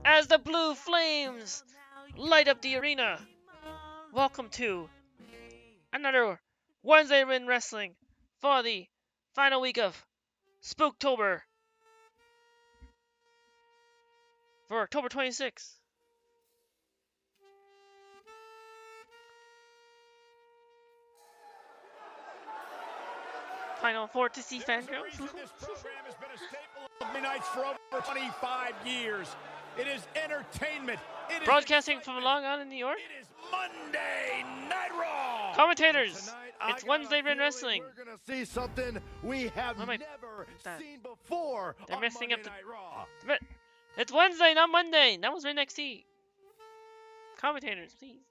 as the blue flames light up the arena. Welcome to another Wednesday in Wrestling for the final week of Spooktober for October 26th. Final four to see fangirls. This program has been a staple of Monday nights for over 25 years. It is entertainment. It Broadcasting is from Long Island, New York. It is Monday Night Raw. Commentators, Tonight, it's Wednesday in Wrestling. We're gonna see something we have What am I- never that? seen before. They're on messing Monday up the- Night Raw. But it's Wednesday, not Monday. That was right next to you. Commentators, please.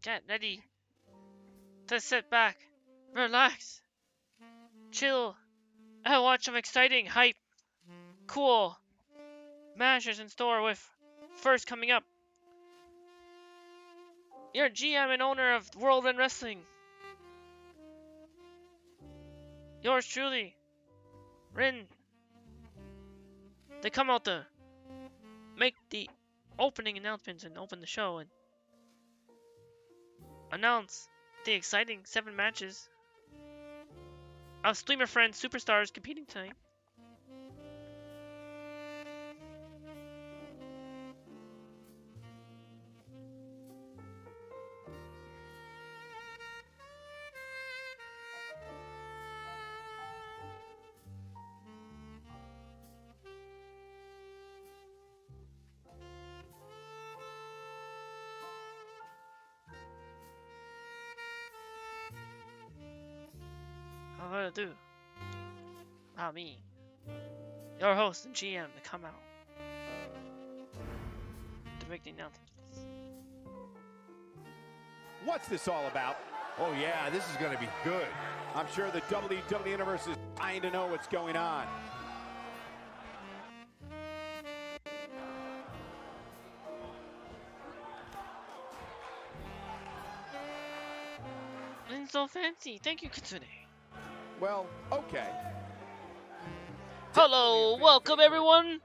Get ready to sit back, relax, chill, and watch some exciting, hype, cool matches in store with first coming up. Your GM and owner of World End Wrestling. Yours truly, Rin. They come out to make the opening announcements and open the show and announce the exciting 7 matches of streamer friends superstars competing tonight. What to do? Not me. Your host and GM to come out to make the announcements. What's this all about? Oh yeah, this is going to be good. I'm sure the WWE Universe is dying to know what's going on. And so fancy. Thank you, Kitsune. Well, okay. Hello, welcome everyone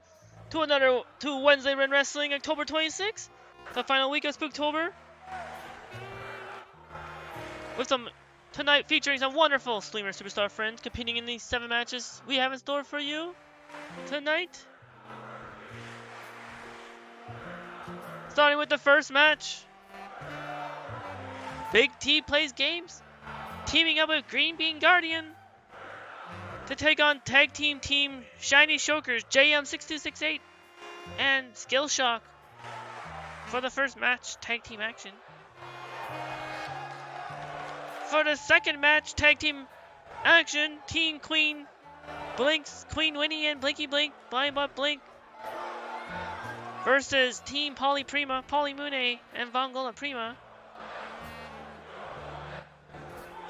to Wednesday in Wrestling, October 26th, the final week of Spooktober. With some tonight featuring some wonderful streamer superstar friends competing in these 7 matches we have in store for you tonight. Starting with the first match. Big T plays games, teaming up with Greenbean Guardian to take on tag team ShinyShokers, JM6268 and Skillshock for the first match, tag team action. For the second match, tag team action, Team Queen Blinks, Queen Winnie and Blinky Blink, Blind Butt Blink versus Team Polly Prima, Polly Mooney and Vongola Prima.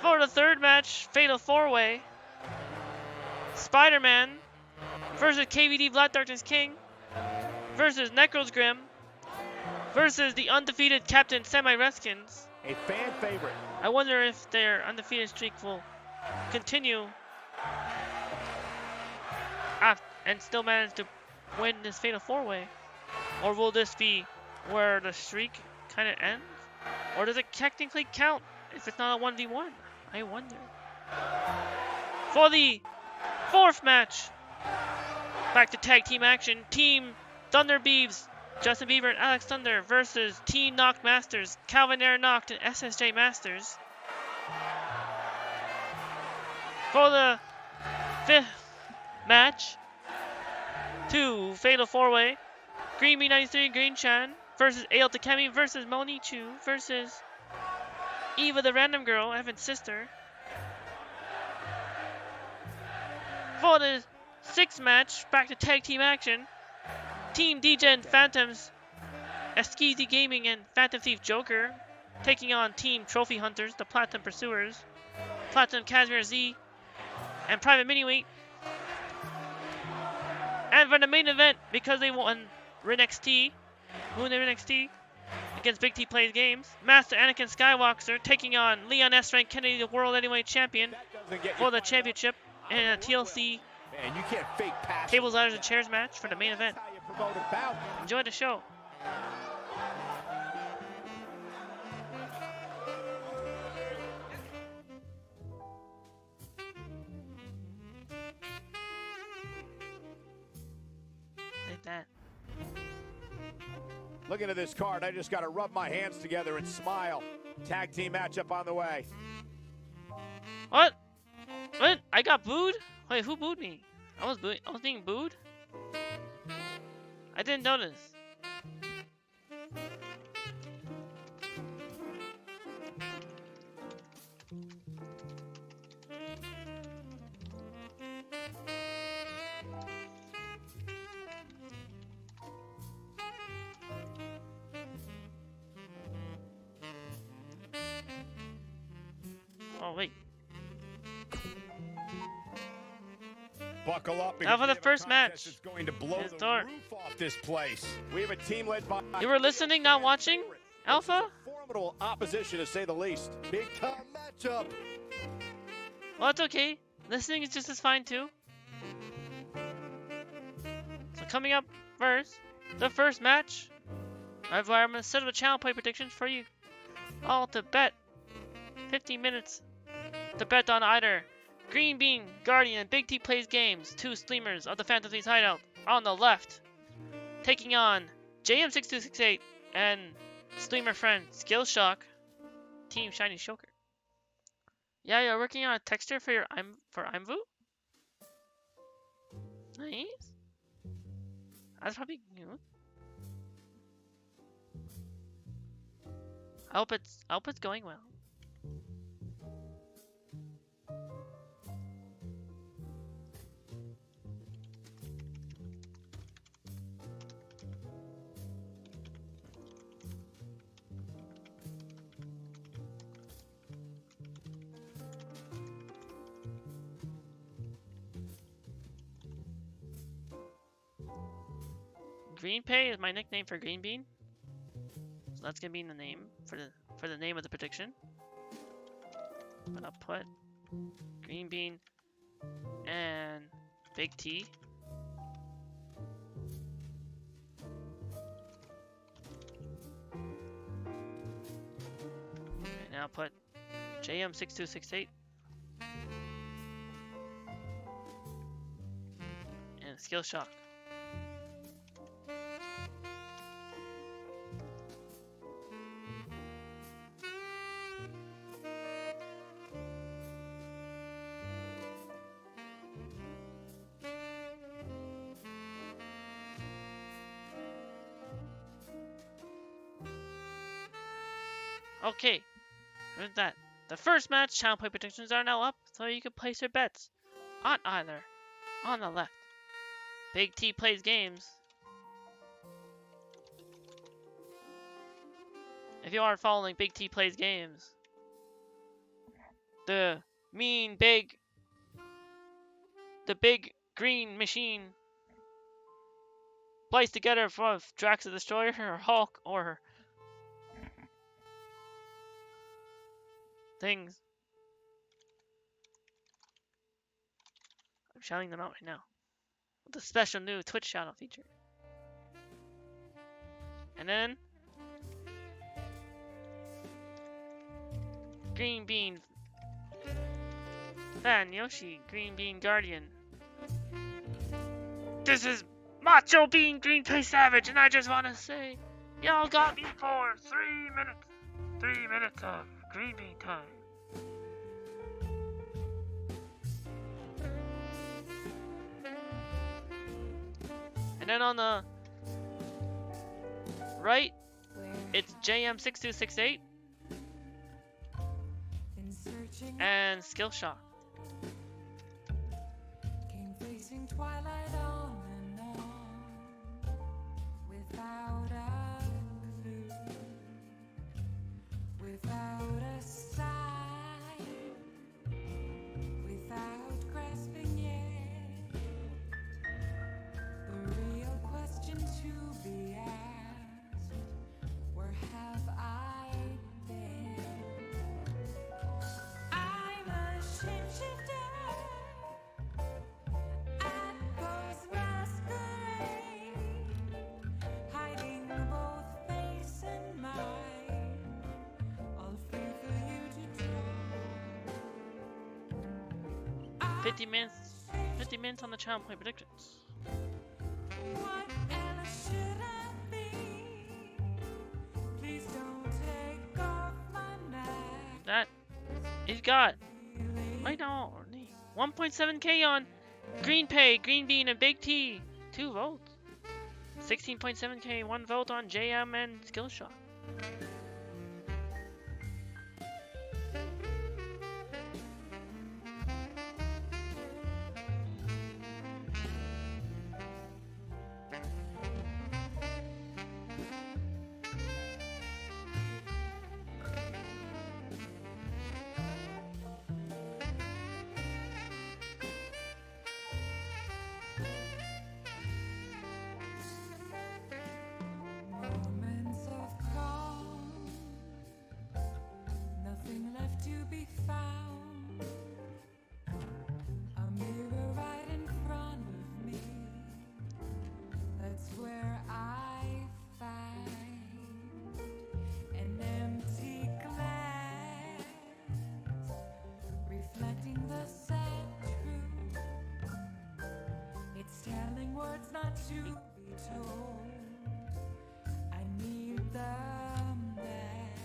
For the third match, Fatal 4-Way, Spiderman versus KVD Vladarknessking versus Necrosgrimm versus the undefeated Cpt Semi RestKins. A fan favorite. I wonder if their undefeated streak will continue and still manage to win this Fatal 4-Way. Or will this be where the streak kind of ends? Or does it technically count if it's not a 1v1? I wonder. For the fourth match, back to tag team action. Team Thunder Beeves, Justin Bieber and Alex Thunder versus Team Knocked Masters, Calvin Air Knocked and SSJ Masters. For the fifth match, 2 Fatal 4-Way, Greenbean 93 Green Chan versus Ail Takemi versus Monichu versus Eva the Random Girl, Evan's sister. For the sixth match, back to tag team action, Team DJ and Phantoms, Eskeezy Gaming and Phantom Thief Joker, taking on Team Trophy Hunters, the Platinum Pursuers, Platinum Casimir Z, and Private Miniweight. And And for the main event, because they won RNXT, against Big T Plays Games, Master AnakinSkywalxer taking on Leon S. Rank Kennedy, the World Anyweight Champion, for the championship in a TLC Man, you can't fake pass. tables, ladders, and chairs match for the main event. Enjoy the show. Like that. Looking at this card, I just got to rub my hands together and smile. Tag team matchup on the way. What? What? I got booed? Wait, who booed me? I was being booed? I didn't notice. Oh, wait. Buckle up. Now for the first match. It's going to blow It's the dark. roof off this place. We have a team led by... You were listening, not watching? Alpha? Formidable opposition, to say the least. Big time matchup. Well, it's okay. Listening is just as fine, too. So coming up first, the first match. I'm going to set up a channel play prediction for you all to bet. 15 minutes to bet on either Greenbean, Guardian, and Big T Plays Games, two streamers of the Phantom Thieves Hideout on the left, taking on JM6268 and streamer friend Skillshock, Team ShinyShokers. Yeah, you're working on a texture for your Imvu? Nice. That's probably new. I hope it's going well. GreenPay is my nickname for Greenbean, so that's gonna be in the name for the name of the prediction. I'm gonna put Greenbean and Big T. And now put JM6268 and Skillshock. Okay, here's that. The first match, channel play predictions are now up, so you can place your bets on either. On the left, Big T Plays Games. If you aren't following Big T Plays Games, the big green machine placed together from Drax the Destroyer or Hulk or things. I'm shouting them out right now with the special new Twitch shout out feature. And then Greenbean Fan Yoshi, Greenbean Guardian. This is Macho Bean Greenpay Savage, and I just want to say, y'all got me for 3 minutes. 3 minutes of Greenbean time. And then on the right, it's JM6268 and Skillshock. 50 minutes. 50 minutes on the channel play predictions. What else should I be? Please don't take off my mask. That he's got right now 1.7k on Greenbean and Big T. 2 votes. 16.7k, 1 vote on JM and Skillshot. Moments of calm, nothing left to be found. A mirror right in front of me. That's where I find an empty glass, reflecting the sad truth. It's telling words not to be told. I need the mask.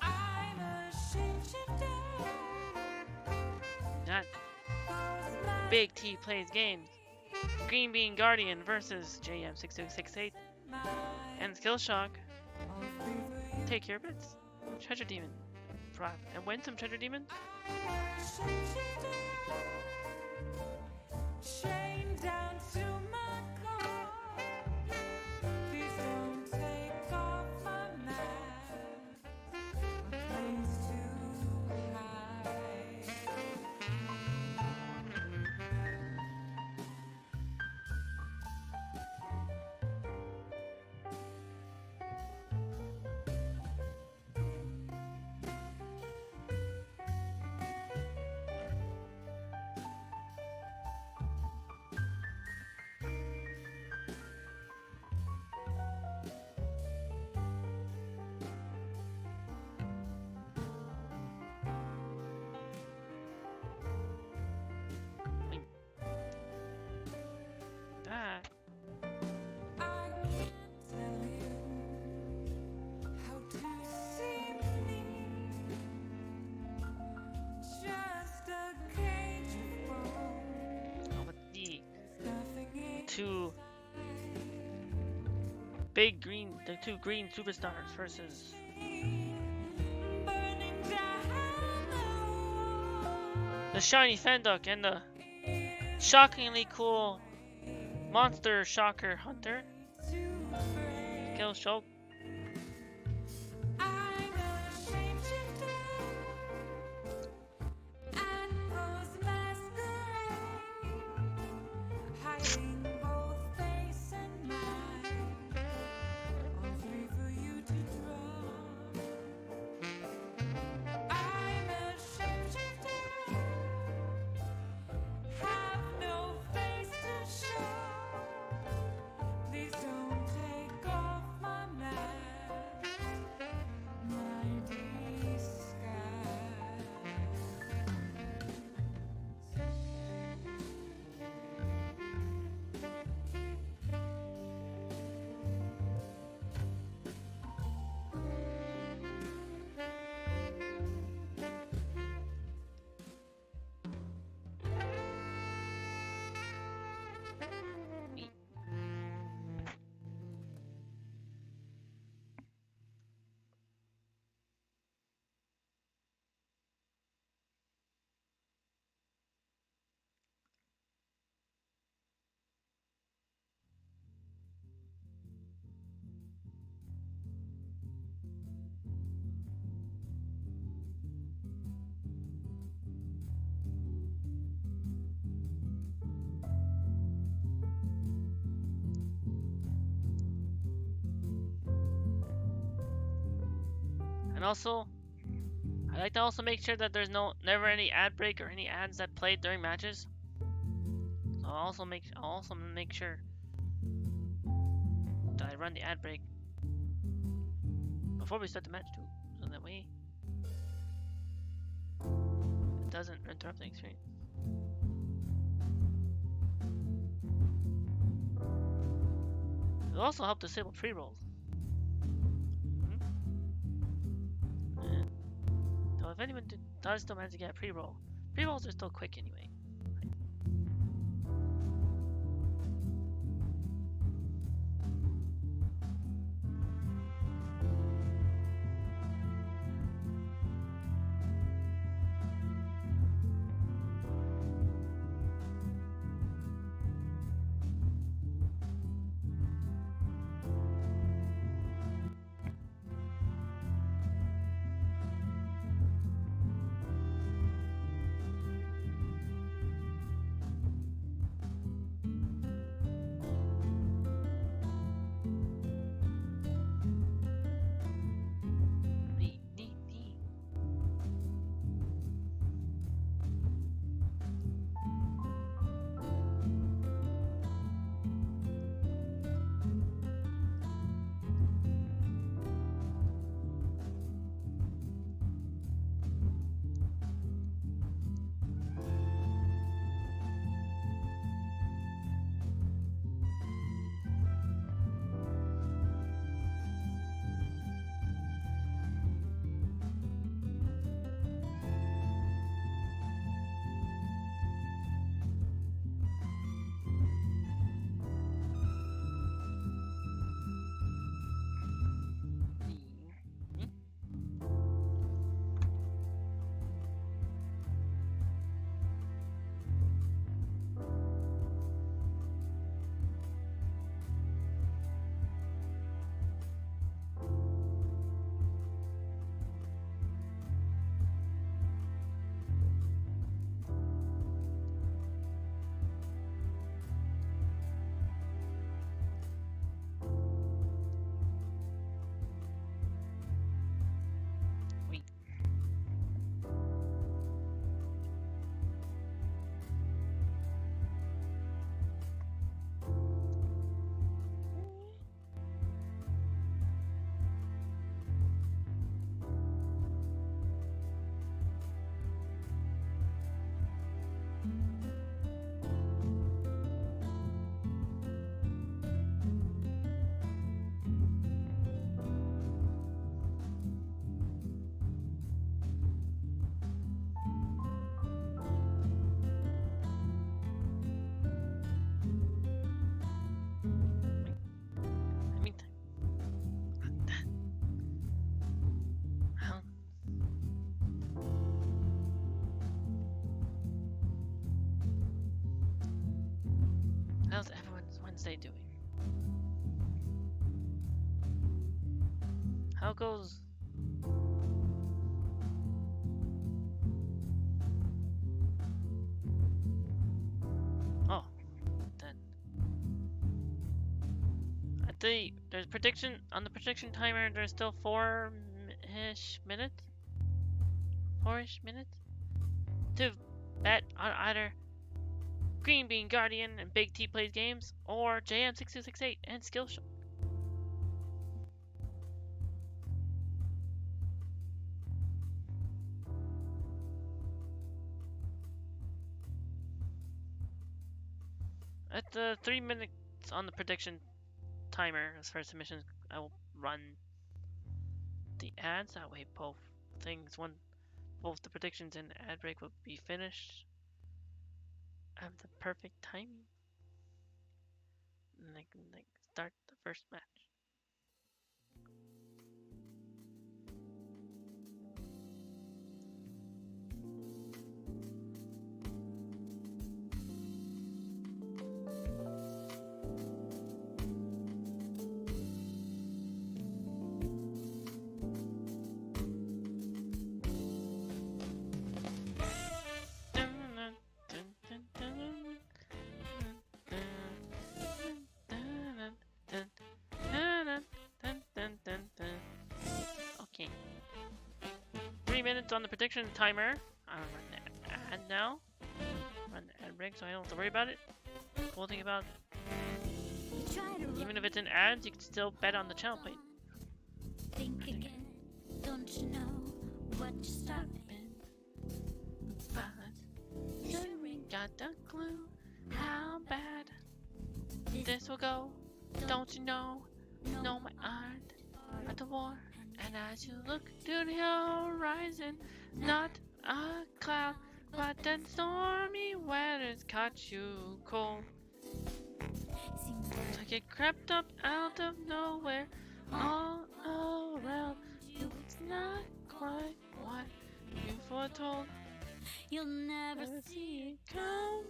I'm a shapeshifter. That Those masks Big T plays games. Greenbean Guardian versus JM6268 and Skillshock. all free for you. Take your bets. Treasure Demon. Thrive and win some Treasure Demon. Shapeshifter. Chained down to my car. Please don't take off my mask. A place to hide. That I can't tell you how to see me. Just a cage of bones. with the Nothing in 2 green superstars versus burning down the shiny Fenduk and the shockingly cool monster shocker hunter. Skillshock. I'm a shapeshifter and pose masquerade, hiding both face and mind, all free for you to draw. I'm a shapeshifter, have no face to show. Please don't take off my mask, my disguise. And also, I like to also make sure that there's never any ad break or any ads that play during matches. So I'll also make sure that I run the ad break before we start the match too. So that way it doesn't interrupt the experience. It'll also help disable pre-rolls. So if anyone does still manage to get a pre-roll, pre-rolls are still quick anyway. How's everyone's Wednesday doing? How goes? Oh, then. At there's prediction on the prediction timer. There's still 4-ish minutes. 4-ish minutes to bet on either Greenbean, Guardian, and Big T plays games, or JM6268 and Skillshot. At the 3 minutes on the prediction timer as far as submissions, I will run the ads. That way, both things, both the predictions and the ad break will be finished at the perfect timing. And I can start the first match. Okay. 3 minutes on the prediction timer. I'm gonna run the ad now. Run the ad break so I don't have to worry about it. Cool thing about, even if it's in ads, you can still bet on the channel plate. Think again, don't you know what you're starting? not a clue how bad this will go. Don't you know? No, my art at the war. And as you look to the horizon, not a cloud, but then stormy weather's caught you cold. It's like it crept up out of nowhere, all around you. It's not quite what you foretold. You'll never See it coming.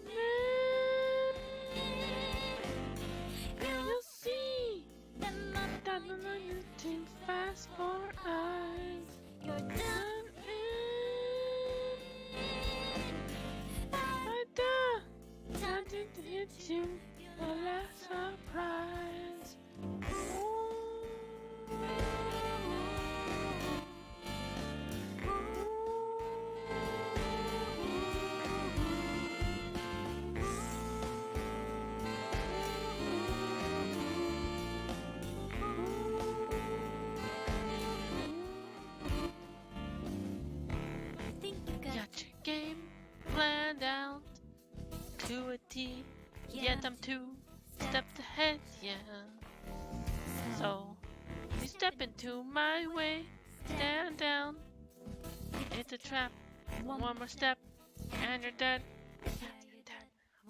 You'll see that that the line is too fast for us. you're done. I didn't hit you, the last surprise. I think you got Got your game planned out to a T, yet I'm 2 steps ahead, yeah. So, you step into my way, stand down. It's a trap, one more step, and you're dead. Yeah, you're dead.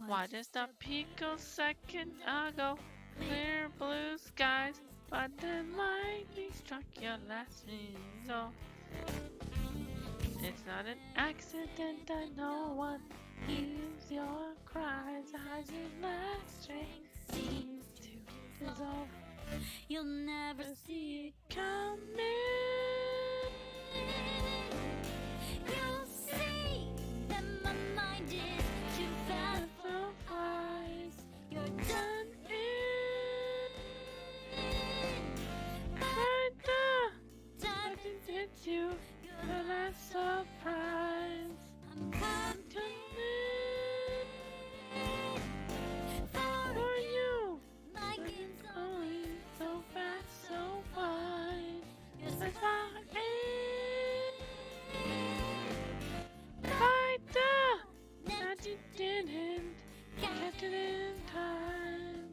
Why does the picosecond ago? Clear blue skies, but then lightning struck your last result. It's not an accident, I know one. Use your cries as your last string seems to dissolve. you'll never See it coming. You'll see that my mind is too fast. So wise, You're done. right there. Done. I didn't hit you, the last surprise. I'm coming For you, like it's going so fast, so wide. You're so That's why right there. Now That you didn't catch it in time.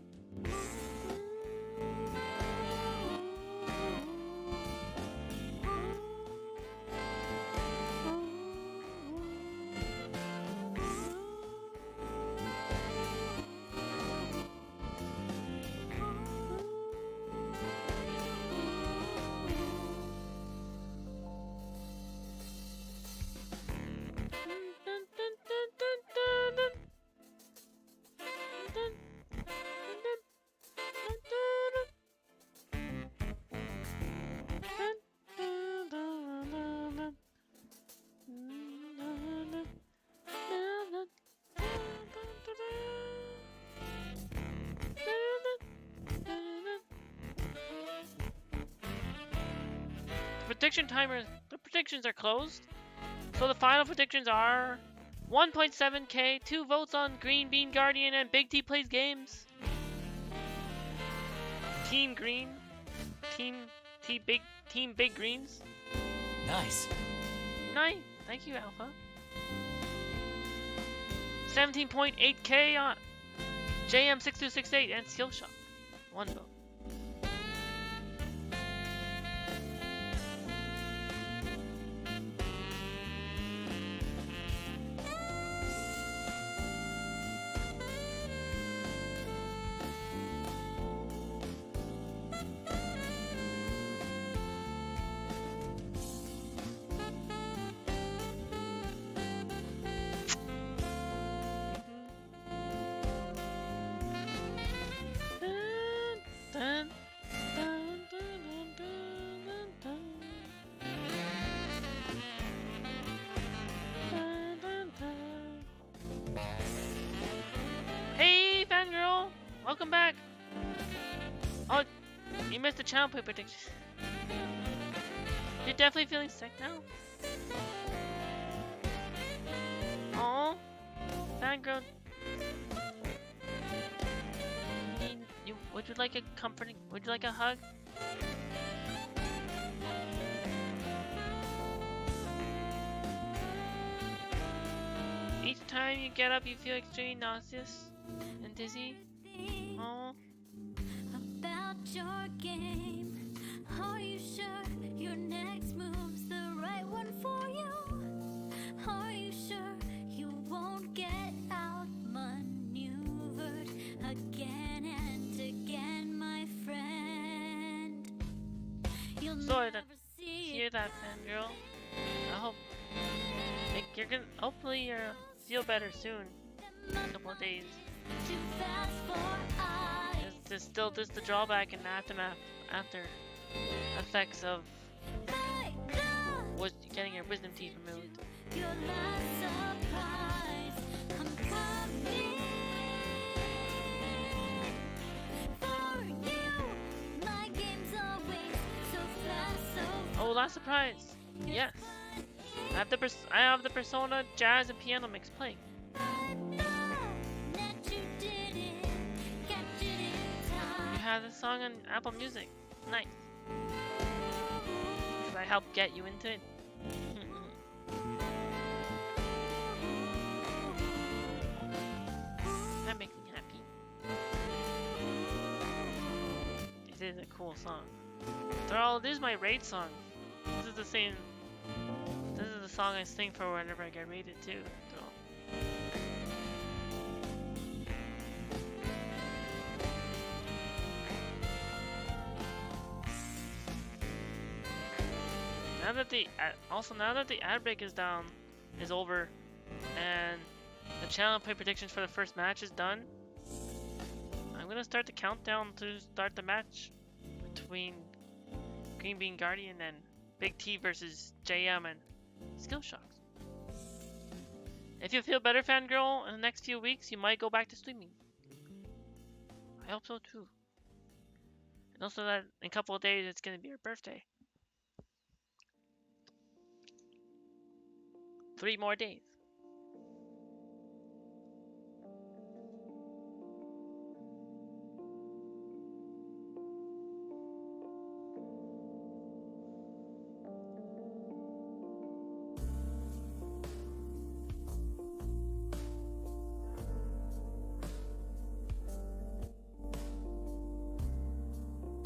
Prediction timer. The predictions are closed. So the final predictions are 1.7k, 2 votes on Greenbean Guardian, and Big T plays games. Team Green, Team Big Greens. Nice. Nice, thank you, Alpha. 17.8k on JM6268 and Skillshot. 1 vote. Dun, dun, dun, dun, dun, dun, dun, dun, dun. Hey, fangirl! Welcome back! Oh, you missed the channel play prediction. You're definitely feeling sick now? Aw, fangirl. Would you like a comforting? Would you like a hug? Each time you get up, you feel extremely nauseous and dizzy. Oh. About your game. Are you sure your next move's the right one for you? Are you sure you won't get outmaneuvered again and again, my friend? You'll Sorry never to see hear it that, fangirl. I hope you're gonna. Hopefully, you'll feel better soon. In a couple of days. too fast for eyes. There's still the drawback and aftermath after effects of getting your wisdom teeth removed. Your last surprise, I'm coming for you. My game's always so fast, so Oh, last surprise! Yes, I have the Persona Jazz and Piano Mix playing. I know that you didn't catch it in You time. have the song on Apple Music. Nice. Should I help get you into it? That makes me happy. This is a cool song. This is my raid song. This is the same. This is the song I sing for whenever I get raided too. Now that the ad break is over, and the channel play predictions for the first match is done, I'm gonna start the countdown to start the match between Greenbean Guardian and Big T versus JM and Skill Shocks. If you feel better, fangirl, in the next few weeks, you might go back to streaming. I hope so too. And also that in a couple of days it's gonna be your birthday. 3 more days.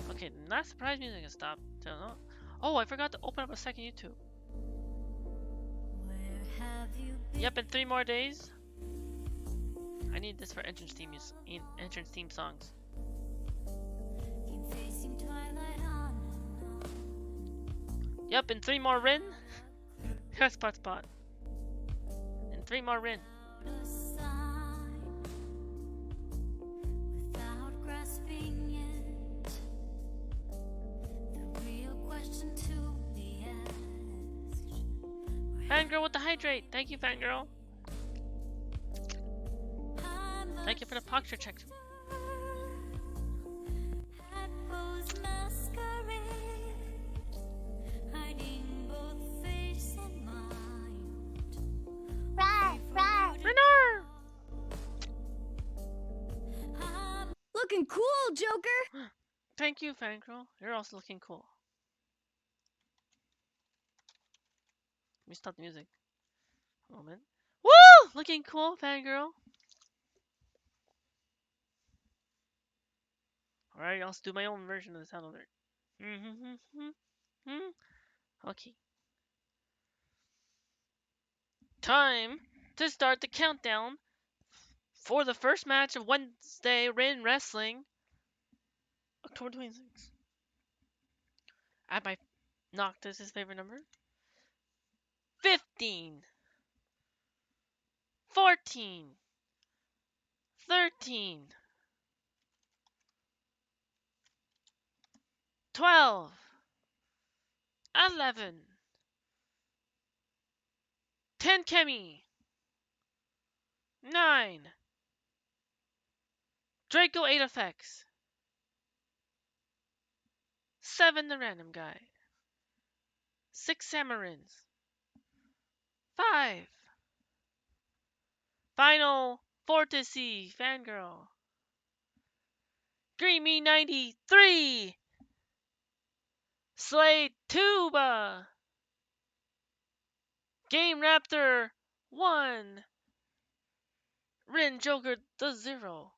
Okay, not surprise music has stopped. Oh, I forgot to open up a second YouTube. Where have you been? Yep, in 3 more days. I need this for entrance theme songs. Keep facing twilight on and on. Yep, in 3 more Rin. Yes, spot. In 3 more Rin. Without a sign, without grasping it, the real question to be asked. Fangirl with the hydrate. Thank you, Fangirl. Thank you for the posture check. At Bo's masquerade, hiding both face and mind. Renard! I'm looking cool, Joker. Thank you, Fangirl. You're also looking cool. Let me stop the music. A moment. Woo! Looking cool, Fangirl. Alright, I'll do my own version of the sound alert. Okay. Time to start the countdown for the first match of Wednesday Rin Wrestling, October 26th. At my Noctis' favorite number. 15, 14, 13, 12, 11, 10 Kemi, 9, Draco 8 effects, 7 the random guy, 6 Samarins, 5, Final Fortissy Fangirl, Dreamy 93, Slade Tuba, Game Raptor 1, Rin Joker the Zero.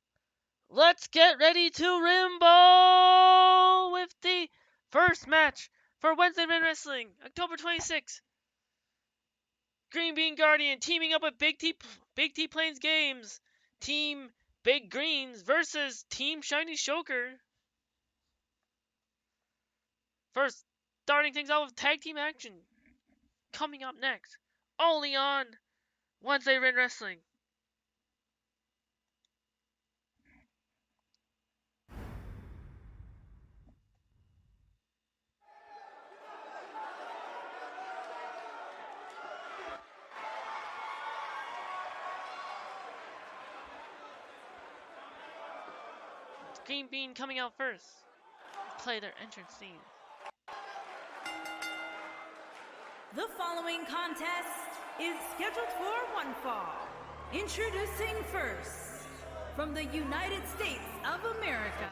Let's get ready to Rimbo with the first match for Wednesday Rin Wrestling, October 26th. Greenbean Guardian teaming up with Big T Plains Games. Team Big Greens versus Team ShinyShokers. First, starting things off with tag team action. Coming up next, only on Wednesday Rin Wrestling. Greenbean coming out first. Play their entrance theme. The following contest is scheduled for one fall. Introducing first, from the United States of America,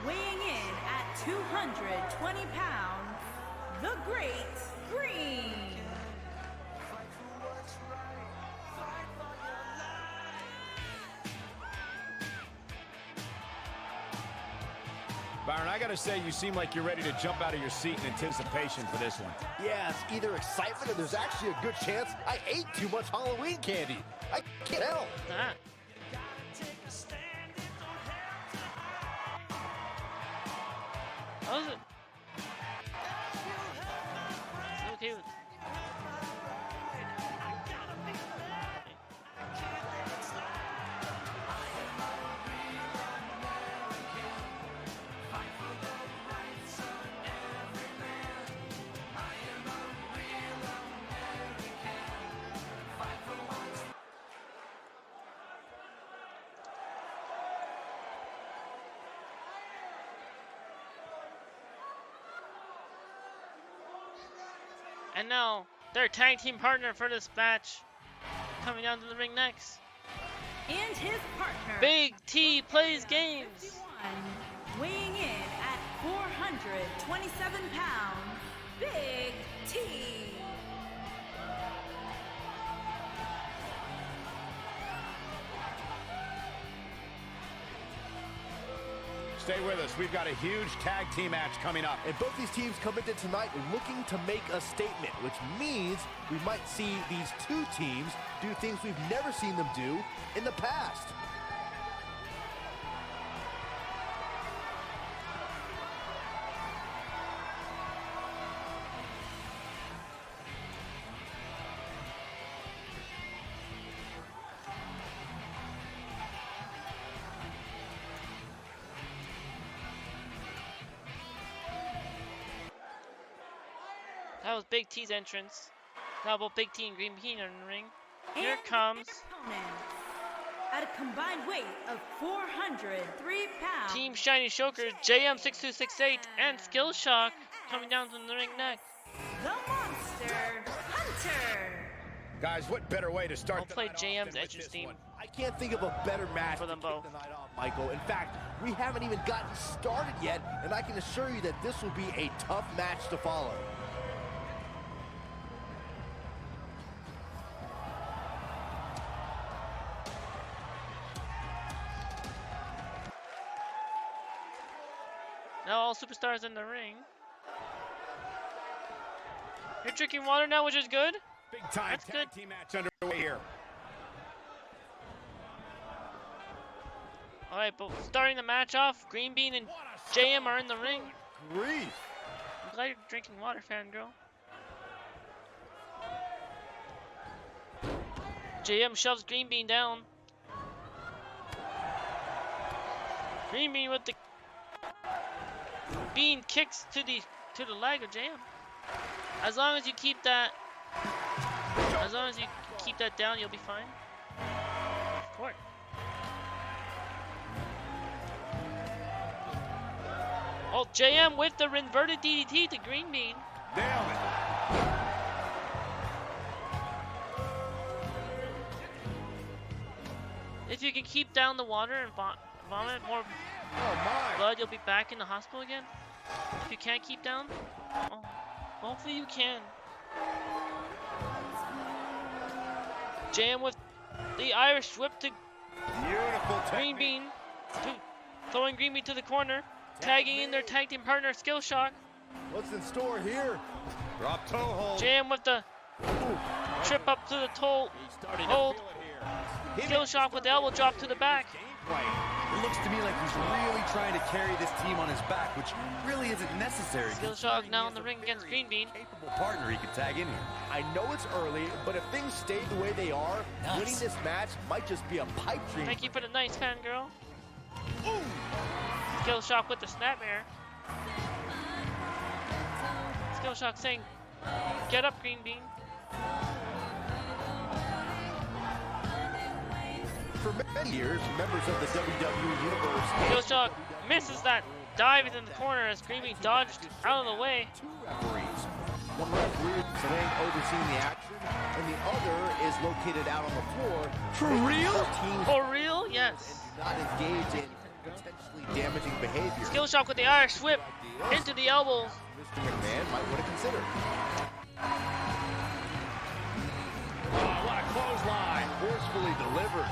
weighing in at 220 pounds, the Great Green. Byron, I gotta say, you seem like you're ready to jump out of your seat in anticipation for this one. Yeah, it's either excitement or there's actually a good chance I ate too much Halloween candy. I can't help. That. How is it? It's okay with. And now, their tag team partner for this match, coming down to the ring next. And his partner, Big T Plays Games. 51, weighing in at 427 pounds, Big T. Stay with us. We've got a huge tag team match coming up. And both these teams come into tonight looking to make a statement, which means we might see these two teams do things we've never seen them do in the past. That was Big T's entrance. Now both Big T and Greenbean are in the ring. Here And it comes. opponents, at a combined weight of 403 pounds. Team ShinyShokers, JM6268 and Skillshock coming down to the ring next. The Monster Hunter. Guys, what better way to start I'll the play night off JM's than with entrance this theme. one? I can't think of a better match For them to kick both. the night off, Michael. In fact, we haven't even gotten started yet, and I can assure you that this will be a tough match to follow. Now all superstars in the ring. You're drinking water now, which is good. Big time That's tag good. team match underway here. Alright, but starting the match off, Greenbean and JM are in the ring. Grief. I'm glad you're drinking water, fangirl. JM shoves Greenbean down. Greenbean with the bean kicks to the leg of JM. As long as you keep that down, you'll be fine. Of course. Oh, JM with the inverted DDT to Greenbean. Nailed it. If you can keep down the water and vomit more Oh, my. blood, you'll be back in the hospital again. If you can't keep down, oh, hopefully you can. JM with the Irish whip to Beautiful Greenbean throwing Greenbean to the corner, tagging in their tag team partner Skillshock. What's in store here? Drop toe hold. JM with the trip up to the toe hold. Skillshock with the elbow drop to the back. It looks to me like he's really trying to carry this team on his back, which really isn't necessary. Skillshock now in the ring against Greenbean. Capable partner he could tag in here. I know it's early, but if things stay the way they are, winning this match might just be a pipe dream. Thank you for the nice fangirl. Skillshock with the snapmare. Skillshock saying, "Get up, Greenbean." For many years, members of the WWE Universe Skillshock misses that dive in the corner as Greenbean dodged out of the way. two referees. One referee is today overseeing the action, and the other is located out on the floor. For making real? sure teams For real? Yes. do not engage in potentially damaging behavior. Skillshock with the Irish whip into the elbows. Mr. McMahon might want to consider. Oh, what a clothesline. Forcefully delivered.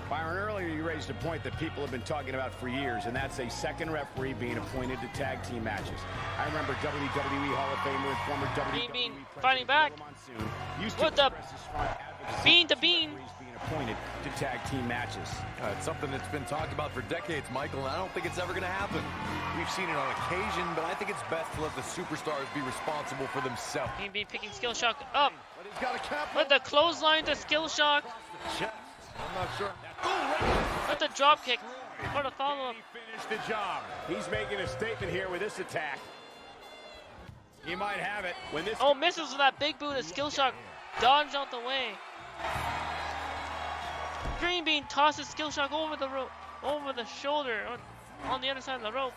Byron, earlier you raised a point that people have been talking about for years, and that's a second referee being appointed to tag team matches. I remember WWE Hall of Famer and former WWE Greenbean President fighting back. Bill Monsoon used to With the express his strong advocacy bean to for bean. referees being appointed to tag team matches. It's something that's been talked about for decades, Michael, and I don't think it's ever going to happen. We've seen it on occasion, but I think it's best to let the superstars be responsible for themselves. Greenbean picking Skillshock up But he's got a cap with the clothesline to Skillshock chest. I'm not sure. with the drop kick for the follow-up. He finished the job. He's making a statement here with this attack. He might have it when this. Oh, misses with that big boot as Skillshock dodged out the way. Greenbean tosses Skillshock over the rope, over the shoulder, on the other side of the rope.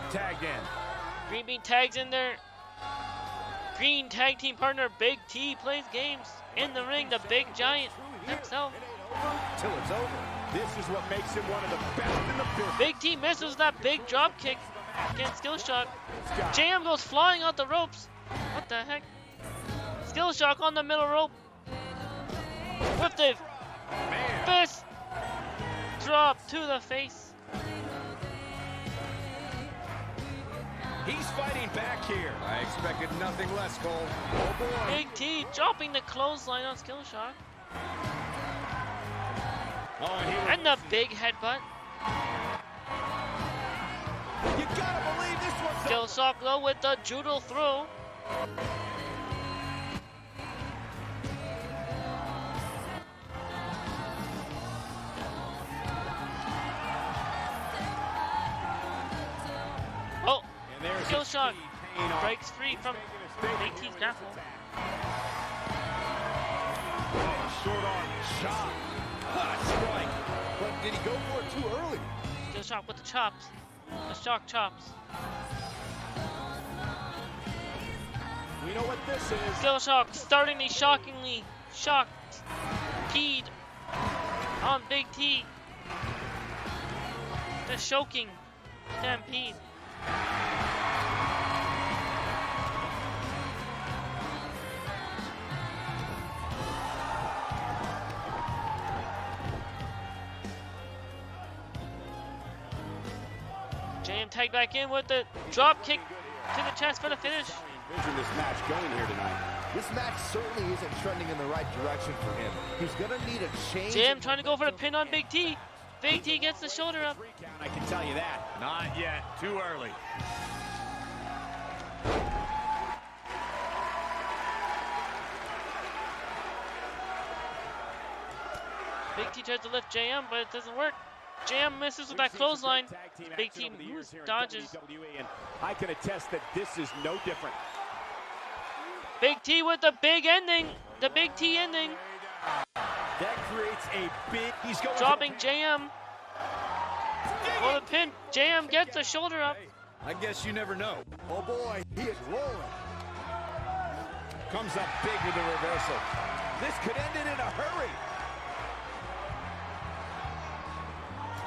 Tagged in. Greenbean tags in there. Green tag team partner Big T plays games in the ring. The big giant himself. Till it's over. This is what makes him one of the best in the business. Big T misses that big drop kick against Skillshock. JM goes flying out the ropes. What the heck? Skillshock on the middle rope. With the fist drop to the face. He's fighting back here. I expected nothing less, Cole. Oh boy. Big T dropping the clothesline on Skillshock. Oh, And the big headbutt. you gotta believe this one's Skillshock though with the judo throw. Oh, And there's Skillshock paying off. breaks free from Big T's grapple. Short arm chop. What a strike. But did he go for it too early? Skillshock with the chops. The shock chops. We know what this is. Skillshock starting the shockingly shocked peed on Big T. The choking stampede. JM tagged back in with the drop kick to the chest for the finish. Envision this match going here tonight. This match certainly isn't trending in the right direction for him. He's gonna need a change. JM trying to go for the pin on Big T. Big T gets the shoulder up. Free count, I can tell you that. Not yet. Too early. Big T tries to lift JM, but it doesn't work. JM misses with that clothesline. Big T moves, dodges. And I can attest that this is no different. Big T with the big ending. The Big T ending. That creates a big. He's going Dropping JM. For the pin. JM gets the shoulder up. I guess you never know. Oh boy, he is rolling. Comes up big with the reversal. This could end it in a hurry.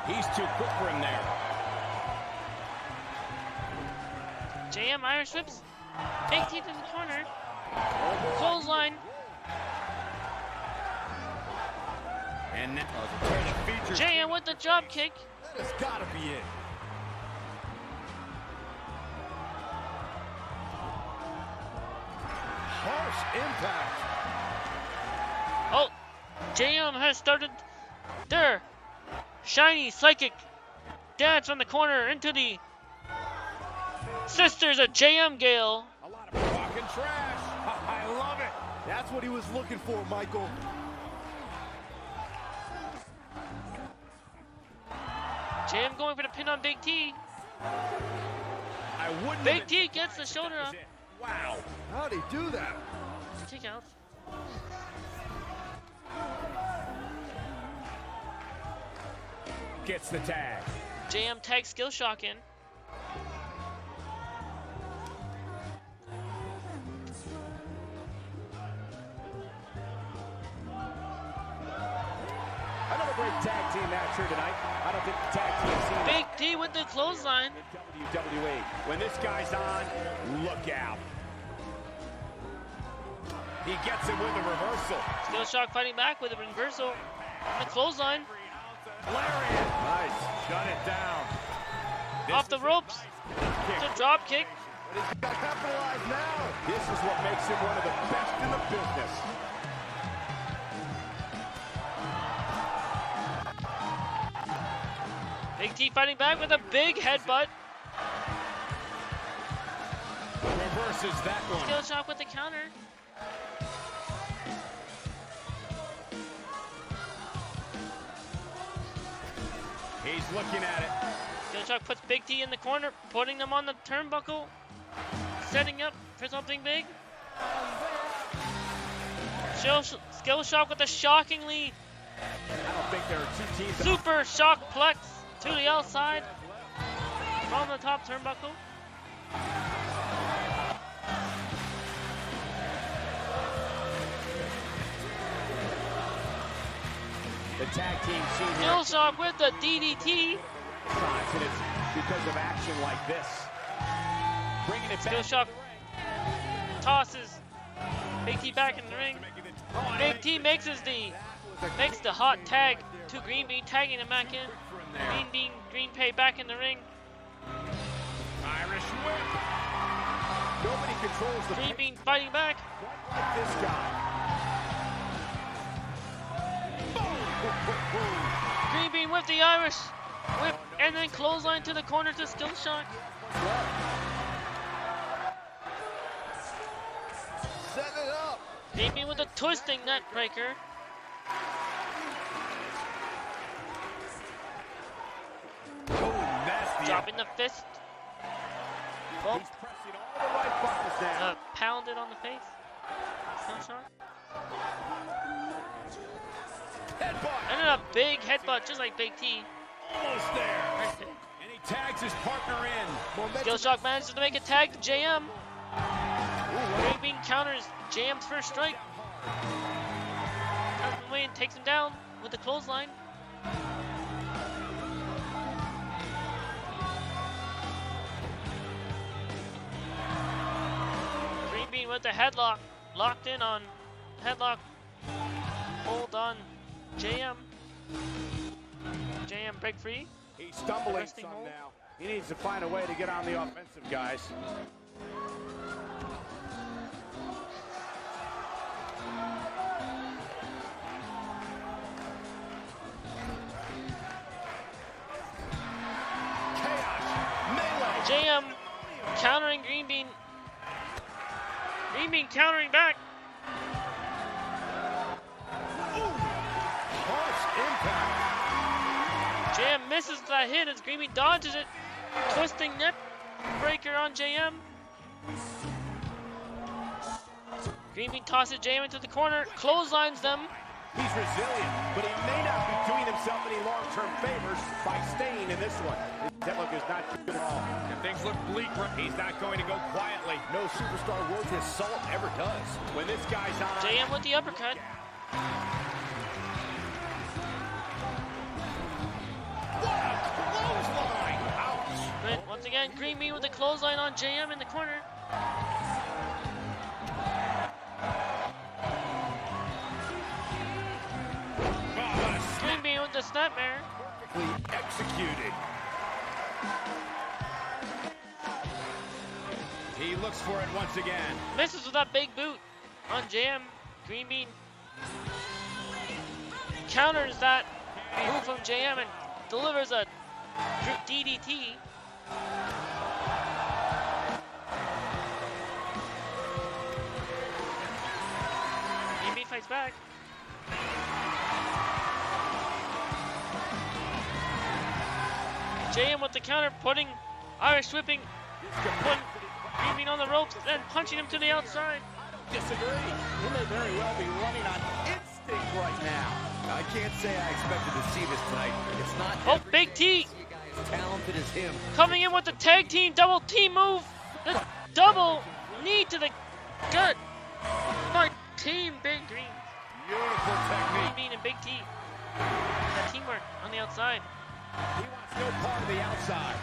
He's too quick for him there. JM Irish whips. Big T to the corner. Clothesline. And now, JM with the drop kick. That has got to be it. Harsh impact. Oh, JM has started their shiny psychic dance from the corner into the Sisters of JM Gale. a lot of fucking trash. I love it. That's what he was looking for, Michael. JM going for the pin on Big T. I wouldn't Big have T gets the shoulder up. Wow. How'd he do that? Kick out. Gets the tag. JM tag skill shock in. Another great tag team match here tonight. I don't think the tag team scene Big T with the clothesline. in WWE. When this guy's on, look out. He gets it with a reversal. Skill shock fighting back with a reversal. The clothesline. Lariat. Nice. Shut it down. Off the ropes. The drop kick. But he's got to capitalize now. This is what makes him one of the best in the business. Big T fighting back with a big headbutt. Reverses that one. Skill shock with the counter. He's looking at it. Skill shock puts Big T in the corner, putting them on the turnbuckle, setting up for something big. Skill shock with a shocking lead. I don't think there are two teams. Super shock plex to the outside from the top turnbuckle. The tag team scene Skill here. shock with the DDT. And it's because of action like this. Bringing it Skill back. shock tosses Big T back in the ring. Big T makes the hot tag to Greenbean, tagging him back in. Greenpay back in the ring. Irish whip. Nobody controls the Greenbean fighting back. like this guy. Greenbean with the Irish whip and then clothesline to the corner to Skill shock. Set it up. Greenbean with a twisting neck breaker. Oh, nasty. Dropping the fist. Bump. He's pressing all the right buttons now. Pounded on the face. Skill shock. Headbutt. And then a big headbutt just like Big T. Almost there. And he tags his partner in. Skill shock manages to make a tag to JM. Greenbean counters JM's first strike. Husband Wayne takes him down with the clothesline. Greenbean with the headlock. Locked in on headlock. Hold on JM. JM break free. He's stumbling Resting some hold. now. He needs to find a way to get on the offensive, guys. Chaos. Melee. JM countering Greenbean. Greenbean countering back. Harsh impact. JM misses that hit as Greenbean dodges it. Twisting neck breaker on JM. Greenbean tosses JM into the corner, clotheslines them. He's resilient, but he may not be doing himself any long-term favors by staying in this one. His look is not good at all. And things look bleak. He's not going to go quietly. No superstar worth his salt ever does. When this guy's on. JM with the uppercut. Clothesline. Ouch. But once again, Greenbean with the clothesline on JM in the corner. Oh, what a the snapmare. Perfectly executed. He looks for it once again. Misses with that big boot on JM. Greenbean counters that move from JM and delivers a drip DDT. Greenbean fights back. JM with the counter, putting Irish whipping, putting Greenbean on the ropes and punching him to the outside. Disagree. He may very well be running on instinct right now. I can't say I expected to see this tonight. It's not Oh, every Big day T you see a guy as talented as him. coming in with the tag team double team move. The double knee to the gut. My team, Big Green. Beautiful technique. Greenbean and Big T. That teamwork on the outside. He wants no part of the outside.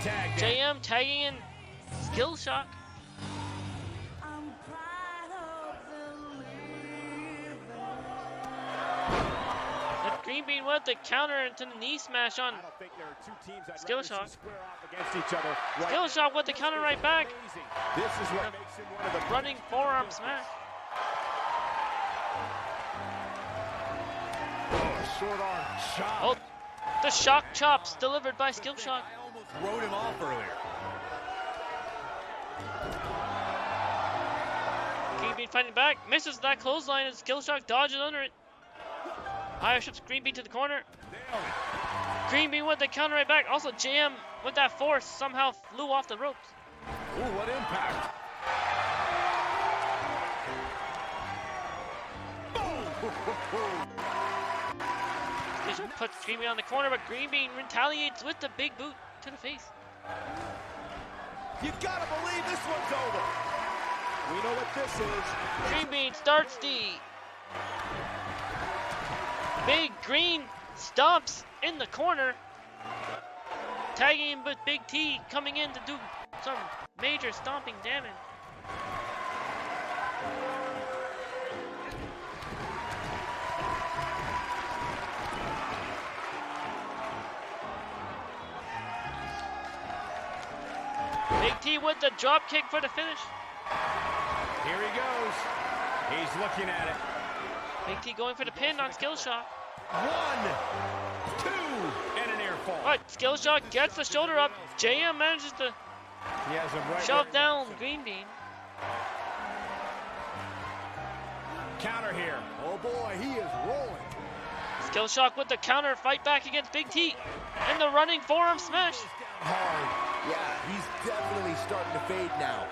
Tag down. JM tagging in Skill Shock. But Greenbean with the counter into the knee smash on I don't think there are two teams I'd Skill rather see Shock. square off against each other. Right Skill now. Shock with the counter right back. Amazing. This is what makes him one of the Running forearm smash. short arm shot. Oh, the shock chops delivered by Skill Shock. I almost wrote him off earlier. Greenbean fighting back, misses that clothesline and Skill Shock dodges under it. Irish ships Greenbean to the corner. Greenbean with the counter right back. Also JM with that force somehow flew off the ropes. Ooh, what impact. Skill Shock puts Greenbean on the corner, but Greenbean retaliates with the big boot to the face. You gotta believe this one's over. We know what this is. Greenbean starts the Big Green stomps in the corner. Tagging in with Big T coming in to do some major stomping damage. Big T with the drop kick for the finish. Here he goes. He's looking at it. Big T going for the pin on Skill Shock. 1, 2, and an air fall. But Skill Shock gets the shoulder up. JM manages to He has him right shove where- down Greenbean. Counter here. Oh boy, he is rolling. Skill Shock with the counter, fight back against Big T. And the running forearm smash. Hard. Yeah, he's definitely starting to fade now.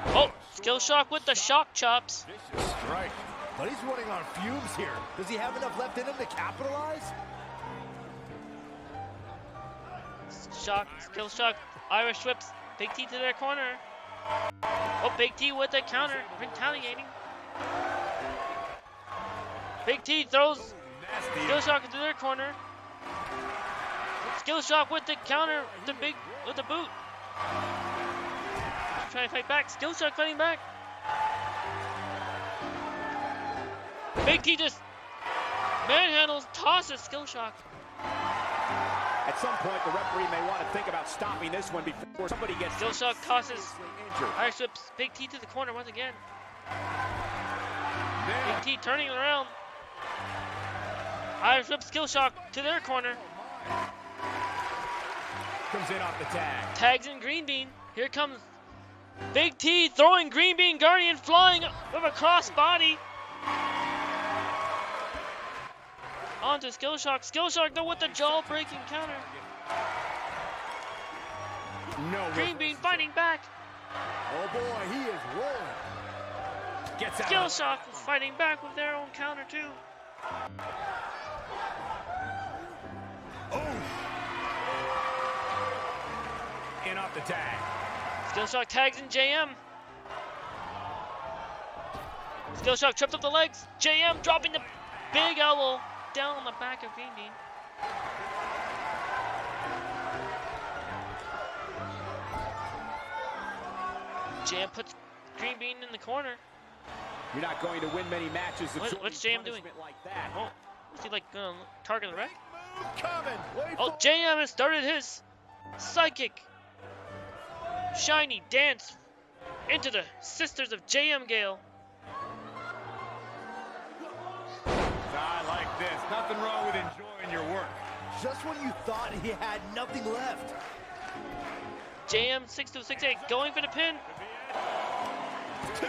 Oh, Skill Shock with the shock chops. Vicious strike. But he's running on fumes here. Does he have enough left in him to capitalize? Skill Shock, Irish whips Big T to their corner. Oh, Big T with the counter, retaliating. Big T throws Nasty. Skill Shock into their corner. Skill Shock with the counter, with the boot. Trying to fight back. Skill Shock fighting back. Big T just manhandles, tosses Skill Shock. At some point, the referee may want to think about stopping this one before somebody gets Skill Shock tosses injured. Irish whips Big T to the corner once again. Now, Big T turning around. Irish whip Skill Shock to their corner. comes in off the tag. Tags in Greenbean. Here comes Big T throwing Greenbean Guardian flying with a cross body. Onto Skill Shock. Skill Shock though with the jaw breaking counter. No. Greenbean fighting back. Oh boy, he is rolling. Gets out. Skill Shock fighting back with their own counter too. In off the tag. Skill Shock tags in JM. Skill Shock trips up the legs. JM dropping the big elbow down on the back of Greenbean. JM puts Greenbean in the corner. You're not going to win many matches. What's JM doing? Like that. Oh, is he like gonna target the red? Coming. Wait Oh, JM has started his psychic shiny dance into the Sisters of JM Gale. I like this. Nothing wrong with enjoying your work. Just when you thought he had nothing left. JM 6268 going for the pin. 2,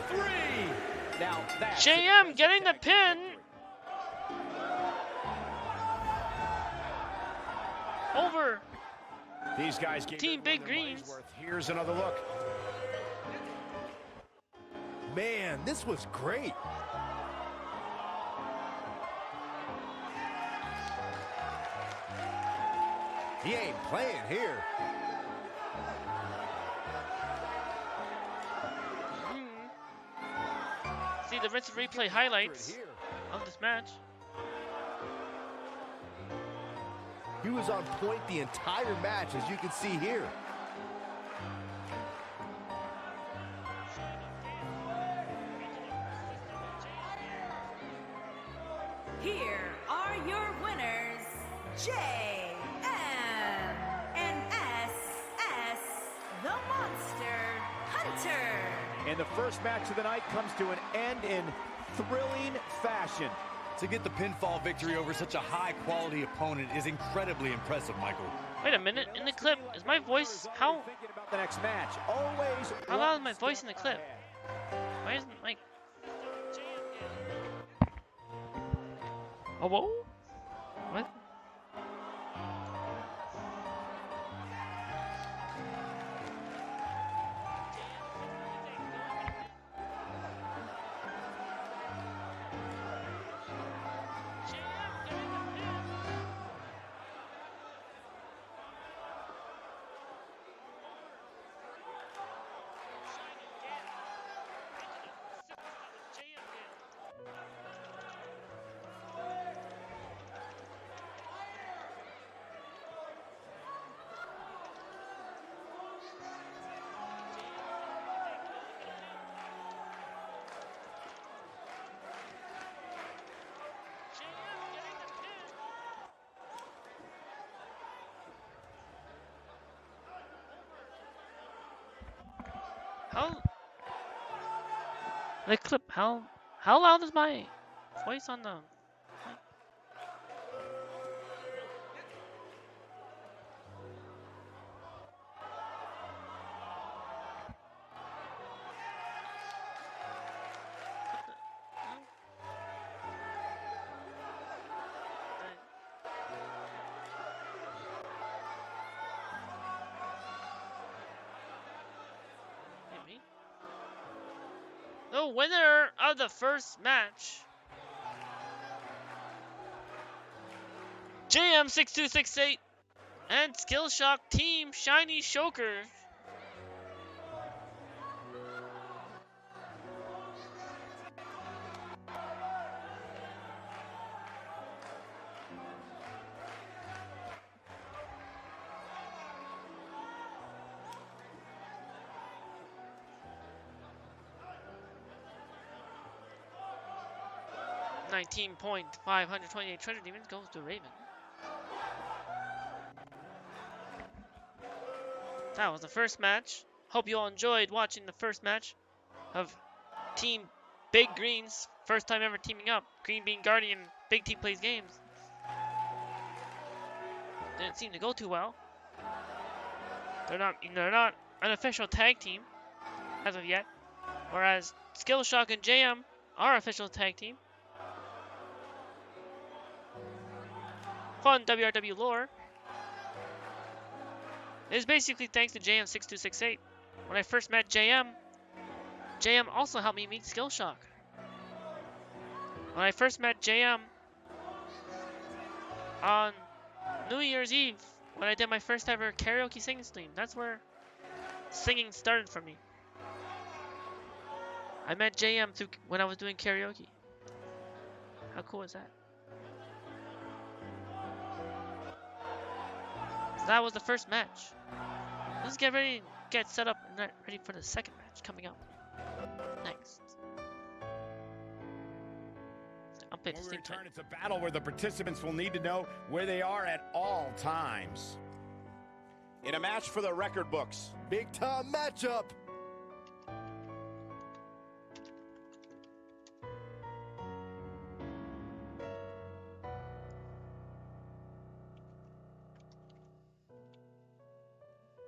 3. Now that's JM getting the pin. Over these guys gave Team Big their money's Greens. worth. Here's another look. Man, this was great. He ain't playing here. See the rinse and replay highlights of this match. He was on point the entire match, as you can see here. Here are your winners, JM and SS, the Monster Hunter. And the first match of the night comes to an end in thrilling fashion. To get the pinfall victory over such a high-quality opponent is incredibly impressive, Michael. Wait a minute, in the clip, is my voice, how Thinking about the next match. Always loud is my voice in the clip? Why isn't my... Oh, whoa? What? How the clip? How loud is my voice on the? The winner of the first match, JM6268 and Skillshock Team ShinyShokers. $19,528 treasure demons goes to Raven. That was the first match. Hope you all enjoyed watching the first match of Team Big Greens. First time ever teaming up. Greenbean Guardian, Big T plays games. Didn't seem to go too well. They're not an official tag team as of yet. Whereas Skillshock and JM are official tag team. Fun WRW lore. It is basically thanks to JM6268. When I first met JM also helped me meet Skillshock. When I first met JM on New Year's Eve, when I did my first ever karaoke singing stream, that's where singing started for me. I met JM when I was doing karaoke. How cool is that? That was the first match. Let's get ready get set up and ready for the second match coming up next. I'll play When the we same time. return, it's a battle where the participants will need to know where they are at all times. In a match for the record books. Big time matchup.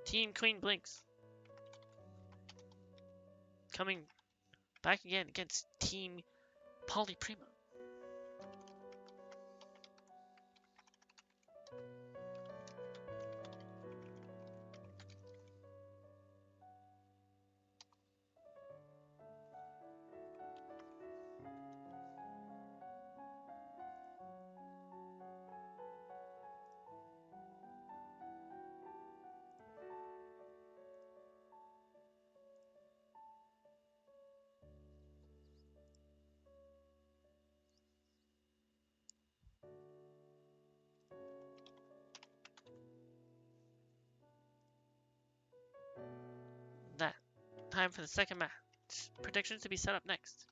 Team Queen Blinks coming back again against Team Polly Prima. That time for the second match. Predictions to be set up next.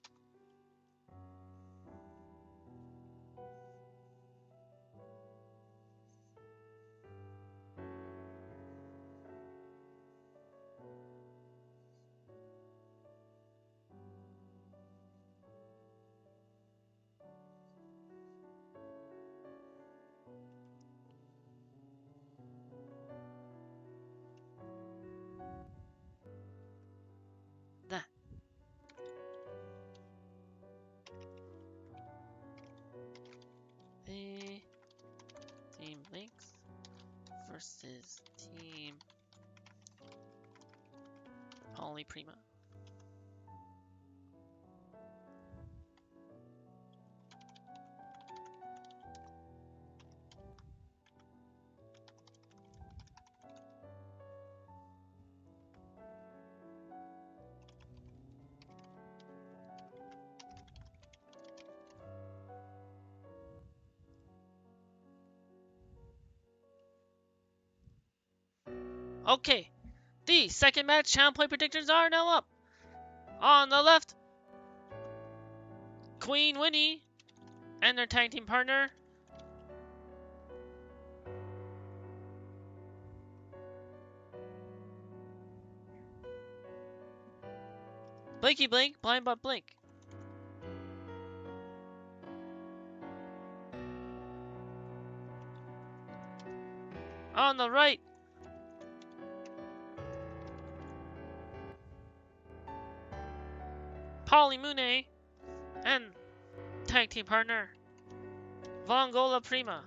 That. The Team Blinks versus Team Polly Prima. Okay, the second match channel play predictions are now up. On the left, Queen Winnie and their tag team partner, Blinky Blink, Blind Butt Blink. On the right, Polly Mooney and tag team partner, Vongola Prima.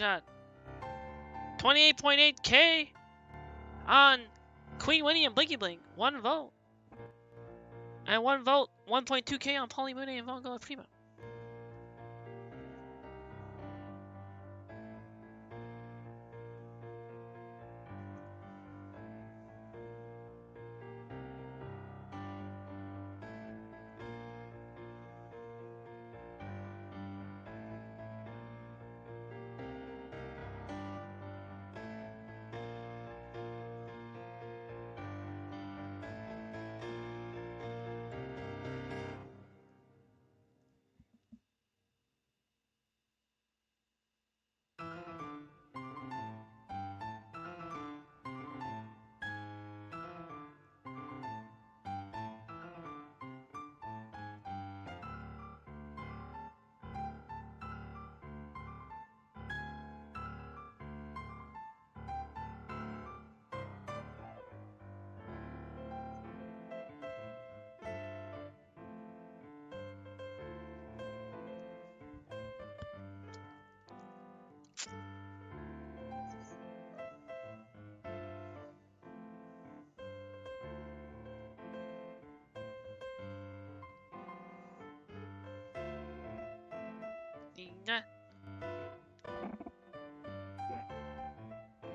got 28.8K on Queen Winnie and Blinky Blink. 1 vote. And 1 vote, 1.2K on Polly Mooney and Vongo Primo.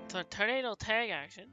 So tornado tag action.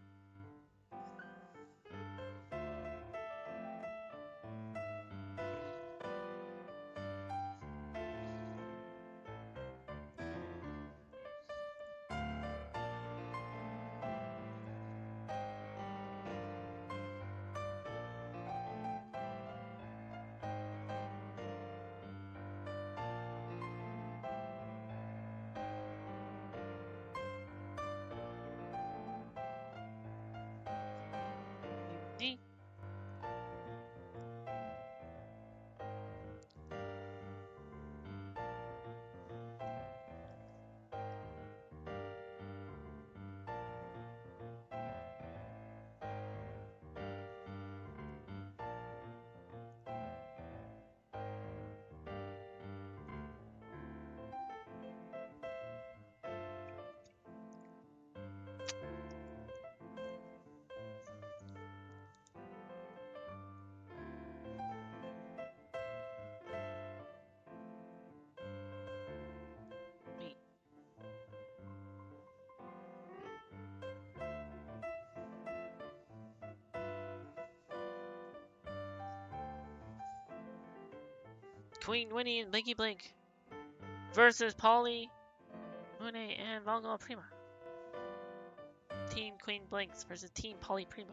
Queen Winnie and Blinky Blink versus Polly Mooney and Vongo Prima. Team Queen Blinks versus Team Polly Prima.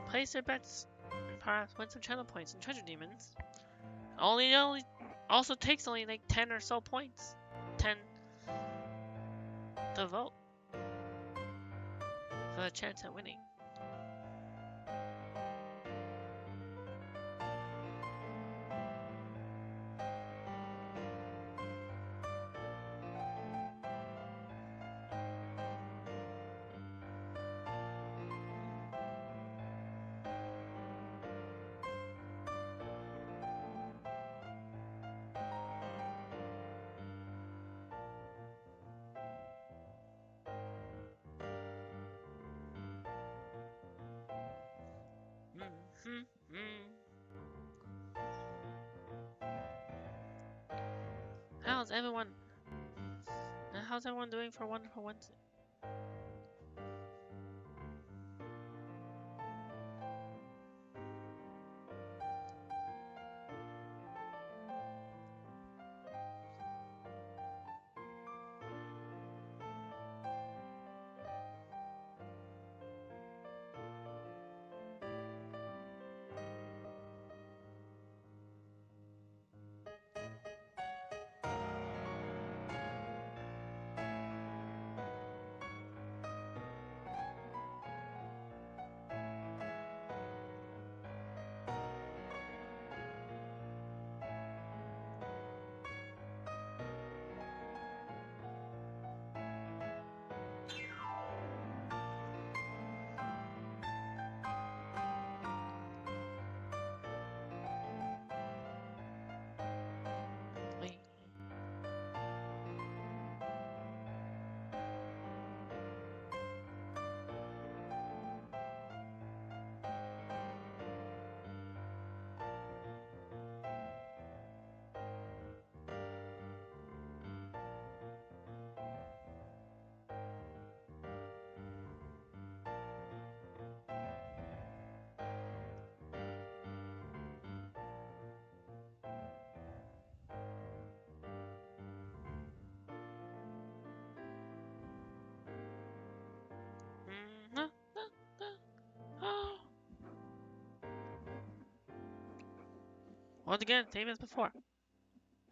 Place their bets and perhaps win some channel points and treasure demons. Also takes only like 10 or so points. 10 to vote for a chance at winning. How's everyone doing for Wonderful Wednesday? Once again, same as before.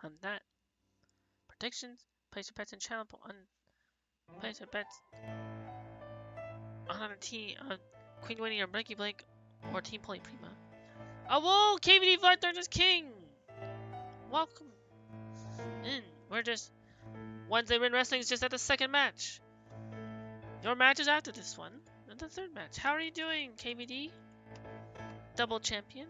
On that. Predictions. Place your bets in channel. Place your bets on a team. On Queen Winnie or Blanky Blank. Or Team Poly Prima. Oh, whoa! KVD Vladarknessking! Welcome in. We're just... Wednesday Win Wrestling is just at the second match. Your match is after this one. And the third match. How are you doing, KVD? Double champion.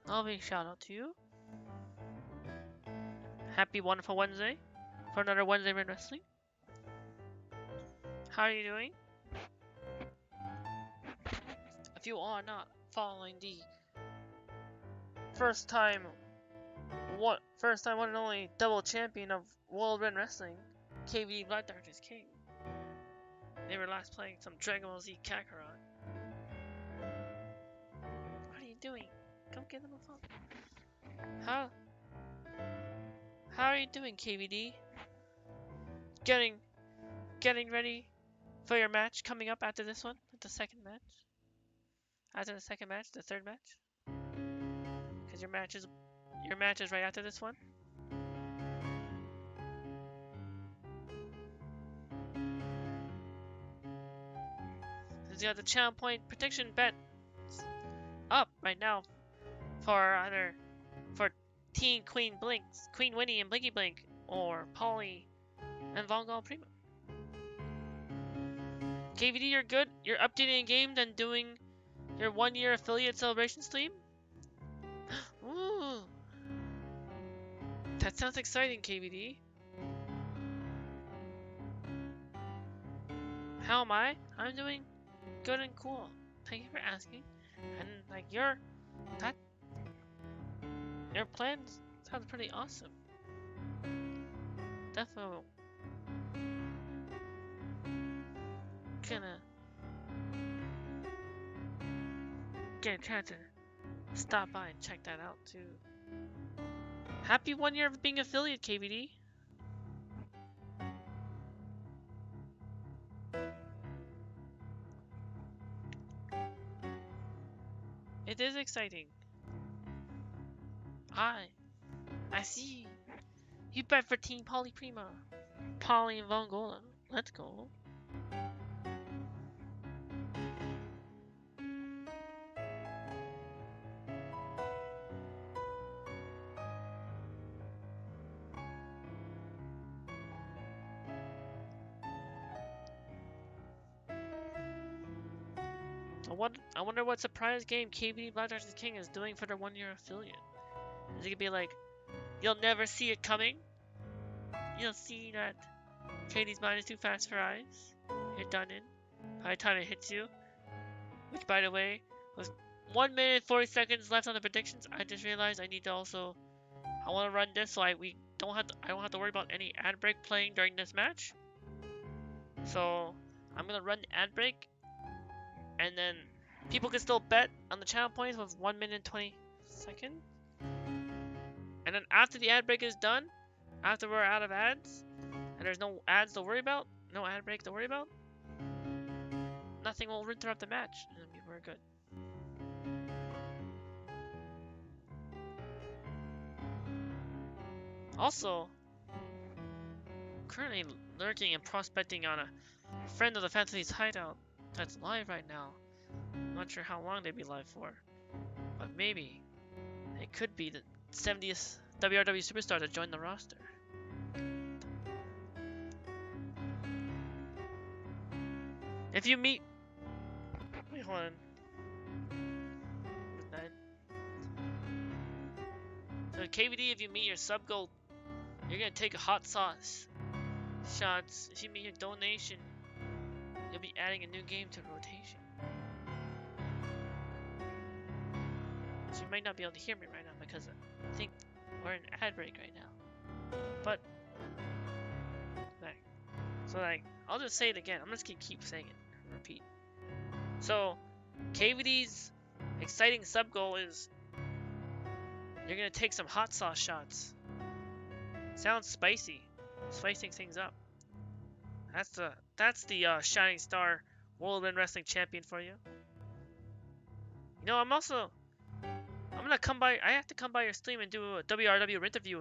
I'll big shout out to you. Happy wonderful Wednesday for another Wednesday Win Wrestling. How are you doing? If you are not following the first time one and only double champion of World Win Wrestling, KVD Vladarknessking. They were last playing some Dragon Ball Z Kakarot. What are you doing? Come give them a phone. How are you doing, KVD? Getting ready for your match coming up after this one, the second match. After the second match, the third match. Because your match is right after this one. Since you have the channel point prediction bet up right now for Teen Queen Blinks, Queen Winnie and Blinky Blink, or Polly and Vongal Prima. KVD, you're good. You're updating a game, then doing your 1-year affiliate celebration stream. Ooh, that sounds exciting, KVD. How am I? I'm doing good and cool. Thank you for asking. And like your plans sounds pretty awesome. Definitely gonna get a chance to stop by and check that out too. Happy 1 year of being affiliate, KVD. It is exciting. I see. You bet for Team Poly Prima. Polly and Vongola. Let's go. I wonder what surprise game KVD Vladarknessking is doing for their 1-year affiliate. Is it gonna be like, you'll never see it coming? You'll see that KVD's mind is too fast for eyes. You're done in by the time it hits you. Which, by the way, was 1 minute and 40 seconds left on the predictions. I just realized I need to also, I want to run this so I don't have to worry about any ad break playing during this match. So I'm gonna run the ad break, and then people can still bet on the channel points with 1 minute and 20 seconds. And then after the ad break is done, after we're out of ads, and there's no ads to worry about, no ad break to worry about, nothing will interrupt the match, and we're good. Also, currently lurking and prospecting on a friend of the Fantasy's hideout that's live right now. I'm not sure how long they'd be live for, but maybe it could be the 70th WRW superstar to join the roster. If you meet... Wait, hold on. So KVD, if you meet your sub goal, you're gonna take a hot sauce shots. If you meet your donation, you'll be adding a new game to the rotation. So you might not be able to hear me right now because I think we're in ad break right now. But I'll just say it again. I'm just gonna keep saying it and repeat. So KVD's exciting sub goal is you're gonna take some hot sauce shots. Sounds spicy, spicing things up. That's the Shining Star World Wrestling Champion for you. You know, I'm gonna come by. I have to come by your stream and do a WRW interview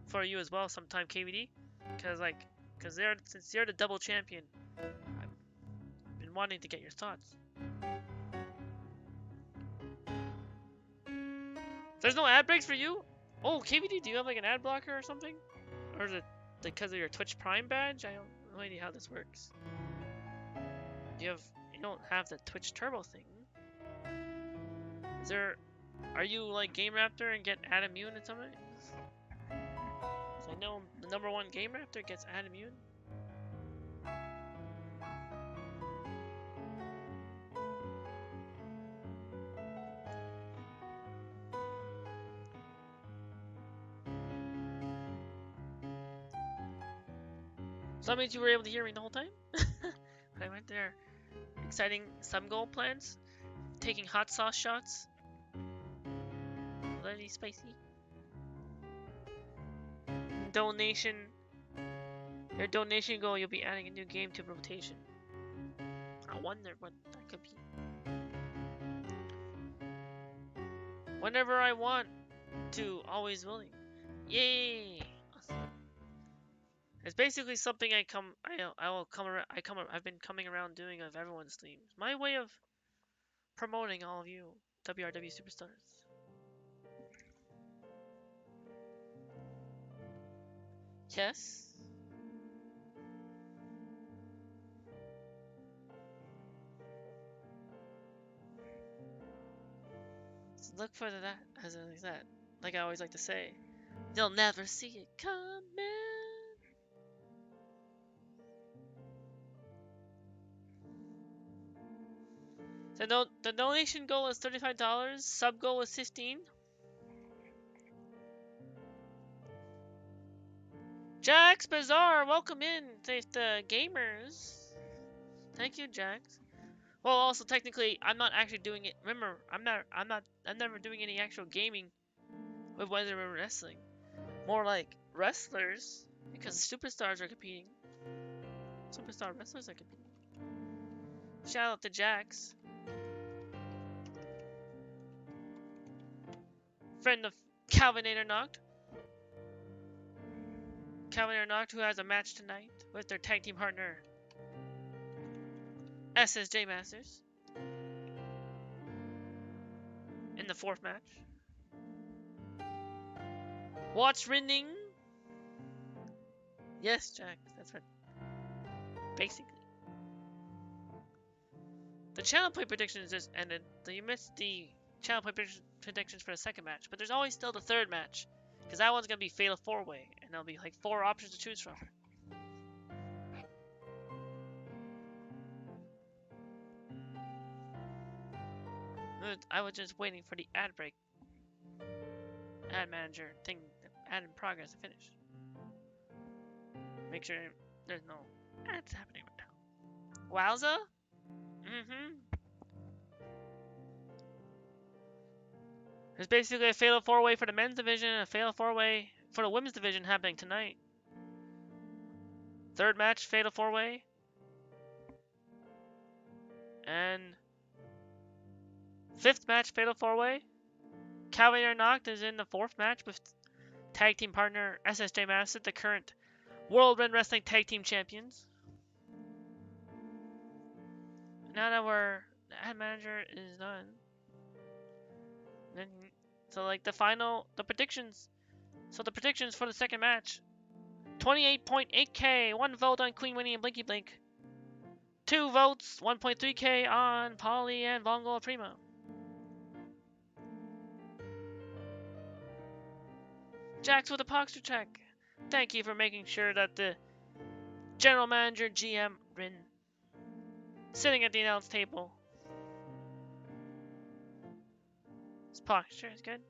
for you as well sometime, KVD. Since you're the double champion, I've been wanting to get your thoughts. There's no ad breaks for you? Oh, KVD, do you have like an ad blocker or something? Or is it because of your Twitch Prime badge? I don't have no idea how this works. You don't have the Twitch Turbo thing. Are you like Game Raptor and get ad immune and something? So I know the #1 Game Raptor gets ad immune. So that means you were able to hear me the whole time? I went there. Exciting some goal plans. Taking hot sauce shots. Bloody spicy. Donation. Your donation goal, you'll be adding a new game to rotation. I wonder what that could be. Whenever I want to, always willing. Yay! It's basically something I've been coming around doing of everyone's streams. My way of promoting all of you WRW superstars. Yes. So look for that as that. Like I always like to say, you'll never see it coming. The donation goal is $35. Sub goal is $15. Jax Bazaar, welcome in, the gamers. Thank you, Jax. Well, also technically, I'm not actually doing it. Remember, I'm never doing any actual gaming with WedRINWrestling. More like wrestlers, because superstars are competing. Superstar wrestlers are competing. Shout out to Jax. Friend of Calvinator Knocked. Calvinator Knocked, who has a match tonight with their tag team partner, SSJ Masters. In the 4th match. Watch Rinning. Yes, Jack, that's right. Basically. The channel play predictions just ended. So you missed the channel play predictions for the 2nd match. But there's always still the 3rd match. Because that one's going to be Fatal 4-Way. And there'll be like 4 options to choose from. I was just waiting for the ad break. Ad manager thing. Ad in progress to finish. Make sure there's no ads happening right now. Wowza? There's basically a Fatal 4-Way for the men's division and a Fatal 4-Way for the women's division happening tonight. 3rd match, Fatal 4-Way. And 5th match, Fatal 4-Way. Calvinator Knocked is in the 4th match with tag team partner SSJ Master, the current World Wrestling Tag Team Champions. Now that the ad manager is done, then so like the predictions. So the predictions for the 2nd match: 28.8K, 1 vote on Queen Winnie and Blinky Blink, 2 votes, 1.3K on Polly and Vongo Primo. Jax with a posture check. Thank you for making sure that the general manager, GM, Rin, sitting at the announce table. His posture is good.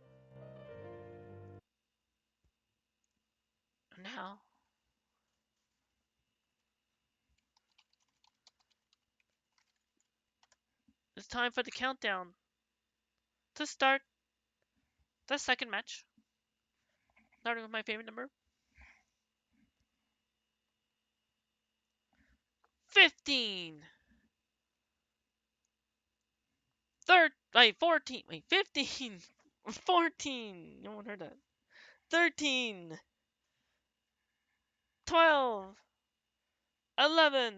And now, it's time for the countdown to start the 2nd match. Starting with my favorite number. 15. 14. Wait, 15. 14. No one heard that. 13. 12. 11.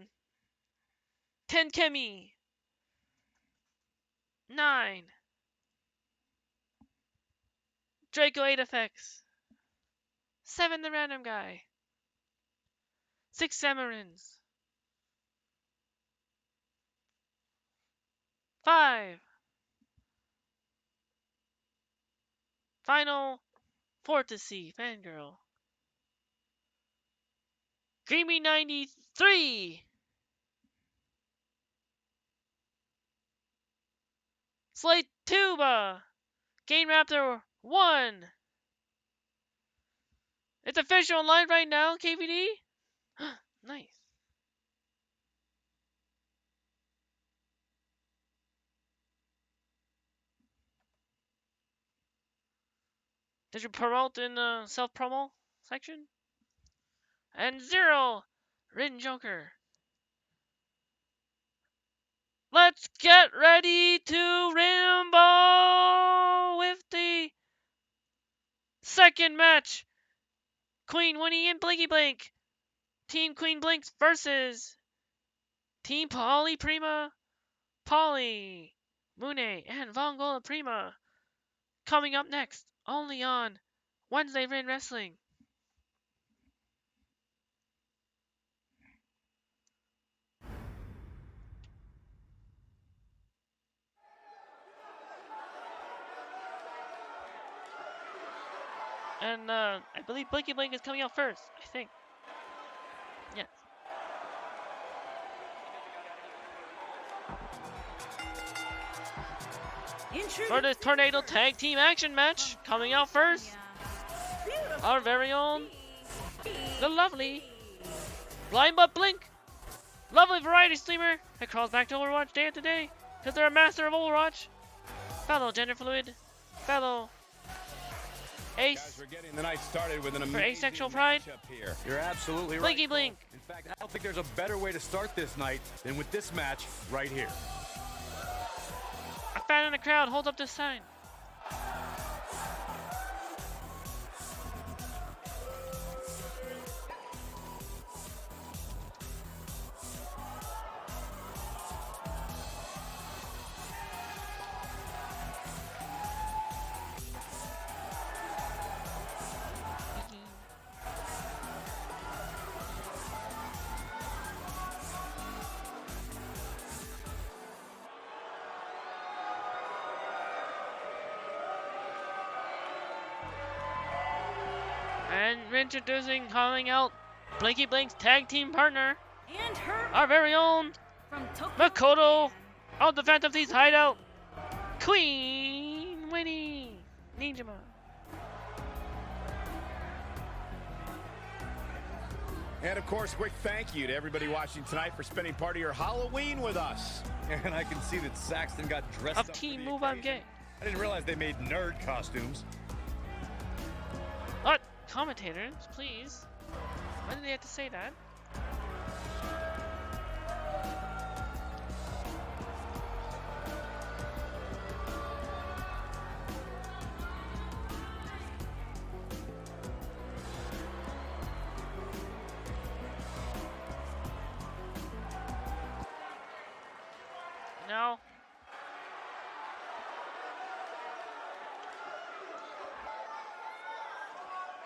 10 Kemi. 9. Draco 8 effects. 7 the random guy. 6 Samarins. 5. Final Fantasy Fangirl. Greenbean 93. Slate Tuba. Game Raptor 1. It's official online right now, KVD. Nice. Did you promote in the self-promo section? And 0 Rin Joker. Let's get ready to ramble with the second match. Queen Winnie and Blinky Blink. Team Queen Blinks versus Team Polly Prima. Polly, Mune, and Vongola Prima. Coming up next, only on Wednesday Rin Wrestling. And I believe Blinky Blink is coming out first, I think. Yes. For this Tornado Tag Team Action match, coming out first, our very own, the lovely Blind But Blink. Lovely variety streamer that crawls back to Overwatch day after day, because they're a master of Overwatch. Fellow gender fluid, fellow ace, We're getting the night started with an for asexual pride. here. You're absolutely right. Blinky Blink. In fact, I don't think there's a better way to start this night than with this match right here. A fan in the crowd holds up this sign. And introducing, calling out Blinky Blink's tag team partner, And her our very own from Tokyo, Makoto Japan. of the Phantom Thieves Hideout, Queen Winnie Ninjama. And of course, a quick thank you to everybody watching tonight for spending part of your Halloween with us. And I can see that Saxton got dressed up Of for Team the Move I'm occasion. Gay. I didn't realize they made nerd costumes. But commentators, please. Why did they have to say that? Now,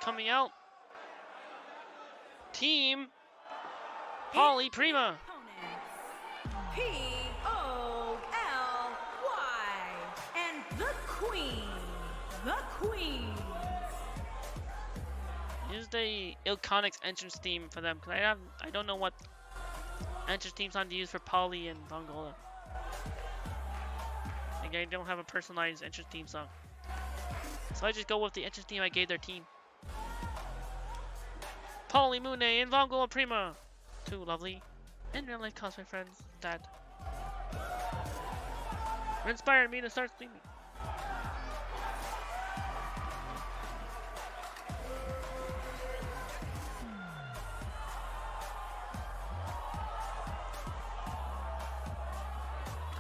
coming out, Team Polly Prima. Opponents, P-O-L-Y, and the Queen. Use the Ilconics entrance theme for them, because I don't know what entrance theme song to use for Polly and Vongola. Like, I don't have a personalized entrance theme song. So I just go with the entrance theme I gave their team. Polly, Mune, and Vongola Prima. Two lovely and real life cosplay friends that inspired me to start streaming.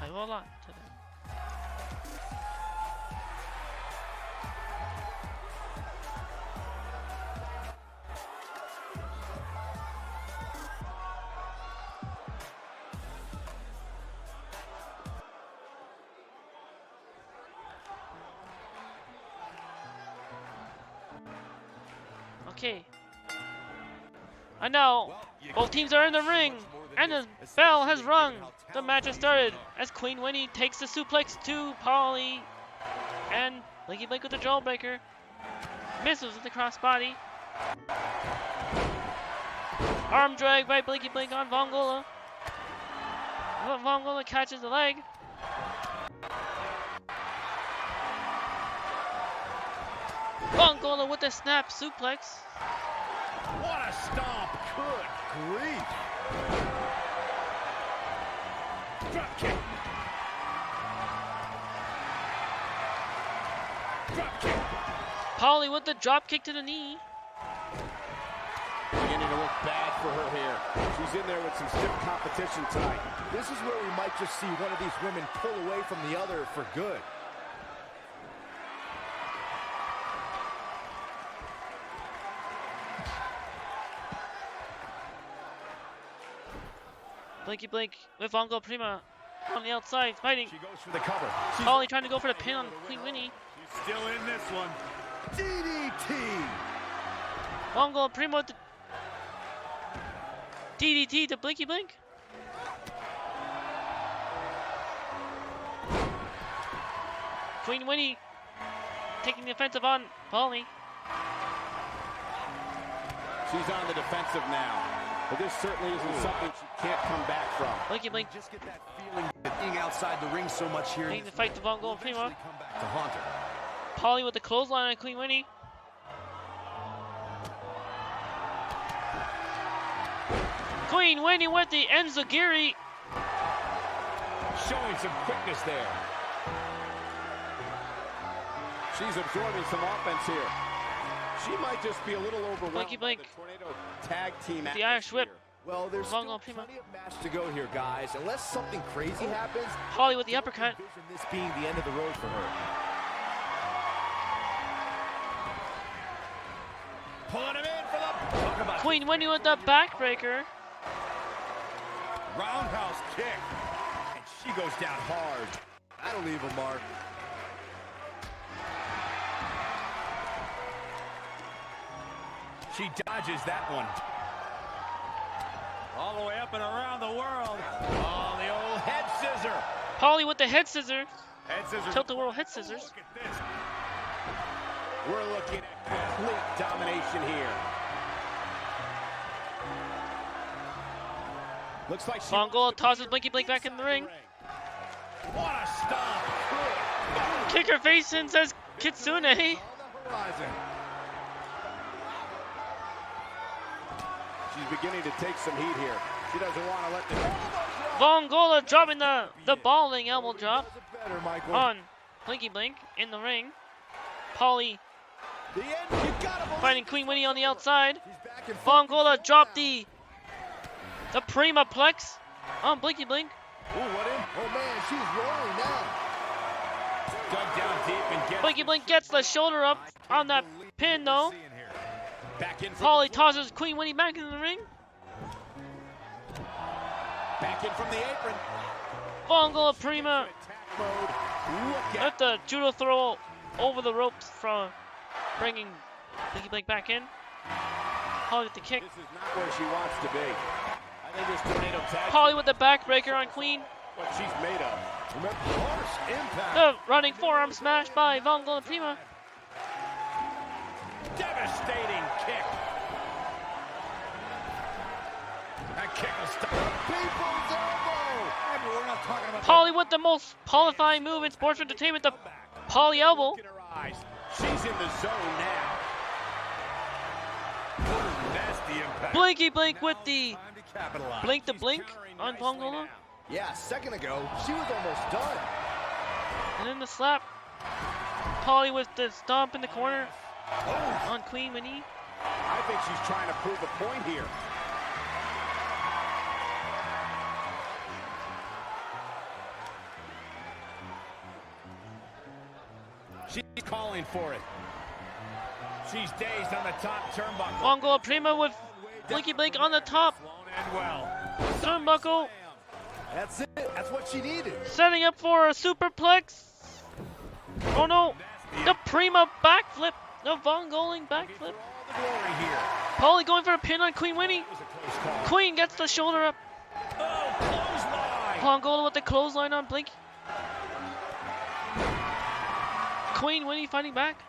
I owe a lot to them. Okay. And now, both teams are in the ring, and the bell has rung. The match has started as Queen Winnie takes the suplex to Polly, and Blinky Blink with the jawbreaker, misses with the crossbody. Arm drag by Blinky Blink on Vongola. Vongola catches the leg. Vongola with the snap suplex. What a stomp. Good grief. Drop kick. Drop kick. Polly with the drop kick to the knee. Beginning to look bad for her here. She's in there with some stiff competition tonight. This is where we might just see one of these women pull away from the other for good. Blinky Blink with Vongo Prima on the outside, fighting. She goes for the cover. Polly trying to go for the pin on Queen Winnie. She's still in this one. DDT! Vongo Prima with the DDT to Blinky Blink. Queen Winnie taking the offensive on Polly. She's on the defensive now. But this certainly isn't something she can't come back from. Blinky Blink Just get that feeling that being outside the ring so much here. taking the fight to Vongo Prima. Come back to haunt her. Polly with the clothesline on Queen Winnie. Queen Winnie with the Enziguri. Showing some quickness there. She's absorbing some offense here. She might just be a little overwhelmed Blinky Blink. by the Tornado tag team The Irish whip. atmosphere. Well, there's Vongo still Prima. plenty of match to go here, guys. Unless something crazy happens, Polly with the uppercut. envision this being the end of the road for her. Pulling him in for the talk about Queen Winnie with the backbreaker. roundhouse kick. And she goes down hard. That'll leave a mark. She dodges that one. All the way up and around the world. Oh, the old head scissor. Polly with the head scissors. Head scissors. Tilt the world head scissors. Look at this. We're looking at complete domination here. Looks like she Vongo tosses Blinky Blink back in the ring. What a stomp. Kick her face in, says Kitsune. On the horizon. She's beginning to take some heat here. She doesn't want to let the Vongola dropping the balling elbow drop Does it better, Michael. on Blinky Blink in the ring. Polly The end. You gotta believe fighting Queen Winnie on the outside. She's back in front. Vongola dropped the Prima Plex on Blinky Blink. Ooh, what in? Oh man, she's rolling now. Dug down deep and gets Blinky Blink gets the shoulder up on that pin though. back in from Polly the floor. tosses Queen Winnie back in the ring. Back in from the apron. Vongola Prima Attack mode. Look at with the judo throw over the ropes from bringing Blinky Blink back in. Polly with the kick. this is not where she wants to be. I think this tornado tag Polly with the backbreaker on Queen. what she's made of. Remember, harsh impact. The running forearm smash by Vongola Prima. Devastating kick. That kick will stop. People's elbow. We're not talking about Polly with the most qualifying move in sports entertainment, the Polly elbow. Look at her eyes. She's in the zone now. Nasty impact. Blinky Blink with the Time to capitalize. blink to She's blink countering on nicely Vongola. now. Yeah, a second ago, she was almost done. And then the slap. Polly with the stomp in the corner on Queen Winnie. I think she's trying to prove a point here. She's calling for it. She's dazed on the top turnbuckle. Vongola Prima with Blinky Blink on the top Won't end well. turnbuckle, That's it. That's what she needed. setting up for a superplex. Oh no, the Prima backflip No, Vongoling backflip. All the glory here. Polly going for a pin on Queen Winnie. That was a close call. Queen gets the shoulder up. Oh, clothesline. Vongola with the clothesline on Blinky. Queen Winnie fighting back.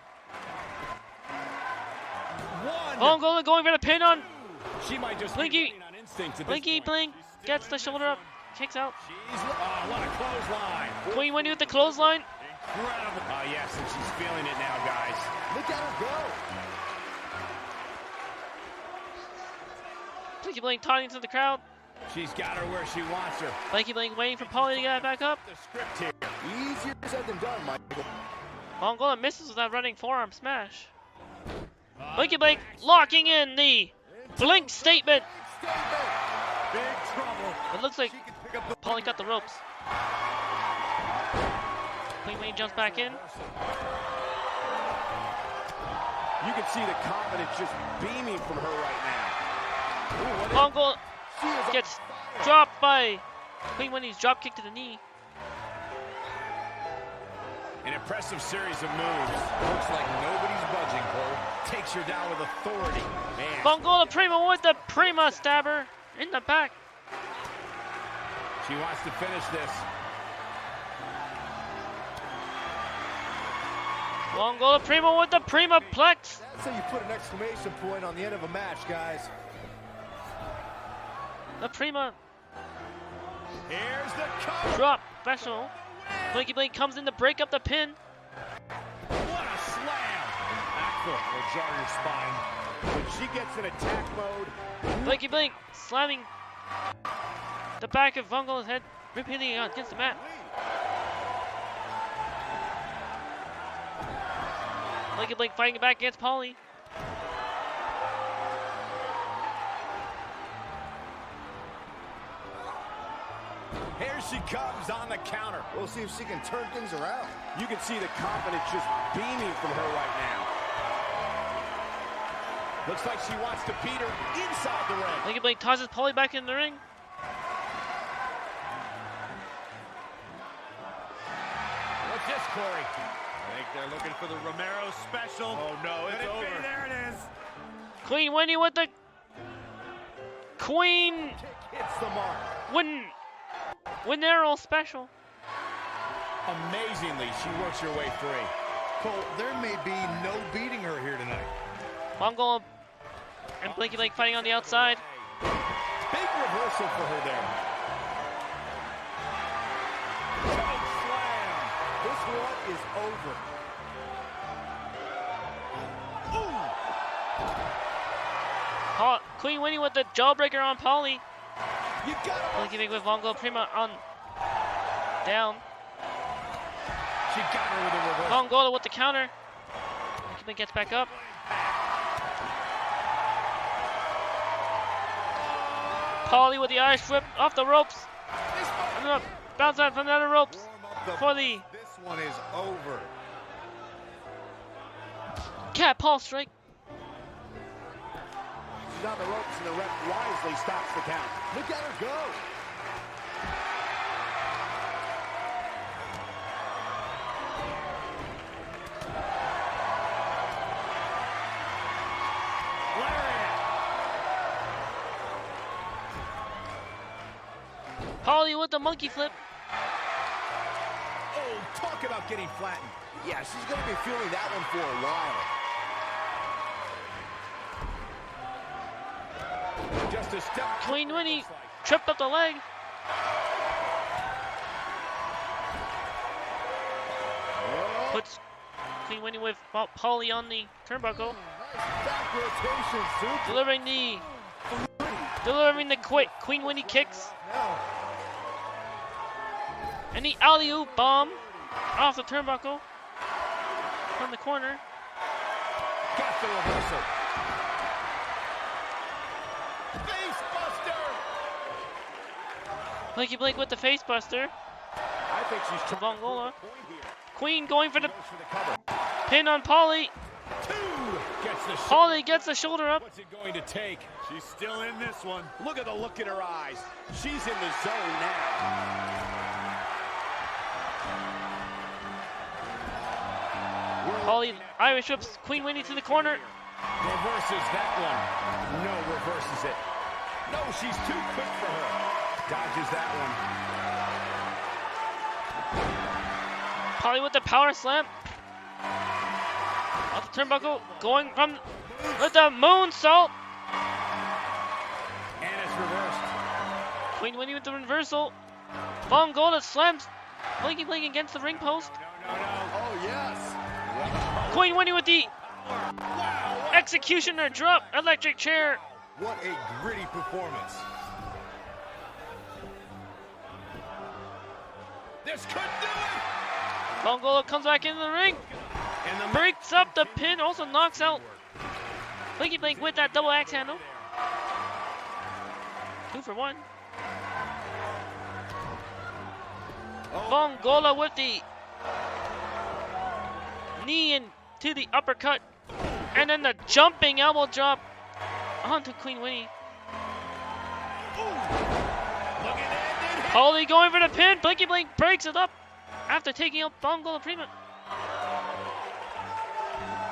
One. Vongola going for the pin on She might just Blinky. be running on instinct at this Blinky. point. Blink She's still gets in the this shoulder up. one. Kicks out. What a clothesline. Queen Winnie with the clothesline. Incredible. Oh, yes, and she's feeling it now, guys. Look at her go. Blinky Blink taunting to the crowd. She's got her where she wants her. Blinky Blink waiting for Polly to get back up. The script here. Easier said than done, Michael. Vongola misses with that running forearm smash. Blinky Blink locking in the Blink statement. Big trouble. It looks like She can pick up the Polly got the ropes. Queen Winnie jumps back in. You can see the confidence just beaming from her right now. Ooh, Vongola She is gets dropped by Queen Winnie's drop kick to the knee. an impressive series of moves. Looks like nobody's budging, Cole. Takes her down with authority. Man. Vongola Prima with the Prima stabber in the back. She wants to finish this. Vongola Prima with the Prima Plex. That's how you put an exclamation point on the end of a match, guys. The Prima Here's the cover. drop special. Blinky Blink comes in to break up the pin. What a slam. Back foot will jar your spine. When she gets in attack mode, Blinky Blink slamming the back of Vongola's head, repeatedly against the mat. Blinky Blink fighting back against Polly. here she comes on the counter. We'll see if she can turn things around. You can see the confidence just beaming from her right now. Looks like she wants to beat her inside the ring. Blinky Blink tosses Polly back in the ring. What's this, Corey? I think they're looking for the Romero special. Oh no, it's over. There it is. Queen Winnie with the Queen Hits the mark. Winero special. Amazingly, she works her way free. Cole, there may be no beating her here tonight. Vongola and Blinky Blink fighting on the outside. Big reversal for her there. Choke slam. This one is over. Queen Winnie with the jawbreaker on Polly. You gotta. Blinky Blink with Vongola Prima on down. She got her with a reversal. Vongola with the counter. Blinky Blink gets back up. Polly with the Irish whip off the ropes. And up, bounce out from the other ropes for the This one is over. cat paw strike. She's on the ropes and the ref wisely stops the count. Look at her go. Polly with the monkey flip. Oh, talk about getting flattened. Yeah, she's going to be feeling that one for a while. Just a step. Queen Winnie tripped up the leg. Puts Queen Winnie with Polly on the turnbuckle. Back rotation, super. Delivering the Queen Winnie kicks. Now, And the alley-oop bomb off the turnbuckle from the corner. Got the reversal. Face buster. Blinky Blink with the face buster. I think she's To trying Vongola. to prove a point here. Queen going for the Goes for the cover. pin on Polly. Two. Gets the shot. Polly gets the shoulder up. What's it going to take? She's still in this one. Look at the look in her eyes. She's in the zone now. Polly Irish whips Queen Winnie to the corner. Reverses that one. No, reverses it. No, she's too quick for her. Dodges that one. Polly with the power slam. Off the turnbuckle, going from with the moonsault. And it's reversed. Queen Winnie with the reversal. Vongola slams Blinky Blink against the ring post. No. Oh, yes. Queen Winnie with the executioner drop electric chair. What a gritty performance. This could do it. Vongola comes back into the ring. And the Breaks up the pin, also knocks out Blinky Blink with that double axe handle. 2 for 1. Vongola with the knee into the uppercut. And then the jumping elbow drop onto Queen Winnie. Polly going for the pin. Blinky Blink breaks it up after taking out Vongola Prima.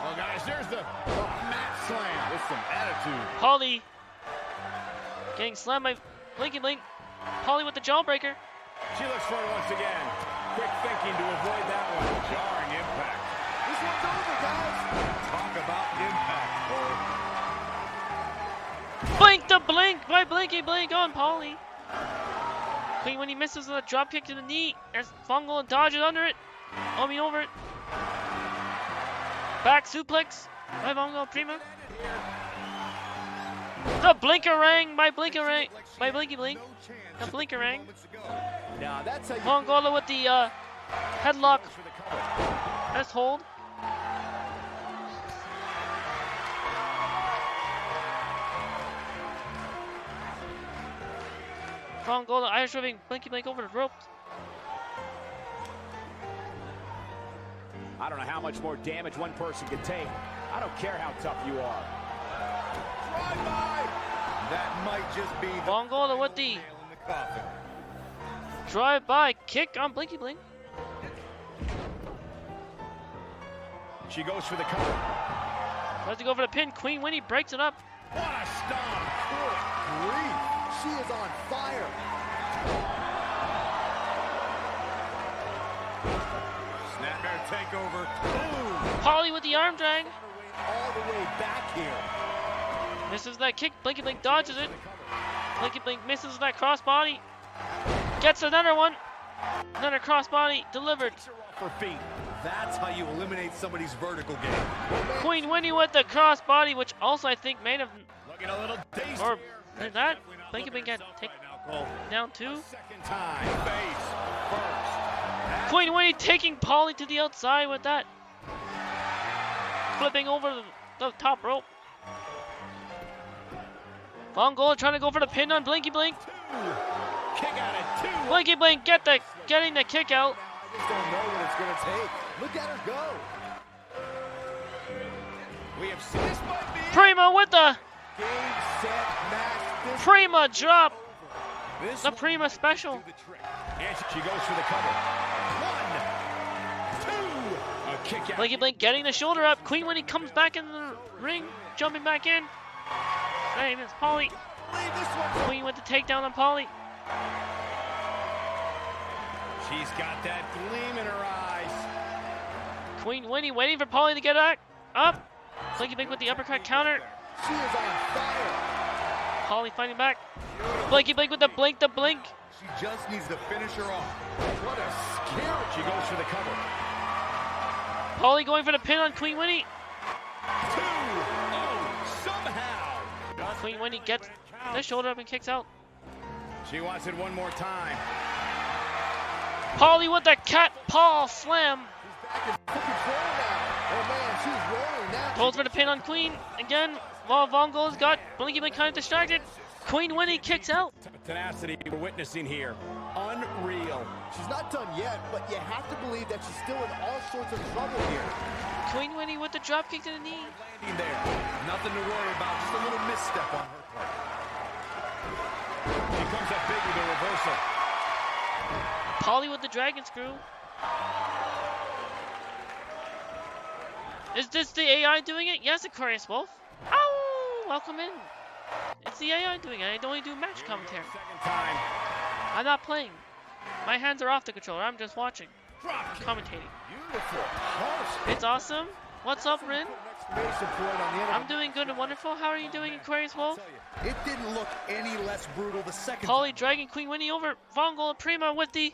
Oh, guys, there's the mat slam with some attitude. Polly getting slammed by Blinky Blink. Polly with the jawbreaker. She looks for it once again. Quick thinking to avoid that one. Jarring impact. This one's over, guys. Talk about impact. Blink to blink by Blinky Blink on Polly. Queen Winnie misses with a drop kick to the knee as Vongola dodges under it. Over it. Back suplex by Vongola Prima. The blinkerang by Blinky Blink. The blinkerang. Now, that's how you... Vongola with the headlock. Best hold. Vongola Irish whipping Blinky Blink over the ropes. I don't know how much more damage one person can take. I don't care how tough you are. Drive-by. That might just be the Vongola with the nail in the coffin. drive-by kick on Blinky Blink. She goes for the cover. Tries to go for the pin. Queen Winnie breaks it up. What a stomp. Good grief. She is on fire. Snapmare takeover. Boom. Polly with the arm drag. All the way back here. Misses that kick. Blinky Blink dodges it. Blinky Blink misses that crossbody. Gets another one. Another crossbody delivered. For feet. That's how you eliminate somebody's vertical game. Queen Winnie with the crossbody, which also I think may have, Looking a little dazed. or did that Blinky Blink get down 2. Second time. Face first. Queen Winnie taking Polly to the outside with that. Flipping over the top rope. Vongola trying to go for the pin on Blinky Blink. Kick out at 2. Blinky Blink getting the kick out. I just don't know what it's going to take. Look at her go. We have seen this might be it. Prima with the Game, set, match. This Prima drop. This The one Prima special. do the trick. And she goes for the cover. 1, 2. A kick out. Blinky Blink getting the shoulder up. Queen Winnie comes back in the ring, jumping back in. Same as Polly. Leave this one. Queen with the takedown on Polly. She's got that gleam in her eyes. Queen Winnie waiting for Polly to get back up. Blinky Blink with the uppercut counter. She is on fire. Polly fighting back. Blinky Blink with the blink to blink. She just needs to finish her off. What a scary. She goes for the cover. Polly going for the pin on Queen Winnie. 2. Oh, somehow. Queen Winnie gets the shoulder up and kicks out. She wants it one more time. Polly with the cat paw slam. Back in full control now. Oh, man, she's rolling now. Goes for the pin on Queen. Again, while Vongola's got Blinky Blink kind of distracted. Queen Winnie kicks out. Tenacity we're witnessing here. Unreal. She's not done yet, but you have to believe that she's still in all sorts of trouble here. Queen Winnie with the drop kick to the knee. Landing there. Nothing to worry about. Just a little misstep on her part. She comes up big with a reversal. Polly with the dragon screw. Is this the AI doing it? Yes, Aquarius Wolf. Ow! Welcome in. It's the AI doing it. I only do match commentary. Second time. I'm not playing. My hands are off the controller. I'm just watching. Commentating. Beautiful. Harsh. It's awesome. What's up, Rin? Exclamation point on the end of I'm doing good and wonderful. How are you doing, Aquarius Wolf? It didn't look any less brutal the second Polly dragging Queen Winnie over. Vongol Prima with the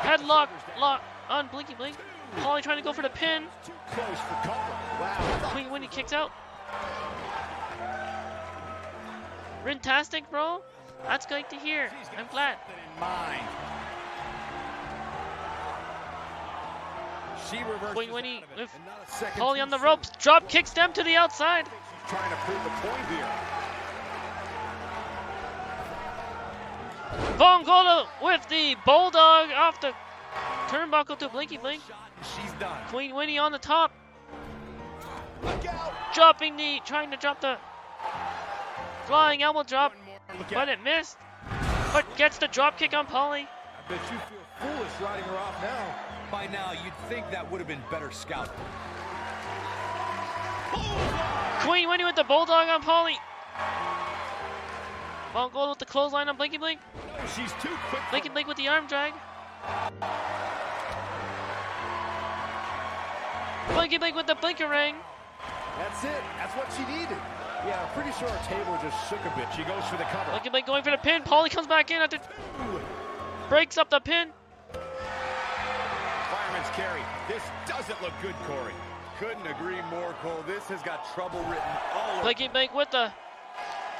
headlock lock on Blinky Blink. Polly trying to go for the pin. Too close for comfort. Wow. Queen Winnie kicks out. Rintastic, bro. That's great to hear. I'm glad. In mind. She reverses Queen Winnie out of it. with and not a second Polly too on the soon. ropes. Drop kicks them to the outside. She's trying to prove the point here. Vongola with the bulldog off the turnbuckle to Blinky Blink. She's done. Queen Winnie on the top. Look out. Dropping the, trying to drop the flying elbow drop, One more look but at it missed. But gets the drop kick on Polly. I bet you feel foolish riding her off now. By now, you'd think that would have been better scouted. Queen Winnie with the bulldog on Polly. Vongola with the clothesline on Blinky Blink. No, she's too quick. Blinky Blink with the arm drag. Blinky Blink with the blinker ring. That's it. That's what she needed. Yeah, I'm pretty sure our table just shook a bit. She goes for the cover. Blinky Blink going for the pin. Polly comes back in after breaks up the pin. Fireman's carry. This doesn't look good, Corey. Couldn't agree more, Cole. This has got trouble written all over. Blinky Blink with the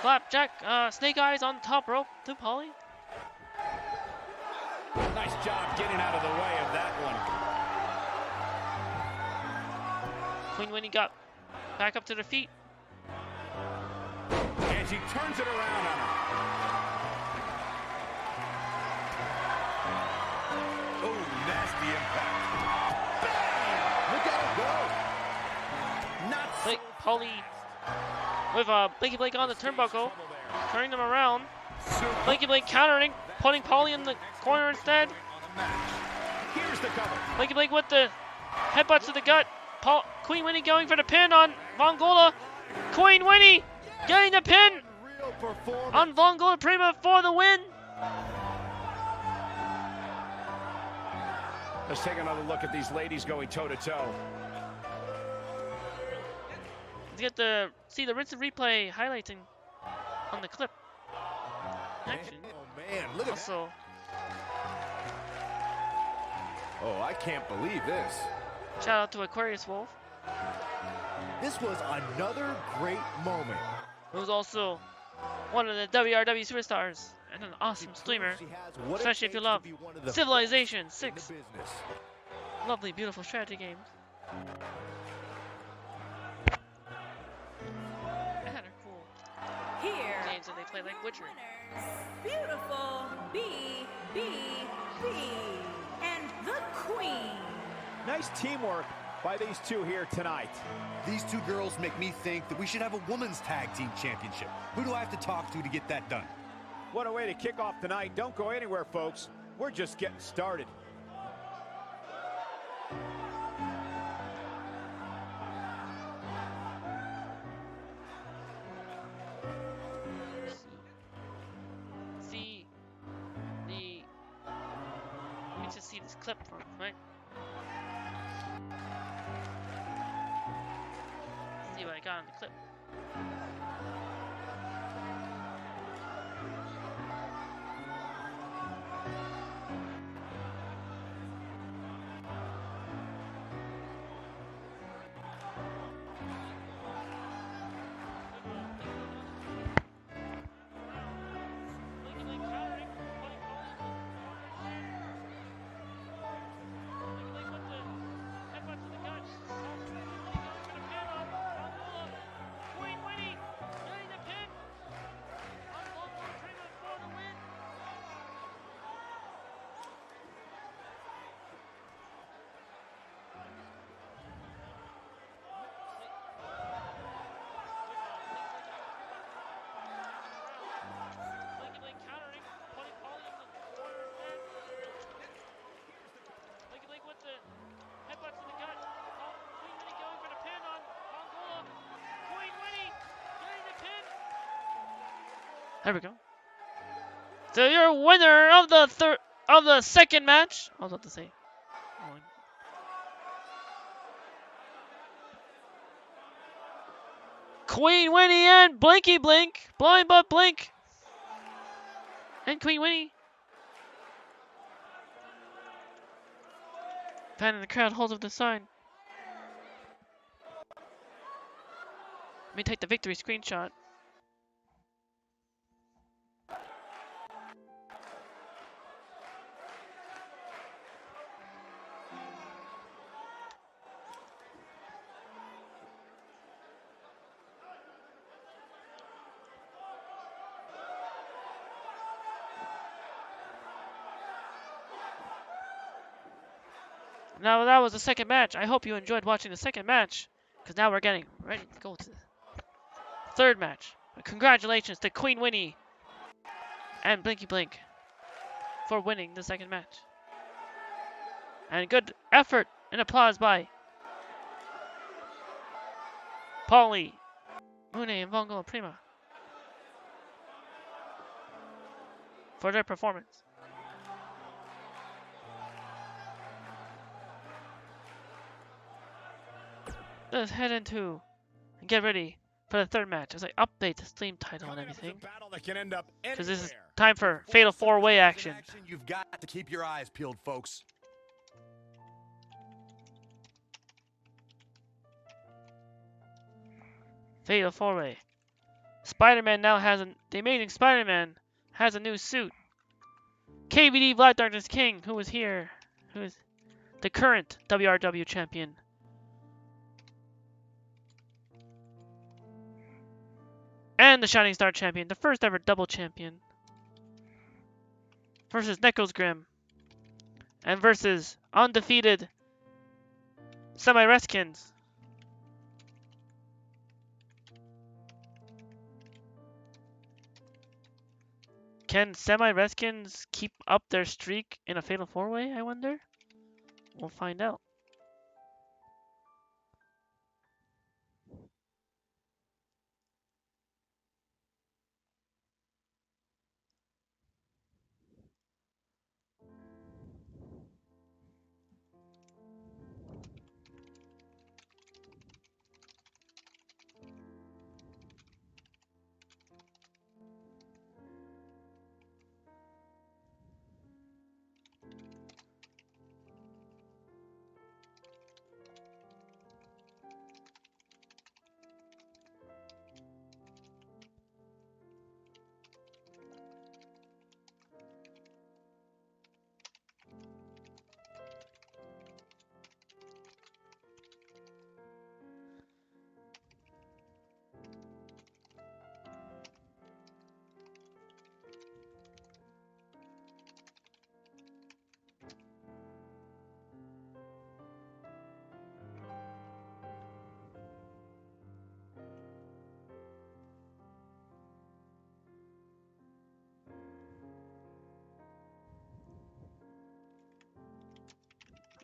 flapjack snake eyes on the top rope to Polly. Nice job getting out of the way of that one. Queen Winnie got back up to their feet. And she turns it around on her. Oh, nasty impact. Look at it go. Not so Blake, Polly with Blinky Blink on the turnbuckle, turning them around. Blinky Blink countering, putting Polly in the corner instead. Here's the cover. Blinky Blink with the headbutts to the gut. Queen Winnie going for the pin on Vongola. Queen Winnie getting the pin Real performance. on Vongola Prima for the win. Let's take another look at these ladies going toe-to-toe. Let's get the see the rinse and replay highlighting on the clip. Action. Oh man, look at that. Also, Oh, I can't believe this. shout out to Aquarius Wolf, This was another great moment. who's also one of the WRW superstars and an awesome streamer. She has what it Especially if you takes to love be one of the Civilization best in the 6. business. Lovely, beautiful strategy games. They had are cool Here games that they play like Witcher. beautiful B, and the Queen. Nice teamwork by these two here tonight. These two girls make me think that we should have a women's tag team championship. Who do I have to talk to get that done? What a way to kick off tonight. Don't go anywhere, folks. We're just getting started. See the. Let me just see this clip from right. See what I got in the clip. Queen Winnie There we go. So your winner of the second match. I was about to say. Queen Winnie and Blinky Blink. Blind Butt Blink. And Queen Winnie. Fan in the crowd holds up the sign. Let me take the victory screenshot. Now that was the second match. I hope you enjoyed watching the second match, because now we're getting ready to go to the third match. Congratulations to Queen Winnie and Blinky Blink for winning the second match. And good effort and applause by Paulie, Mune, and Vongo Prima for their performance. Let's head into and get ready for the third match as I update the Steam title and everything. Because this is time for Fatal 4-Way action. You've got to keep your eyes peeled, folks. Fatal 4-Way. Spiderman now has the amazing Spiderman has a new suit. KVD Vladarknessking, who is here, who is the current WRW champion. And the Shining Star champion, the first ever double champion. Versus Necrosgrimm. And versus undefeated Semi RestKins. Can Semi RestKins keep up their streak in a Fatal 4-Way, I wonder? We'll find out.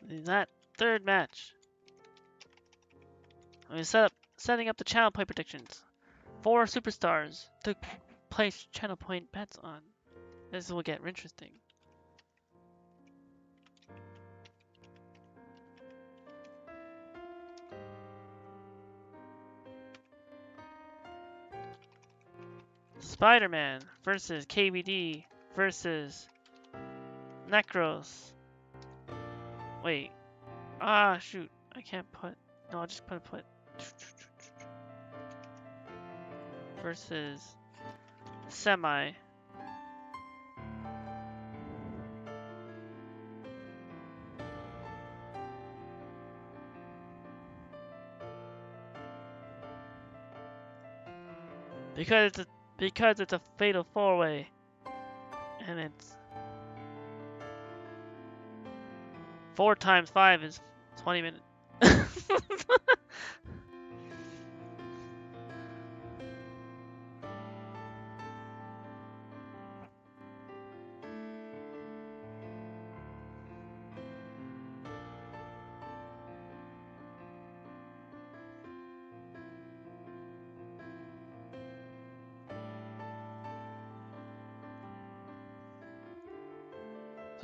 In that third match, I'm setting up the channel point predictions. 4 superstars to place channel point bets on. This will get interesting. Spiderman versus KVD versus Necros. Wait. Ah, shoot. I can't put. No, I'll just put. Versus Semi. Because it's a Fatal 4-Way. And it's 4 times 5 is 20 minutes.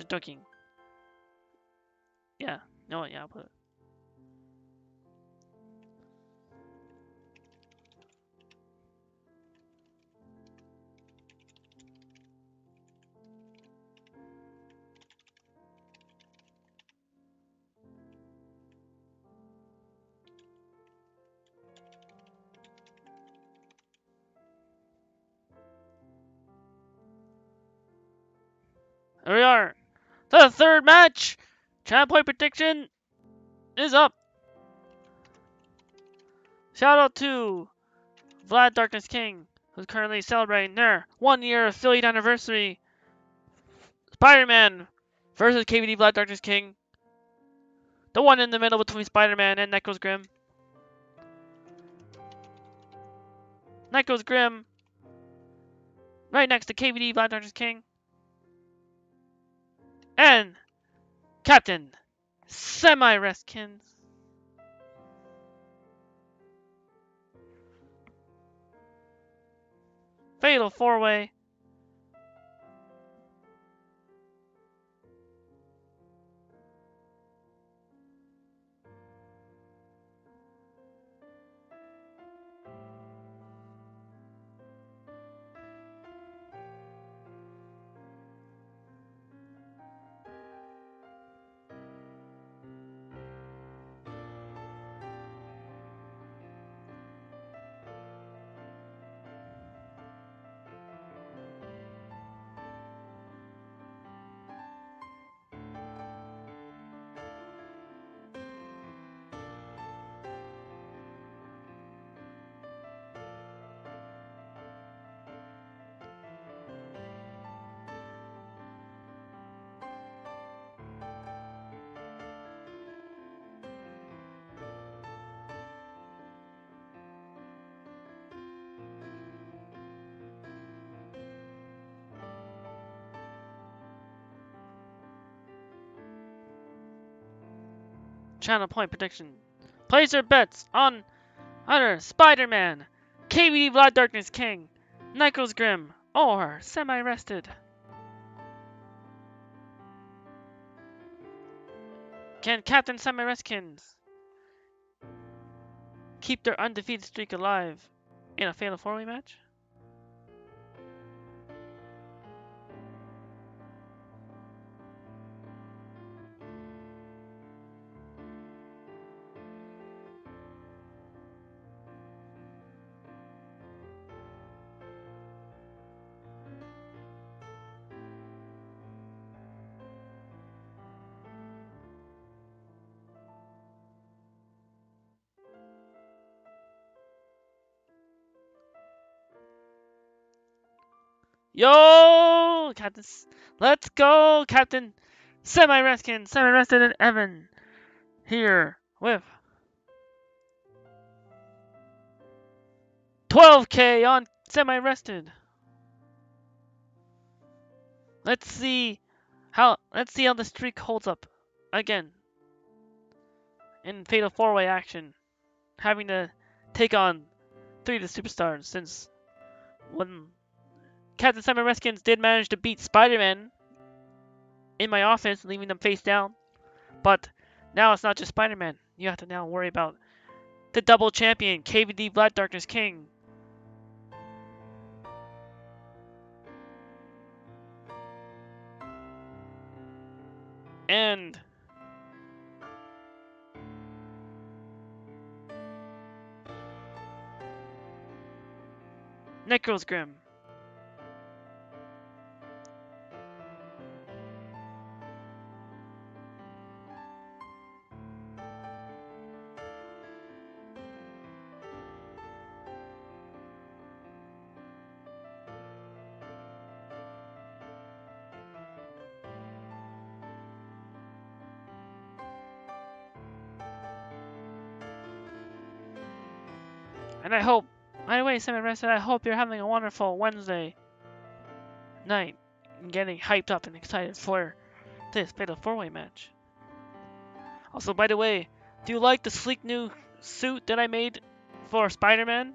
Just joking. Yeah. No, yeah, I'll put it. Here we are. The third match. Channel point prediction is up. Shout out to Vladarknessking, who's currently celebrating their 1-year affiliate anniversary. Spiderman versus KVD Vladarknessking. The one in the middle between Spiderman and Necrosgrimm. Necrosgrimm right next to KVD Vladarknessking. And Captain Semi RestKins. Fatal 4-way. Channel point prediction. Place your bets on either Spider-Man, KVD Vladarknessking, Necrosgrimm, or Semi-Rested. Can Captain Semi RestKins keep their undefeated streak alive in a fatal 4-way match? Yo, Captain, let's go, Captain Semi RestKins, Semi Rested, and Evan here with 12K on Semi Rested. Let's see how the streak holds up again in fatal 4-way action, having to take on 3 of the superstars since when Captain Semi RestKins did manage to beat Spider-Man in my office, leaving them face down. But now it's not just Spider-Man. You have to now worry about the double champion, KVD Vladarknessking. And Necrosgrimm. And I hope, by the way, Semi-Rested, I hope you're having a wonderful Wednesday night and getting hyped up and excited for this fatal 4-way match. Also, by the way, do you like the sleek new suit that I made for Spider-Man?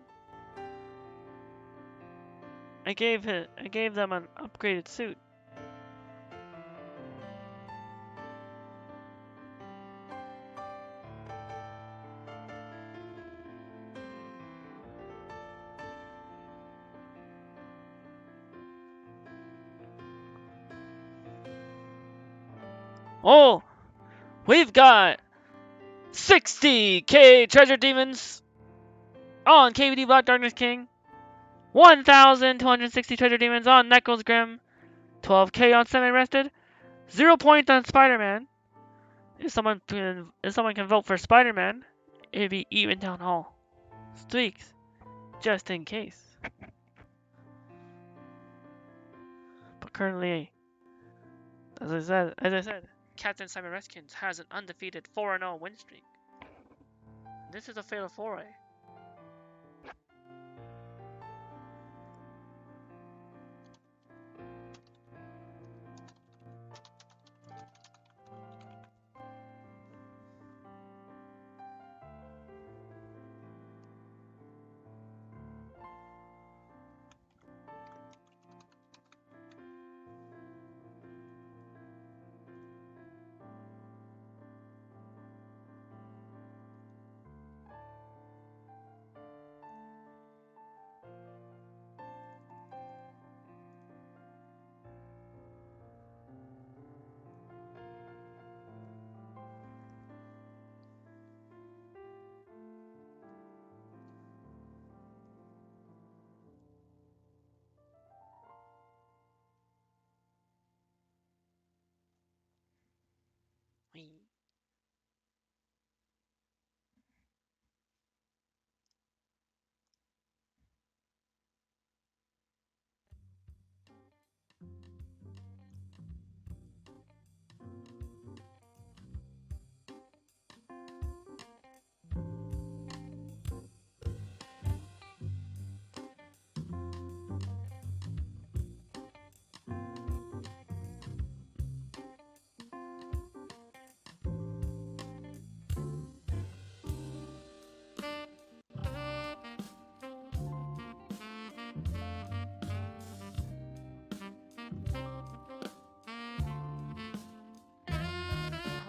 I gave them an upgraded suit. Oh, we've got 60k treasure demons on KVD Vladarknessking. 1,260 treasure demons on Necrosgrimm. 12k on Semi Rested. 0 points on Spiderman. If someone can vote for Spiderman, it'd be even down all streaks, just in case. But currently, as I said, Captain Semi RestKins has an undefeated 4-0 win streak. This is a fatal 4-way.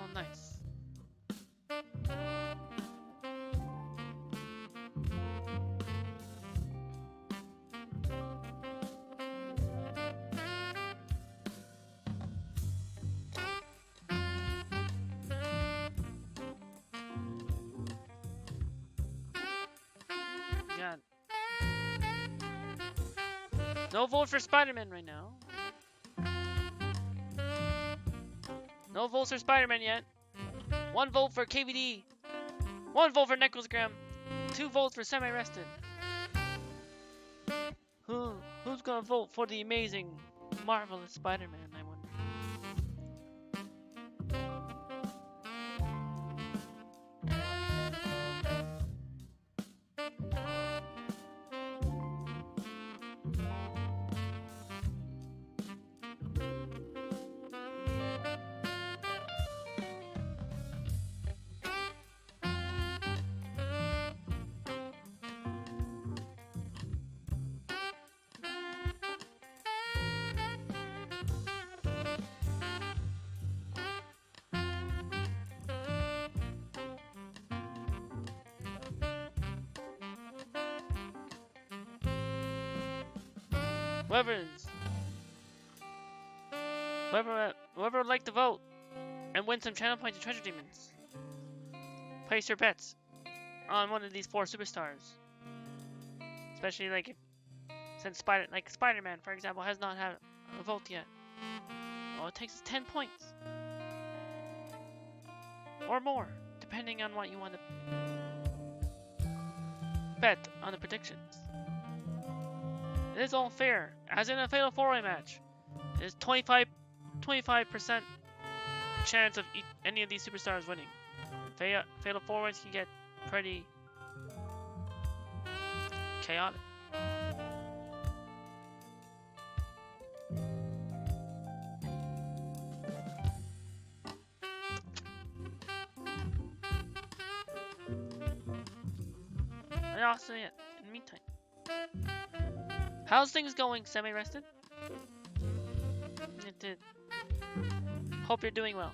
Oh, nice. God. No vote for Spiderman right now. No votes for Spiderman yet. 1 vote for KVD. 1 vote for Necrosgrimm. 2 votes for Semi Rested. Who's gonna vote for the amazing, marvelous Spiderman, I wonder? Whoever would like to vote and win some channel points and treasure demons, place your bets on one of these 4 superstars. Especially since Spider-Man, for example, has not had a vote yet. All it takes is 10 points or more, depending on what you want to bet on the predictions. It is all fair, as in a fatal 4-way match. It is 25% chance of any of these superstars winning. Fatal 4-ways can get pretty chaotic. And also, in the meantime, how's things going, Semi Rested? Hope you're doing well.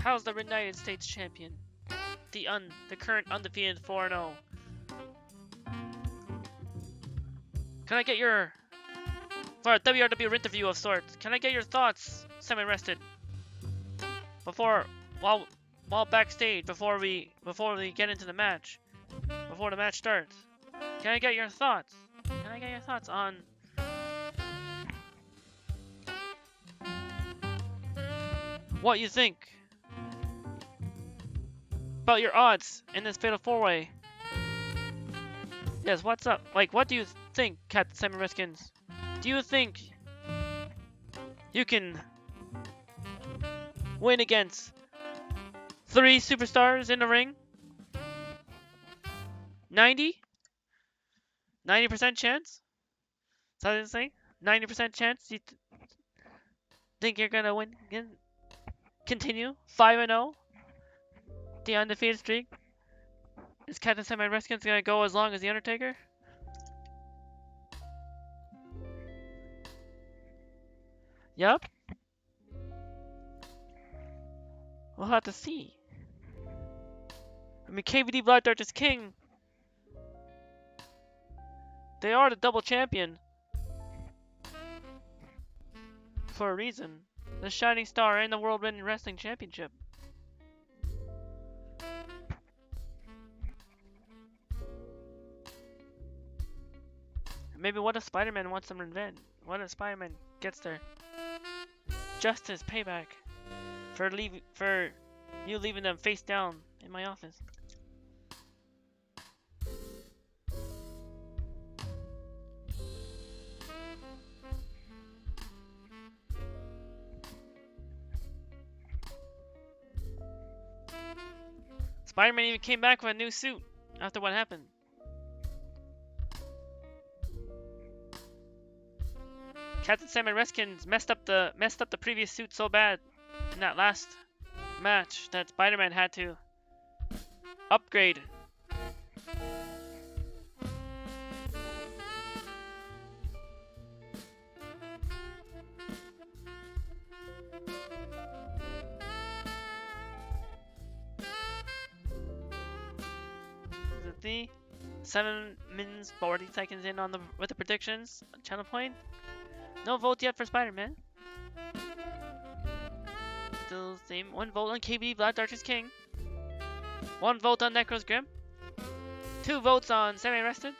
How's the United States champion? The current undefeated 4-0. Can I get your, for a WRW interview of sorts, can I get your thoughts, Semi-Rested, before, while backstage, before we get into the match, before the match starts? Can I get your thoughts? Can I get your thoughts on what you think about your odds in this Fatal 4-Way? Yes, what's up? Like, what do you think, Captain Semi RestKins? Do you think you can win against 3 superstars in the ring? 90% chance? Is that what it's saying? 90% chance? You think you're gonna win again? Continue 5-0? The undefeated streak? Is Captain Semi RestKins gonna go as long as The Undertaker? Yup. We'll have to see. I mean, KVD Vladarknessking, they are the double champion for a reason. The shining star and the World Wrestling Championship. Maybe what if Spiderman wants some revenge? What if Spiderman gets their justice payback for you leaving them face down in my office? Spiderman even came back with a new suit after what happened. Captain Semi RestKins messed up the previous suit so bad in that last match that Spider-Man had to upgrade. The 7 minutes 40 seconds in on with the predictions. Channel point. No vote yet for Spider-Man. Still the same. 1 vote on KVD Vladarknessking. 1 vote on Necrosgrimm. 2 votes on Semi-Rested.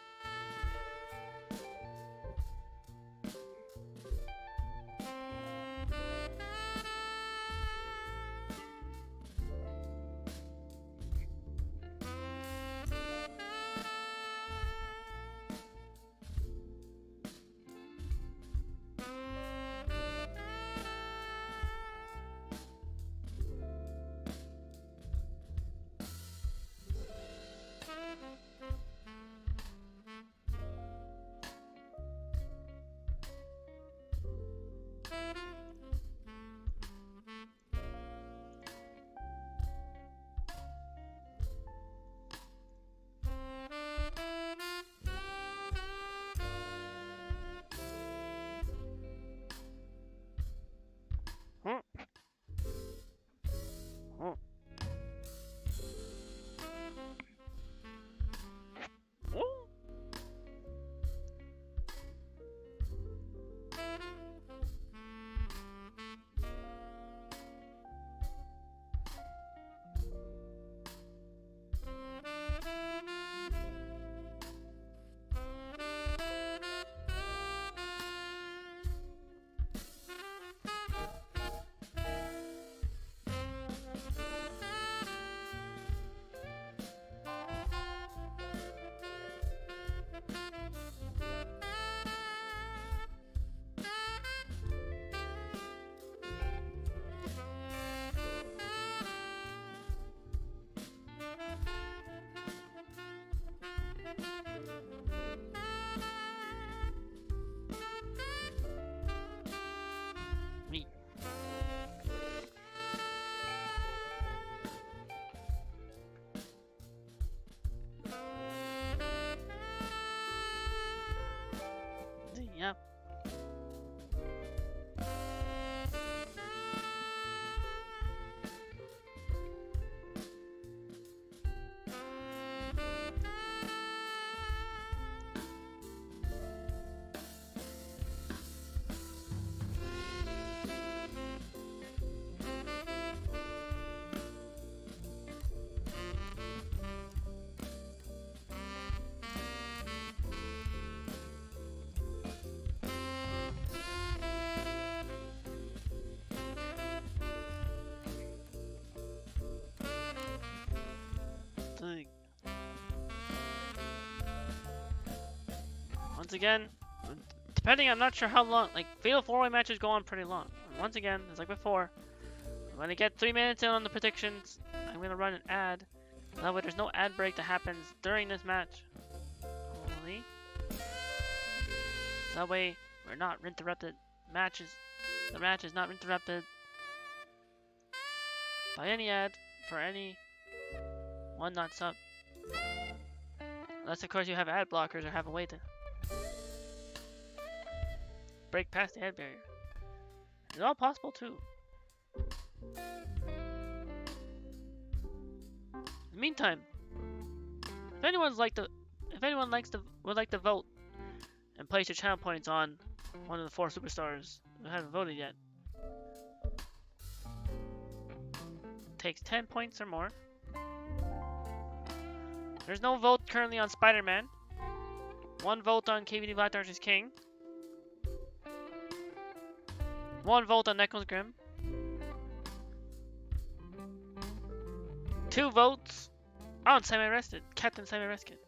Once again, depending, I'm not sure how long, like, Fatal 4-Way matches go on pretty long. Once again, it's like before, when I get 3 minutes in on the predictions, I'm going to run an ad. That way there's no ad break that happens during this match. Only. That way we're not interrupted. The match is not interrupted by any ad for any one not sub. Unless of course you have ad blockers or have a way to break past the ad barrier. It's all possible too. In the meantime, if anyone would like to vote and place your channel points on one of the 4 superstars who haven't voted yet, takes 10 points or more. There's no vote currently on Spiderman. 1 vote on KVD Vladarknessking. 1 vote on Necrosgrimm. 2 votes on Captain Semi RestKins.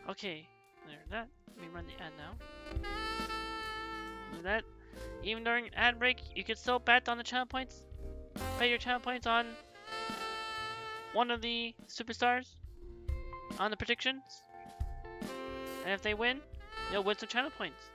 Okay, there's that. Let me run the ad now. Do that. Even during ad break, you can still bet on the channel points. Bet your channel points on one of the superstars on the predictions. And if they win, you'll win some channel points.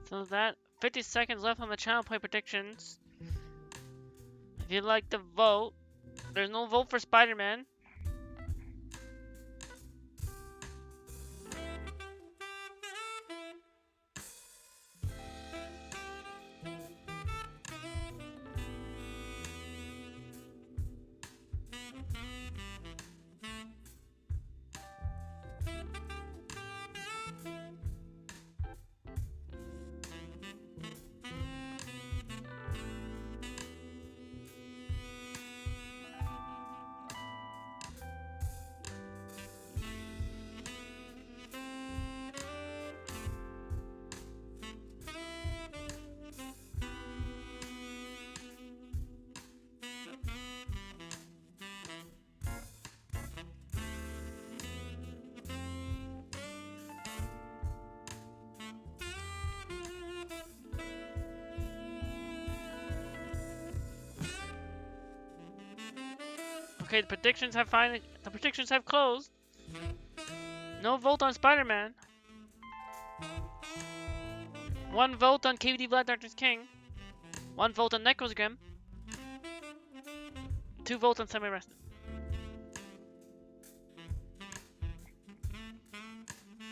So that 50 seconds left on the channel point predictions. If you'd like to vote, there's no vote for Spider-Man. Okay, the predictions have closed. No vote on Spiderman. 1 vote on KVD Vladarknessking. 1 vote on Necrosgrimm. 2 votes on Semi RestKins.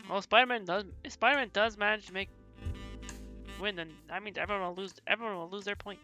Well, if Spiderman does manage to win, then that means everyone will lose their points.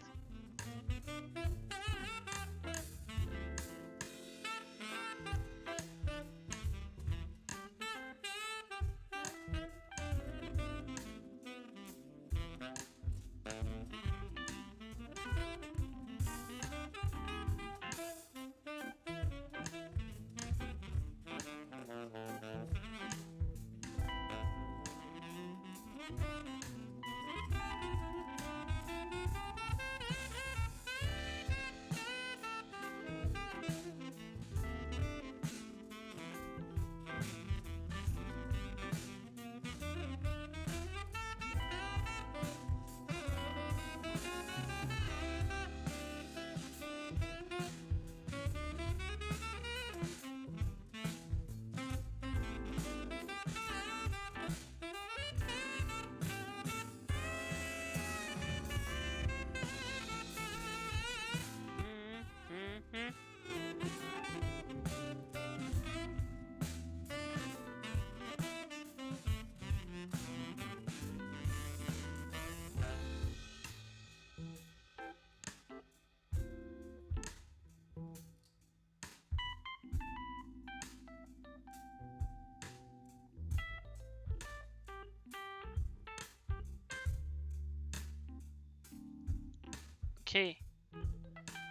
Okay,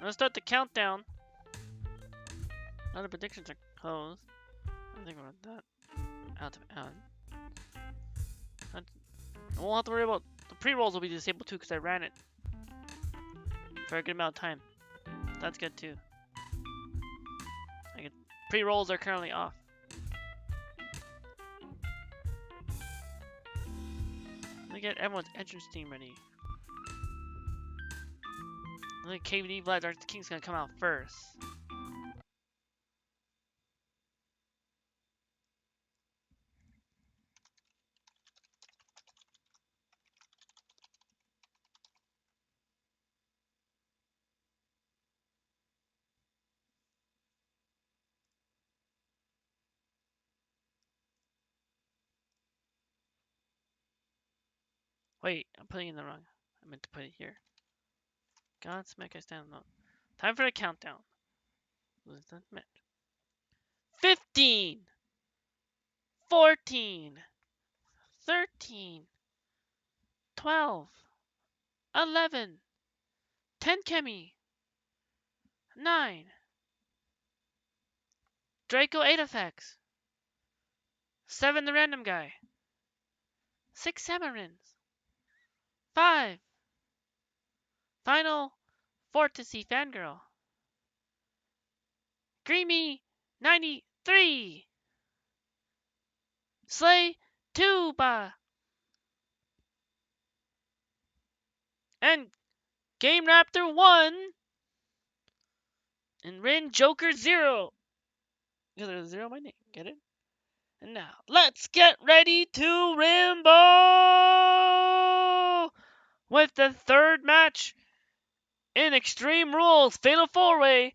let's start the countdown. Now the predictions are closed. I think about that. Out of I won't have to worry about the pre-rolls will be disabled too because I ran it for a good amount of time. That's good too. Pre-rolls are currently off. Let me get everyone's entrance team ready. I think KVD Vladarknessking gonna come out first. Wait, I'm putting it in the wrong. I meant to put it here. God smack I stand up. Time for the countdown. Who's that match? 15, 14, 13, 12, 11, 10 Kemi, 9, Draco 8 effects, 7 the random guy, 6 Samarins, 5, Final Fortisy Fangirl, Greenbean 93, Slay Tuba, and Game Raptor 1, and Rin Joker 0. Because there's a 0 in my name, get it? And now, let's get ready to ramble! With the third match in Extreme Rules Fatal 4-Way,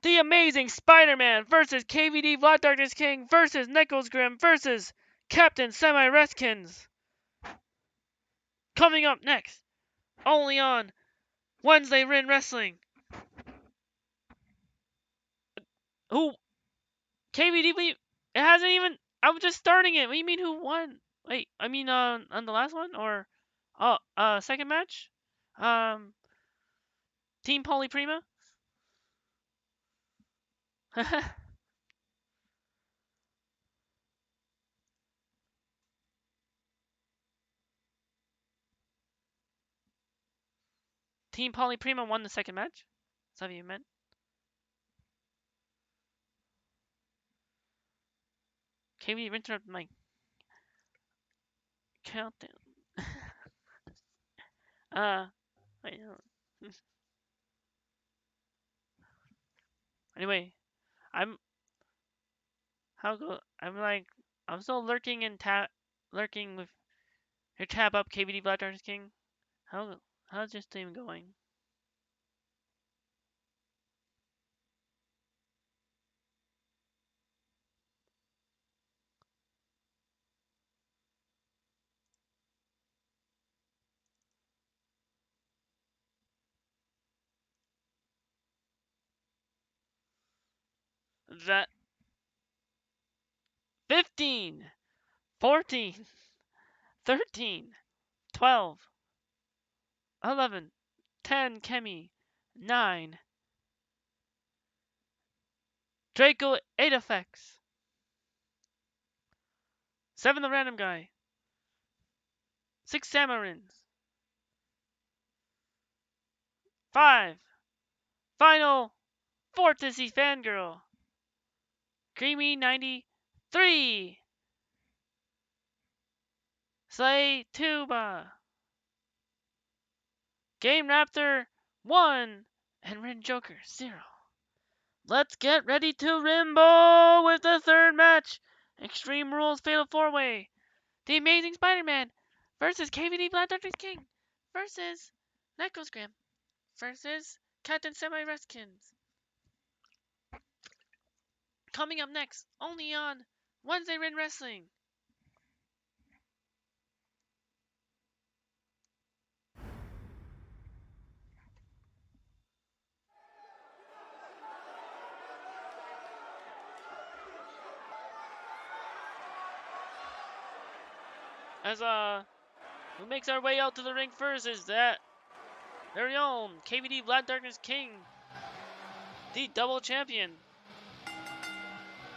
the amazing Spider-Man versus KVD Vladarknessking versus Necrosgrimm versus Cpt Semi RestKins. Coming up next, only on Wednesday Rin Wrestling. Who? KVD, it hasn't even, I'm just starting it. What do you mean who won? Wait, I mean on the last one? Or, second match? Team Polyprima? Team Polyprima won the second match? Is that what you meant? KVD interrupted my countdown. Wait, anyway, I'm like I'm still lurking with your tab up, KVD Vladarknessking. How's your stream going? That 15, 14, 13, 12, 11, 10, Kemi, 9, Draco 8 effects, 7 the random guy, 6 Samarins, 5, final, Fortisy Fangirl, Creamy 93, Slay Tuba, Game Raptor 1, and Rin Joker 0. Let's get ready to Rimbo with the third match. Extreme Rules Fatal 4-Way. The Amazing Spider-Man versus KVD Vladarknessking versus Necrosgrimm versus Cpt Semi RestKins. Coming up next, only on Wednesday Rin Wrestling. As who makes our way out to the ring first is that very own KVD Vladarknessking, the double champion,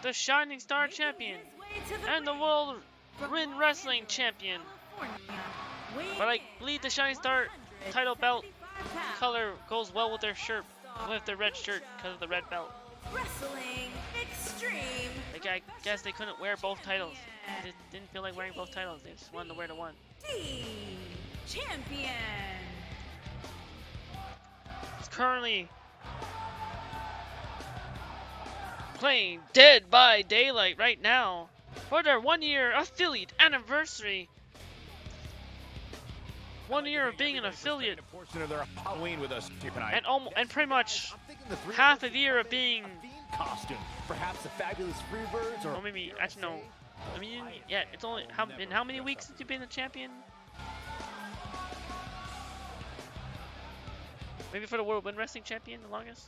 the Shining Star champion, and the World Rin Wrestling champion. But I believe the Shining Star title belt color goes well with their shirt, with their red shirt, because of the red belt. Wrestling Extreme. Like, I guess they couldn't wear both titles. They didn't feel like wearing both titles. They just wanted to wear the one. The champion. It's currently playing Dead by Daylight right now for their 1-year affiliate anniversary. 1 year of being an affiliate, Portion of their Halloween with us tonight. and pretty much half a year of being, Costume. Perhaps the fabulous Freebirds or maybe, actually no. I mean, yeah, it's only, in how many weeks since you've been the champion? Maybe for the World Rin Wrestling champion, the longest?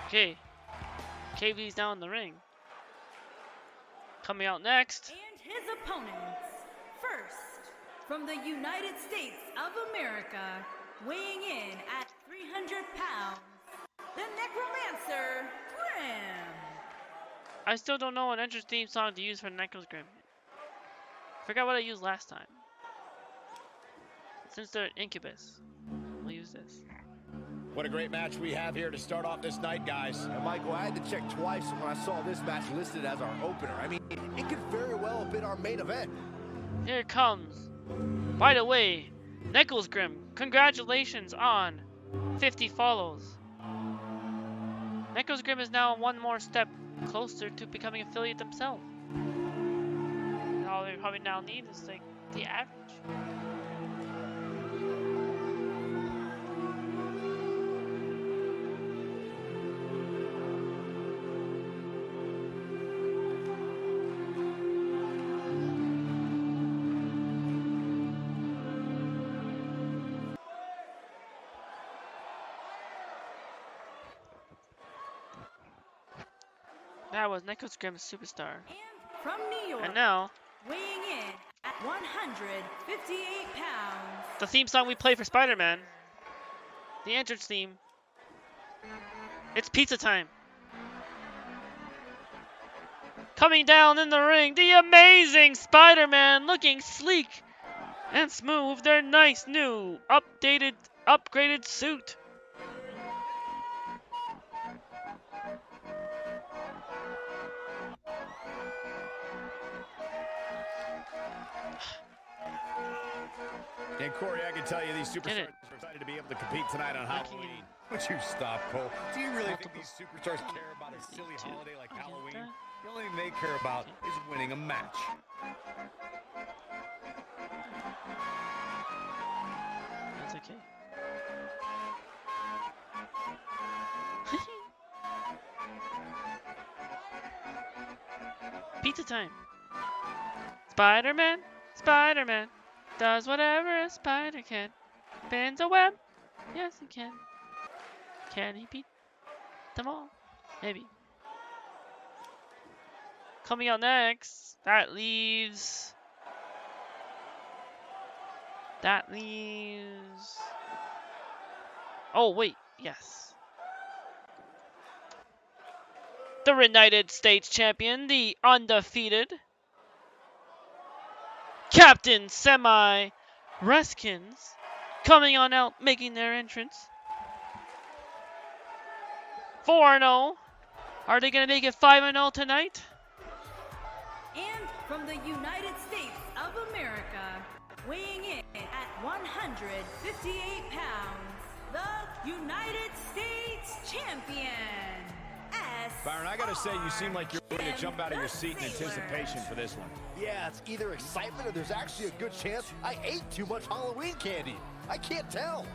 Okay, KV's down in the ring. Coming out next, And his opponents. First, from the United States of America, weighing in at 300 pounds, the Necromancer, Grimm. I still don't know an entrance theme song to use for Necrosgrimm. Forgot what I used last time. Since they're Incubus, we'll use this. What a great match we have here to start off this night, guys. And Michael, I had to check twice when I saw this match listed as our opener. I mean, it could very well have been our main event. Here it comes. By the way, Necrosgrimm, congratulations on 50 follows. Necrosgrimm is now one more step closer to becoming affiliate themselves. All they probably now need is like the average. That was Necrosgrimm Superstar. And from New York, And now, weighing in at 158 pounds, the theme song we play for Spider-Man. The entrance theme. It's pizza time. Coming down in the ring, the amazing Spider-Man, looking sleek and smooth. Their nice new, upgraded suit. And Corey, I can tell you these Get superstars it. are excited to be able to compete tonight on Halloween. Would you stop, Cole? Do you really think Multiple. these superstars care about a silly Two. holiday like I get Halloween? that. The only thing they care about is winning a match. That's okay. Pizza time. Spider-Man, Spider-Man, does whatever a spider can. Bends a web, yes he can. Can he beat them all? Maybe. Coming out next, that leaves... Oh, wait, yes. The United States Champion, the undefeated Cpt Semi RestKins, coming on out, making their entrance. 4-0. Are they going to make it 5-0 tonight? and from the United States of America, weighing in at 158 pounds, the United States Champion, Byron, I gotta say, you seem like you're ready to jump out of your seat in anticipation for this one. Yeah, it's either excitement or there's actually a good chance I ate too much Halloween candy. I can't tell.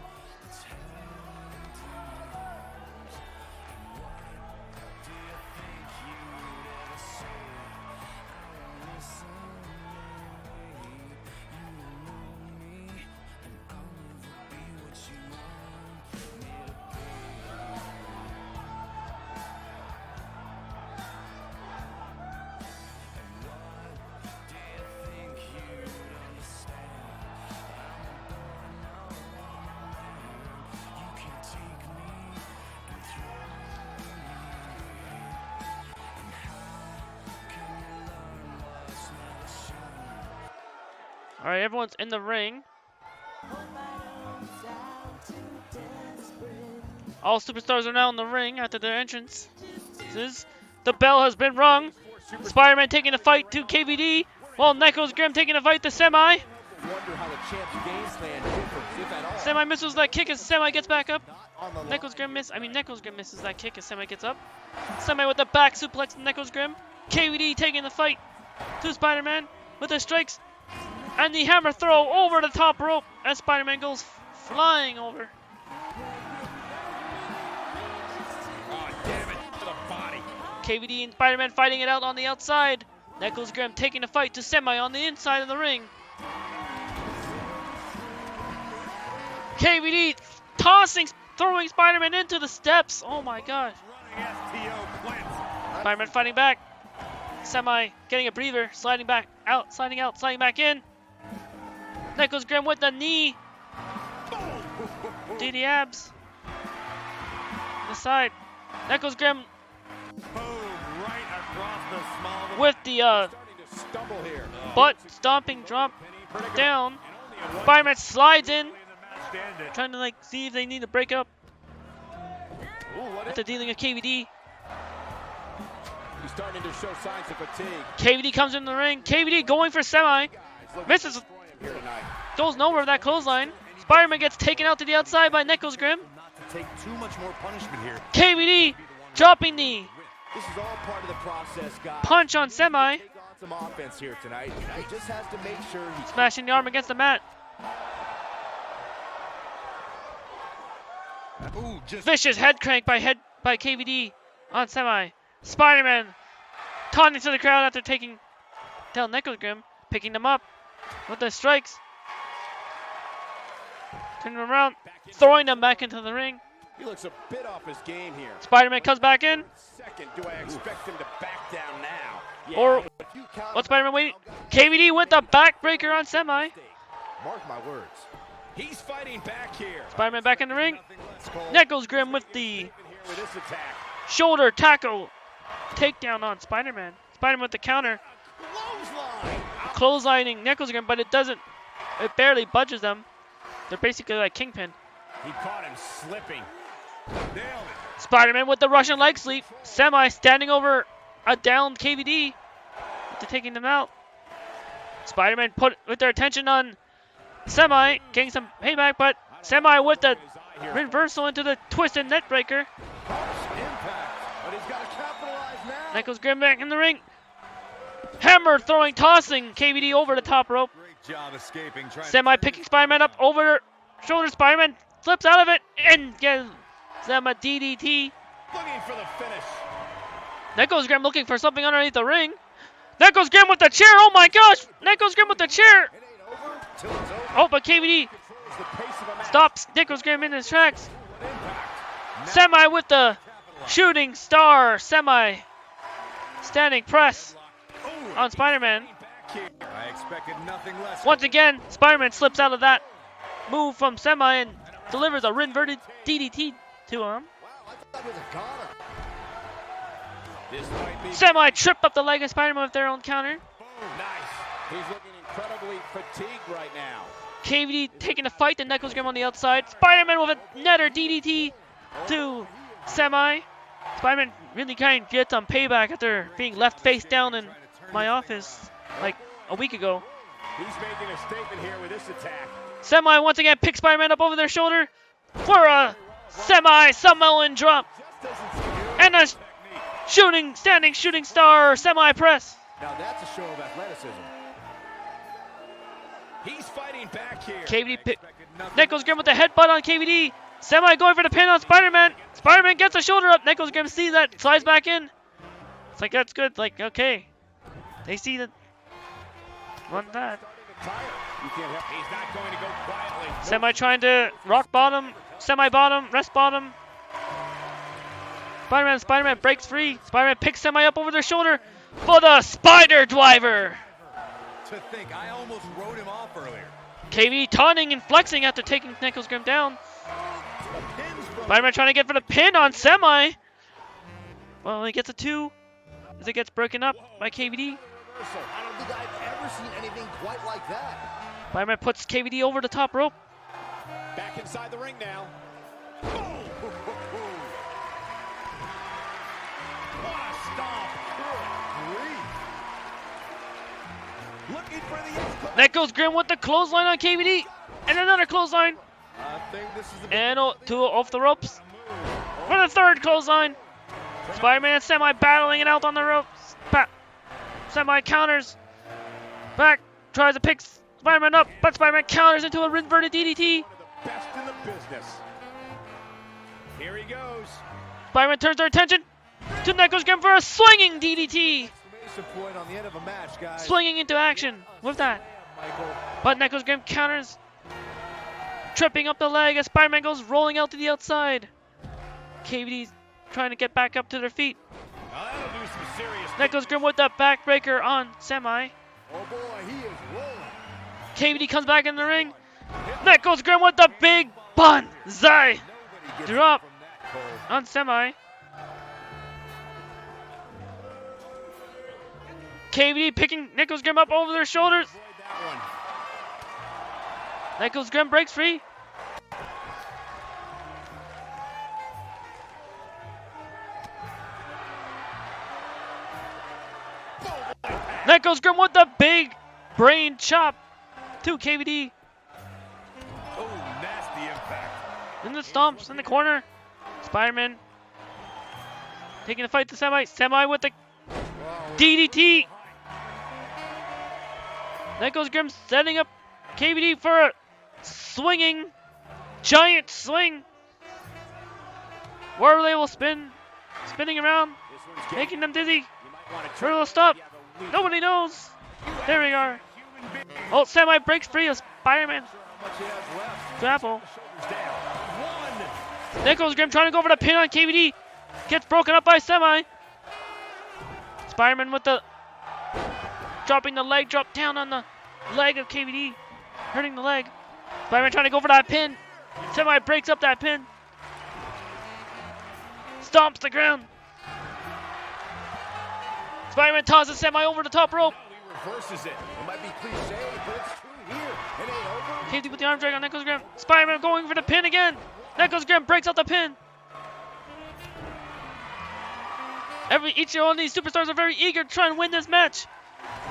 All right, everyone's in the ring. All superstars are now in the ring after their entrance. The bell has been rung. Spider-Man taking a fight to KVD, while Necrosgrimm taking a fight to Semi. Wonder how the champ's game plan differs, if at all. Semi misses that kick as Semi gets back up. On the line. Necrosgrimm misses that kick as Semi gets up. Semi with the back suplex to Necrosgrimm. KVD taking the fight to Spider-Man with the strikes. And the hammer throw over the top rope as Spider-Man goes flying over. Oh, damn it, to the body. KVD and Spider-Man fighting it out on the outside. Necrosgrimm taking the fight to Semi on the inside of the ring. KVD throwing Spider-Man into the steps. Oh my gosh. Running STO Clint. Spider-Man fighting back. Semi getting a breather, sliding back out, sliding back in. Necrosgrimm with the knee. DD abs. The side. Necrosgrimm Boom, right across the small. with the Starting to stumble here. butt stomping drop down. Spider-Man slides in, trying to like see if they need to break up after dealing with KVD. He's starting to show signs of fatigue. KVD comes in the ring. KVD going for Semi. Misses. Here tonight. Goes nowhere with that clothesline. Spider-Man gets taken out to the outside by Necrosgrimm. Not to take too much more punishment here. KVD dropping the This is all part of the process, guys. punch on Semi. Take on some offense here tonight. He just has to make sure he Smashing the arm against the mat. Ooh, just Vicious head crank by KVD on Semi. Spider-Man taunting to the crowd after taking down Necrosgrimm, picking them up with the strikes. Turning them around, throwing them back into the ring. He looks a bit off his game here. Spider-Man comes back in. Second, do I expect him to back down now? Yeah, Or what's Spider-Man waiting? KVD with the backbreaker on Semi. Mark my words. he's fighting back here. Spider-Man back in the ring. Necrosgrimm with the With this attack. shoulder tackle takedown on Spider-Man. Spider-Man with the counter. Clotheslining Necrosgrimm, but it barely budges them. They're basically like Kingpin. He caught him slipping. Nailed it. Spider-Man with the Russian leg sweep. Semi standing over a downed KVD. They're taking them out. Spider-Man put with their attention on Semi, getting some payback, but Semi with the reversal into the twisted net breaker. But he's got to capitalize now. Necrosgrimm back in the ring. Hammer throwing, tossing KVD over the top rope. Great job escaping. Semi picking Spider-Man up over their shoulder. Spider-Man flips out of it and gives them a DDT. Looking for the finish. Necrosgrimm looking for something underneath the ring. Necrosgrimm with the chair. Oh my gosh! Necrosgrimm with the chair. Oh, but KVD stops Necrosgrimm in his tracks. Semi with the shooting star. Semi standing press on Spider-Man. I expected nothing less. Once again, Spider-Man slips out of that move from Semi and delivers a inverted DDT to him. Wow, I thought it was a goner. This might be Semi tripped up the leg of Spider-Man with their own counter. nice. He's looking incredibly fatigued right now. KVD taking a fight to Necrosgrimm on the outside. Spider-Man with a netter DDT to Semi. Spider-Man really kind of gets some payback after being left face down in my office like a week ago. He's making a statement here with this attack. Semi once again picks Spider-Man up over their shoulder for a Semi Samoan drop. And a standing shooting star Semi press. Now that's a show of athleticism. He's fighting back here. KVD Necrosgrimm with the headbutt on KVD. Semi going for the pin on Spider-Man. Spider-Man gets the shoulder up. Necrosgrimm sees that, slides back in. It's like, that's good. Like, okay. They see that. Want that. You can't help. He's not going to go quietly. Semi trying to rock bottom. Semi bottom. Rest bottom. Spider-Man breaks free. Spider-Man picks Semi up over their shoulder for the Spider Driver. To think, I almost wrote him off earlier. KVD taunting and flexing after taking Necrosgrimm down. Spider-Man trying to get for the pin on Semi. Well, he gets a 2 as it gets broken up by KVD. I don't think I've ever seen anything quite like that. Spider-Man puts KVD over the top rope. Back inside the ring now. What a stomp. Looking for the Necrosgrimm with the clothesline on KVD. And another clothesline. I think this is the And two off the ropes. For the third clothesline. Spider-Man and Semi battling it out on the ropes. Semi counters. Back. Tries to pick Spider-Man up. But Spider-Man counters into a inverted DDT. Best in the business. Here he goes. Spider-Man turns their attention to Necrosgrimm for a swinging DDT. point on the end of a match, guys. Swinging into action with that. Michael. But Necrosgrimm counters. Tripping up the leg as Spider-Man goes rolling out to the outside. KVD's trying to get back up to their feet. That'll do some serious Necrosgrimm with the backbreaker on Semi. Oh boy, he is rolling. KVD comes back in the ring. Necrosgrimm with the big banzai drop on Semi. KVD picking Necrosgrimm up over their shoulders. Necrosgrimm breaks free. Necrosgrimm with the big brain chop to KVD. Oh, nasty impact. In the stomps in the corner. Spider-Man taking the fight to Semi. Semi with the DDT. Necrosgrimm setting up KVD for a swinging giant swing. Where they will spinning around, making them dizzy. Where will stop? Nobody knows. There we are. Oh, Semi breaks free of Spider-Man. Grapple. Necrosgrimm trying to go for the pin on KVD. Gets broken up by Semi. Spiderman with the dropping the leg drop down on the leg of KVD. Hurting the leg. Spiderman trying to go for that pin. Semi breaks up that pin. Stomps the ground. Spiderman tosses Semi over the top rope. He reverses it. It might be cliche, but it's true here. It ain't over. KVD with the arm drag on Necrosgrimm. Spiderman going for the pin again. Necrosgrimm breaks out the pin. Each one of these superstars are very eager to try and win this match.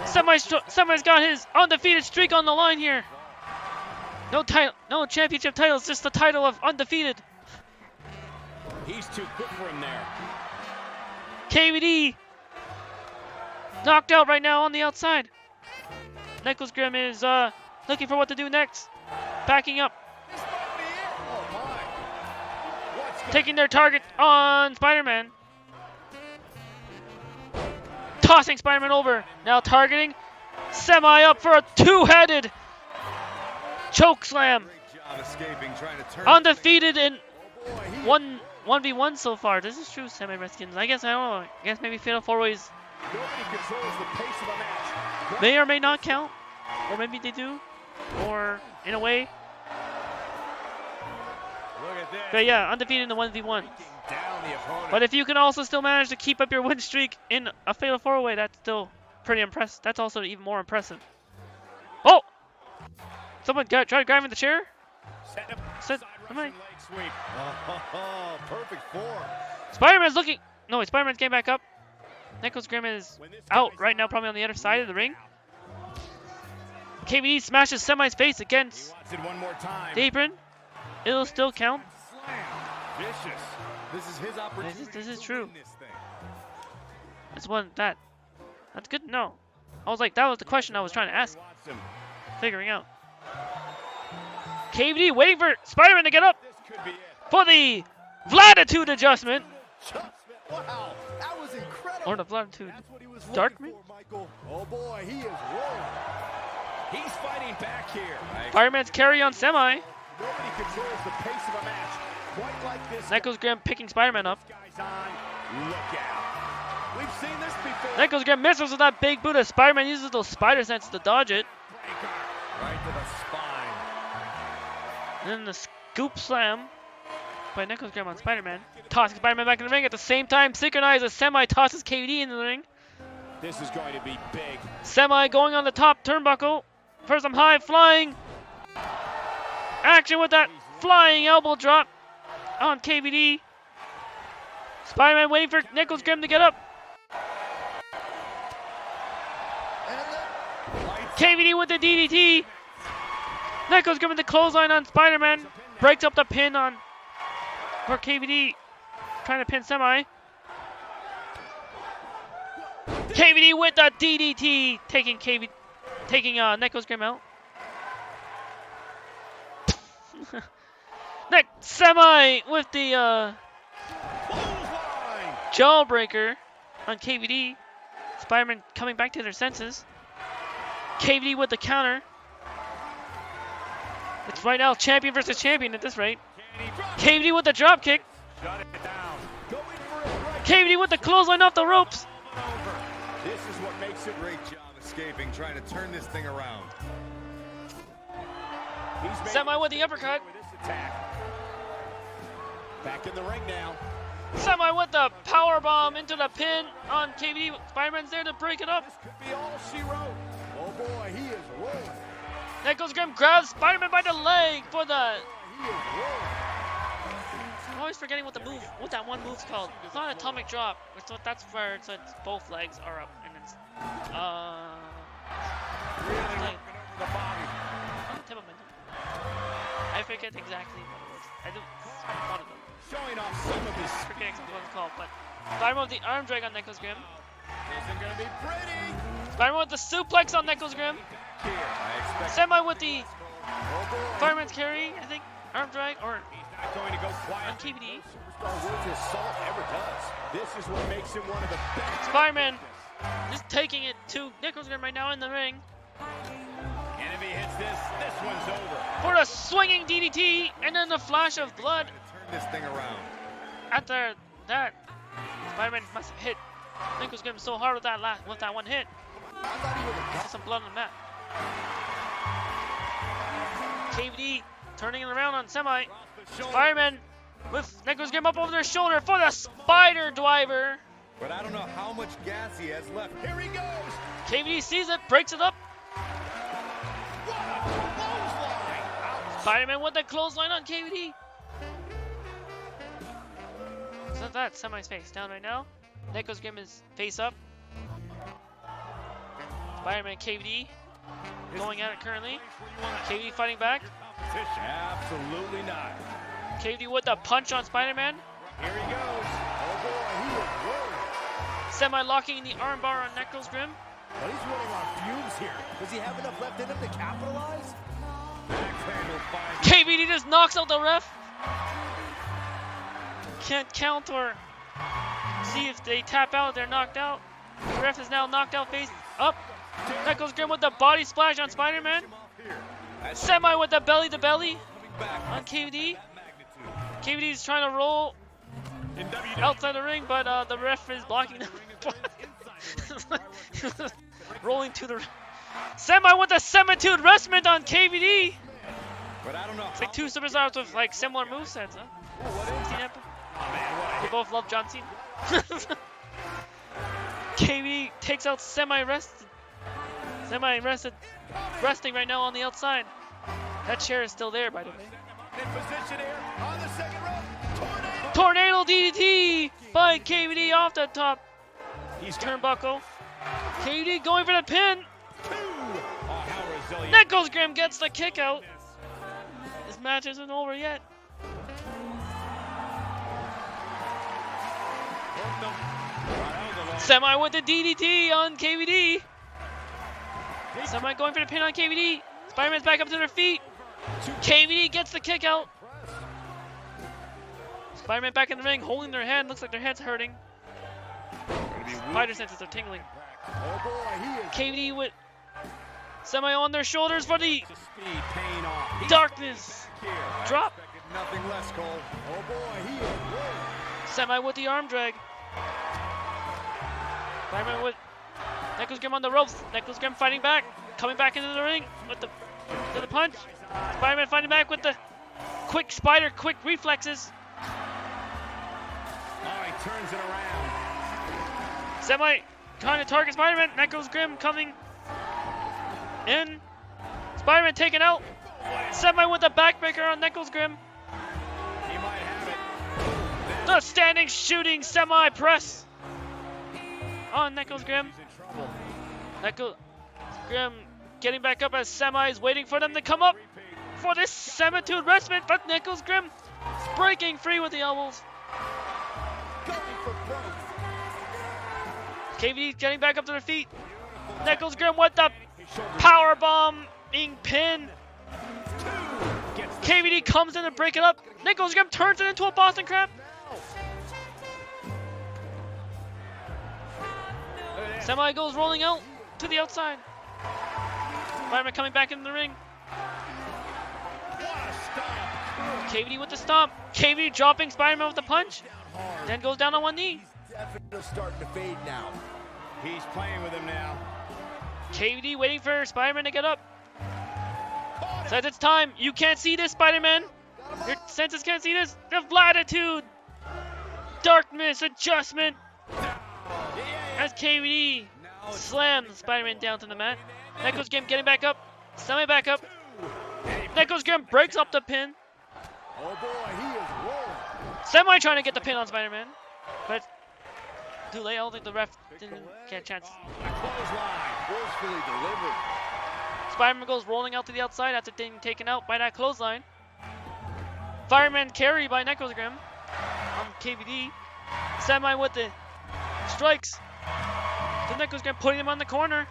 Semi's got his undefeated streak on the line here. No title, no championship titles, just the title of undefeated. He's too quick for him there. KVD knocked out right now on the outside. Necrosgrimm is looking for what to do next. Backing up. This might be it. Oh my. What's going Taking their target on Spider-Man. Tossing Spider-Man over. Now targeting Semi up for a two-headed choke slam. Great job escaping, trying to turn Undefeated in boy, he 1v1 so far. This is true, Semi RestKins. I guess, I don't know. I guess maybe Fatal 4-Ways nobody controls the pace of a match. may or may not count. Or maybe they do. Or in a way. Look at this. But yeah, undefeated in the 1v1. Down the opponent. But if you can also still manage to keep up your win streak in a Fatal 4-Way, that's still pretty impressive. That's also even more impressive. Oh! Someone tried grabbing the chair? Set him. Said, Side am I? Russian leg sweep. Oh, perfect form. Spider-Man's looking. No, Spider-Man's getting back up. Necrosgrimm is When this out guy's right now, probably on the other side of the ring. KVD smashes Semi's face He against wants it one more time. the apron. It'll still count. Slam. Vicious. This is his opportunity. This is to true. win this thing. That's that's good to know. I was like, that was the question I was trying to ask, He wants him. figuring out. KVD waiting for Spider-Man to get up This could be it. for the Vladitude adjustment. Adjustment. Wow, that was incredible. Or the Vladitude. That's what he was Dark looking for, Michael. Oh boy, he is rolling. He's fighting back here. Spider-Man's carry on Semi. Nobody controls the pace of a match quite like this. Necrosgrimm picking Spider-Man up. This guy's on. Look out. We've seen this before. Necrosgrimm misses with that big boot as Spider-Man uses those spider senses to dodge it. Breaker. Right to the spine. And then the scoop slam by Necrosgrimm on Spider-Man. Tossing Spider-Man back in the ring at the same time. Synchronized as Semi tosses KVD into the ring. This is going to be big. Semi going on the top turnbuckle. First some high flying action with that flying elbow drop on KVD. Spider-Man waiting for Necrosgrimm to get up. KVD with the DDT. Necrosgrimm with the clothesline on Spider-Man. Breaks up the pin on for KVD. Trying to pin Semi. KVD with the DDT. Taking Necrosgrimm out. Semi with the Clothesline. jawbreaker on KVD. Spider-Man coming back to their senses. KVD with the counter. It's right now champion versus champion at this rate. Can he drop? KVD with the drop kick. Shut it down. Going for a break. KVD with the clothesline off the ropes. Over. This is what makes it Great job escaping, trying to turn this thing around. He's made Semi with the uppercut. with this attack. Back in the ring now. Semi with the power bomb into the pin on KVD. Spider-Man's there to break it up. This could be all she wrote. Oh boy, he is rolling. Necrosgrimm grabs Spider-Man by the leg for the. He is rolling. I'm always forgetting what that one move's called. It's not atomic drop. That's where it's both legs are up and it's Really like, working over the body. on the tip of my tongue. I forget exactly what it was. I do one of them. Showing off some of his Forgetting what it's called, but Spider-Man with the arm drag on Necrosgrimm. isn't going to be pretty. Spider-Man with the suplex on Necrosgrimm. Here. I expect Semi with the Oh boy. Fireman's carry, I think. Arm drag or He's not going to go quiet. on KVD. Superstar worth his salt ever does. This is what makes him one of the best. Spider-Man just taking it to Necrosgrimm right now in the ring. And if he hits this, this one's over. For a swinging DDT and then the flash of blood. this thing around. After that, Spider-Man must have hit Necrosgrimm so hard with that one hit. Got some blood on the mat. KVD turning it around on Semi. Spider-Man with Necrosgrimm up over their shoulder for the Spider Driver. But I don't know how much gas he has left. Here he goes. KVD sees it, breaks it up. Spider-Man with the clothesline on KVD. So that's Semi's face down right now. Necrosgrimm is face up. Spider-Man KVD going at it currently. KVD fighting back. Absolutely not. KVD with the punch on Spider-Man. Here he goes. Oh boy, he is rolling. Semi locking in the armbar on Necrosgrimm. But he's running on fumes here. Does he have enough left in him to capitalize? KVD just knocks out the ref. Can't count or see if they tap out, they're knocked out. The ref is now knocked out face up. Necrosgrimm with the body splash on Spider-Man. Semi with the belly to belly on KVD. KVD is trying to roll outside the ring, but the ref is blocking them. Rolling to the Semi with the Semitude Wrestling on KVD. But I don't know. It's like two superstars with like similar movesets, huh? They both love John Cena. KVD takes out Semi rested resting right now on the outside. That chair is still there, by the way. In position here on the second rope. Tornado DDT by KVD off the top. He's turnbuckle. KVD going for the pin. Necrosgrimm gets the kick out. This match isn't over yet. Semi with the DDT on KVD. Semi going for the pin on KVD. Spider-Man's back up to their feet. KVD gets the kick out. Spider-Man back in the ring, holding their head. Looks like their head's hurting. Spider senses are tingling. KVD with Semi on their shoulders for the darkness drop. Nothing less, Cole. Oh boy, he is Semi with the arm drag. Spider-Man with Necrosgrimm on the ropes. Necrosgrimm fighting back, coming back into the ring with the punch. Spider-Man fighting back with the quick reflexes. Oh, he turns it around. Semi trying to target Spider-Man. Necrosgrimm coming in. Spider-Man taken out. Semi with the backbreaker on Necrosgrimm. He might have it. The standing shooting Semi press on Necrosgrimm. Necrosgrimm getting back up as Semi is waiting for them to come up for this Semitude Wrestling, but Necrosgrimm breaking free with the elbows. KVD getting back up to their feet. Necrosgrimm with the power bomb being pinned. KVD comes in to break it up. Necrosgrimm turns it into a Boston Crab. Semi goes rolling out to the outside. Spider-Man coming back in the ring. KVD with the stomp. KVD dropping Spider-Man with the punch. Then goes down on one knee. definitely starting to fade now. He's playing with him now. KVD waiting for Spider-Man to get up. Says it's time. You can't see this, Spider-Man. Your senses can't see this. The Vlatitude. Darkness adjustment. As KVD slams Spider-Man down to the mat. Necrosgrimm getting back up. Semi back up. Necrosgrimm breaks up the pin. Oh boy, he is rolling. Semi trying to get the pin on Spider-Man. But too late. I don't think the ref didn't get a chance. Forcefully delivered. Spider-Man goes rolling out to the outside after being taken out by that clothesline. Fireman carry by Necrosgrimm on KVD. Semi with the strikes. The Necrosgrimm putting him on the corner.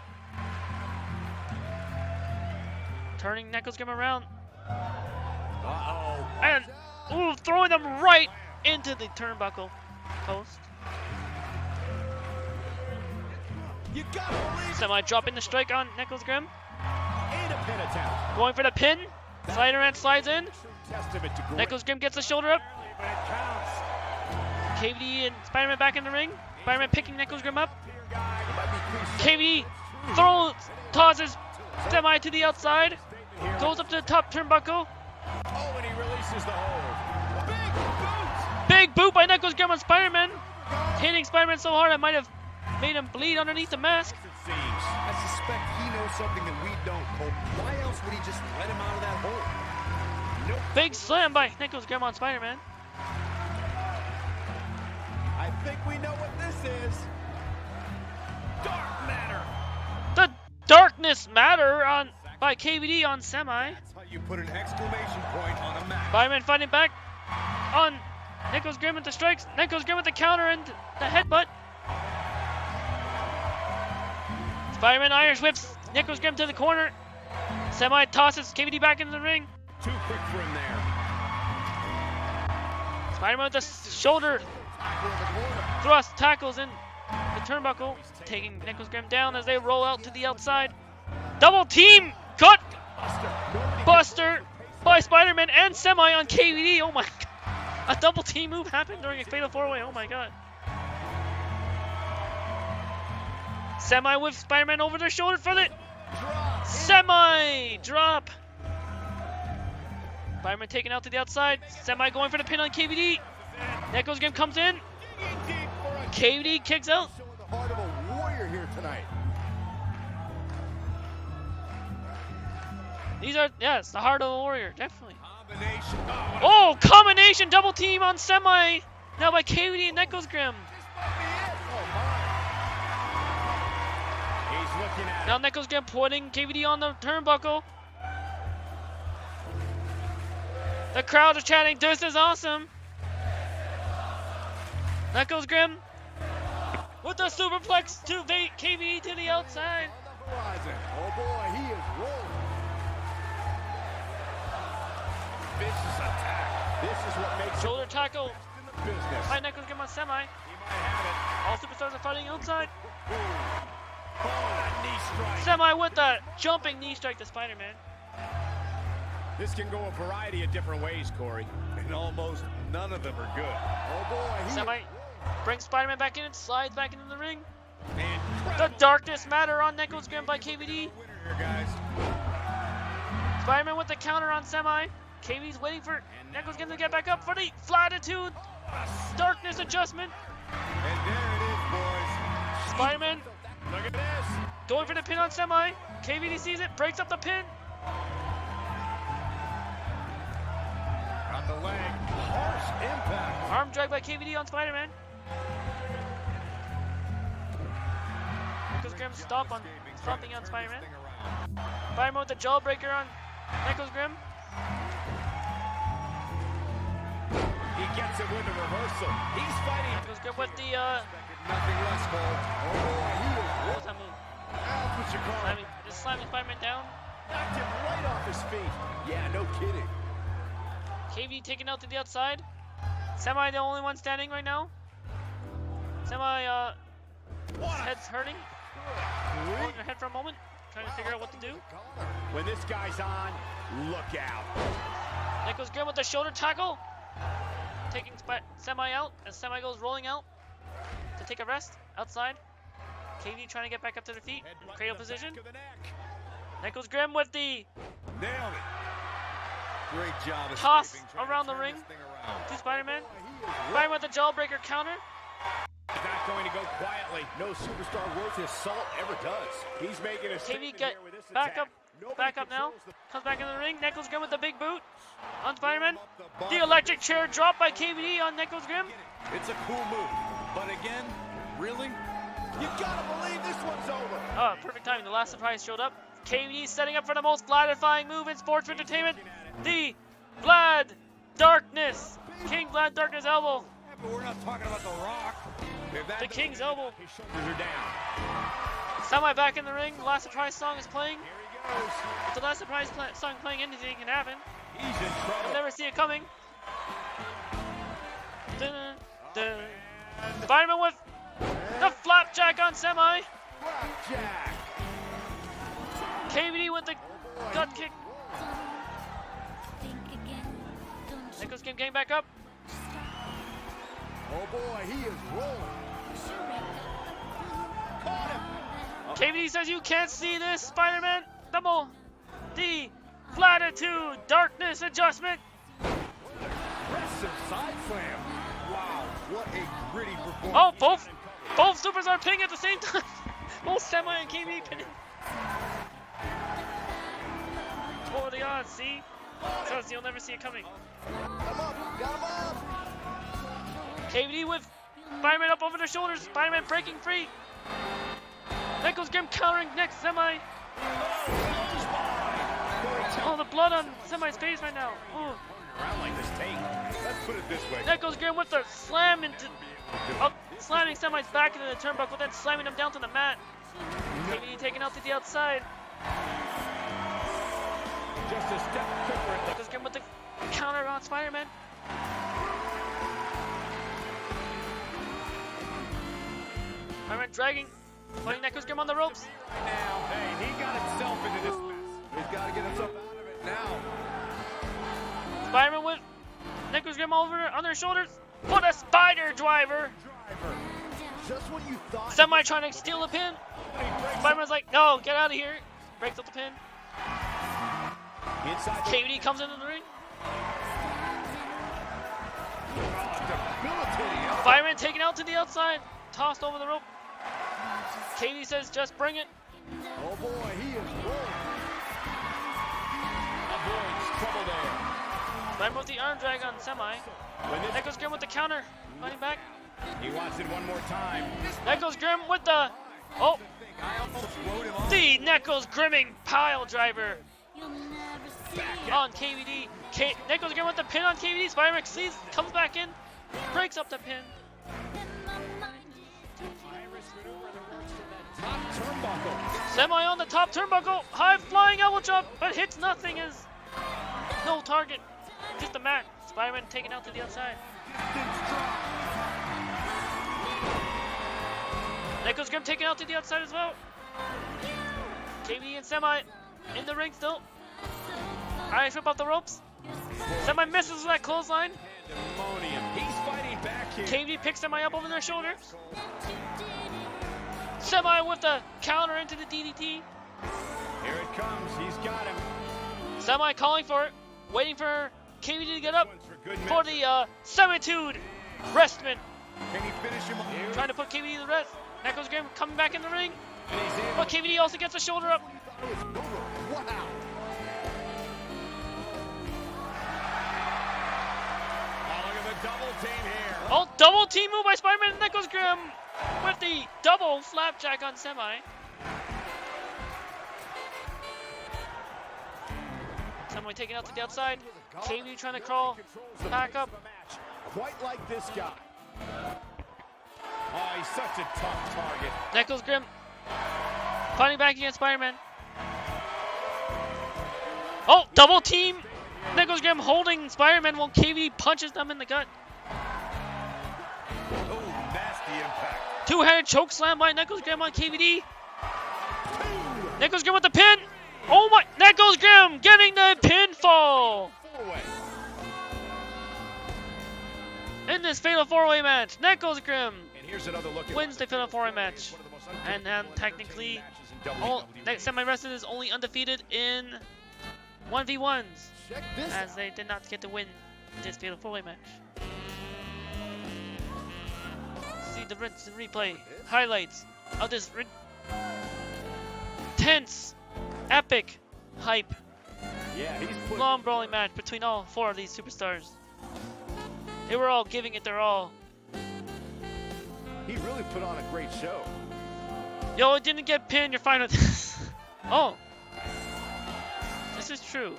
Turning Necrosgrimm around. Uh-oh. And throwing them right into the turnbuckle post. You gotta believe Semi dropping the strike on Necrosgrimm. ain't a pin attempt. Going for the pin. Spider-Man slides in. Testament to Necrosgrimm gets the shoulder up. It counts. KVD and Spiderman back in the ring. Spiderman picking Necrosgrimm up. It might be cliche. KVD tosses Semi to the outside. Goes up to the top turnbuckle. Oh, and he releases the hold. Big boot by Necrosgrimm on Spiderman. Hitting Spiderman so hard I might have made him bleed underneath the mask. I suspect he knows something that we don't, Cole. Why else would he just let him out of that hole? Nope. Big slam by Necrosgrimm on Spiderman. I think we know what this is. Dark matter. The darkness matter on by KVD on Semi. That's how you put an exclamation point on a map. Spiderman fighting back on Necrosgrimm with the strikes. Necrosgrimm with the counter and the headbutt. Spiderman Irish whips Necrosgrimm to the corner. Semi tosses KVD back into the ring. Too quick for him there. Spiderman with the shoulder thrust tackles in the turnbuckle, taking Necrosgrimm down as they roll out to the outside. Double team cut buster by Spiderman and Semi on KVD. Oh my god. A double team move happened during a fatal 4-way. Oh my god. Semi with Spiderman over their shoulder for the Semi drop. Spiderman taken out to the outside. Semi going for the pin on KVD. Necrosgrimm comes in. KVD kicks out. Showing the heart of a warrior here tonight. These are, yes, the heart of a warrior, definitely. Combination. Oh, combination double team on Semi. Now by KVD and Necrosgrimm. He's looking at Now Necrosgrimm putting KVD on the turnbuckle. The crowd is chatting, this is awesome. Necrosgrimm with the superplex to KVD to the outside. Horizon. Oh boy, he is rolling. vicious attack. This is what makes Shoulder tackle it in the business. by Necrosgrimm on Semi. He might have All superstars are fighting outside. it. Oh, that knee strike. Semi with the jumping knee strike to Spider-Man. This can go a variety of different ways, Corey. And almost none of them are good. Oh boy, he Semi brings Spider-Man back in and slides back into the ring. The Incredible darkness matter on Necrosgrimm by KVD. Winner here, guys. Spider-Man with the counter on Semi. KVD's waiting for Necrosgrimm to get back up for the flatitude. Darkness adjustment. And there it is, boys. Spider-Man Look at this. going for the pin on Semi. KVD sees it, breaks up the pin. Got the leg. Harsh impact. Arm drag by KVD on Spider-Man. Necrosgrimm stomping on Spider-Man. Spider-Man with the jawbreaker on Necrosgrimm. He gets it with a reversal. He's fighting. Necrosgrimm with the Nothing less, Cole. Oh boy, he is what was that move? That's what you call it. Just slamming Spider-Man down. Knocked him right off his feet. Yeah, no kidding. KVD taken out to the outside. Semi the only one standing right now. Semi head's hurting. Holding her head for a moment, trying to figure out what to do. When this guy's on, look out. Necrosgrimm with the shoulder tackle, taking Semi out as Semi goes rolling out to take a rest outside. KVD trying to get back up to their feet in cradle position. Back of the neck. Necrosgrimm with the Nailed it. Great job Toss escaping, trying to around the turn ring. this thing around. to Spider-Man. Spider-Man with the jawbreaker counter. He's not going to go quietly. No superstar worth his salt ever does. He's making a statement KVD get here with this back attack. up, Nobody back up now. controls the- Comes back in the ring. Necrosgrimm with the big boot on Spider-Man. The electric chair drop by KVD on Necrosgrimm. It's a cool move. But again, really? You gotta believe this one's over. Oh, perfect timing. The last surprise showed up. KVD setting up for the most Vlad-defying move in sports entertainment. The Vlad Darkness. King Vlad Darkness elbow. Yeah, but we're not talking about The Rock. If that The doesn't King's get elbow. His shoulders are down. Semi back in the ring. The last surprise song is playing. Here he goes. With the last surprise song playing, anything can happen. He's in You'll trouble. never see it coming. Dun, dun. Spider-Man with the flapjack on Semi. Blackjack. KVD with the gut kick. Think again, don't you Necrosgrimm getting back up. start Oh boy, he is rolling. KVD says you can't see this, Spider-Man. Double D Latitude Darkness Adjustment. Aggressive side slam. Wow, what a gritty performance. Oh, both supers are pinning at the same time. Both Semi and KVD pinning. What are the odds? See? So you'll never see it coming. Got him up. KVD with Spider-Man up over their shoulders. Spider-Man breaking free. Necrosgrimm countering next Semi. Oh, the blood on Semi's face right now. Oh. Around like this tape. Let's put it this way. Necrosgrimm with the slam into slamming Semi's back into the turnbuckle, then slamming him down to the mat. KVD taken out to the outside. Just a step quicker. Necrosgrimm with the counter on Spider-Man. Spider-Man dragging, putting Necrosgrimm on the ropes. Now, hey, he got himself into this mess. He's got to get himself out of it now. Spider-Man with Necrosgrimm over on their shoulders. Put a spider driver. Just when you thought. Semi trying to steal the pin. Spider-Man's like, no, get out of here. Breaks up the pin. Inside KVD comes into the ring. Spider-Man taken out to the outside. Tossed over the rope. KVD says, just bring it. Oh boy, he is rolling. avoids trouble there. Spider-Man with the arm drag on Semi. Necrosgrimm with the counter. Fighting back. He wants it one more time. Necrosgrimm with the... Oh! The Necrosgrimming pile driver on KVD. Necrosgrimm with the pin on KVD. Spider-Man sees, comes back in, breaks up the pin. Top turnbuckle. Semi on the top turnbuckle. High flying elbow drop, but hits nothing as no target. Just the mat. Spider-Man taken out to the outside. Necrosgrimm taken out to the outside as well. KVD and Semi in the ring still. Irish whip off the ropes. Semi misses with that clothesline. Pandemonium. He's fighting back here. KVD picks Semi up over their shoulder. Semi with the counter into the DDT. Here it comes. He's got him. Semi calling for it. Waiting for KVD to get up for the Semitude Restman. Can he finish him? Trying to put KVD to the rest. Necrosgrimm coming back in the ring. And he's able. But KVD also gets the shoulder up. Wow. Oh, look at the double team here. Oh, double team move by Spider-Man and Necrosgrimm with the double flapjack on Semi. Semi taken out to the outside. KVD trying to crawl back up. Quite like this guy. Oh, he's such a tough target. Necrosgrimm fighting back against Spider-Man. Oh, double team. Necrosgrimm holding Spider-Man while KVD punches them in the gut. Oh, nasty impact. Two-handed choke slam by Necrosgrimm on KVD. Necrosgrimm with the pin. Oh my, Necrosgrimm getting the pinfall in this Fatal 4-Way match. Necrosgrimm And here's another look at wins the Fatal 4-Way match. And technically, Semi Wrestling is only undefeated in 1v1s, Check this as out. they did not get to win this Fatal 4-Way match. See the replay highlights of this tense, epic, hype, Yeah, he's put long brawling match between all four of these superstars. They were all giving it their all. He really put on a great show. Yo, it didn't get pinned, you're fine with this. Oh. This is true.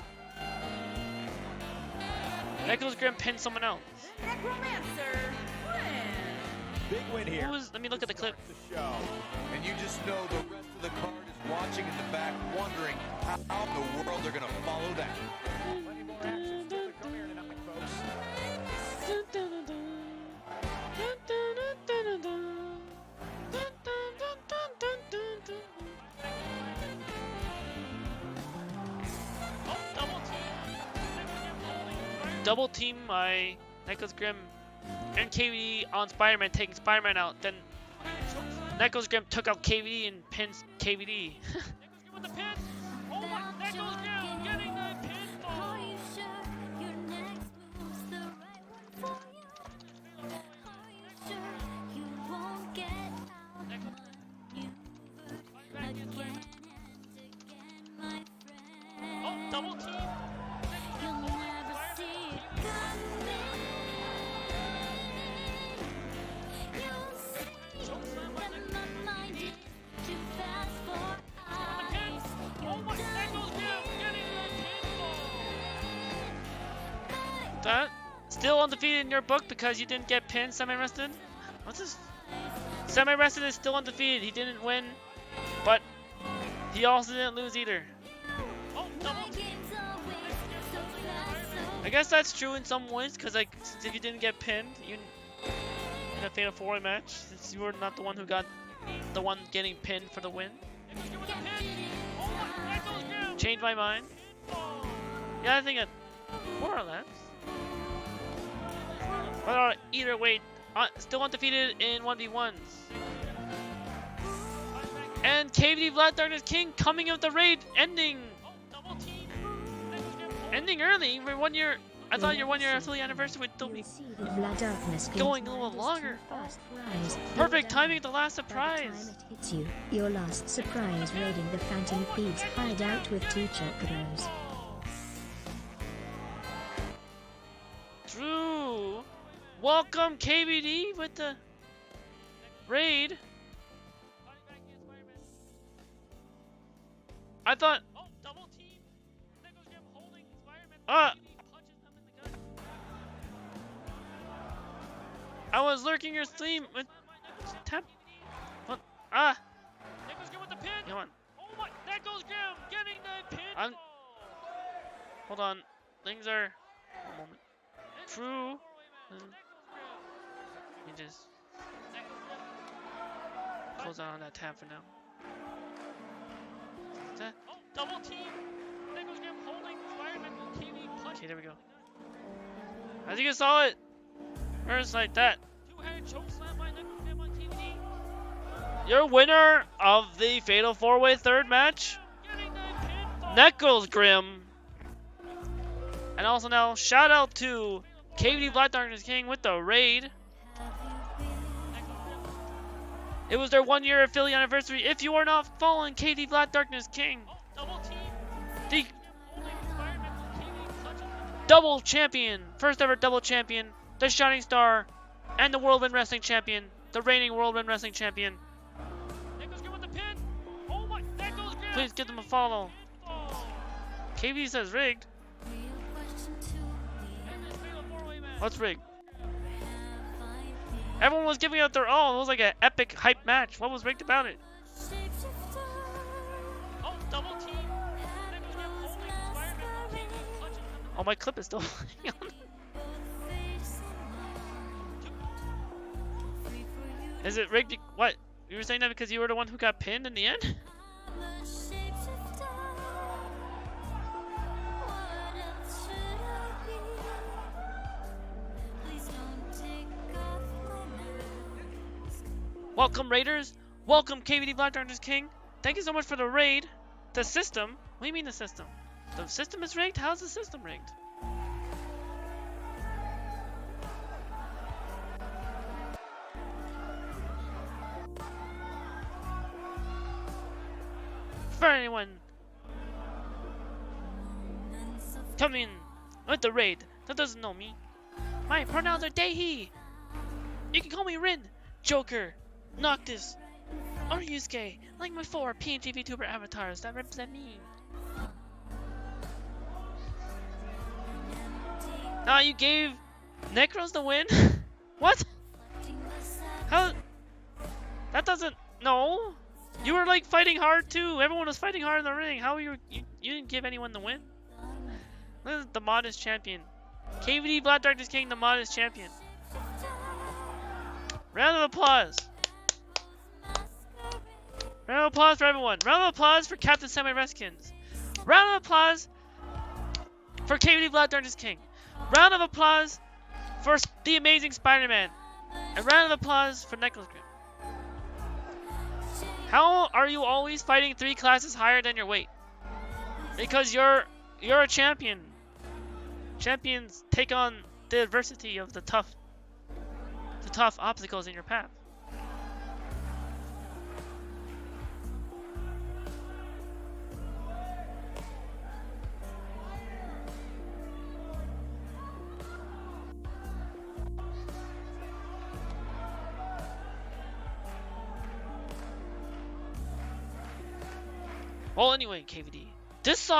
Necrosgrimm pinned someone else. Necromancer wins. big win here. Let me look at the clip. The show. And you just know the rest of the card is watching in the back, wondering how in the world they're going to follow that. Plenty more action still to come here tonight, folks. Double team by Necrosgrimm and KVD on Spiderman, taking Spiderman out. Then Necrosgrimm took out KVD and pins KVD. With the pin. Oh my, Necrosgrimm getting the pinfall. Are you sure your next move's the right one for you? Are you sure you won't get outmaneuvered again and again, my friend? Oh, double team. You'll never see it coming. You'll see that my mind is too fast for eyes. Oh my, You're Necrosgrimm getting the pinfall. done. That still undefeated in your book because you didn't get pinned, semi-rested? What's this? Semi-rested is still undefeated. He didn't win, but he also didn't lose either. Oh, double team. Game's always so fast, so I guess that's true in some ways, because like, since if you didn't get pinned, you in a fatal 4-way match, since you were not the one who got the one getting pinned for the win. Changed my mind. Yeah, I think it more or less. But either way, still undefeated in 1v1s. And KVD Vladarknessking coming in with the raid, ending early. We're 1 year. I thought your 1 year affiliate anniversary would still be going a little longer. Perfect timing at the last surprise. It hits you. Your last surprise raiding the Phantom Thieves hideout with 2 chocobos. True. Welcome KVD with the raid. I thought. Oh, double team. Necrosgrimm holding Spiderman. I was lurking your stream with tap. What? Necrosgrimm with the pin. Come on. Oh my! Necrosgrimm getting the pin. Hold on. Things are. One moment. True. Let me just close out on that tab for now. Is that? Oh, double team. Necrosgrimm holding Spiderman with KVD punch. Okay, there we go. I think you saw it. First like that. Two-headed choke slam by Necrosgrimm on KVD. Your winner of the Fatal 4-Way third match, Necrosgrimm. And also now, shout out to KVD Vladarknessking with the raid. It was their 1 year affiliate anniversary. If you are not following KVD Vladarknessking, the double champion, first ever double champion, the Shining Star, and the Whirlwind Wrestling Champion, the reigning Whirlwind Wrestling Champion. Please give them a follow. KVD says rigged. What's rigged? Everyone was giving out their all. It was like an epic hype match. What was rigged about it? Oh, double team. Oh, my clip is still playing on. Is it rigged? What? You were saying that because you were the one who got pinned in the end? Welcome Raiders, welcome KVD Vladarknessking. Thank you so much for the raid. The system? What do you mean the system? The system is rigged? How's the system rigged? For anyone coming with the raid that doesn't know me, my pronouns are Dehi. You can call me Rin, Joker, Noctis, or Yusuke, like my 4 PNG VTuber avatars that represent me. Now you gave Necros the win? What? How? That doesn't. No. You were like fighting hard too. Everyone was fighting hard in the ring. How you didn't give anyone the win? This is the modest champion. KVD Vladarknessking, the modest champion. Round of applause. Round of applause for everyone. Round of applause for Cpt Semi RestKins. Round of applause for KVD Vladarknessking. Round of applause for the amazing Spider-Man. A round of applause for Necrosgrimm. How are you always fighting 3 classes higher than your weight? Because you're a champion. Champions take on the adversity of the tough obstacles in your path. Well, anyway, KVD, this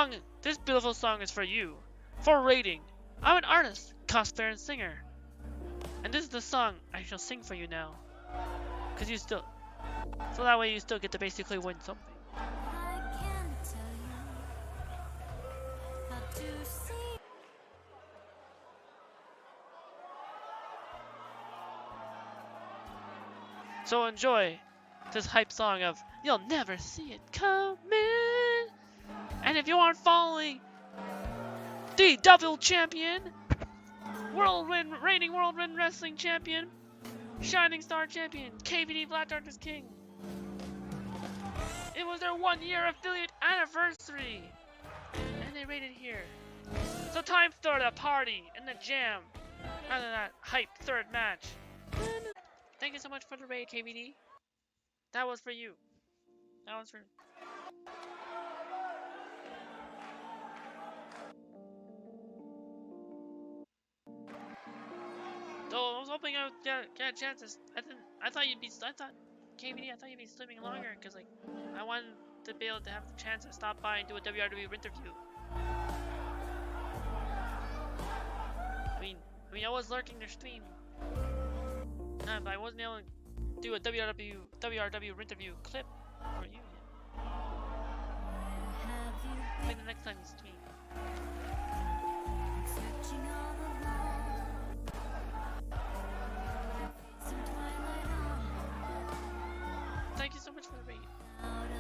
beautiful song is for you. For rating, I'm an artist, cosplayer, and singer. And this is the song I shall sing for you now. So that way you still get to basically win something. I can't tell you how to see. So enjoy this hype song of You'll Never See It Coming. And if you aren't following the double champion, reigning World Ring Wrestling champion, Shining Star champion, KVD Vladarknessking, it was their 1-year affiliate anniversary, and they rated here. So time for the party and the jam, rather than that hype third match. Thank you so much for the raid, KVD. That was for you. That was for. Though I was hoping I would get a chance to. I thought KVD, I thought you'd be slipping longer, cause like I wanted to be able to have the chance to stop by and do a WRW interview. I mean, I was lurking their stream, but I wasn't able to do a WRW interview clip for you yet. Maybe the next time you stream. Searching all alone. Some twilight on Thank you so much for the raid. out of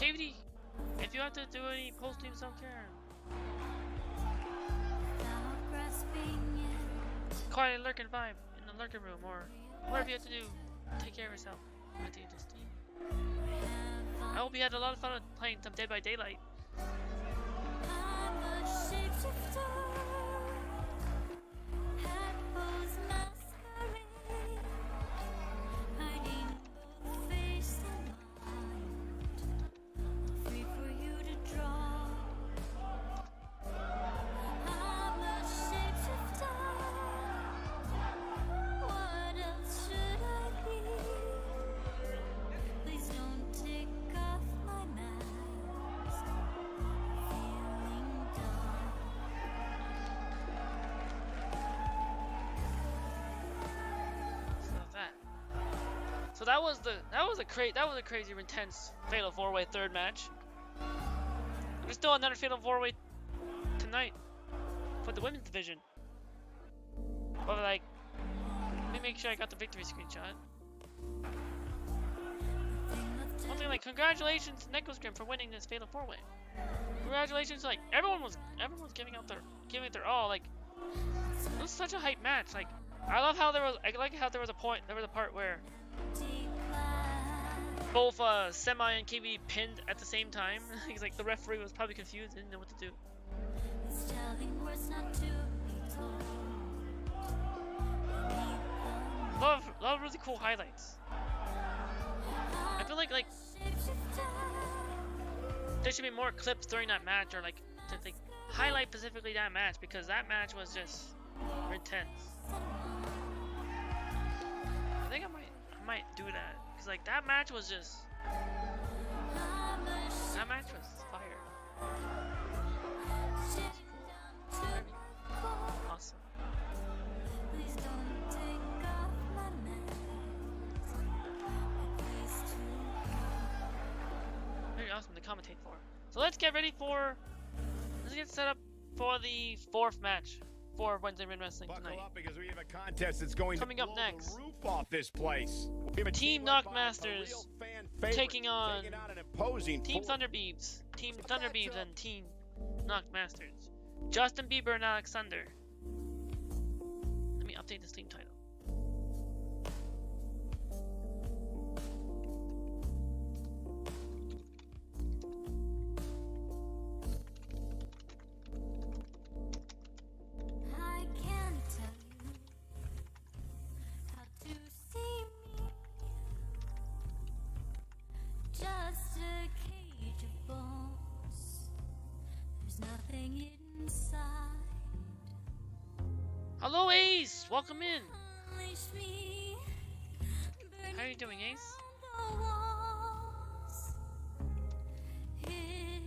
KVD, if you have to do any post-game self-care, without grasping it. quiet lurking vibe in the lurking room, or whatever you have to do, take care of yourself at the end of the stream. I hope you had a lot of fun playing some Dead by Daylight. I'm a shapeshifter. Hat pose masquerade. Hiding both face and mind. Free for you to draw. I'm a shapeshifter. What else should I be? Please don't take off my mask. Feeling dark. So that was a crazy intense Fatal 4-Way third match. There's still another Fatal 4-Way tonight for the women's division. But like, let me make sure I got the victory screenshot. One thing, like, congratulations to Necrosgrimm for winning this Fatal 4-Way. Congratulations, like everyone was giving it their all. Like, it was such a hype match. Like, I like how there was a part where both Semi and KVD pinned at the same time. He's like, the referee was probably confused, didn't know what to do. It's telling words not to be told. Lot of really cool highlights. I feel like there should be more clips during that match, or like to like highlight specifically that match, because that match was just intense. I think I might do that, because like that match was fire. Awesome. Please don't take off my mask. Please to Very awesome to commentate for. So let's get set up for the 4th match for Wednesday Ring Wrestling tonight. Buckle up, because we have a contest that's going Coming to up blow next. the roof off this place. We have a Team led by Knockmasters a real fan favorite, taking on an imposing Team force. Thunderbeeves and Team Knockmasters. Justin Bieber and Alexander take this team title. I can't tell you how to see me. Just a cage of bones. There's nothing inside. Hello, Ace! Welcome in! Unleash me. How are you doing, Ace?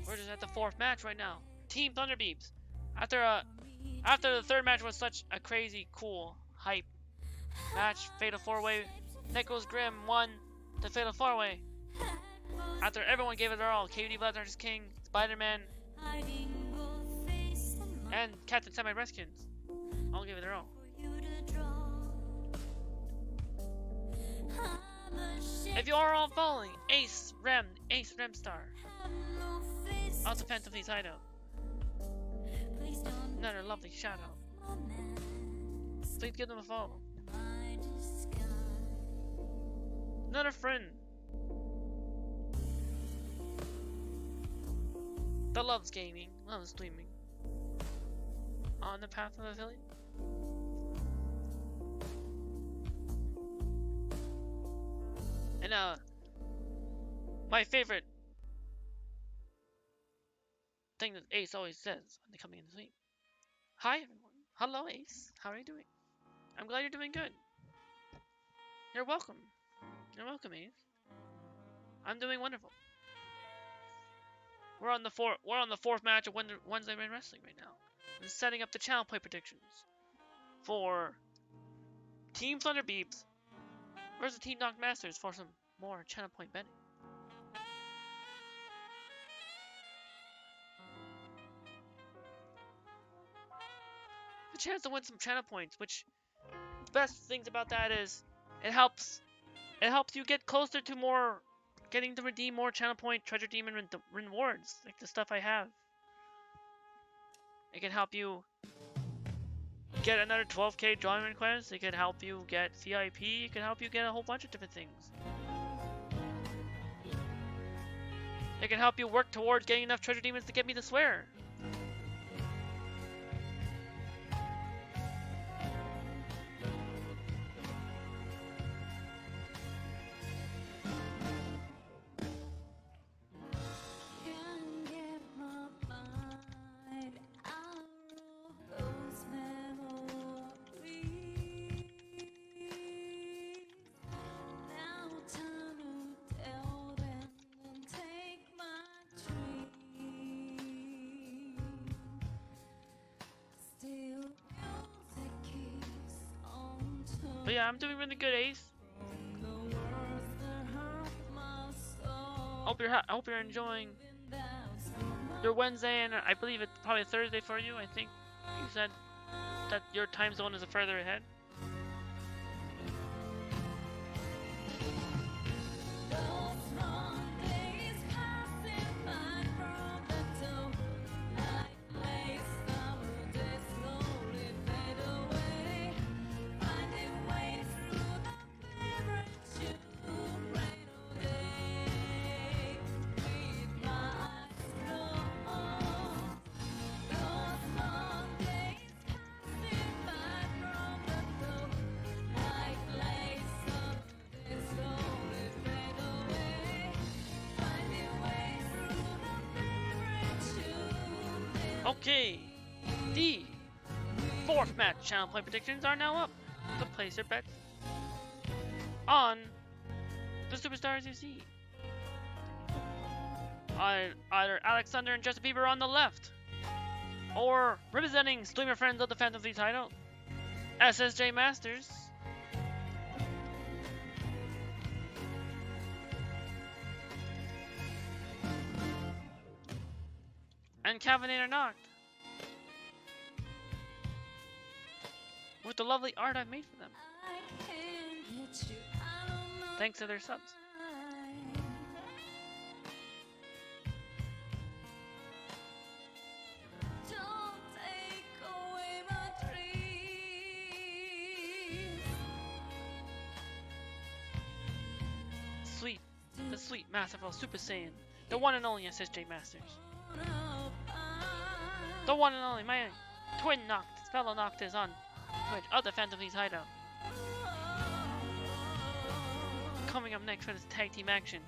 We're just at the 4th match right now. Team Thunderbeeps. After the 3rd match was such a crazy, cool, hype match, Fatal 4-Way, Necrosgrimm won the Fatal 4-Way. After everyone gave it their all, KVD Vladarknessking, Spiderman, and Cpt Semi RestKins all gave it their all. If you are all following Ace Rem Star, also Phantom Fleet's hideout. Another lovely shout out. Please give them a follow. Another friend that loves gaming, loves streaming, on the path of affiliate. And my favorite thing that Ace always says when they come in to sleep. Hi everyone. Hello Ace. How are you doing? I'm glad you're doing good. You're welcome. You're welcome, Ace. I'm doing wonderful. We're on the 4th match of Wednesday Night Wrestling right now. I'm setting up the channel play predictions for Team Thunderbeeps versus Team Knock Masters for some more channel point betting. A chance to win some channel points, which the best things about that is it helps you get closer to more getting to redeem more channel point treasure demon rewards, like the stuff I have. It can help you get another 12k drawing request. It can help you get VIP. It can help you get a whole bunch of different things. It can help you work towards getting enough treasure demons to get me to swear. But yeah, I'm doing really good, Ace. I hope you're enjoying your Wednesday, and I believe it's probably Thursday for you. I think you said that your time zone is further ahead. Okay, the 4th match channel play predictions are now up. So place your bets on the superstars you see. Either Alexander and Justin Bieber on the left, or representing streamer friends of the Phantom Fleet title, SSJ Masters. And Cavanator Knocked. With the lovely art I've made for them. Thanks to their subs. the sweet masterful Super Saiyan, the one and only SSJ Masters. The one and only, my twin Noct, fellow Noctis on Twitch, other Phantom Please Hideout. Coming up next for this tag team action.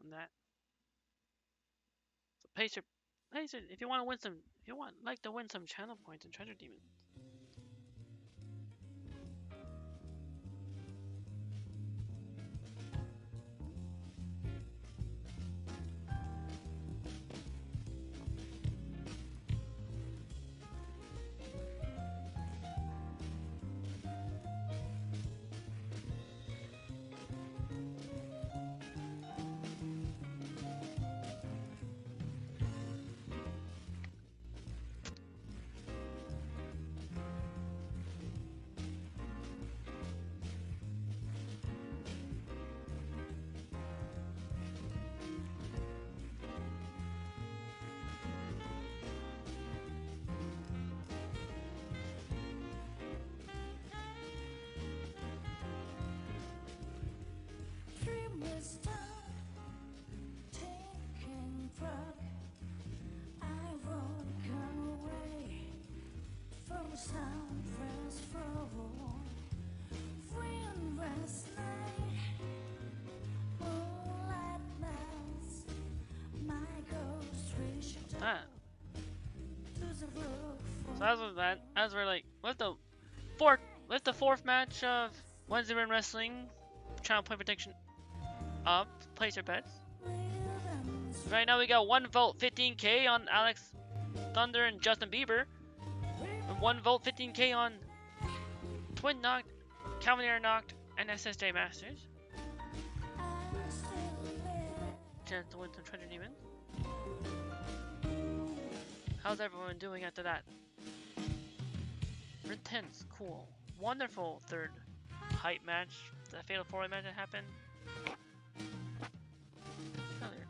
That. So Pacer, if you want to win some, if you want like to win some channel points and treasure demons. That. So as with that, as we're like, with the fourth match of WedRIN Wrestling channel point protection up, place your bets. Right now we got 1 vote 15k on Alex Thunder and Justin Bieber, and 1 vote 15k on Twin Noct, Calvin Noct, and SSJ Masters. Chance to win some treasure demons. How's everyone doing after that? Intense, cool, wonderful third hype match. The Fatal 4-Way match that happened earlier.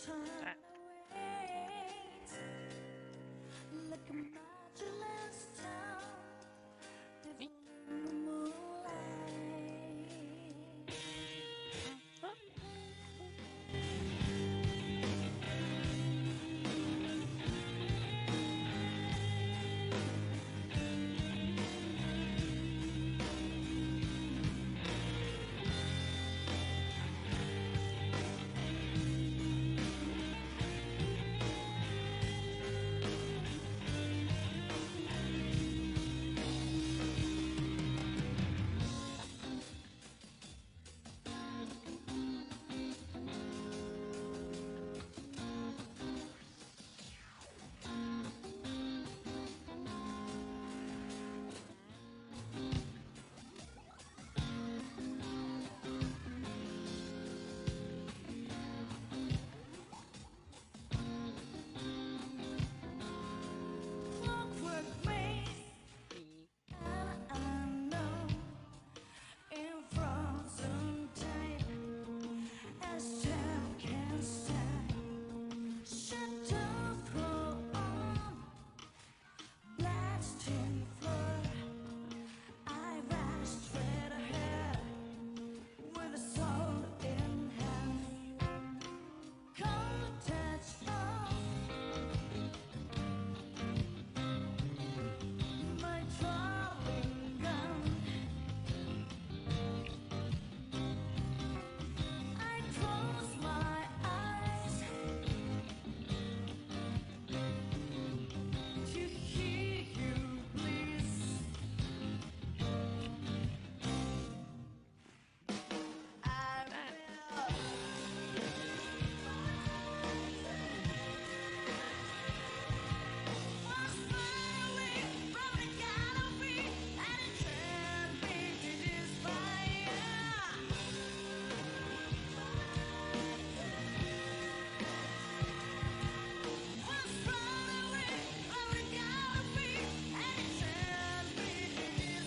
That. Me? Huh?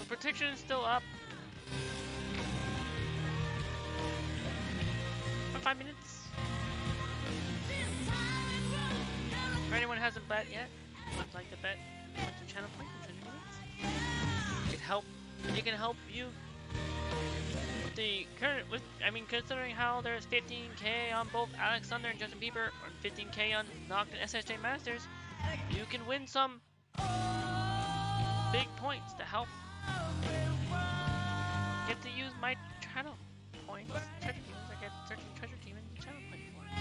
Protection is still up for 5 minutes. If anyone hasn't bet yet, would like to bet with the channel point in 20 minutes. It can help you with the current considering how there's 15k on both Alexander and Justin Bieber, or 15k on Noct and SSJ Masters, you can win some big points to help get to use my channel points. Treasure teams, I get certain treasure team and channel point points.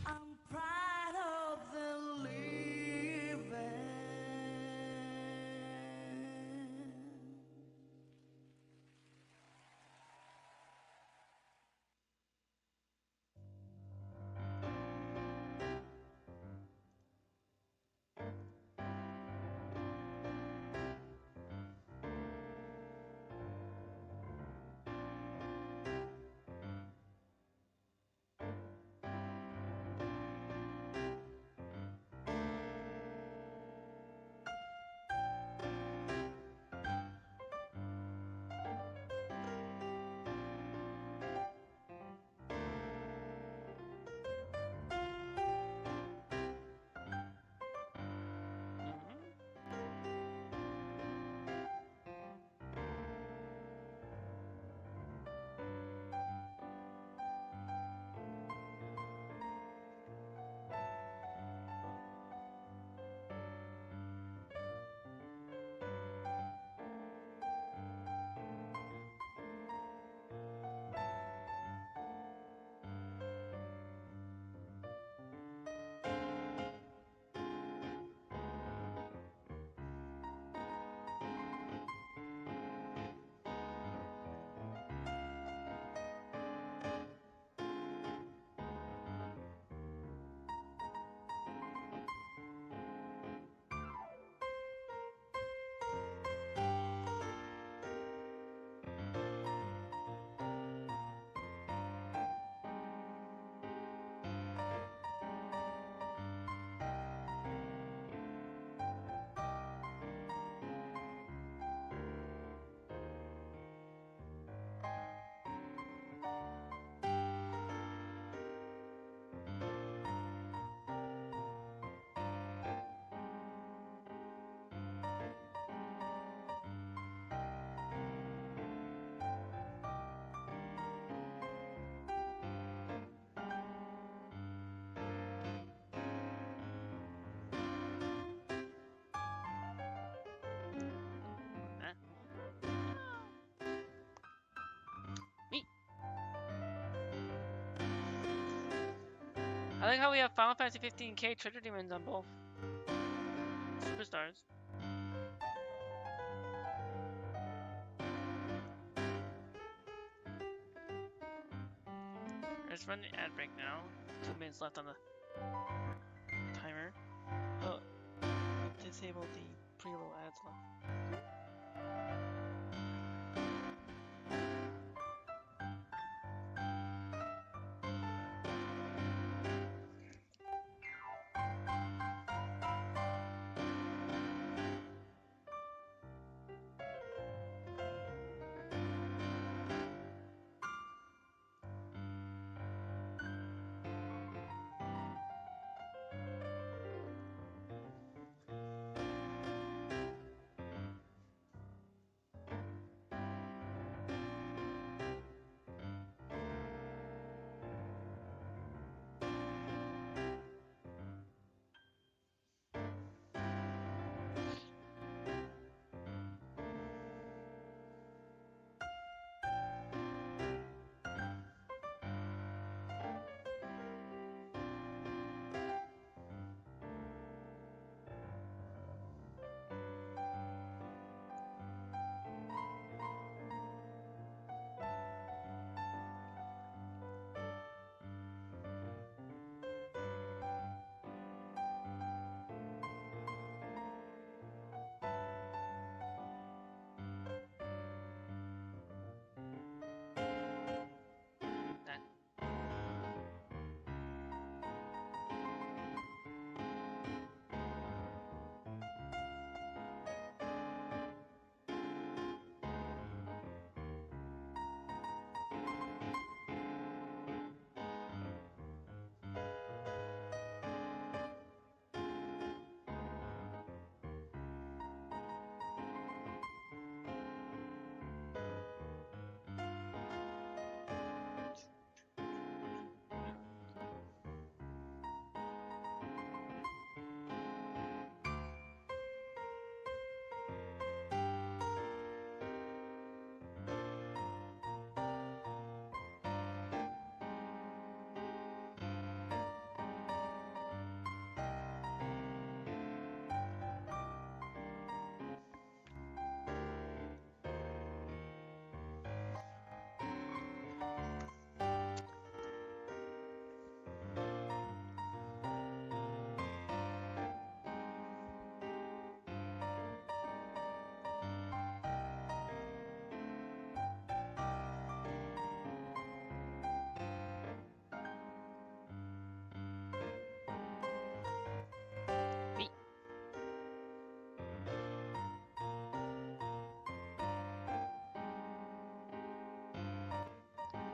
I'm proud of the living. like how we have Final Fantasy 15K treasure demons on both superstars. Let's run the ad break now. 2 minutes left on the timer. Oh, disable the pre-roll ads left.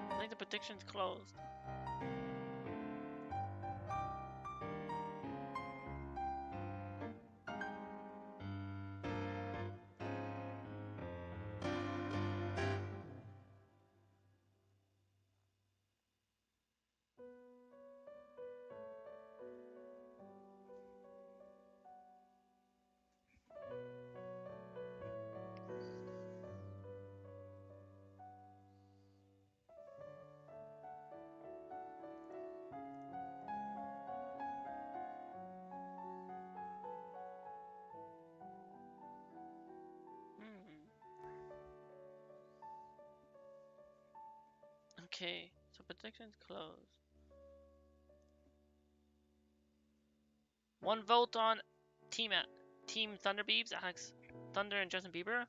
I think the prediction's closed. Okay, so predictions closed. 1 vote on Team Thunderbeeves, Alex Thunder and Justin Bieber.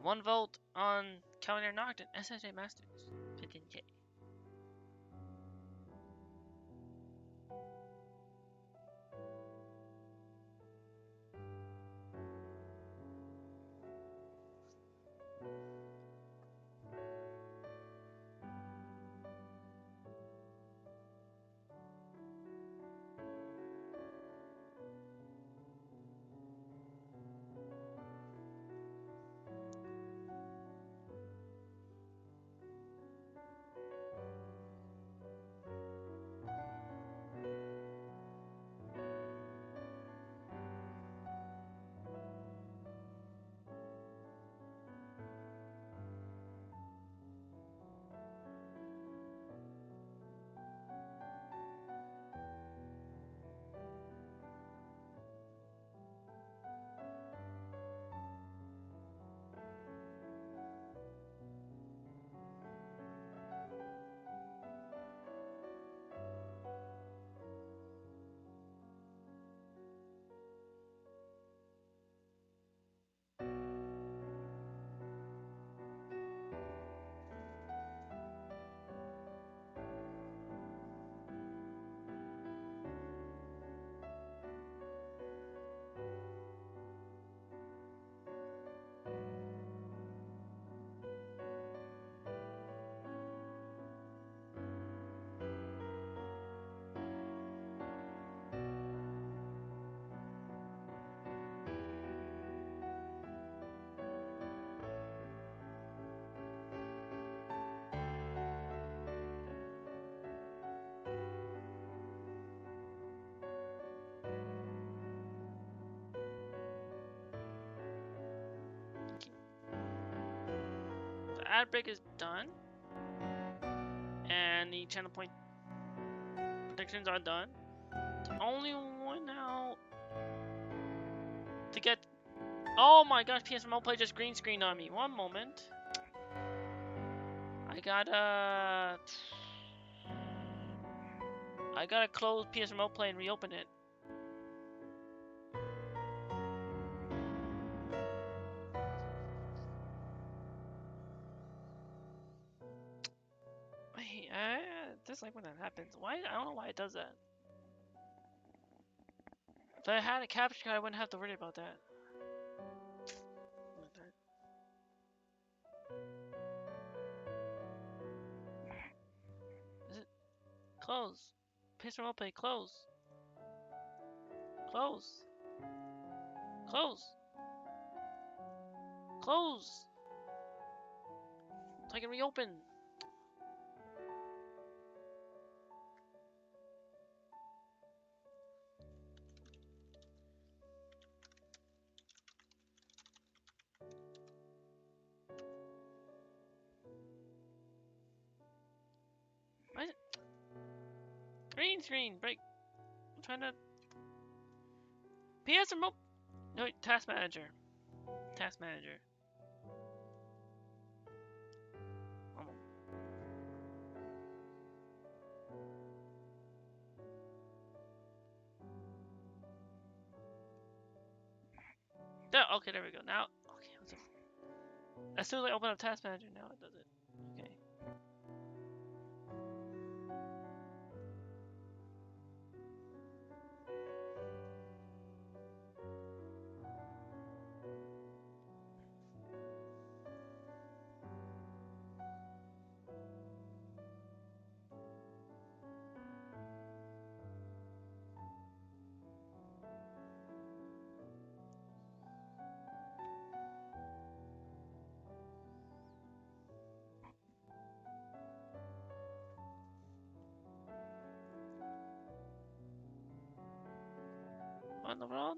1 vote on Calvin Nocton, SSJ Masters, 15K. ad break is done. And the channel point predictions are done. The only one now to get... Oh my gosh, PS Remote Play just green screened on me. One moment. I gotta close PS Remote Play and reopen it. Just like when that happens. Why? I don't know why it does that. If I had a capture card, I wouldn't have to worry about that. Is it? Close. PS Remote Play, close. Close. Close. Close. So I can reopen. Why is it? Green screen, break. I'm trying to... PS Remote... No, Task Manager. Task Manager. Okay, there we go. Now, okay, as soon as I open up Task Manager, now it does it. Okay. What in the world?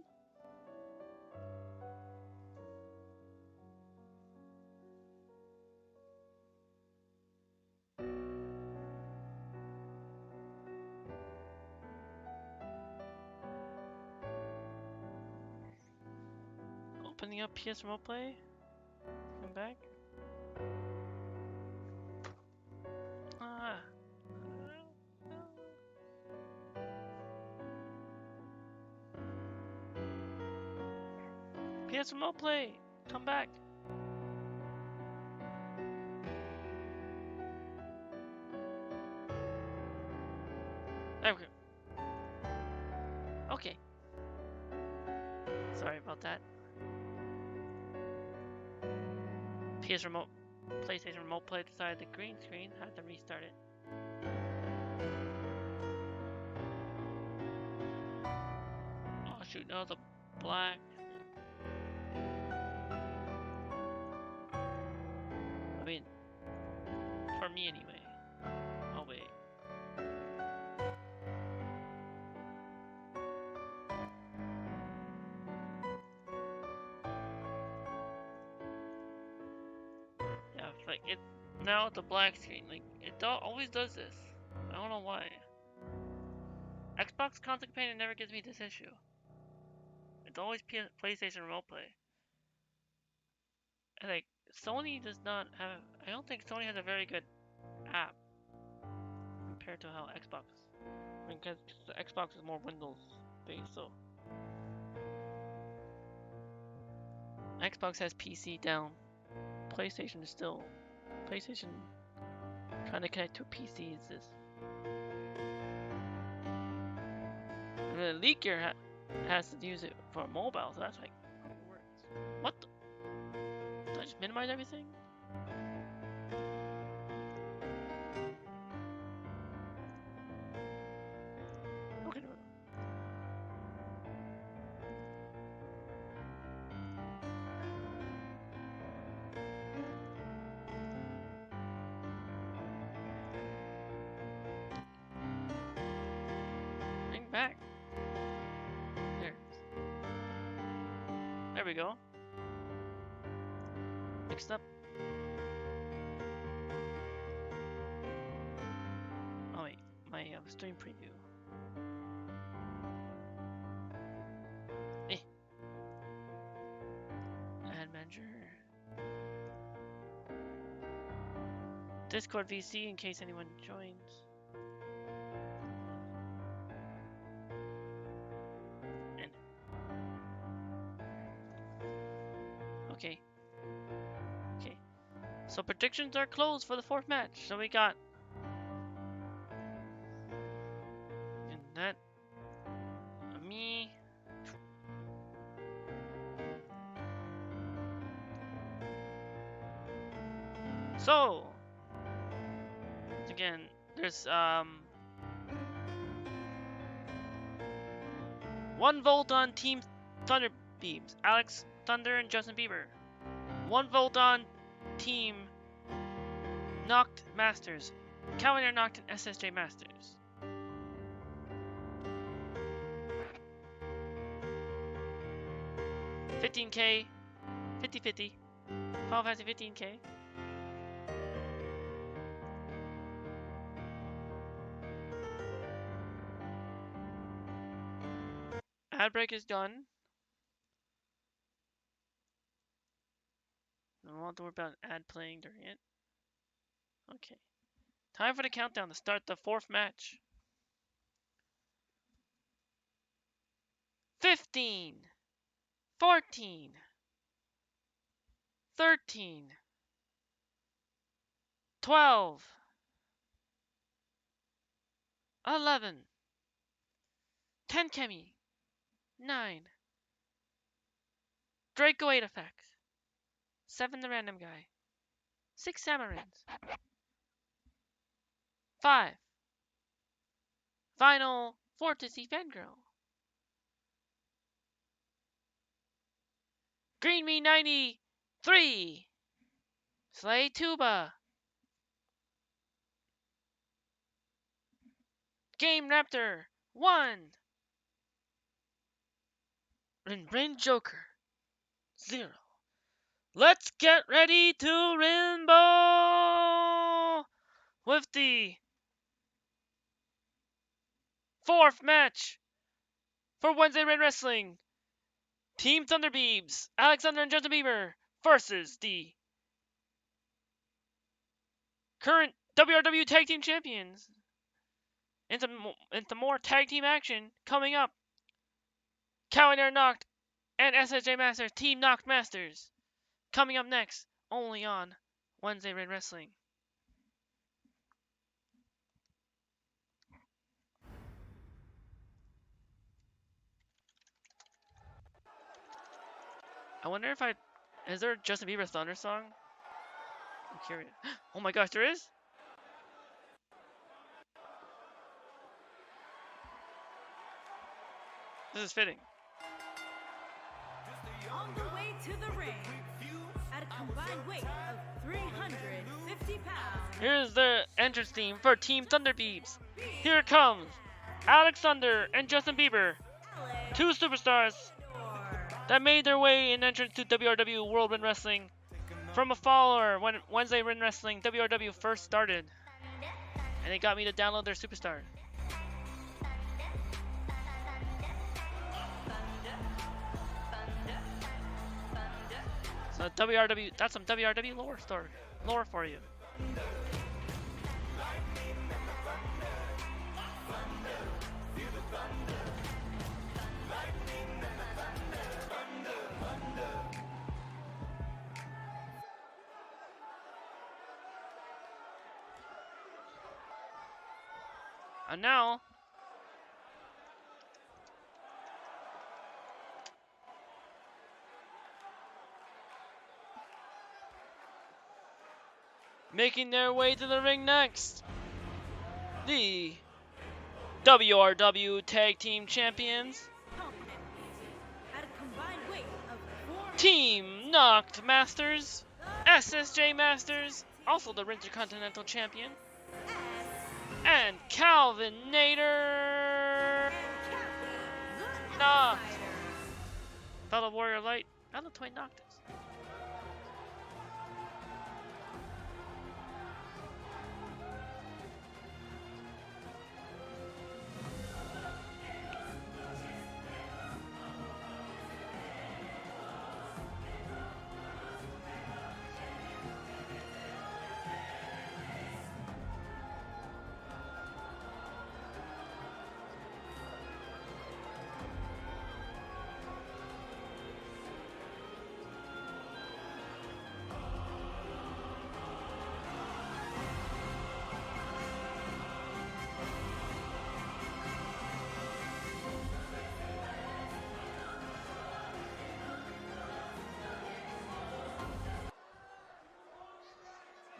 Opening up PS Remote Play. Come back. Ah. PS Remote Play. Come back. There we go. Okay. Sorry about that. PlayStation Remote Play decided the green screen, had to restart it. Oh shoot, no, the black. I mean, for me anyway. Oh wait. Yeah, like it now the black screen. Like it always does this. I don't know why. Xbox Console Companion never gives me this issue. It's always PlayStation Remote Play. And like Sony does not have. I don't think Sony has a very good app compared to how Xbox. I mean, because the Xbox is more Windows based, so Xbox has PC down. PlayStation is still PlayStation trying to connect to PC is this. And the leaker has to use it for mobile, so that's like how it works. What the? Did I just minimize everything? Okay. Bring back. There. There we go. Mixed up. stream preview. Ad manager. Discord VC in case anyone joins. And okay. Okay. So predictions are closed for the 4th match. So we got and that me. So again, there's 1 vote on Team Thunder Beams, Alex Thunder and Justin Bieber. 1 vote on Team Knocked Masters, Calendar Knocked and SSJ Masters. $15K, 50-50, Final Fantasy 15K. Ad break is done. I don't have to worry about an ad playing during it. Okay. Time for the countdown to start the 4th match. 15, 14, 13, 12, 11, 10 Kemi, 9, Draco 8 effects, 7 the random guy, 6 Samarins, 5, final 4 to see Fangirl, Greenbean 93, Slay Tuba, Game Raptor 1, Rin Joker 0. Let's get ready to Rainbow with the 4th match for Wednesday Rin Wrestling. Team Thunderbeebs, Alexander and Justin Bieber versus the current WRW Tag Team Champions. Into more tag team action coming up. Calendar Knocked and SSJ Masters, Team Knocked Masters. Coming up next, only on Wednesday Rin Wrestling. I wonder if is there a Justin Bieber Thunder song? I'm curious. Oh my gosh, there is? This is fitting. On the way to the ring, at a combined weight of 350 pounds. Here's the entrance theme for Team Thunderbeebs. Here comes Alex Thunder and Justin Bieber, 2 superstars that made their way in entrance to WRW World Ring Wrestling from a follower when Wednesday Ring Wrestling WRW first started. And they got me to download their superstar. So WRW, that's some WRW lore for you. And now, making their way to the ring next, the WRW Tag Team Champions, At a combined weight of 400 Team Knocked Masters, SSJ Masters, also the Intercontinental Champion, and Calvin Nader. Knocked. Fellow Warrior Light, Battle Toy Noctis.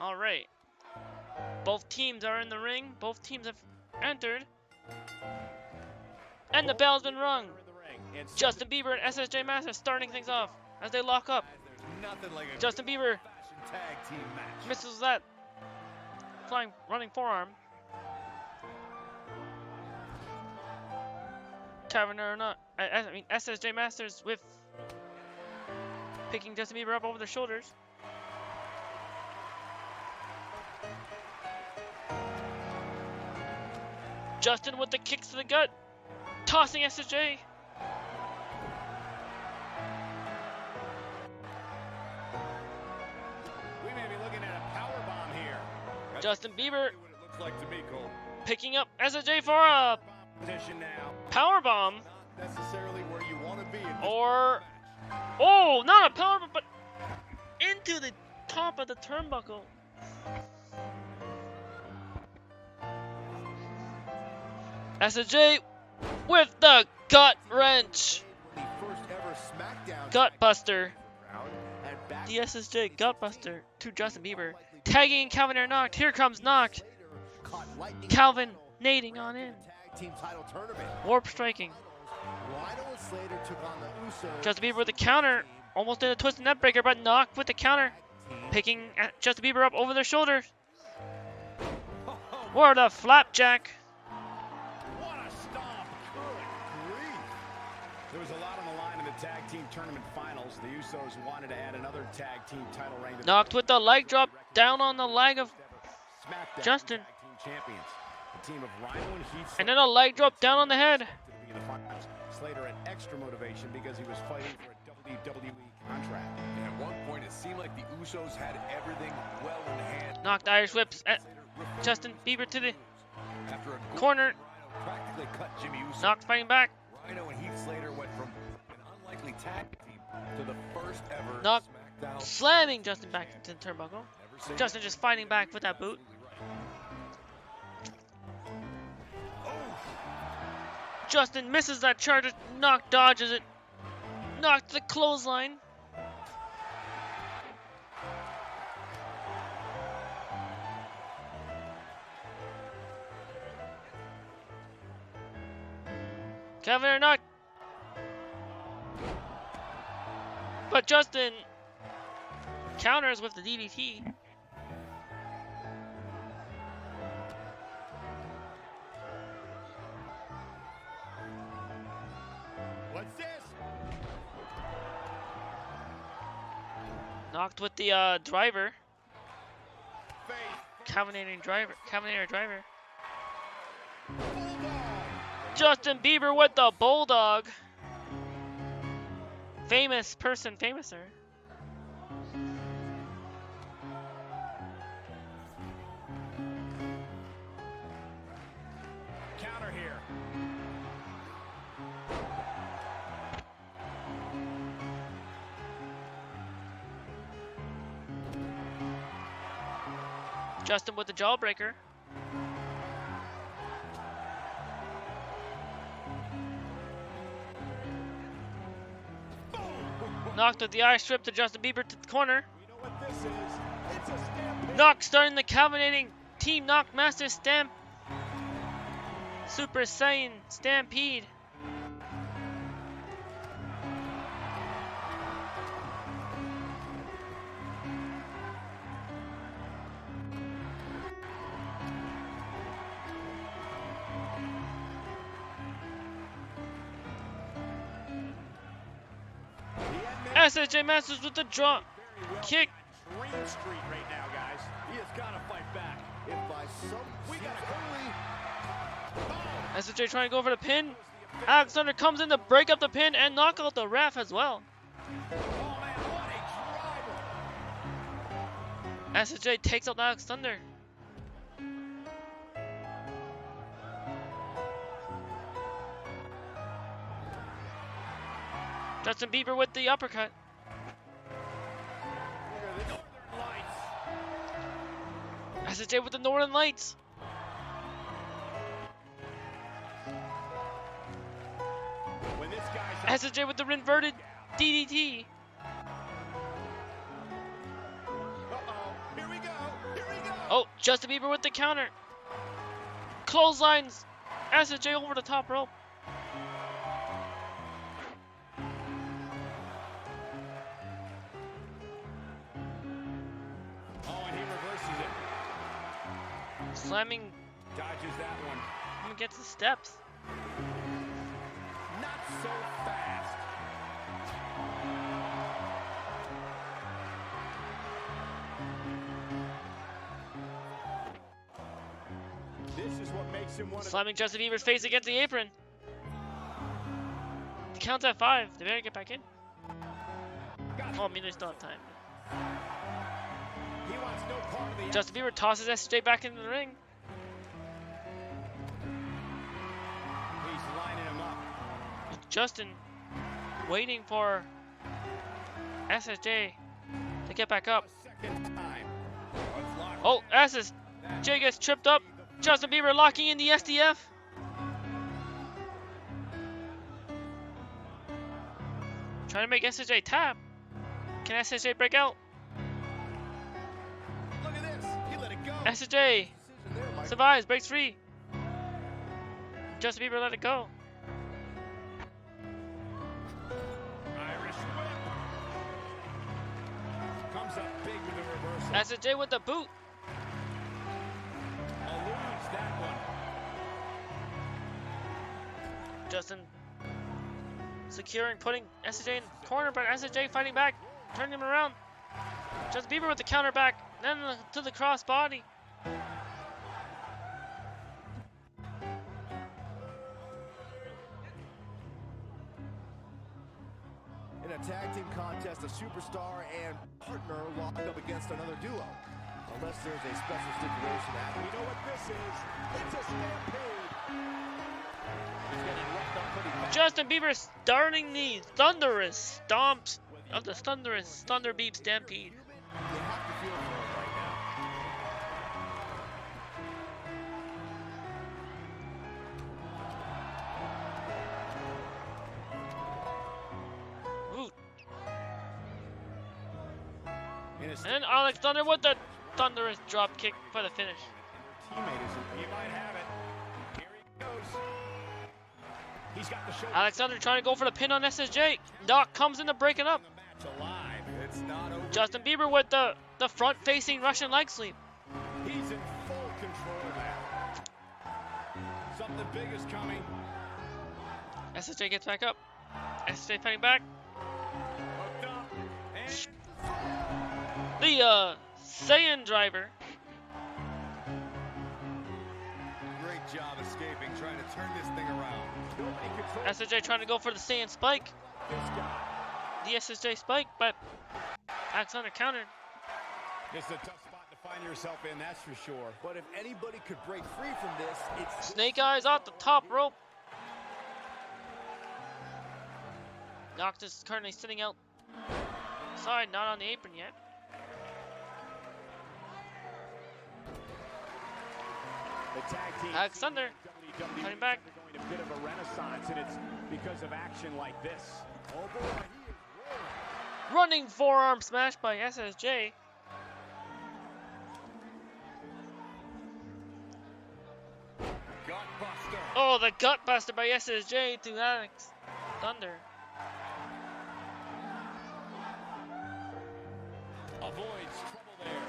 All right. Both teams are in the ring. Both teams have entered. And the bell's been rung. Justin Bieber and SSJ Masters starting things off as they lock up. Nothing like a Justin Bieber tag team match. misses that flying running forearm. Taverner or not, I mean SSJ Masters with picking Justin Bieber up over their shoulders. Justin with the kicks to the gut, tossing SSJ. We may be looking at a power bomb here. Justin Bieber What it looks like to me, Cole. picking up SSJ for a Position now. power bomb, Necessarily where you want to be. In this or oh, not a power bomb, but into the top of the turnbuckle. SSJ with the gut wrench, The first ever SmackDown gut buster. round, and back The SSJ gut buster to Justin Bieber, tagging Calvin Air Knocked. Here comes Knocked. caught lightning Calvin nading on in, tag team title tournament. warp striking. Rhino and Slater took on the Usos. Justin Bieber with the counter, almost did a twist and net breaker, but Knocked with the counter, picking Justin Bieber up over their shoulders. What a flapjack! What a stomp. Good grief. There was a lot on the line in the tag team tournament finals. The Usos wanted to add another tag team title reign to the Knocked with the leg drop down on the leg of SmackDown Justin. Tag Team Champions. The team of Rhino and Heath and then a leg drop down on the head. to the beginning of the finals. Slater had extra motivation because he was fighting for a WWE contract. And at one point, it seemed like the Usos had everything well in hand. Knocked Irish whips at Justin Bieber to the After a corner. Rhino practically cut Jimmy Uso. Knocked fighting back. Rhino and Heath Slater went from an unlikely tag team to the first ever Knock. SmackDown. Slamming Justin back into the turnbuckle. Never say Justin just fighting back with that boot. Justin misses that charger. Knock dodges it. Knocked the clothesline. Kevin or not. But Justin counters with the DDT. What's this? Knocked with the driver. Face. Calvinator driver. Justin Bieber with the bulldog. Famous person, famouser. Counter here. Justin with the jawbreaker. Knocked with the eye strip to Justin Bieber to the corner. We know what this is. It's a stampede. Knock starting the Calvinating Team Knock Master Stamp. Super Saiyan Stampede. SSJ Masters with the drop kick. Green Street right now, guys. He has got to fight back. If by some We got early, SSJ trying to go for the pin. Alex Thunder comes in to break up the pin and knock out the ref as well. Oh man, what a driver. SSJ takes out Alex Thunder. Justin Bieber with the uppercut. Lights. SSJ with the Northern Lights. When this guy's SSJ with the inverted DDT. Uh-oh. Here we go. Here Justin Bieber with the counter. Clotheslines SSJ over the top rope. Oh, and he reverses it. Slamming Dodges that one. him against the steps. Not so fast. This is what makes him one of Slamming Justin Bieber's face against the apron. The count's at 5. They better get back in. Oh, Miller's still have time. He wants no part of the Justin Bieber tosses SJ back into the ring. He's lining him up. Justin waiting for SSJ to get back up. Second time. Let's lock Oh, SSJ gets tripped up. Justin Bieber locking in the SDF. Trying to make SSJ tap. Can SSJ break out? Look at this. He let it go. SSJ survives, breaks free. Justin Bieber let it go. Irish whip. Comes up big with a reversal. SSJ with the boot. Eludes that one. Justin securing, putting SSJ in the corner, but SSJ fighting back, turning him around. Justin Bieber with the counter back, then to the cross body. In a tag team contest, a superstar and partner locked up against another duo. Unless there's a special stipulation that You know what this is? It's a stampede. He's getting roughed up pretty bad. Justin Bieber starting the thunderous stomps of the thunderous Thunder Beep Stampede. you have to feel for him right now. Ooh. In his And Alex Thunder with the thunderous drop kick for the finish. teammate isn't. He might have it. Here he goes. He's got the shoulder. Alexander trying to go for the pin on SSJ. Doc comes in to break it up. The match alive. It's not over. Justin Bieber with the front-facing Russian leg sweep. He's in full control now. Something big is coming. SSJ gets back up. SSJ fighting back. Hooked up. And The Saiyan driver. Great job escaping, trying to turn this thing around. nobody controls SSJ trying to go for the Saiyan spike. this guy. The SSJ spike, but Alexander countered. This is a tough spot to find yourself in, that's for sure. But if anybody could break free from this, it's Snake Eyes off the top rope. Noctis is currently sitting outside, not on the apron yet. The tag team Alexander WWE cutting back. is undergoing a bit of a renaissance, and it's because of action like this. Oh boy, he is rolling. Running forearm smash by SSJ. Gutbuster. Oh, the gut buster by SSJ to Alex Thunder. Avoids trouble there.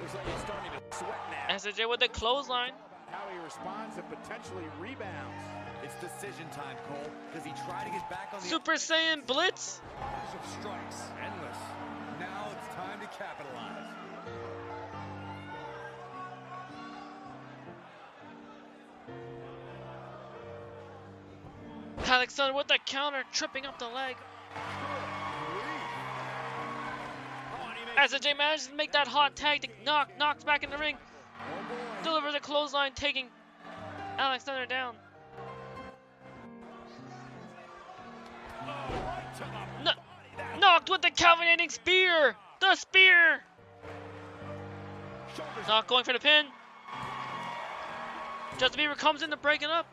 Looks like he's starting to sweat now. SSJ with the clothesline. How he responds and potentially rebounds. It's decision time, Cole. Does he try to get back on the Super Saiyan Blitz. Barrage of strikes? Endless. Now it's time to capitalize. Alexander with the counter, tripping up the leg. Oh, and he makes SSJ manages to make that hot tag to knocks back in the ring. oh boy. Delivers a clothesline, taking Alex Thunder down. Oh, right to the No- body. That Knocked with the Calvinating spear. The spear. shoulders Not going for the pin. Justin Bieber comes in to break it up.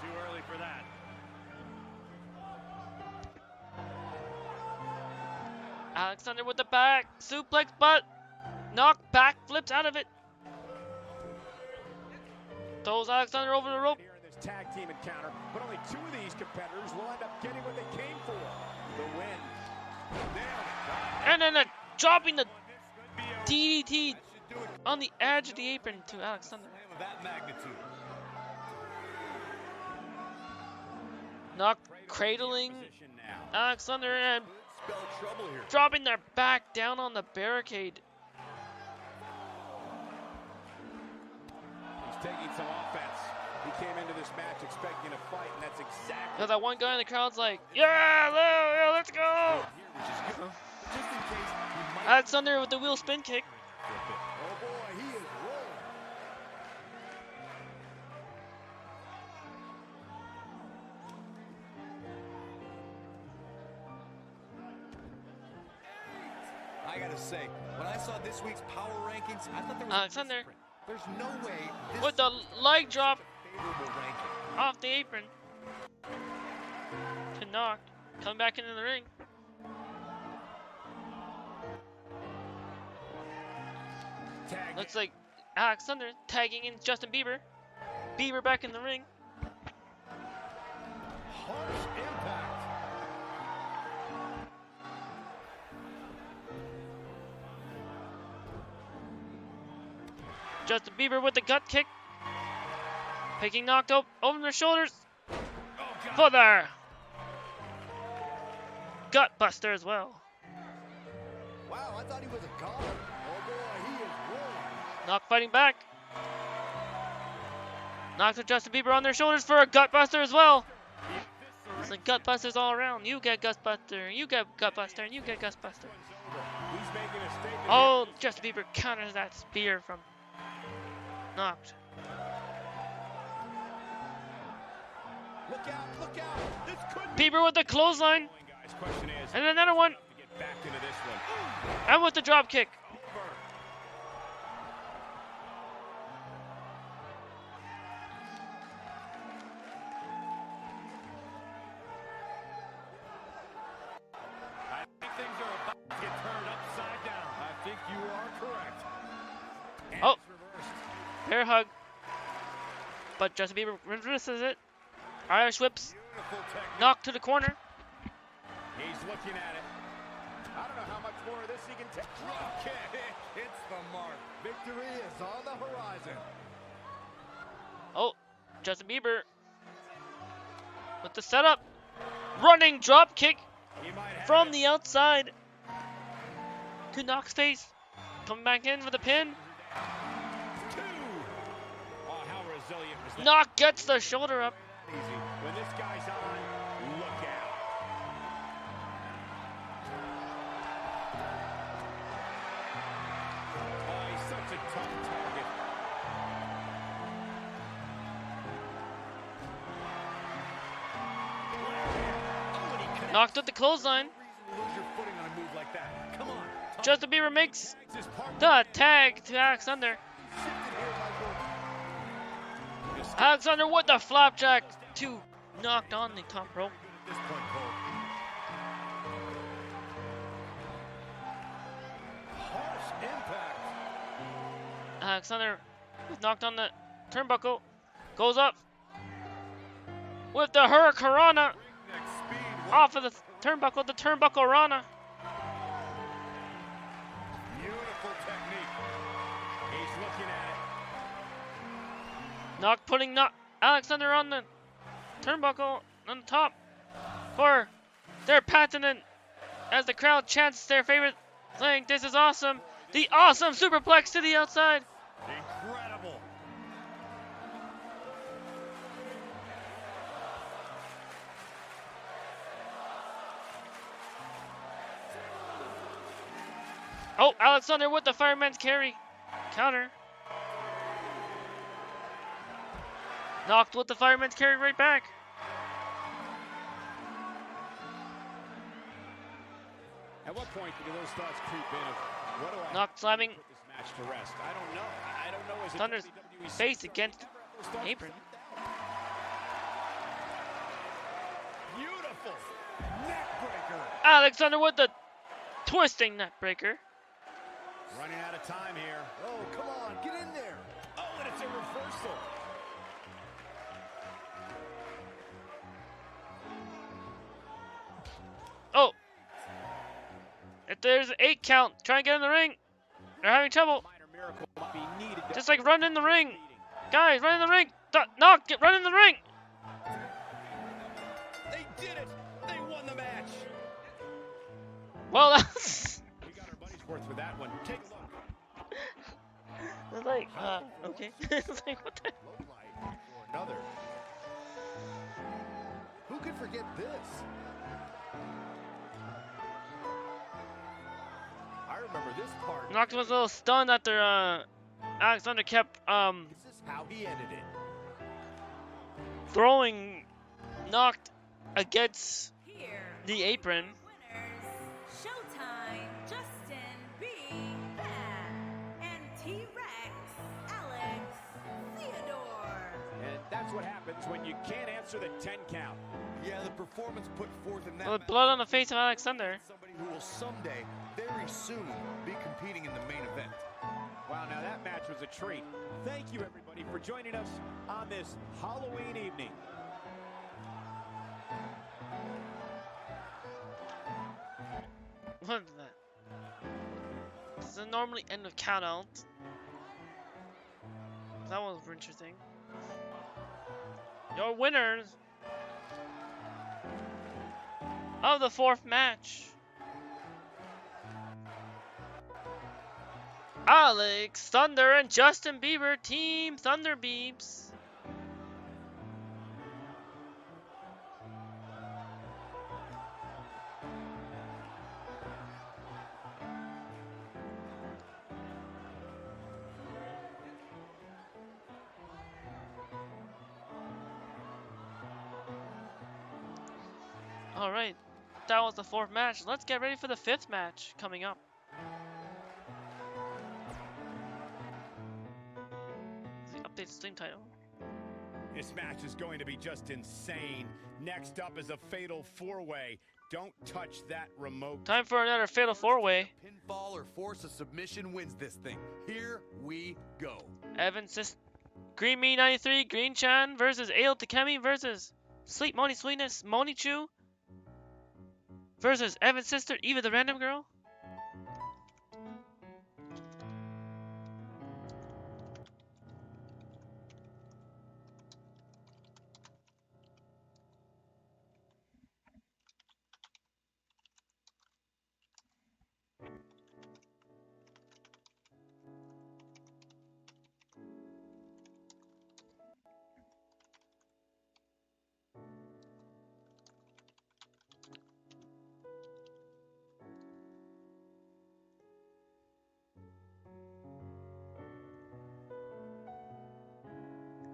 too early for that. Alexander with the back suplex, but Knock back, flips out of it. Throws Alexander over the rope. Here in this tag team encounter, but only 2 of these competitors will end up getting what they came for. The win. And then dropping the DDT on the edge of the apron to Alexander. Of that magnitude. Knock cradling Alexander and Spell trouble here. dropping their back down on the barricade. He's taking some offense. He came into this match expecting a fight, and that's exactly. Because that one guy in the crowd's like, yeah, let's go. Just in case he might. Alexander with the wheel spin kick. Oh boy, he is rolling. I gotta say, when I saw this week's power rankings, I thought there was Alexander. a misprint. There's no way this With the leg drop favorable ranking. off the apron to Knock. Come back into the ring. Tag. Looks like Alexander tagging in Justin Bieber. Bieber back in the ring. Harsh impact. Justin Bieber with the gut kick. Picking Knocked up over their shoulders. For their gut buster as well. Wow, I thought he was a god. Oh boy, he is rolling. Knock fighting back. Knocks with Justin Bieber on their shoulders for a gut buster as well. It's like gut busters all around. You get gut buster, you get gut buster, and you get gut buster. He's making a statement. Oh, Justin Bieber counters that spear from Knocked. Look out, look out. This could Bieber with the clothesline, guys. Question is, and another one, to get back into this one. and with the drop kick. I think things are about to get turned upside down. I think you are correct. And Oh. it's reversed. Bear hug. But Justin Bieber reverses it. Irish whips. Beautiful technique. Knock to the corner. He's looking at it. I don't know how much more of this he can take. Drop kick. Hits the mark. Victory is on the horizon. Oh, Justin Bieber with the setup. Running drop kick He might have from it. the outside to Knock's face. Coming back in for the pin. 2. Oh, how resilient was that? Knock gets the shoulder up. Easy. When this guy's on, look out. Oh, he's such a tough target. Oh, and he connects. Knocked with the clothesline. No reason to lose your footing on a move like that. Come on. Justin Bieber makes Takes his partner. the tag to Alexander. Alexander with the flapjack to Knocked on the top rope. At this point, Cole. Harsh impact. Alexander was knocked on the turnbuckle. Goes up with the Hurricanrana Next speed. off of the turnbuckle. The turnbuckle Rana. Beautiful technique. He's looking at it. Knock putting Alexander on the turnbuckle on the top for their patented as the crowd chants their favorite thing. This is awesome. The awesome superplex to the outside. Incredible. Oh, Alexander with the fireman's carry. Counter. Knocked with the fireman's carry right back. At what point do those thoughts creep in of what do I Knocked slamming put this match to rest? I don't know. I don't know. Is it Thunder's WWE face against those thoughts apron. Beautiful neck breaker. Alexander with the twisting neck breaker. Running out of time here. Oh, come on, get in there. Oh, and it's a reversal. Oh! If there's an 8 count, try and get in the ring. They're having trouble. Minor miracle might be needed. Just like run in the ring. Guys, run in the ring. Knock, run in the ring. They did it. They won the match. Well, that's... We got our money's worth for that one. Take a look. It's like, okay. It's like, what the... Low light for another. Who could forget this? I remember this part. Knocked was a little stunned after, Alexander kept, This is how he ended it. throwing Knocked against Here, the apron. winners, Showtime, Justin B. Bad, and T-Rex, Alex Theodore. And that's what happens when you can't answer the 10 count. Yeah, the performance put forth in that With match blood on the face of Alexander. somebody who will someday, very soon, be competing in the main event. Wow, now that match was a treat. Thank you, everybody, for joining us on this Halloween evening. What is that? Does it normally end with count out? That was interesting. Your winners of the 4th match, Alex Thunder and Justin Bieber, Team Thunder Beeps. Alright, that was the 4th match. Let's get ready for the 5th match coming up. The updated Steam title. This match is going to be just insane. Next up is a fatal 4-way. Don't touch that remote. Time for another fatal 4-way. Pinfall or force a submission wins this thing. Here we go. Greenbean 93, Green Chan versus Ale Takemi versus Sleep Moni Sweetness, Moni Chu versus Evan's sister, Eva the Random Girl.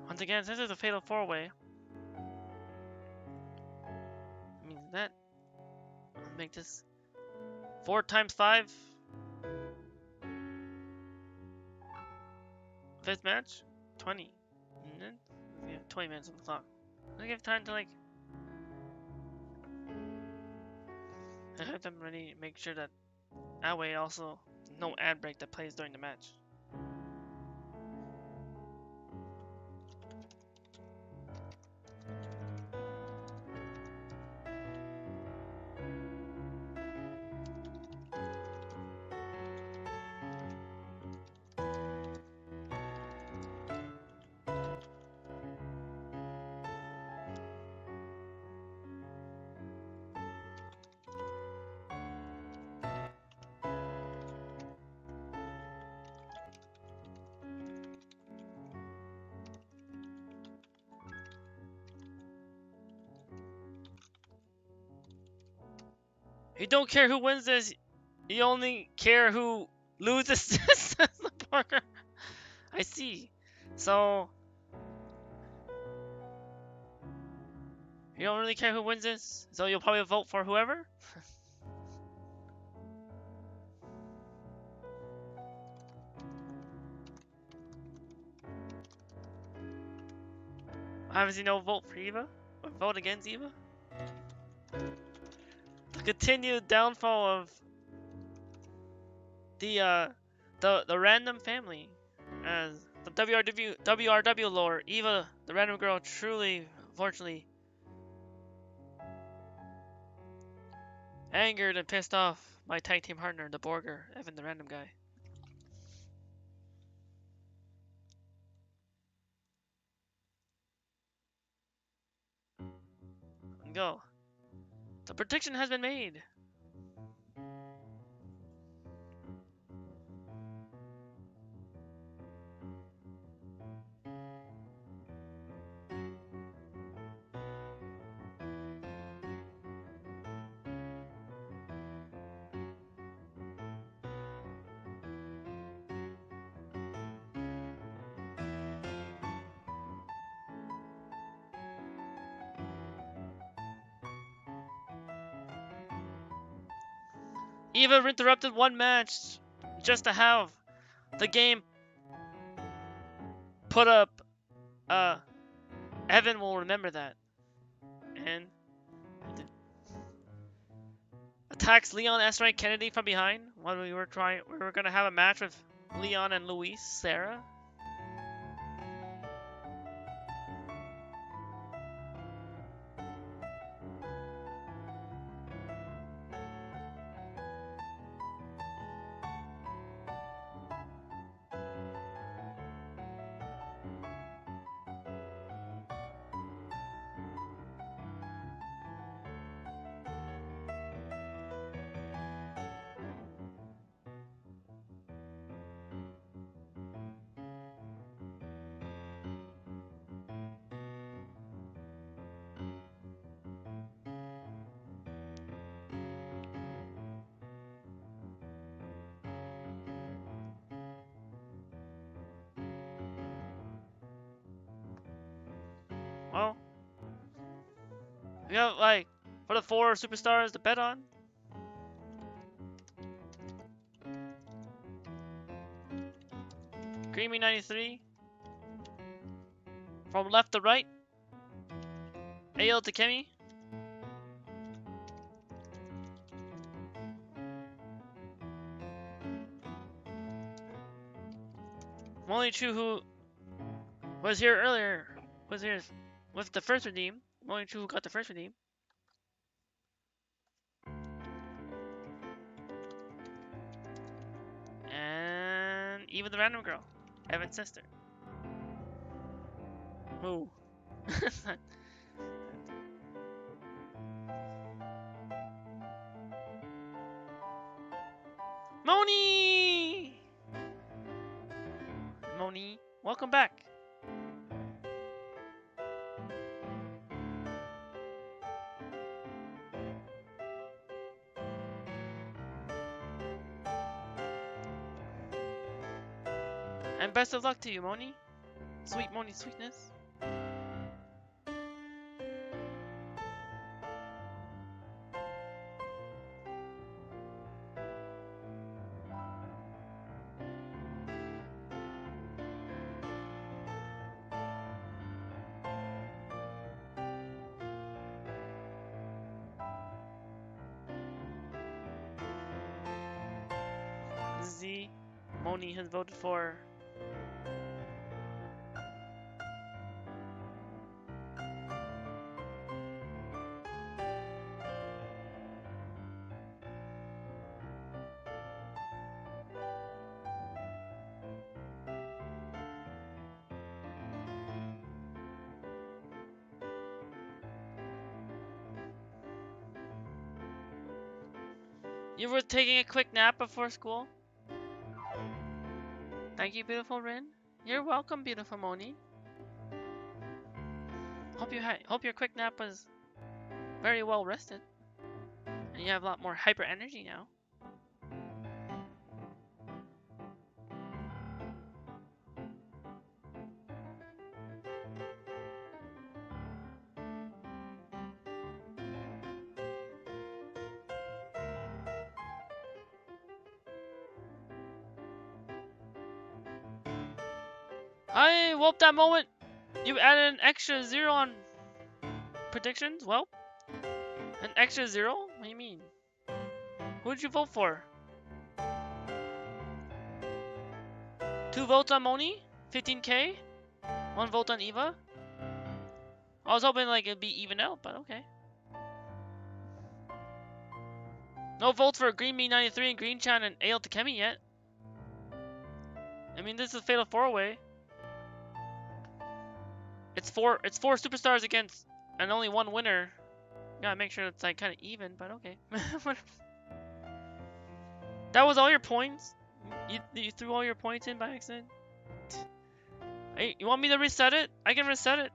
Once again, since it's a fatal 4-way, means that I'll make this 4 times 5. 5th match, 20. And then we have 20 minutes on the clock. I give time to I have them ready. Make sure that way also no ad break that plays during the match. You don't care who wins this, you only care who loses this. Parker. I see. So you don't really care who wins this, so you'll probably vote for whoever? Obviously no vote for Eva, or vote against Eva. The continued downfall of the the random family. As the WRW lore, Eva, the random girl, truly, unfortunately, angered and pissed off my tag team partner, the Borger, Evan, the random guy. Go. The prediction has been made. Eva interrupted one match just to have the game put up. Evan will remember that. And attacks Leon S. Ray Kennedy from behind when we were gonna have a match with Leon and Luis Sarah. Well, we got like for the 4 superstars to bet on. Greenbean 93 from left to right. AL to Kemi. Molly Chu, who was here earlier, was here with the first redeem. Molly Chu, who got the first redeem. And even the random girl, Evan's sister. Who? Moni! Moni, welcome back. And best of luck to you, Moni. Sweet Moni sweetness. Z, Moni has voted for. You were taking a quick nap before school? Thank you, beautiful Rin. You're welcome, beautiful Moni. Hope your quick nap was very well rested, and you have a lot more hyper energy now. I whoop that moment. You added an extra 0 on predictions? Well, an extra 0? What do you mean? Who did you vote for? 2 votes on Moni, 15K. 1 vote on Eva. I was hoping like it'd be even out, but okay. No votes for Greenbean 93 and Green Chan and AL Takemi yet. I mean, this is a fatal 4-way. It's four superstars against and only 1 winner. Gotta make sure it's like kind of even, but okay. That was all your points? You threw all your points in by accident? Hey, you want me to reset it? I can reset it.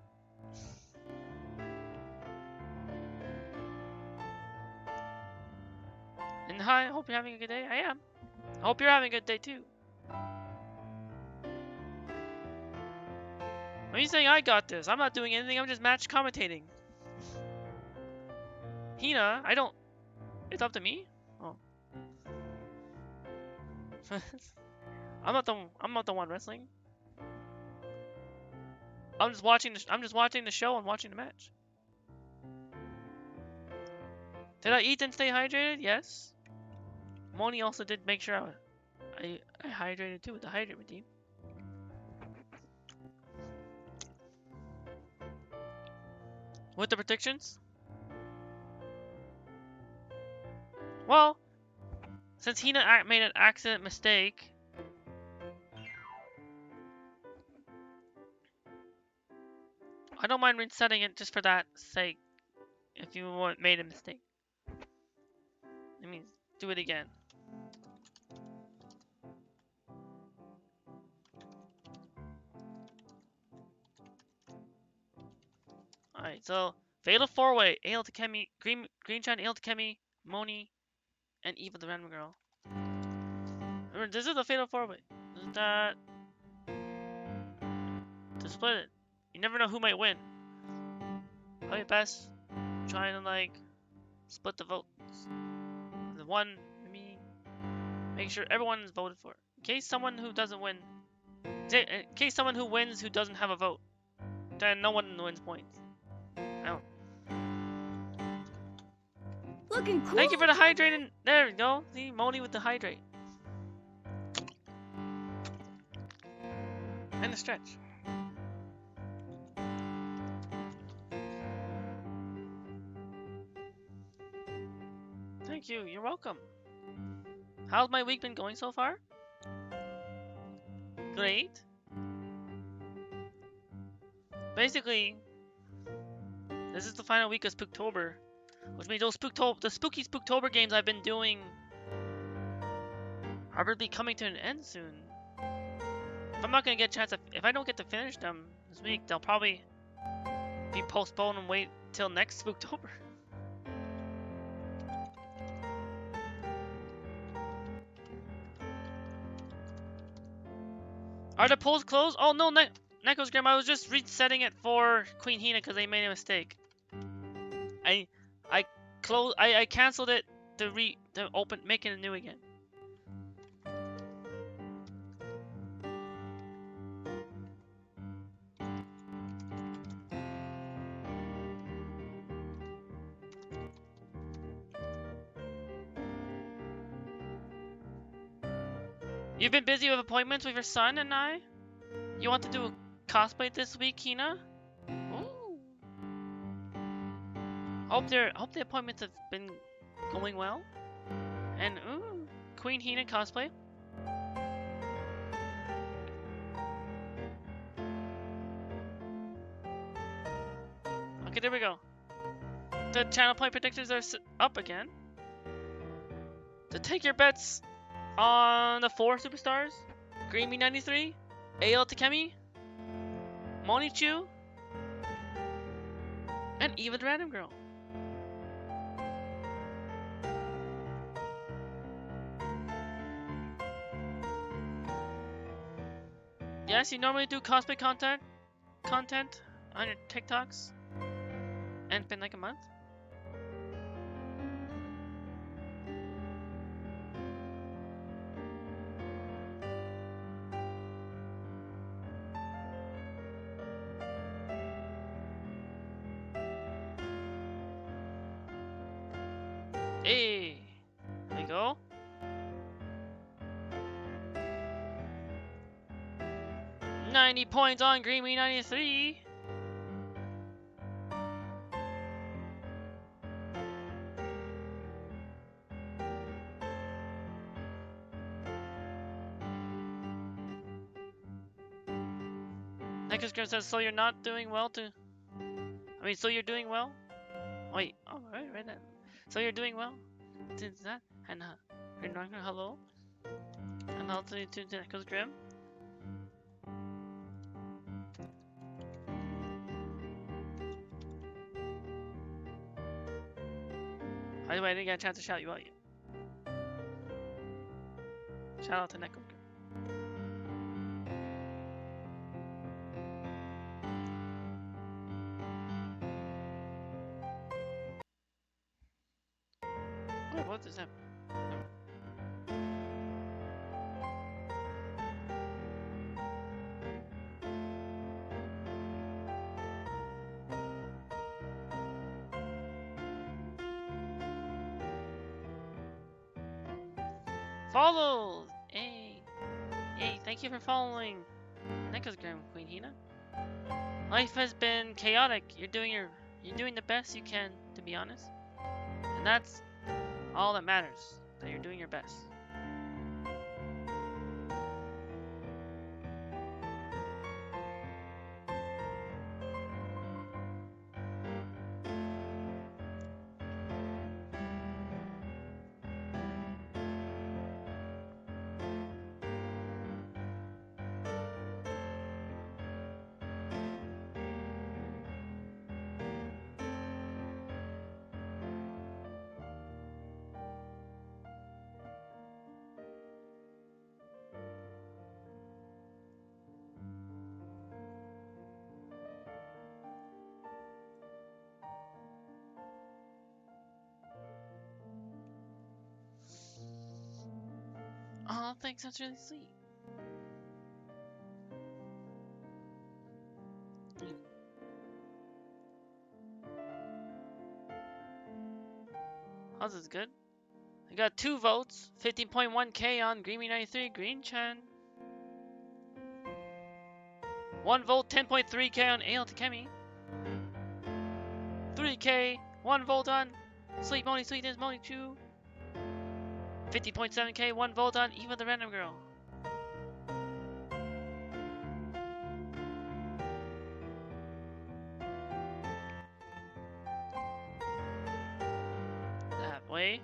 And hi, I hope you're having a good day. I am. I hope you're having a good day too. What are you saying? I got this. I'm not doing anything. I'm just match commentating. Hina, I don't. It's up to me. Oh. I'm not the one wrestling. I'm just watching the show and watching the match. Did I eat and stay hydrated? Yes. Moni also did make sure I hydrated too with the hydrate redeem. With the predictions? Well, since Hina made an accident mistake, I don't mind resetting it just for that sake. If you made a mistake, I mean, do it again. Alright, so Fatal 4-way, AL Takemi, Green Chan, AL Takemi, Moni, and Eva the random girl. Remember, this is the Fatal 4-way. This is that to split it. You never know who might win. Probably best trying to like split the votes. The one, I mean, make sure everyone is voted for. In case someone who doesn't win, in case someone who wins who doesn't have a vote, then no one wins points. Looking cool. Thank you for the hydrating. There we go. See, Moni with the hydrate. And the stretch. Thank you. You're welcome. How's my week been going so far? Great. Basically, this is the final week of Spooktober, which means the spooky Spooktober games I've been doing are really coming to an end soon. If I'm not gonna get a chance, if I don't get to finish them this week, they'll probably be postponed and wait till next Spooktober. Are the polls closed? Oh no, Necrosgrimm, I was just resetting it for Queen Hina because they made a mistake. I canceled it to make it new again. You've been busy with appointments with your son and I? You want to do a cosplay this week, Hina? Ooh. Hope the appointments have been going well. And ooh, Queen Hina cosplay. Okay, there we go. The channel point predictions are up again. So take your bets on the 4 superstars: Greenbean 93, AL Takemi, Monichu, and Eva the Random Girl. Yes, you normally do cosplay content on your TikToks, and it's been like a month. Hey, there we go. 90 points on Greenbean 93. Necrosgrimm says, so you're not doing well to... I mean, so you're doing well? Wait, oh, right then. So you're doing well? Since that, and hello? And hello to Necrosgrimm. By the way, I didn't get a chance to shout you out yet. Shout out to Necrosgrimm. Wait, what does that? Follows! Hey! Hey, thank you for following Necrosgrimm, Queen Hina. Life has been chaotic. You're doing the best you can, to be honest. And that's all that matters. That you're doing your best. Oh, thanks, that's really sweet. Oh, this is good. I got 2 votes, 15.1k on Greenbean 93, Green Chan. 1 vote, 10.3k on Ale Takemi. 3k, 1 vote on Sweet Moni Sweetness Moni Chew. 50.7k, 1 vote on Eva the Random Girl. That way,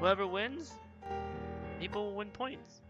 whoever wins, people will win points.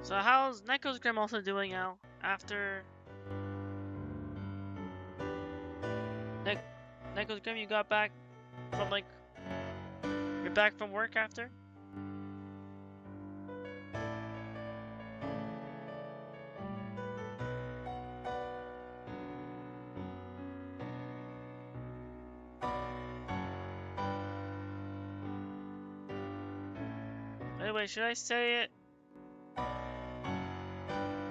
So how's Necrosgrimm also doing now after Necrosgrimm, you got back from you're back from work after? Anyway, should I say it?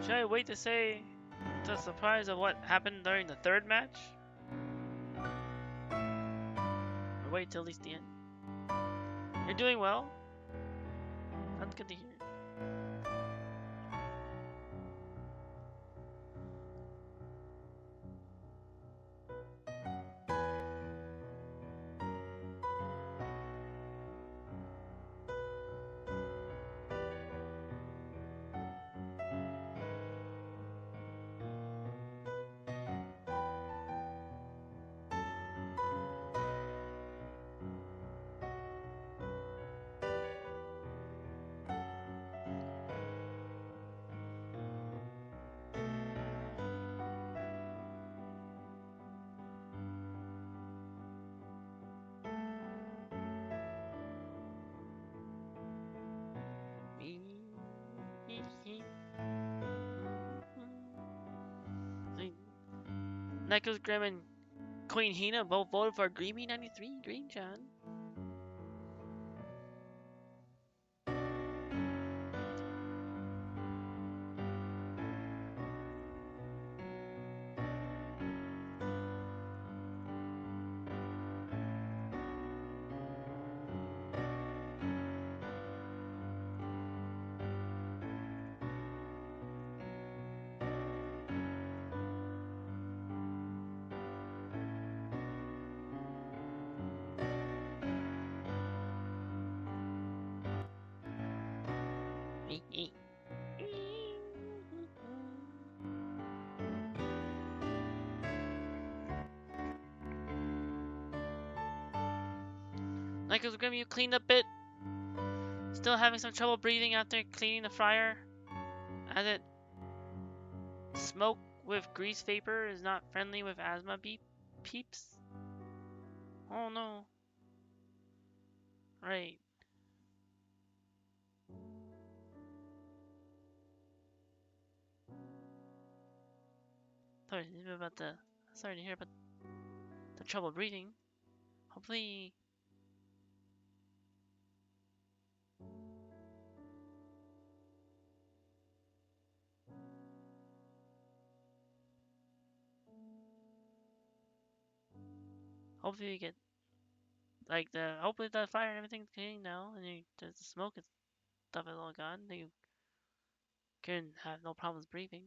Should I wait to say the surprise of what happened during the 3rd match? Or wait till at least the end? You're doing well. That's good to hear. Necrosgrimm and Queen Hina both voted for Greenbean 93. Green John. Necrosgrimm, you cleaned up it. Still having some trouble breathing after cleaning the fryer, as it smoke with grease vapor is not friendly with asthma peeps. Oh no. Right. Sorry to hear about the trouble breathing. Hopefully you get like hopefully the fire and everything's clean now, and the smoke and stuff is all gone. Then you can have no problems breathing.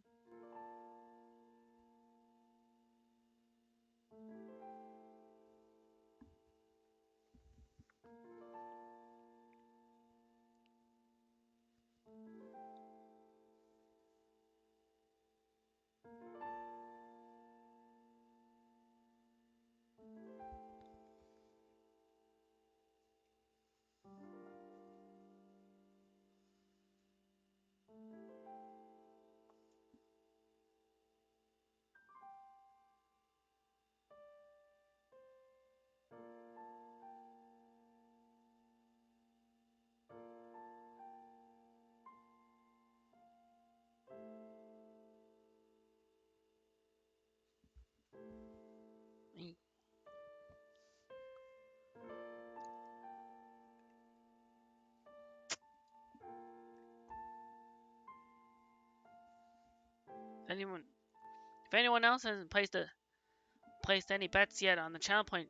If anyone else hasn't placed any bets yet on the channel point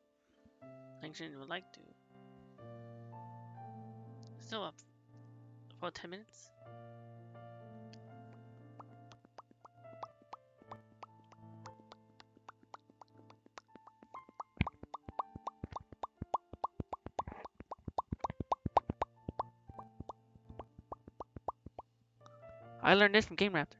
function and would like to, still up for about 10 minutes. I learned this from Game Raptor.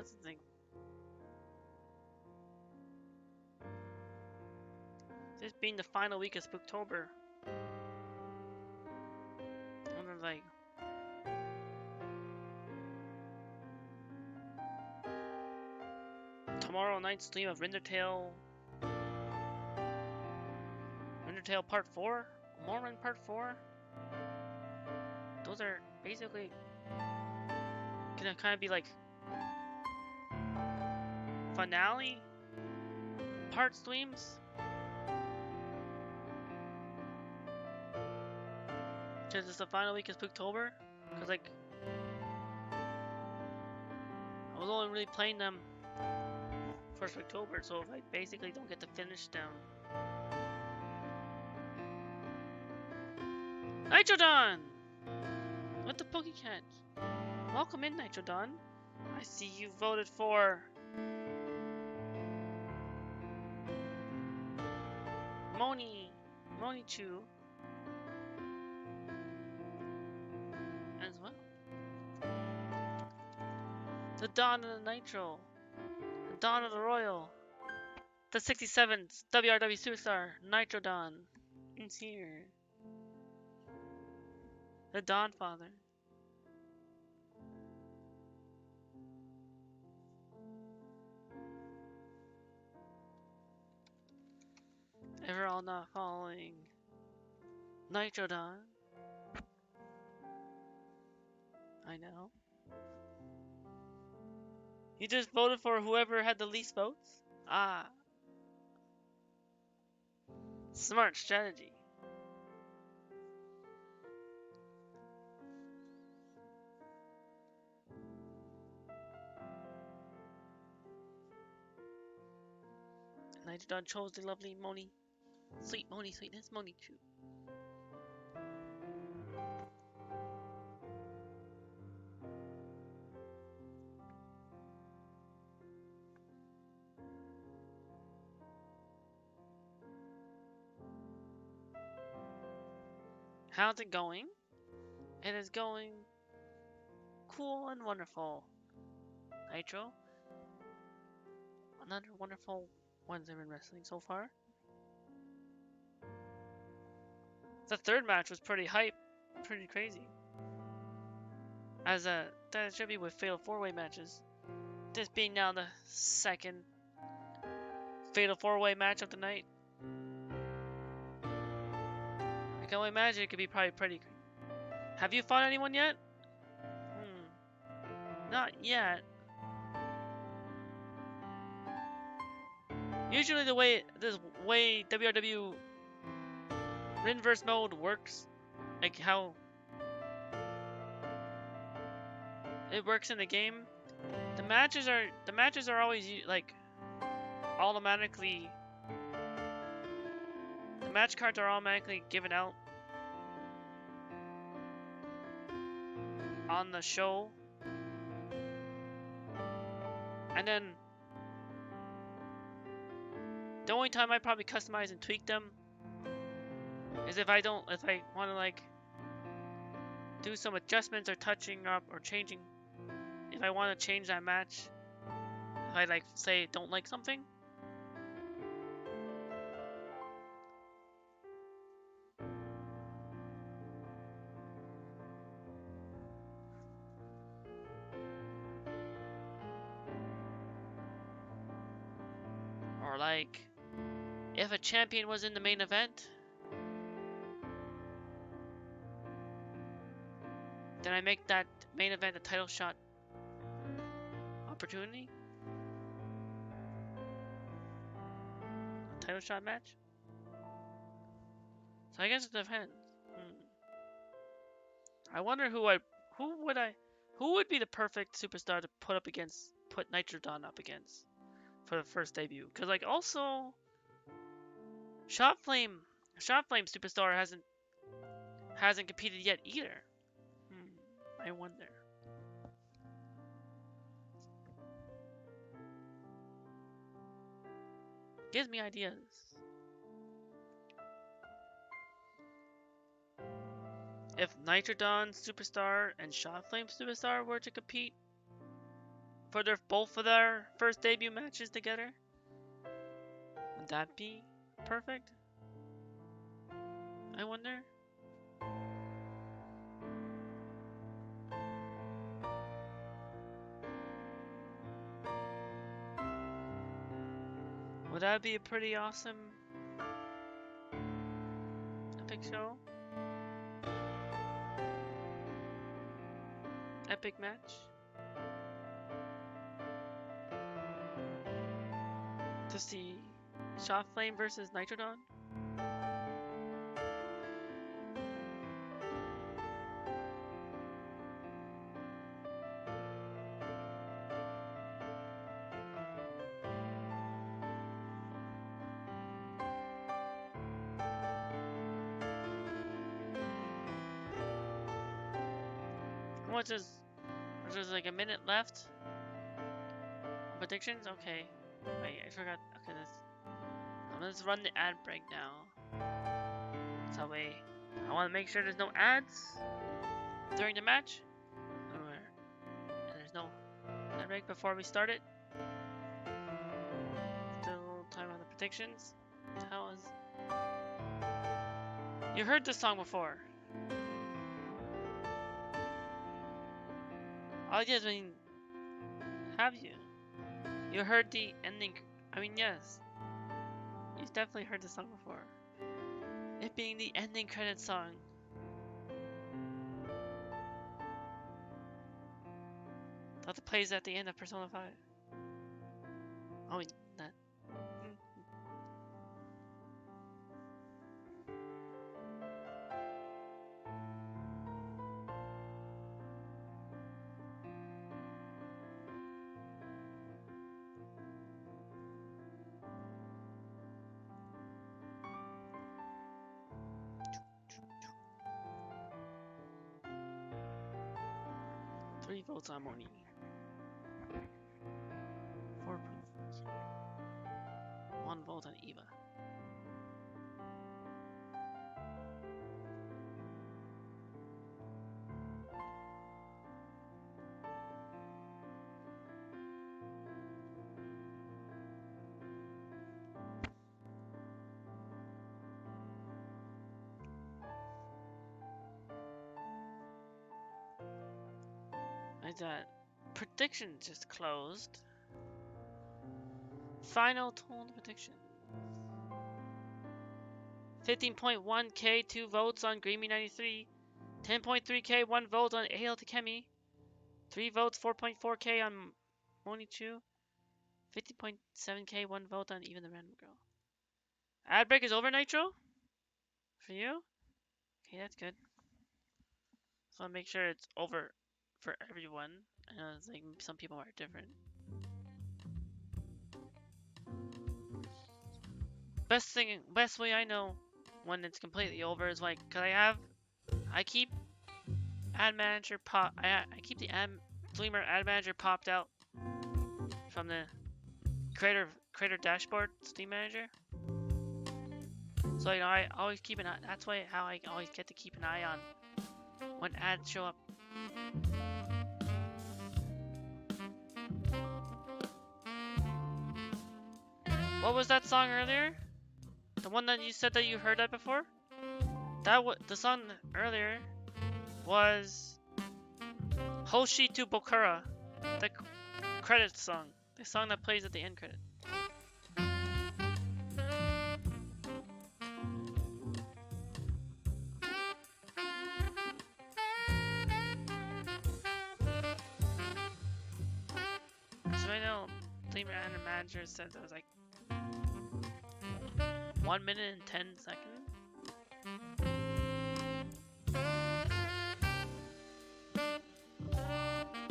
That's the thing. This being the final week of Spooktober. I wonder, like, tomorrow night's stream of Rindertail Part 4? Mormon Part 4? Those are basically gonna kind of be like finale part streams. Because it's the final week of Spooktober. Because, like, I was only really playing them for Spooktober, so I basically don't get to finish them. Nitrodon! What the Pokecat? Welcome in, Nitrodon. I see you voted for Monichu as well. The Dawn of the Nitro. The Dawn of the Royal. The 67th WRW Superstar Nitrodon is here. The Dawn Father. Ever all not following Nitrodon. I know. You just voted for whoever had the least votes? Ah. Smart strategy. Nitrodon chose the lovely Moni. Sweet Moni, sweetness, Monichu. How's it going? It is going cool and wonderful. Nitro. Another wonderful Wednesday in wrestling so far. The third match was pretty hype, pretty crazy. As that should be with Fatal 4-Way matches. This being now the second Fatal 4-Way match of the night. I can only imagine it could be probably pretty crazy. Have you fought anyone yet? Not yet. Usually the way WRW Rinverse mode works, like how it works in the game, the matches are always like automatically. The match cards are automatically given out on the show, and then the only time I probably customize and tweak them is if I want to like do some adjustments or touching up or changing. If I want to change that match, if I like say don't like something. Or like if a champion was in the main event, then I make that main event a title shot opportunity? A title shot match? So I guess it depends. I wonder who would be the perfect superstar to put Nitrodon up against for the first debut? Cause like also Shot Flame Superstar hasn't competed yet either. I wonder. Gives me ideas. If Nitrodon Superstar and Shot Flame Superstar were to compete for both of their first debut matches together? Would that be perfect? I wonder. Would that be a pretty awesome epic show? Epic match? To see Shot Flame versus Nitrodon? There's like a minute left. Predictions? Okay. Wait, I forgot. Okay, let's run the ad break now. So that way, I want to make sure there's no ads during the match. And there's no ad break before we start it. Still time on the predictions. How is... You heard this song before. I mean, have you? You heard the ending? I mean, yes. You've definitely heard the song before. It being the ending credit song. That plays at the end of Persona 5. Oh, that. 3 votes on Moni. 4 votes. 1 vote on Eva. That prediction just closed. Final total prediction. 15.1k 2 votes on Greenbean 93. 10.3k 1 vote on AL Takemi. 3 votes 4.4k on Monichu. 50.7k 1 vote on Even the Random Girl. Ad break is over, Nitro? For you? Okay, that's good. So I'll make sure it's over for everyone. I know it's like some people are different. Best way I know when it's completely over is like, cause I keep ad manager I keep the Gleamer ad manager popped out from the creator dashboard Steam manager. So you know I always keep an eye. That's how I always get to keep an eye on when ads show up. What was that song earlier? The one that you said that you heard that before? The song earlier was Hoshi to Bokura, the credit song, the song that plays at the end credit. So I know Gleamer and the manager said that was like 1 minute and 10 seconds.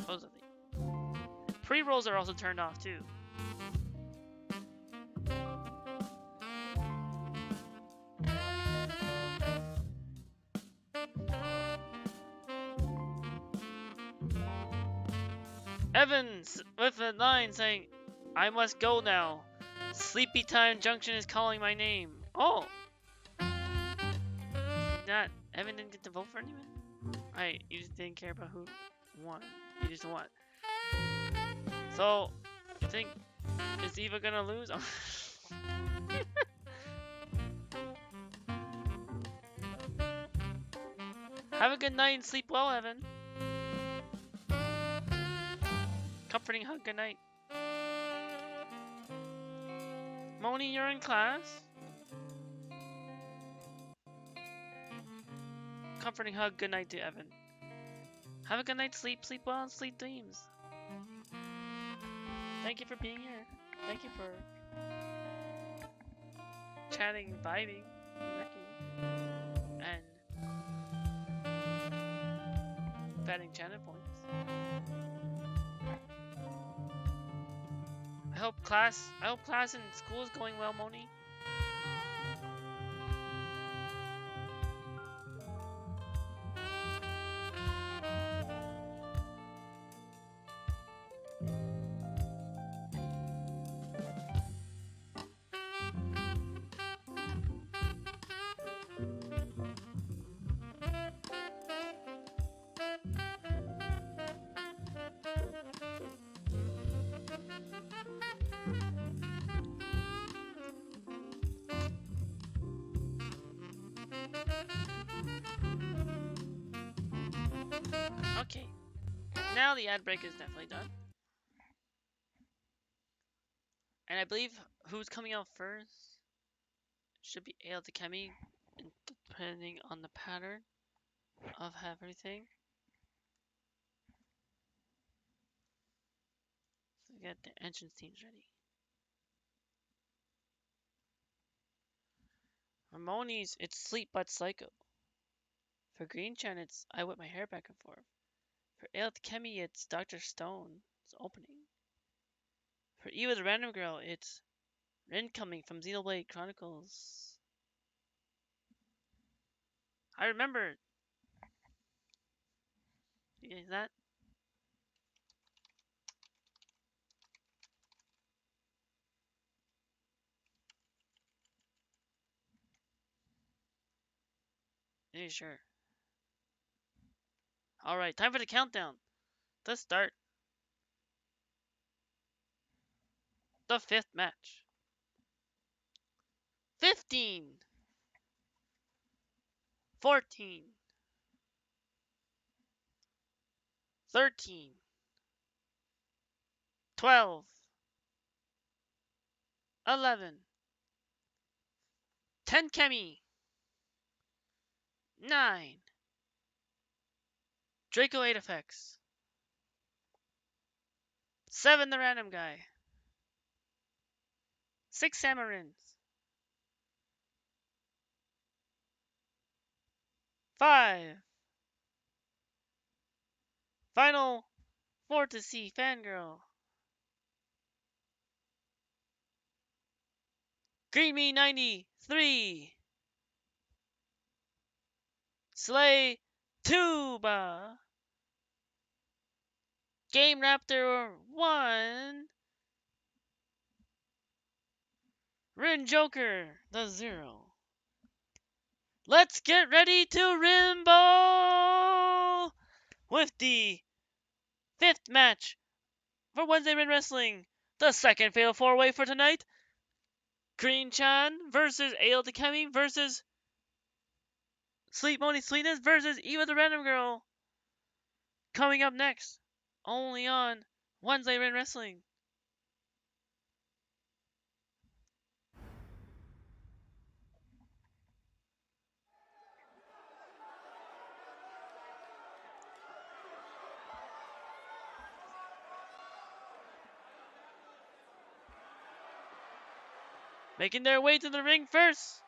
Supposedly. Pre-rolls are also turned off too. Evans with a line saying, "I must go now. Sleepy Time Junction is calling my name." Oh! Evan didn't get to vote for anyone? Right, you just didn't care about who won. You just won. So, you think, is Eva gonna lose? Have a good night and sleep well, Evan. Comforting hug, good night. Moni, you're in class. Comforting hug, good night to Evan. Have a good night's sleep, sleep well, and sleep dreams. Thank you for being here. Thank you for chatting, vibing, and betting channel points. I hope class and school is going well, Moni. Okay, now the ad break is definitely done. And I believe who's coming out first should be Altakemi, depending on the pattern of everything. So we got the entrance teams ready. Harmonies, it's Sleep But Psycho. For Green Chan, it's I Whip My Hair Back and Forth. For Altakemi, it's Dr. Stone's opening. For Eva the Random Girl, it's Rin coming from Xenoblade Chronicles. I remember. You guys that? Yeah, sure. Alright, time for the countdown. Let's start the 5th match. 15, 14, 13, 12, 11, 10 Kemi, 9, Draco 8 effects, 7 the random guy, 6 Samarins, 5 Final Fantasy Fangirl, Greenbean 93, Slay Tuba, Game Raptor 1, Rin Joker the 0. Let's get ready to Rimbo with the 5th match for Wednesday Rin Wrestling, the second Fatal 4-Way for tonight. Green Chan versus Altakemi versus Sleep Moni Sweetness versus Eva the Random Girl. Coming up next, only on Wednesday Rin Wrestling. Making their way to the ring first.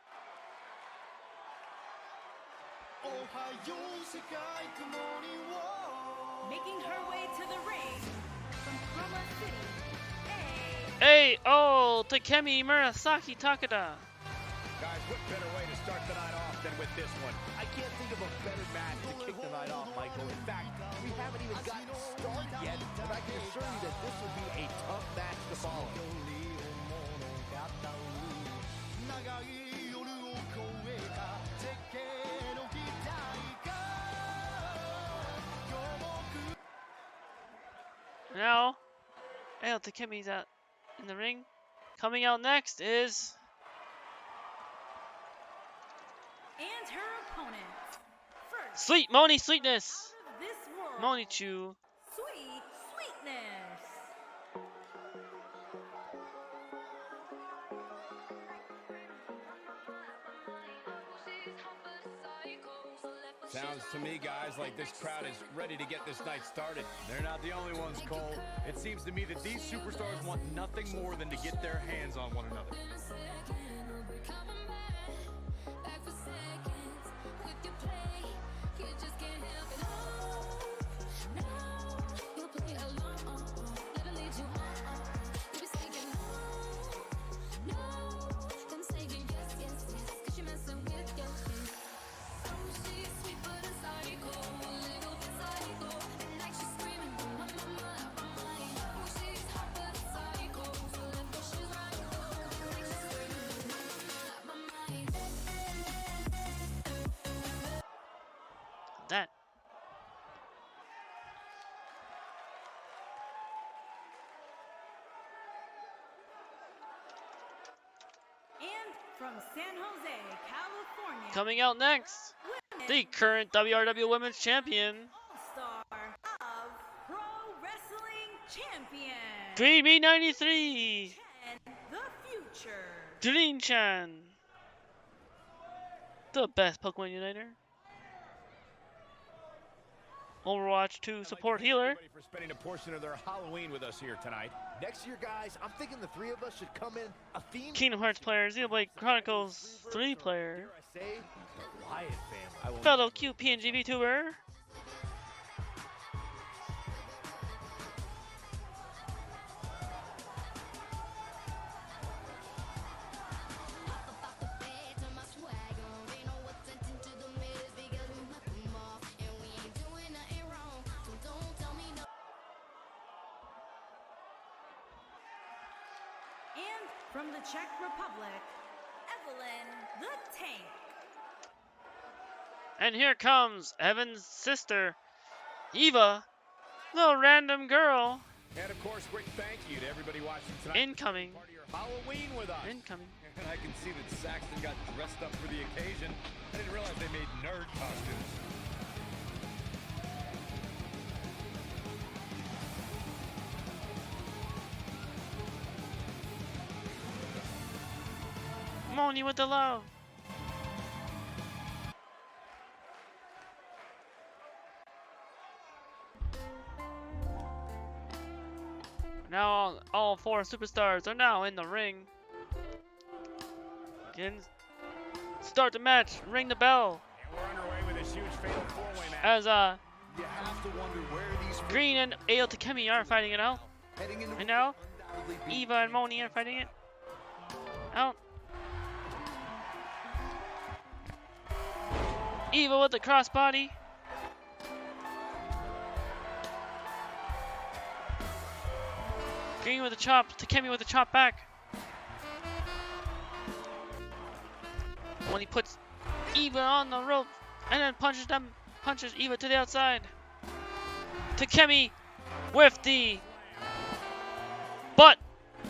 Making her way to the ring from Chroma City, Takemi Murasaki Takada. Guys, what better way to start the night off than with this one? I can't think of a better match to kick the night off, Michael. In fact, we haven't even gotten started yet, and I can assure you that this will be a tough match to follow. Now, Ayo Takemi's out in the ring. Coming out next is And her opponent. First, Sweet Moni Sweetness. out of this world, Moni Chu. Sweet Sweetness. Sounds to me, guys, like this crowd is ready to get this night started. They're not the only ones, Cole. It seems to me that these superstars want nothing more than to get their hands on one another. That. And from San Jose, California, Coming out next, the current WRW Women's Champion, All-Star of Pro Wrestling Champion, Greenbean 93, and the future. Dream Chan, the best Pokemon Uniter. Overwatch 2 support healer. Everybody for spending a portion of their Halloween with us here tonight. Next year, guys, I'm thinking the three of us should come in a theme. Kingdom Hearts player, Xenoblade Chronicles 3 player, Dare I say, the Wyatt family. I will fellow QP and GB VTuber. And from the Czech Republic, Evelyn the Tank. And here comes Evan's sister, Eva, the random girl. And of course, great thank you to everybody watching tonight. Incoming. Part of your Halloween with us. Incoming. And I can see that Saxton got dressed up for the occasion. I didn't realize they made nerd costumes. Moni with the love. Now all four superstars are now in the ring. Again, start the match. Ring the bell. And we're underway with this huge fatal four-way match. As You have to wonder where these Green and Ayo Takemi are fighting it out. heading into And now undoubtedly be Eva and Moni are fighting it out. Eva with the crossbody. Green with the chop. Takemi with the chop back. When he puts Eva on the rope and then punches Eva to the outside. Takemi with the butt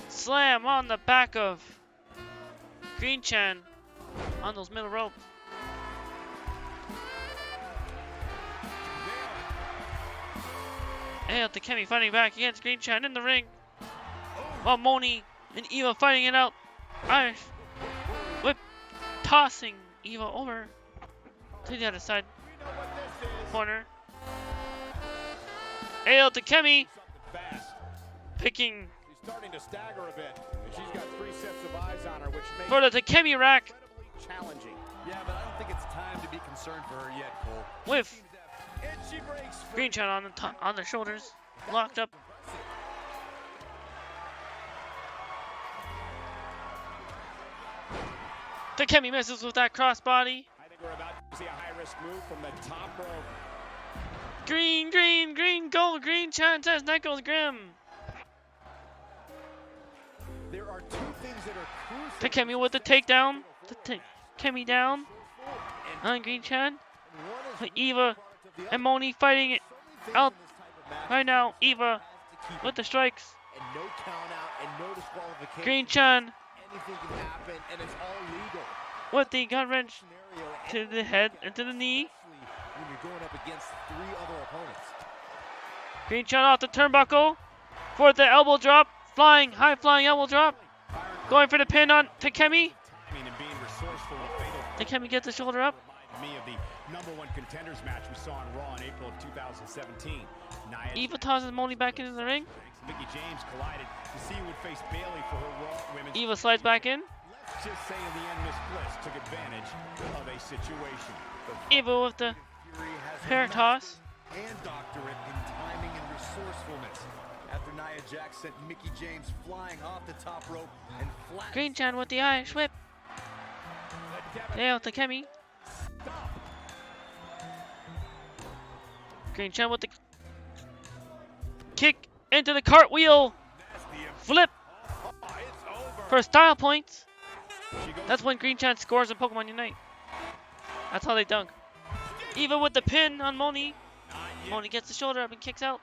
slam on the back of Green Chan on those middle ropes. And Takemi fighting back against Green Chan in the ring. While Moni and Eva fighting it out. Irish whip tossing Eva over to the other side We know what this is. corner. Ayo Takemi Something fast. picking She's starting to stagger a bit. And she's got 3 sets of eyes on her, which makes for the Takemi rack incredibly challenging. Yeah, but I don't think it's time to be concerned for her yet, Cole. with And she breaks free. Green Chan on the shoulders, locked up. Takemi misses with that crossbody. I think we're about to see a high-risk move from the top rope. Green, go, Green Chan says Necrosgrimm. There are two things that are crucial. Takemi with the takedown. Takemi down on Green Chan. One is Eva and Moni fighting it out right now. Eva with the strikes And no count out and no disqualification. Green Chan Anything can happen, and it's all legal. with the gut wrench Scenario, to the head and to the knee. especially when you're going up against 3 other opponents. Green Chan off the turnbuckle for the elbow drop. High flying elbow drop. Going for the pin on Takemi. Timing and being resourceful with fatal Takemi gets the shoulder up. reminded me of the #1 contenders match we saw on Raw in April of 2017. Nia Eva tosses Moni back into the ring. and Mickie James collided to see who would face Bayley for her Raw Women's. Eva slides back in. Let's just say in the end, Miss Bliss took advantage of a situation. Eva with the Fury has a hair toss. and doctorate in timing and resourcefulness. After Nia Jax sent Mickie James flying off the top rope and flat. Green Chan with the Irish whip. Nail Takemi. Green Chan with the kick into the cartwheel. Flip for style points. That's when Green Chan scores in Pokemon Unite. That's how they dunk. Eva with the pin on Moni. Moni gets the shoulder up and kicks out.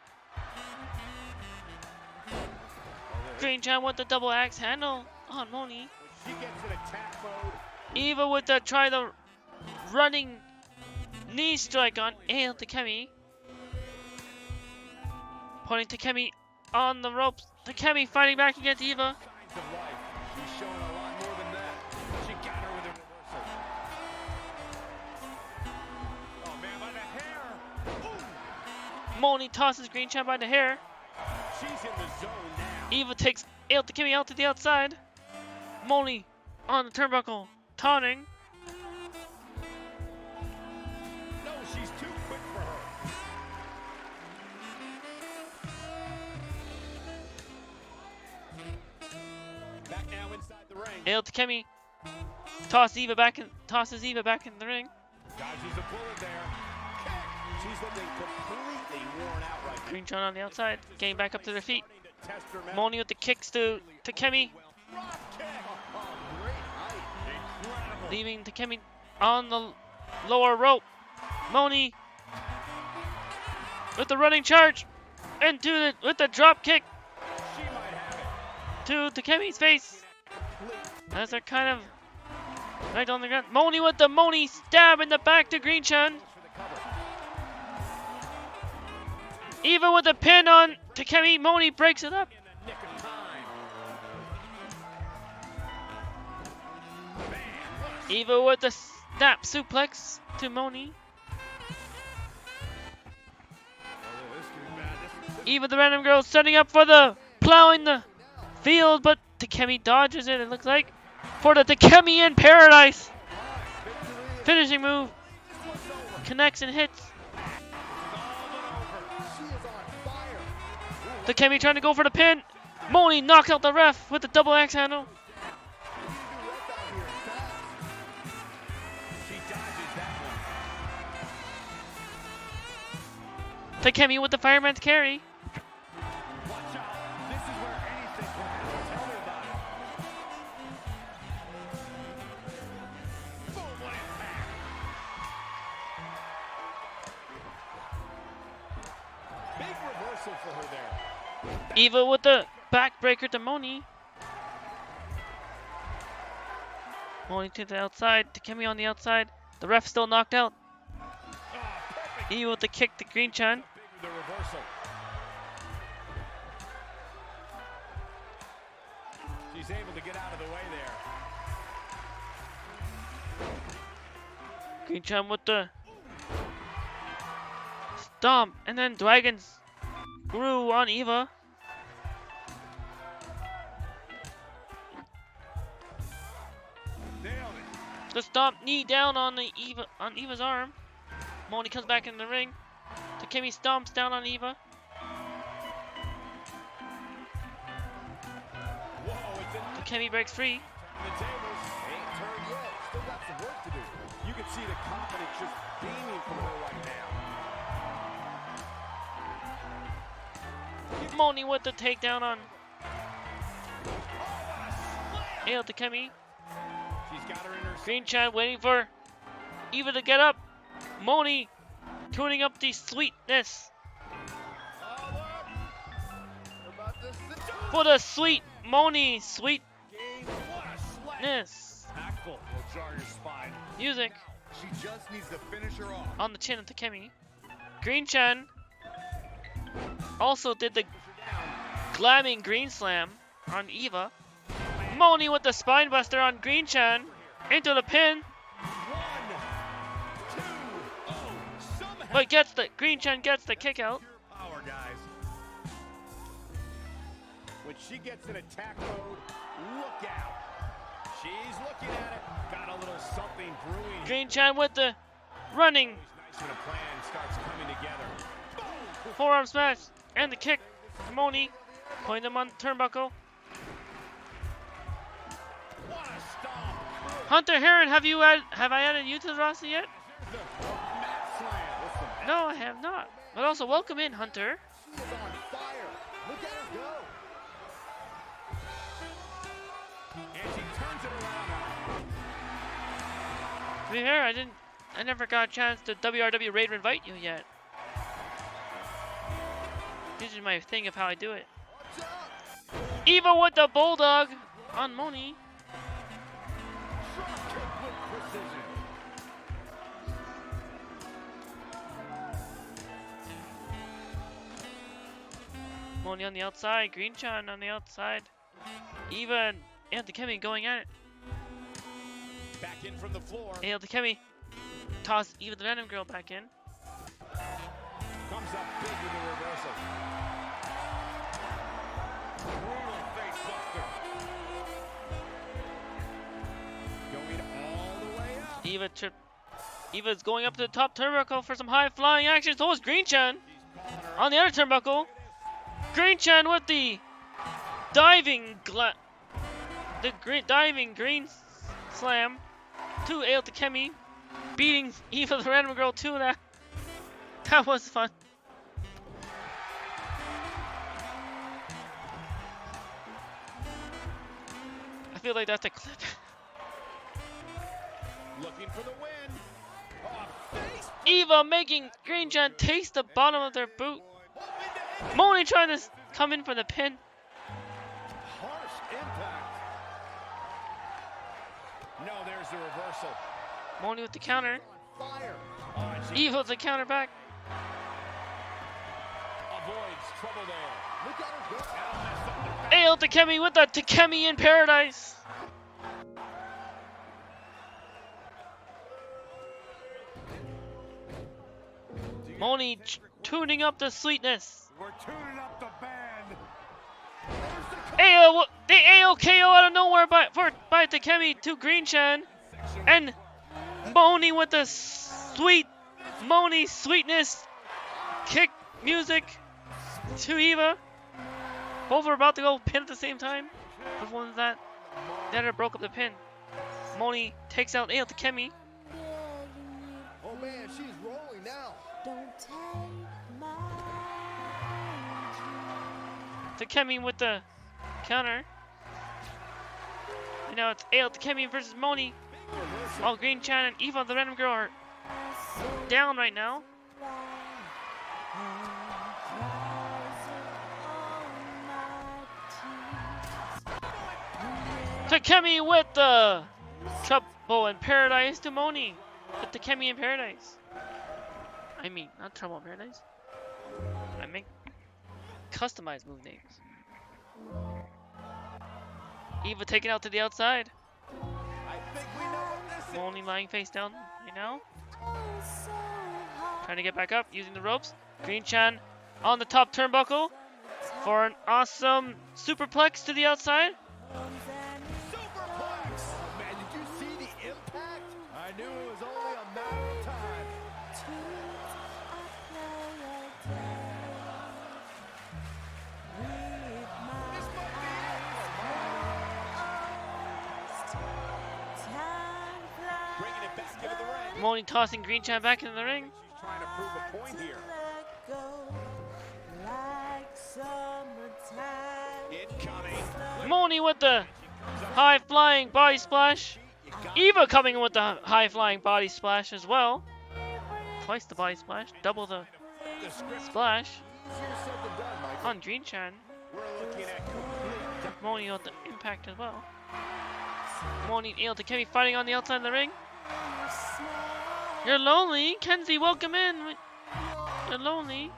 Green Chan with the double axe handle on Moni. She gets in attack mode. Eva with the running knee strike on Ale Takemi. Pointing Takemi on the ropes. Takemi fighting back against Eva. Signs of life. She's showing a lot more than that. She got her with a reversal. Oh man, by the hair. Ooh. Moni tosses Green Chan by the hair. She's in the zone now. Eva takes Ale Takemi out to the outside. Moni on the turnbuckle, taunting. No, she's too quick for her. Back now inside the ring. Ale Takemi tosses Eva back in the ring. Dodges a bullet there. Kick. She's looking completely worn out right now. Green Chan on the outside, getting back up to their feet. Starting to test her mettle. Moni with the kicks to Takemi, Rock kick. Oh, great height. Incredible. leaving Takemi on the lower rope. Moni with the running charge and with the drop kick She might have it. to Takemi's face. As they're kind of right on the ground. Moni with the Moni stab in the back to Green Chan. For the cover. Eva with a pin on Takemi. Moni breaks it up. In the nick of time. Man, what a Eva with the snap suplex to Moni. Eva the random girl setting up for the plowing the field, but Takemi dodges it, it looks like. For the Takemi in Paradise. Finishing move. Connects and hits. Takemi trying to go for the pin. Moni knocks out the ref with the double axe handle. She dodges that one. Takemi with the fireman's carry. Watch out. This is where anything can happen. Tell me about it. Boom, what impact. Big reversal for her there. Eva with the backbreaker to Moni. Moni to the outside. Takemi on the outside. The ref still knocked out. Oh, perfect. Eva with the kick to Green Chan. Big with the reversal. She's able to get out of the way there. Green Chan with the stomp. And then Dragon's Screw on Eva. Nailed it. The stomp knee down on Eva's arm. Moni comes back in the ring. Takemi stomps down on Eva. Whoa, it's in Takemi breaks free. the tables. Ain't turned yet. Still got some work to do. You can see the confidence just beaming from her right now. Moni with the takedown on Ale Takemi. She's got her in her Green Chan waiting for Eva to get up. Moni tuning up the sweetness. Oh, look. They're about to sit. for the sweet Moni sweetness. Tackle will jar your spine. Music She just needs to finish her off. on the chin of Takemi. Green-chan also did the glamming green slam on Eva. Moni with the spine buster on Green-chan into the pin. But Green-chan gets the kick out. Power, guys. When she gets in attack mode, look out. She's looking at it. Got a little something brewing. Green-chan with the running Nice when a plan starts coming together. forearm smash and the kick to Moni, putting them on the turnbuckle. What a stomp. Hunter Heron, have I added you to the roster yet? Mat slam. Listen, No, I have not. But also welcome in, Hunter. She is on fire. Look at her go. and she turns it around. To be fair, I never got a chance to WRW Raid invite you yet. This is my thing of how I do it. Eva with the bulldog on Moni. Moni on the outside, Green-chan on the outside. Eva and Takemi going at it. Back in from the floor. And Takemi toss Eva the Venom Girl back in. Comes up big with the reversal. Brutal face buster. Going all the way up. Eva's going up to the top turnbuckle for some high flying action. So is Green-chan on the other turnbuckle. Green-chan with the diving green slam to Ail Takemi, beating Eva the Random Girl too. That was fun. I feel like that's a clip. Looking for the win. Oh, face. Eva making Green-chan taste the bottom of their boot. Moni trying to come in for the pin. Harsh impact. No, there's the reversal. Moni with the counter. Fire. Oh, and she Eva with the counter back. avoids trouble there. Look at her go. Now messed up the back. Ail Takemi with the Takemi in paradise. Moni tuning up the sweetness. We're tuning up the band. The AOKO out of nowhere by Takemi to Green-chan. And Moni with the sweet Moni sweetness kick music to Eva. Both are about to go pin at the same time. Which one is that? That broke up the pin. Moni takes out Ail Takemi. Oh man, she's rolling now. Takemi with the counter. And now it's Ail Takemi versus Moni. While Green-chan and Eva the Random Girl are down right now. Takemi with the Trouble in Paradise to Moni. With Takemi in Paradise. I mean, not Trouble in Paradise. I make customized move names. Eva taken out to the outside. I think we know what this Moni lying face down right now. Trying to get back up using the ropes. Green-chan on the top turnbuckle for an awesome superplex to the outside. superplex. Oh man, did you see the impact? I knew it was only a matter of time. This might be it. Bringing it back into the ring. Moni tossing Green-chan back into the ring. She's trying to prove a point here. Incoming. Moni with the high flying body splash. Eva coming in with the high flying body splash as well. Twice the body splash, double the The script. splash Easier said than done, Michael. on Green-chan. We're looking at complete. Moni on the impact as well. Moni and Takemi fighting on the outside of the ring. You're lonely? Kenzie, welcome in. You're lonely?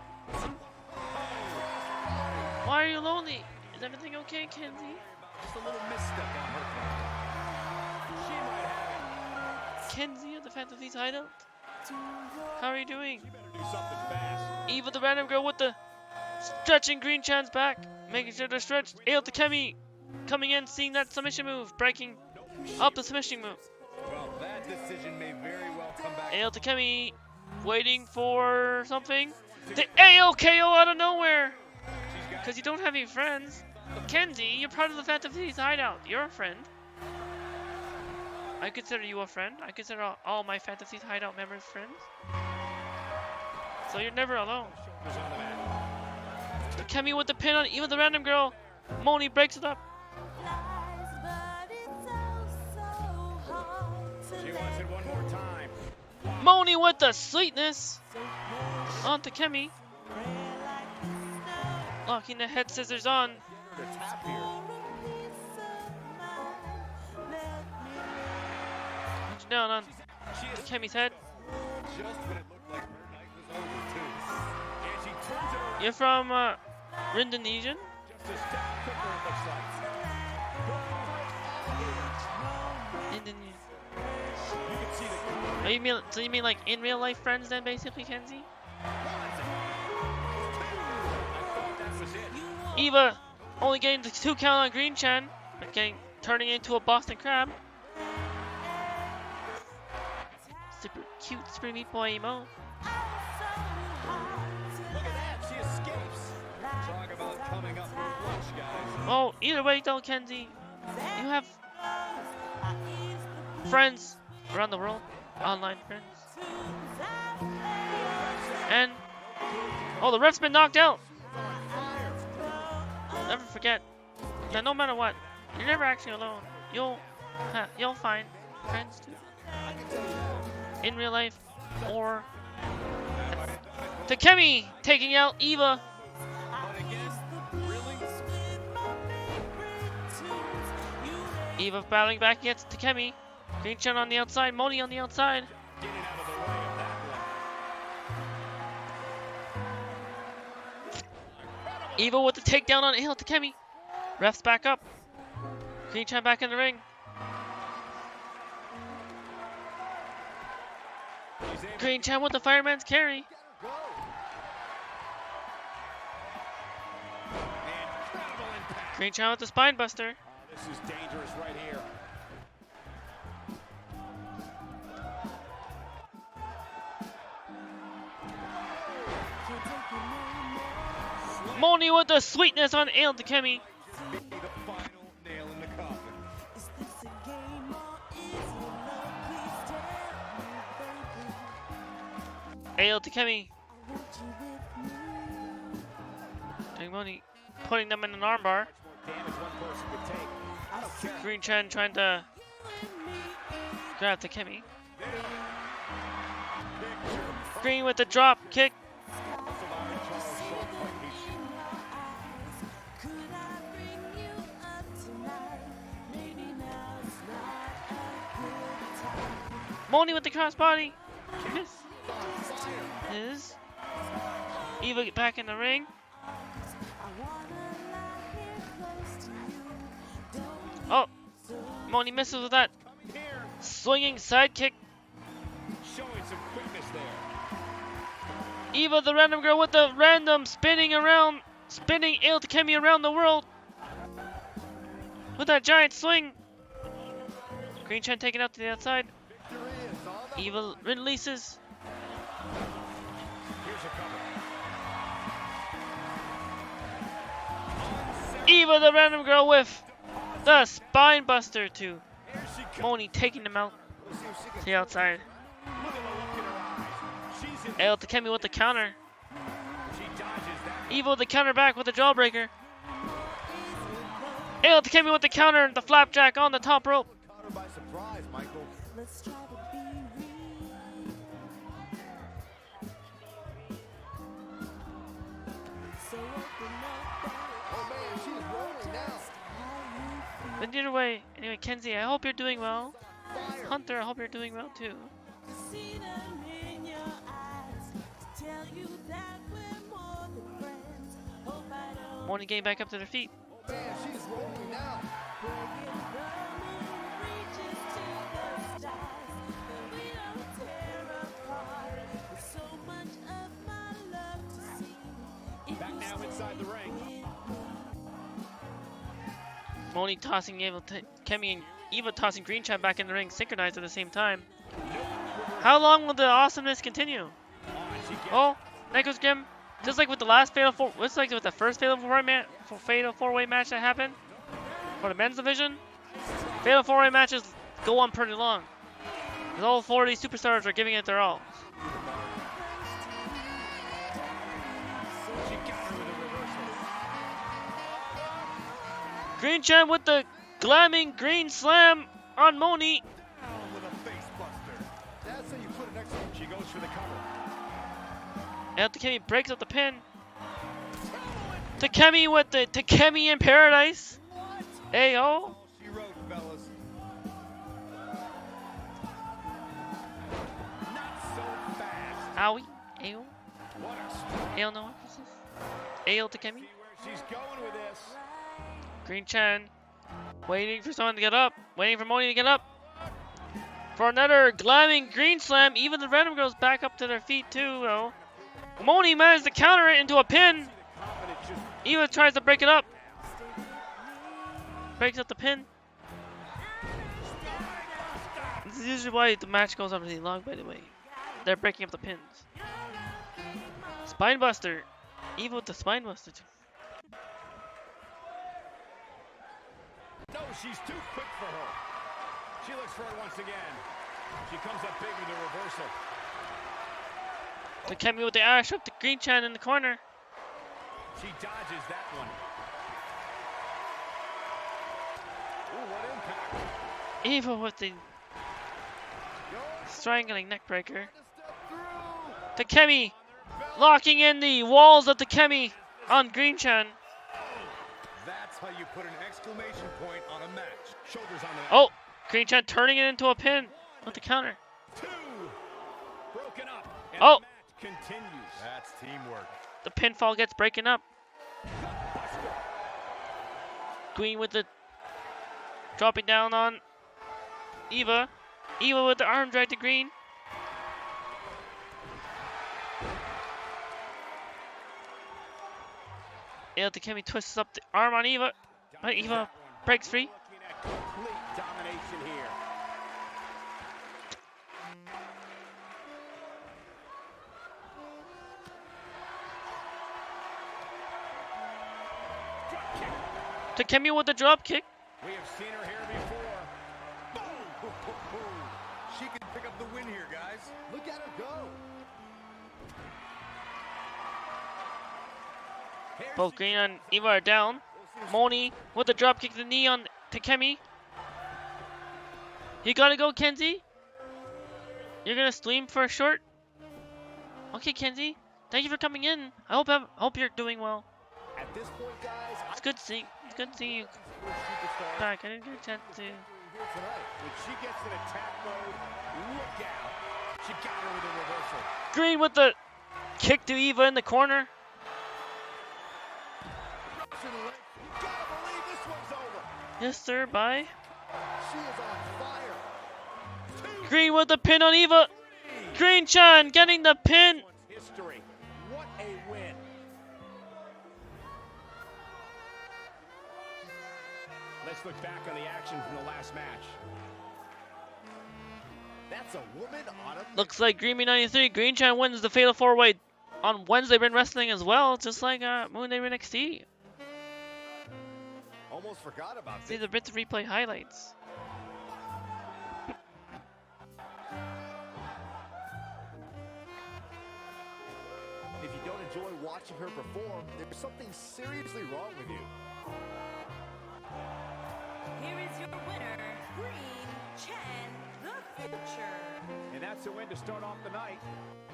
Why are you lonely? Is everything okay, Kenzie? Just a little misstep on her part. She might have it. Kenzie of the Phantom Thieves hideout? How are you doing? You better do something fast. Eva the random girl with the stretching Green Chan's back. Making sure they're stretched. Ale Takemi coming in, seeing that submission move. Breaking up the submission move. Well, that decision may very well come back. Ale Takemi waiting for something. The AOKO out of nowhere! Because you don't have any friends. Kenzie, you're part of the Phantom Thieves hideout. You're a friend. I consider you a friend. I consider all my Phantom Thieves hideout members friends. So you're never alone. Takemi with the pin on even the random girl. Moni breaks it up. She wants it one more time. Moni with the sweetness on Takemi. Locking the head scissors on. The tap here. Punch down on Takemi's head. Just when it looked like her night was over, too. And she turns it around You're from Indonesian? just a step quicker, it looks like. Indonesian. You can see the Oh, you mean, so you mean like in real life friends then, basically, Kenzie? Eva only getting the 2 count on Green Chan, but turning into a Boston Crab. Super cute, super meat boy emo. Look at that, she escapes. Talk about coming up for lunch, guys. Oh, either way though, Kenzie, you have friends around the world, online friends. And oh, the ref's been knocked out. Never forget that no matter what, you're never actually alone. You'll find friends too, in real life or. Takemi taking out Eva. Eva battling back against Takemi. Green Chan on the outside, Moni on the outside. Getting out of the way of that one. Eva with the takedown on Ale Takemi. Refs back up. Green Chan back in the ring. Green Chan with the fireman's carry. Incredible impact. Green Chan with the spine buster. This is dangerous right here. Moni with the sweetness on Ale Takemi. The final nail in the coffin. Ale Takemi. Moni putting them in an armbar. Damage one person could take. I don't care. Green Chan trying to grab Takemi. Green with the drop kick. Moni with the crossbody. Miss. Is Eva get back in the ring. Oh, Moni misses with that swinging sidekick. Showing some quickness there. Eva, the random girl, with the random spinning Ale Takemi around the world with that giant swing. Green Chan taken out to the outside. Eva releases. Here's a cover. Eva, the random girl, with the spine buster to Here she comes. Moni, taking them out to the outside. Look at the look in her eyes. She's in. Ale Takemi with the counter. She dodges that. Eva with the counter back with the jawbreaker. Ale Takemi with the counter, the flapjack on the top rope. Caught her by surprise, Michael. Oh man, But either way, anyway, Kenzie, I hope you're doing well. Hunter, I hope you're doing well too. Morning getting back up to their feet. Man, she's rolling now. Back now inside the ring. Moni tossing Kemi and Eva tossing Green Chan back in the ring, synchronized at the same time. How long will the awesomeness continue? Oh, Necrosgrimm, just like with the last just like with the first Fatal 4-Way match that happened for the men's division, Fatal 4-Way matches go on pretty long. Because all 4 of these superstars are giving it their all. Green Chan with the glamming green slam on Moni. With a face buster. That's how you put an extra. She goes for the cover. And Takemi breaks up the pin. Takemi with the Takemi in Paradise. Ayo. She wrote, fellas. Not so fast. Owie. Ayo. What a strike. Ayo no. What's this? Ayo Takemi. See where she's going with this. Green Chan waiting for someone to get up. Waiting for Moni to get up. For another glamming green slam. Even the random girls back up to their feet too though. Moni managed to counter it into a pin. Eva tries to break it up. Breaks up the pin. This is usually why the match goes on really long, by the way. They're breaking up the pins. Spinebuster. Eva with the Spinebuster too. No, she's too quick for her. She looks for it once again. She comes up big with a reversal. Takemi with the Irish hook to Green Chan in the corner. She dodges that one. Ooh, what impact. Eva with the strangling neckbreaker. Takemi locking in the walls of Takemi on Green Chan. That's how you put an exclamation point on a match. Shoulders on the Oh, Green Chan turning it into a pin with the counter. 2. Broken up. And Oh. the match continues. That's teamwork. The pinfall gets breaking up. Queen with the dropping down on Eva. Eva with the arm drag to Green. Takemi twists up the arm on Eva. But Eva breaks free. Looking at complete domination here. Drop kick. Takemi with the drop kick. We have seen her here before. She can pick up the win here, guys. Look at her go. Both Green and Eva are down. Moni with the drop kick to the knee on Takemi. You gotta go, Kenzie. You're gonna stream for a short. Okay, Kenzie. Thank you for coming in. I hope you're doing well. At this point, guys, It's good seeing you superstar back. I didn't get a chance to. here tonight. When she gets in attack mode, look out. She got her with a reversal. Green with the kick to Eva in the corner. You gotta believe this one's over. Yes, sir. Bye. She is on fire. Green with the pin on Eva. Green Chan getting the pin. History. What a win. Let's look back on the action from the last match. That's a woman on a Looks like Greenbean 93. Green Chan wins the Fatal 4-Way on Wednesday WedRINWrestling as well, just like Monday NXT. Almost forgot about See this. the bits of replay highlights. If you don't enjoy watching her perform, there's something seriously wrong with you. Here is your winner, Green Chan, the Future. And that's a win to start off the night.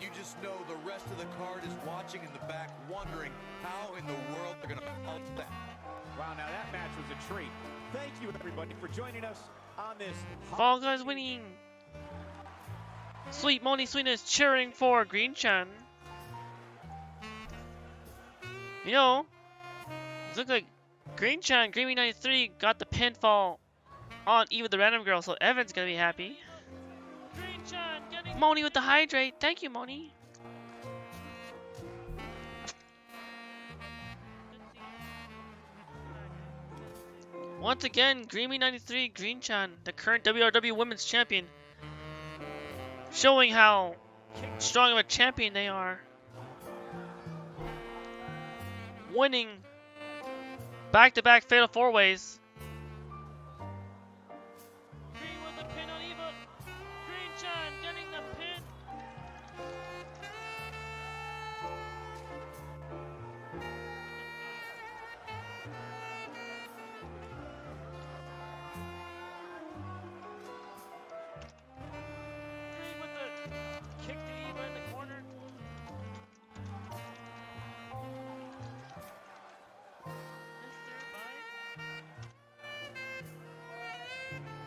You just know the rest of the card is watching in the back, wondering how in the world they're going to follow that. Wow, now that match was a treat. Thank you, everybody, for joining us on this Fall Guys winning. Sweet Moni Sweetness cheering for Green Chan. You know, it looks like Green Chan, Greenbean 93 got the pinfall on Eva the Random Girl, so Evan's gonna be happy. Green Chan getting Moni with the hydrate. Thank you, Moni. Once again, Greenbean 93, Green Chan, the current WRW Women's Champion, showing how strong of a champion they are. Winning back-to-back Fatal 4-Ways. Green with the pin on Eva. Green Chan getting the pin. Green with the kick to Eva in the corner.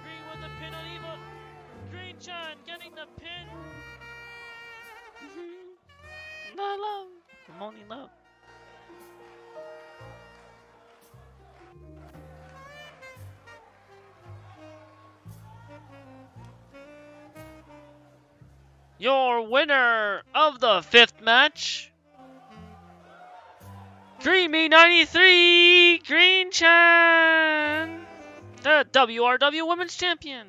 Green with the pin on Eva. Green Chan getting the pin. Love. Moni love. Your winner of the 5th match, Greenbean 93, Green Chan, the WRW Women's Champion.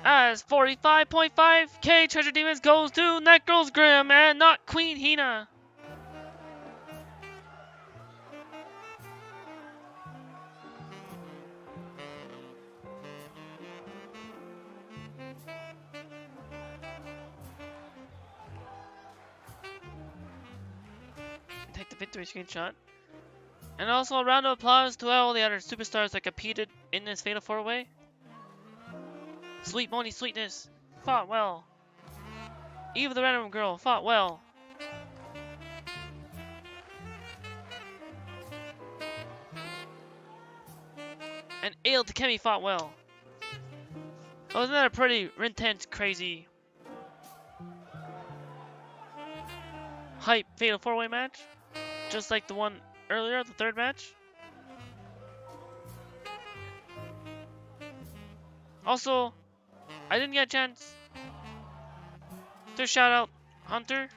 As 45.5k Treasure Demons goes to Necrosgrimm and not Queen Hina. Take the victory screenshot. And also a round of applause to all the other superstars that competed in this Fatal 4-Way. Sweet Moni Sweetness fought well. Eva the Random Girl fought well. And Ale Takemi fought well. Wasn't that a pretty intense, crazy, hype Fatal 4-Way match? Just like the one earlier, the 3rd match. Also, I didn't get a chance to shout out Hunter.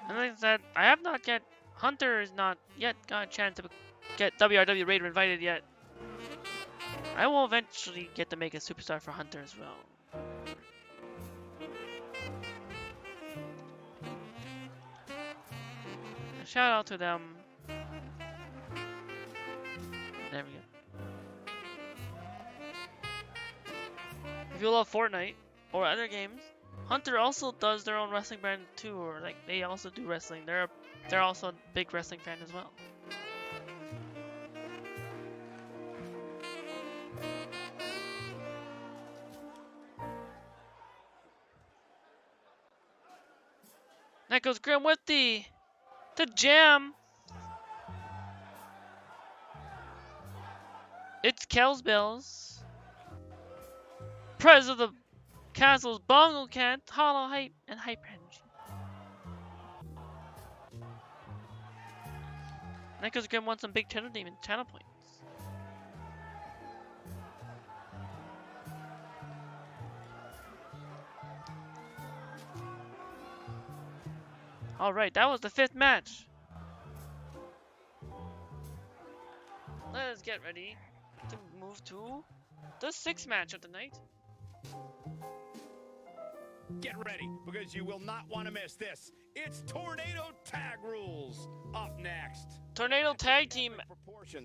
And like I said, I have not yet. Hunter has not yet got a chance to get WRW Raider invited yet. I will eventually get to make a superstar for Hunter as well. Shout out to them. There we go. If you love Fortnite or other games, Hunter also does their own wrestling brand too, or like they also do wrestling. They're also a big wrestling fan as well. Necrosgrimm with the jam. It's Kells Bells. Prez of the Castle's Bongo Cat, Hollow Hype, and Hype Energy. Necrosgrimm wants some big channel demon channel points. Alright, that was the 5th match. Let us get ready to move to the 6th match of the night. Get ready, because you will not want to miss this. It's Tornado Tag Rules up next. Tornado Tag Team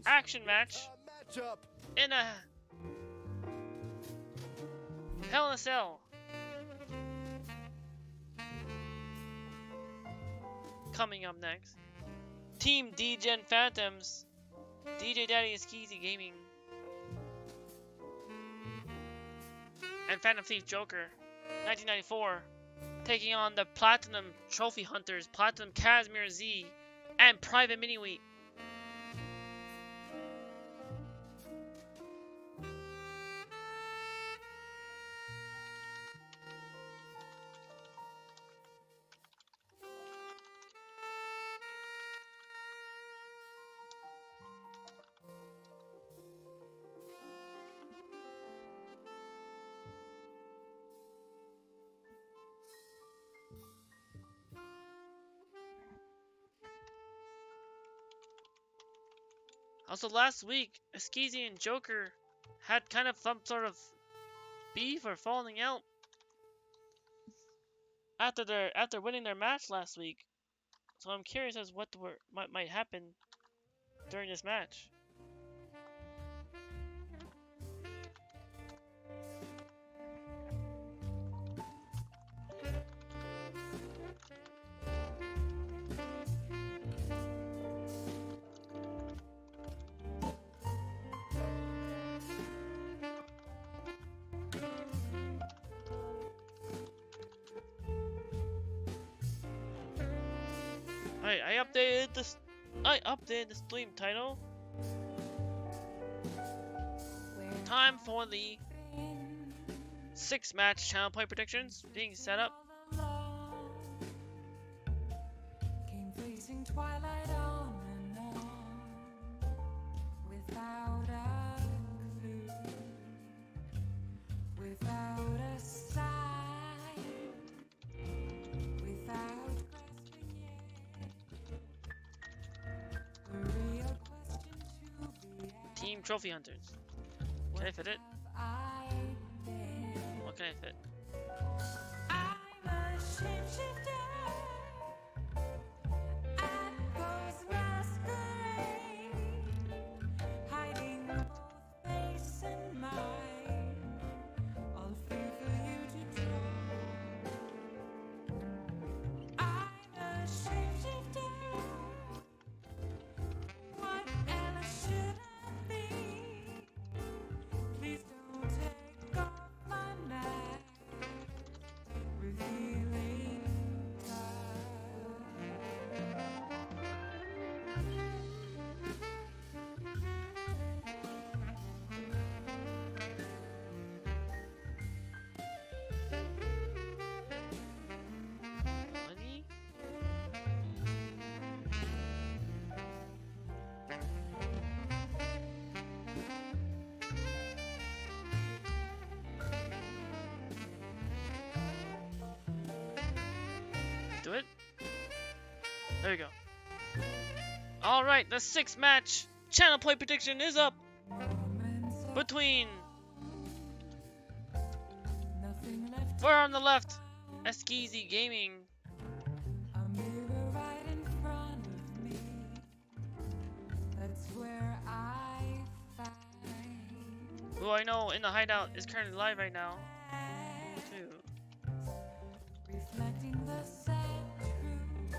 action match Matchup. in a Hell in a Cell. Coming up next, Team D-Gen Phantoms, DJ Daddy is Skeezy Gaming, and Phantom Thief Joker 1994, taking on the Platinum Trophy Hunters, Platinum Casimir Z, and Private Miniweight. Also, last week, Skeezy and Joker had kind of some sort of beef or falling out after winning their match last week. So I'm curious as what might happen during this match. I updated the stream title. Time for the 6-match channel play predictions being set up. Came facing twilight on and on, without a clue, without a sign, without grasping yet. The real question to be asked. Team Trophy Hunters. Can I fit it? What can I fit? I'm a shapeshifter at those masquerade, hiding both face and mind, all free for you to draw. I'm a shapeshifter. What else should I be? Please don't take off my mask, revealing Money? Do it? There you go. Alright, the 6-match channel play prediction is up between, nothing left. we're on the left, Skeezy Gaming, A mirror right in front of me. That's where I find who I know in the hideout is currently live right now, too. reflecting the sad truth.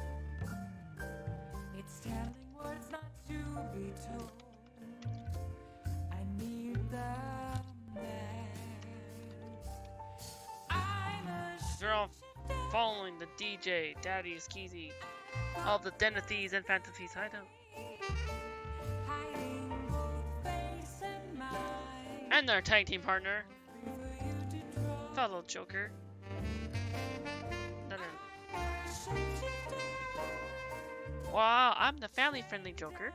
It's telling words not to be told. I need the mask. I'm a You're all following the DJ, Daddy Skeezy, of the Den of Thieves and Phantom Thieves hideout, hiding both face and mind. and their tag team partner, For you to draw. fellow Joker. No. Wow, I'm the family-friendly Joker.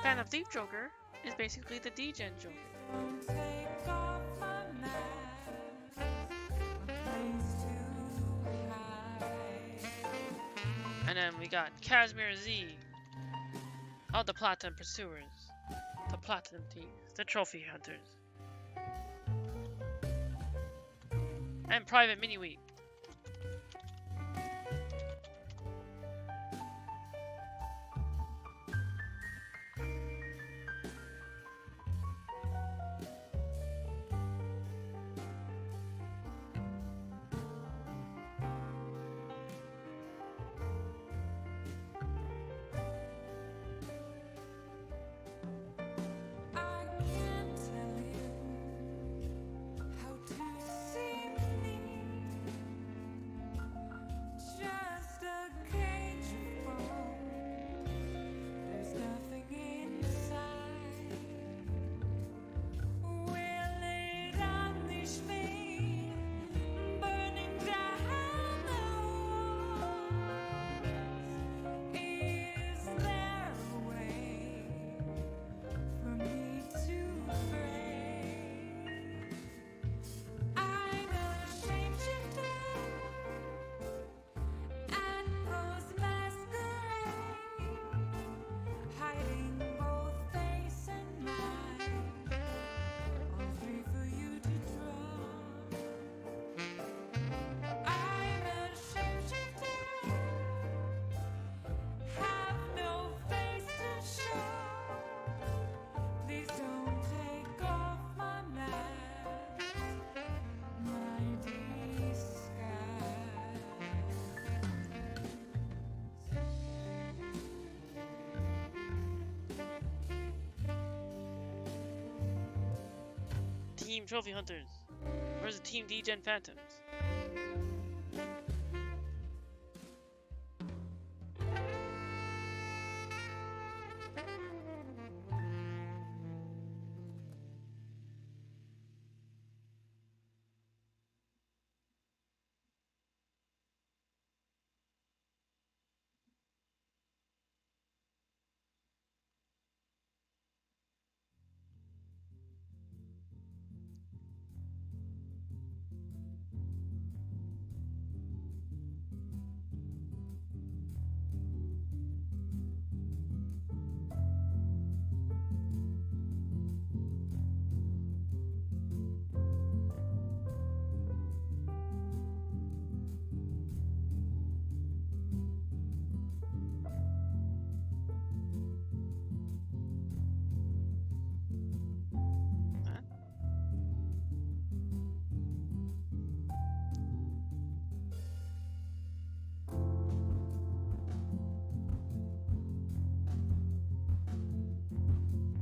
Phantom Thief Joker is basically the D-Gen Joker. Don't take off my mask. A place to hide. And then we got Casimir Z of the Platinum Pursuers, the Platinum Thieves, the Trophy Hunters, and Private Miniweight. I can't tell you how to see me. Trophy Hunters versus Team D-Gen Phantoms.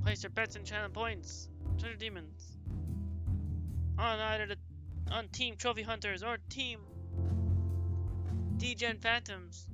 Place your bets and channel points. Treasure Demons. On either on Team Trophy Hunters or Team D-Gen Phantoms.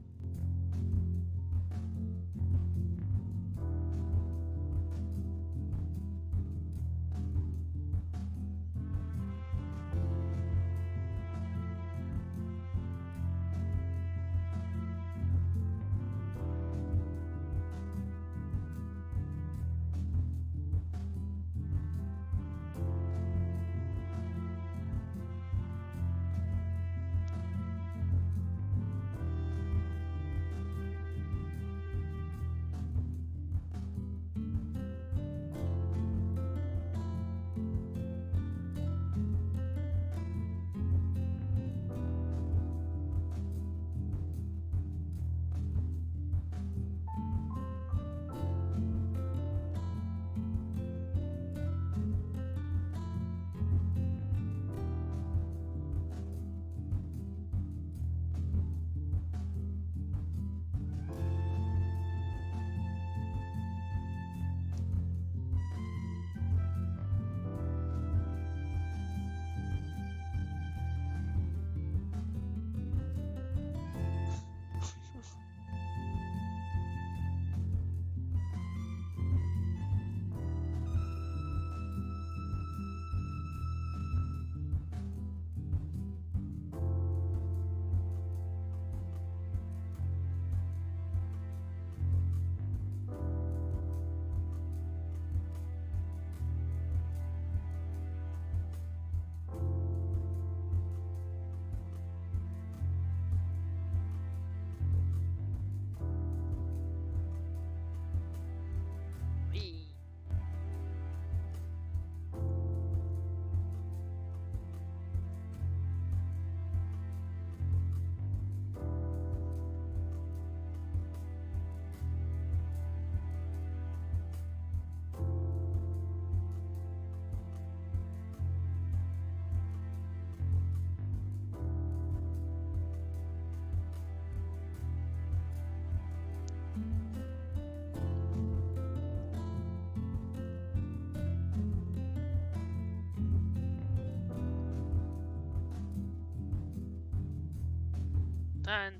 Done.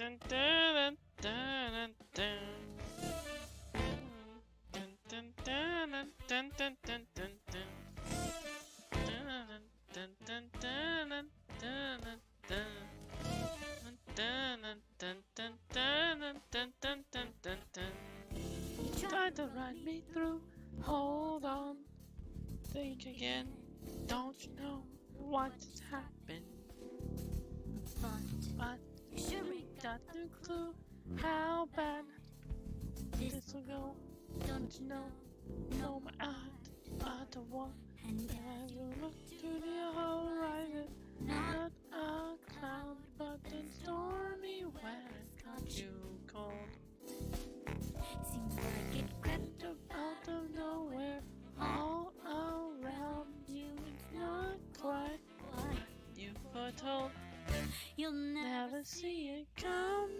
dun, dun, dun, dun, dun, dun, dun, dun, dun, dun, dun, dun. Dun, dun, dun, dun, dun, dun, dun, dun, dun, dun, dun, dun, dun, dun, dun, dun. Try to ride me through. Hold on. Think again. Don't you know what's happened? But you sure ain't got no clue how bad this will go. Don't you know? No, my I don't want. And as you look to the horizon, not a cloud, but in stormy weather, got you cold. Seems like it crept up. Out of nowhere, all around you, it's not quite what you foretold. You'll Never see it coming.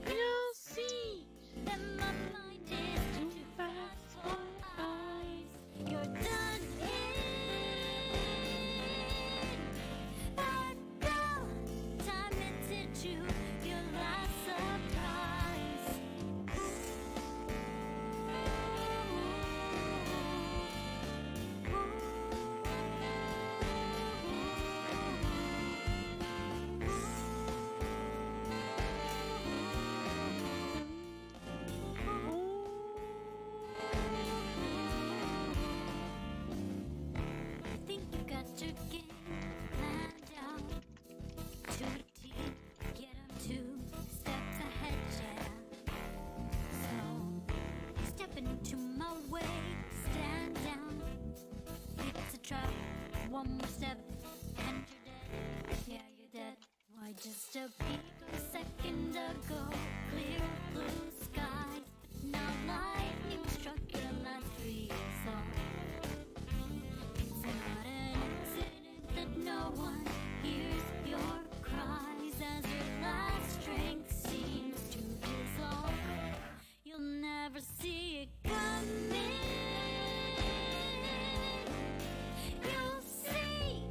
You'll see that my mind is too fast for eyes. you're done in. Let go. Time hits you. Your last surprise. I think you got your game planned out to a T. Get 'em 2 steps ahead, yeah. So step into my way, stand down. It's a trap. One more step and you're dead. Yeah, you're dead. Why just a picosecond ago, clear blue sky. Now lightning struck your last resort. It's not an accident that no one hears your cries as your last strength seems to dissolve. You'll never see it coming. You'll see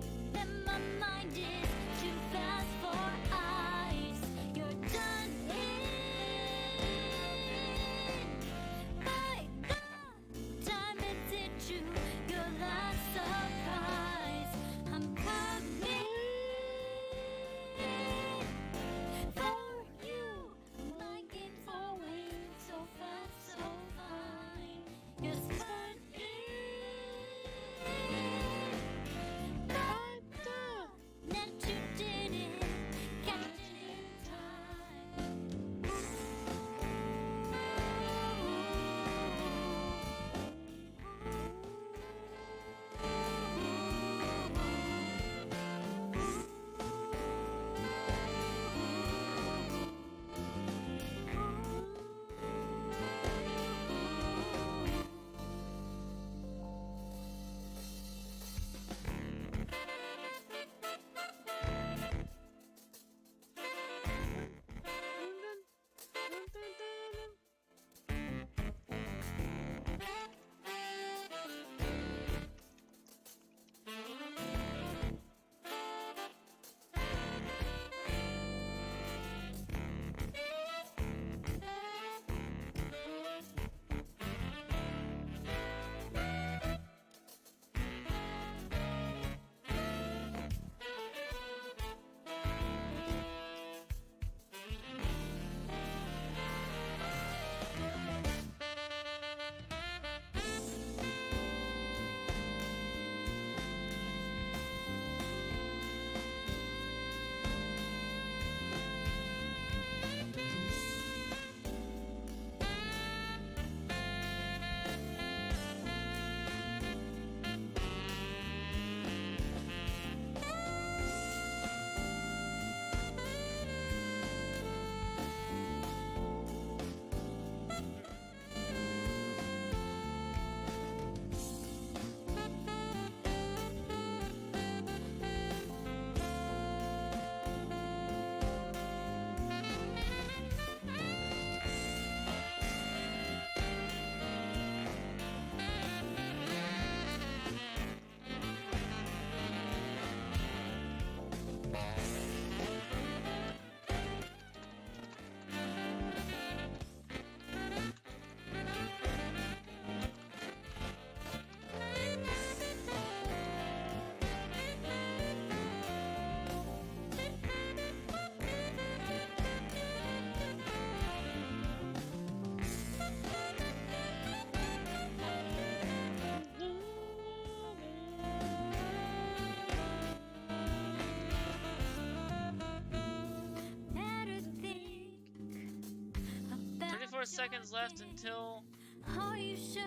more seconds left until Are you sure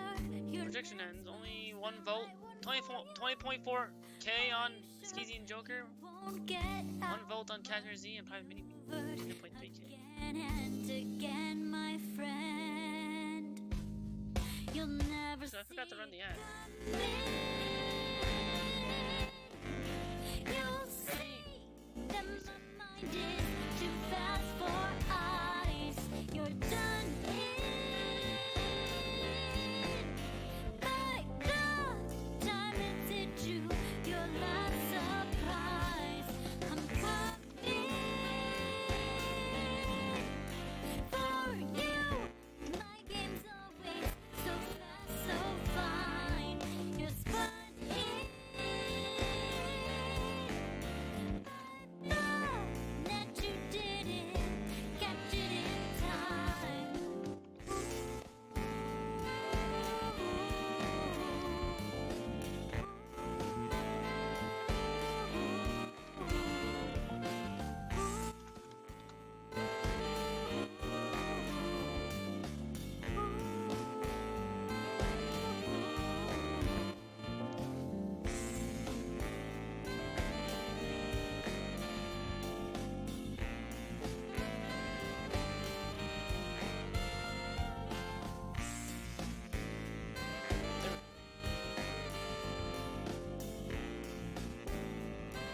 you're prediction ends. Only one vote. 20.4K on Skeezy and Joker. won't get One vote on Cashmere Z and Private Mini. 2.3K. again and again, my friend. You'll never So I forgot to run the ad. You'll see that my mind is too fast for eyes. You're done in. By the time it's hit you, your last surprise. I'm coming for you. My game's always so fast, so fine. You're spun in. That you didn't catch it in time.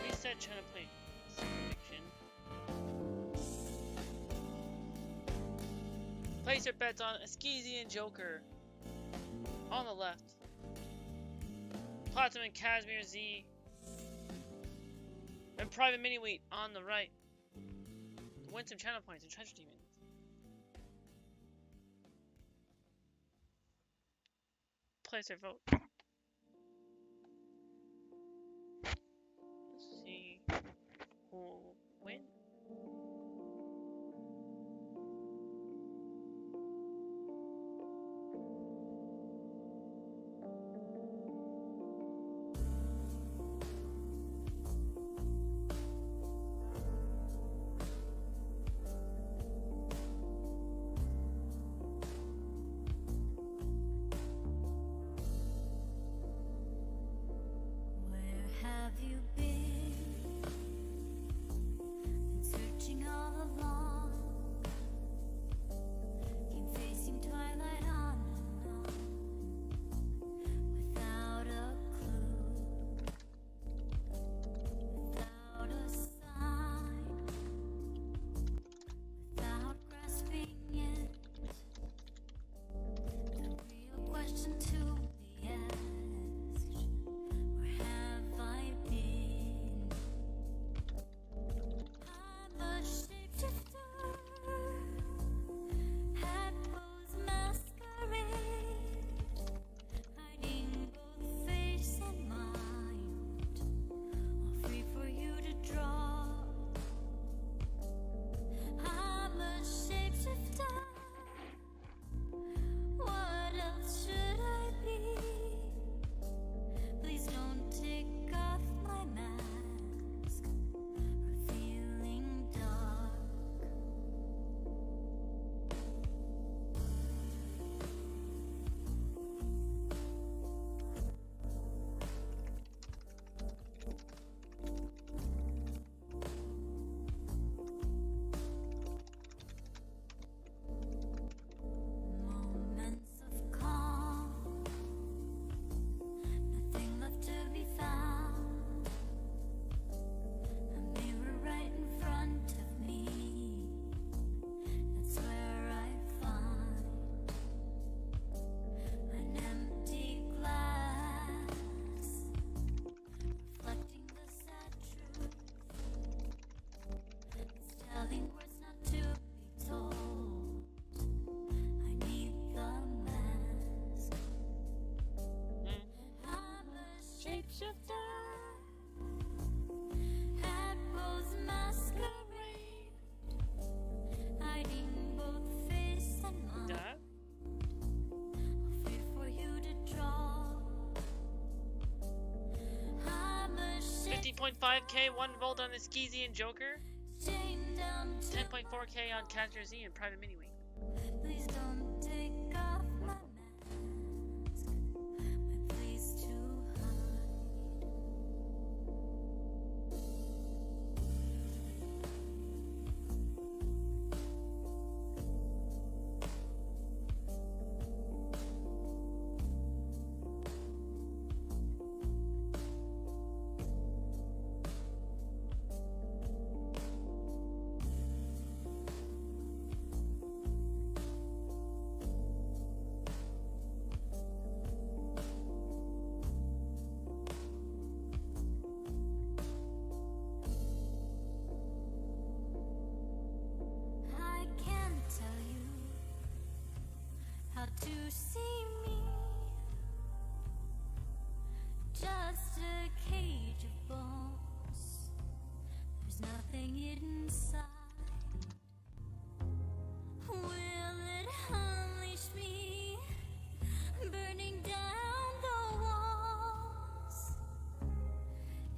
Reset trying to play prediction. Place your bets on Skeezy and Joker on the left. Platinum and Cashmere Z. And Private Mini Wheat on the right. Win some channel points and treasure demons. Place your vote. Let's see who will win. Where have you been? Been searching all along. Keep facing twilight on and on, without a clue, without a sign, without grasping it. The real question to be asked: where have I been? I'm a shapeshifter, hat pose masquerade, hiding both face and mind, all free for you to draw. I'm a shapeshifter. What else should I be? Please don't take off my mask, revealing dark. Moments of calm, nothing left to be found. A mirror right in front of me, that's where I find an empty glass, reflecting the sad truth. It's telling words not to be told. I need the mask. I'm a shapeshifter, hat pose masquerade, hiding both face and mind, Yeah. free for you to draw. I'm a 50.5K, one vote on the Skeezy and Joker. chained down to 10.4K on Cashmere Z and Private Mini Wheat. please don't lay it inside. Will it unleash me, burning down the walls?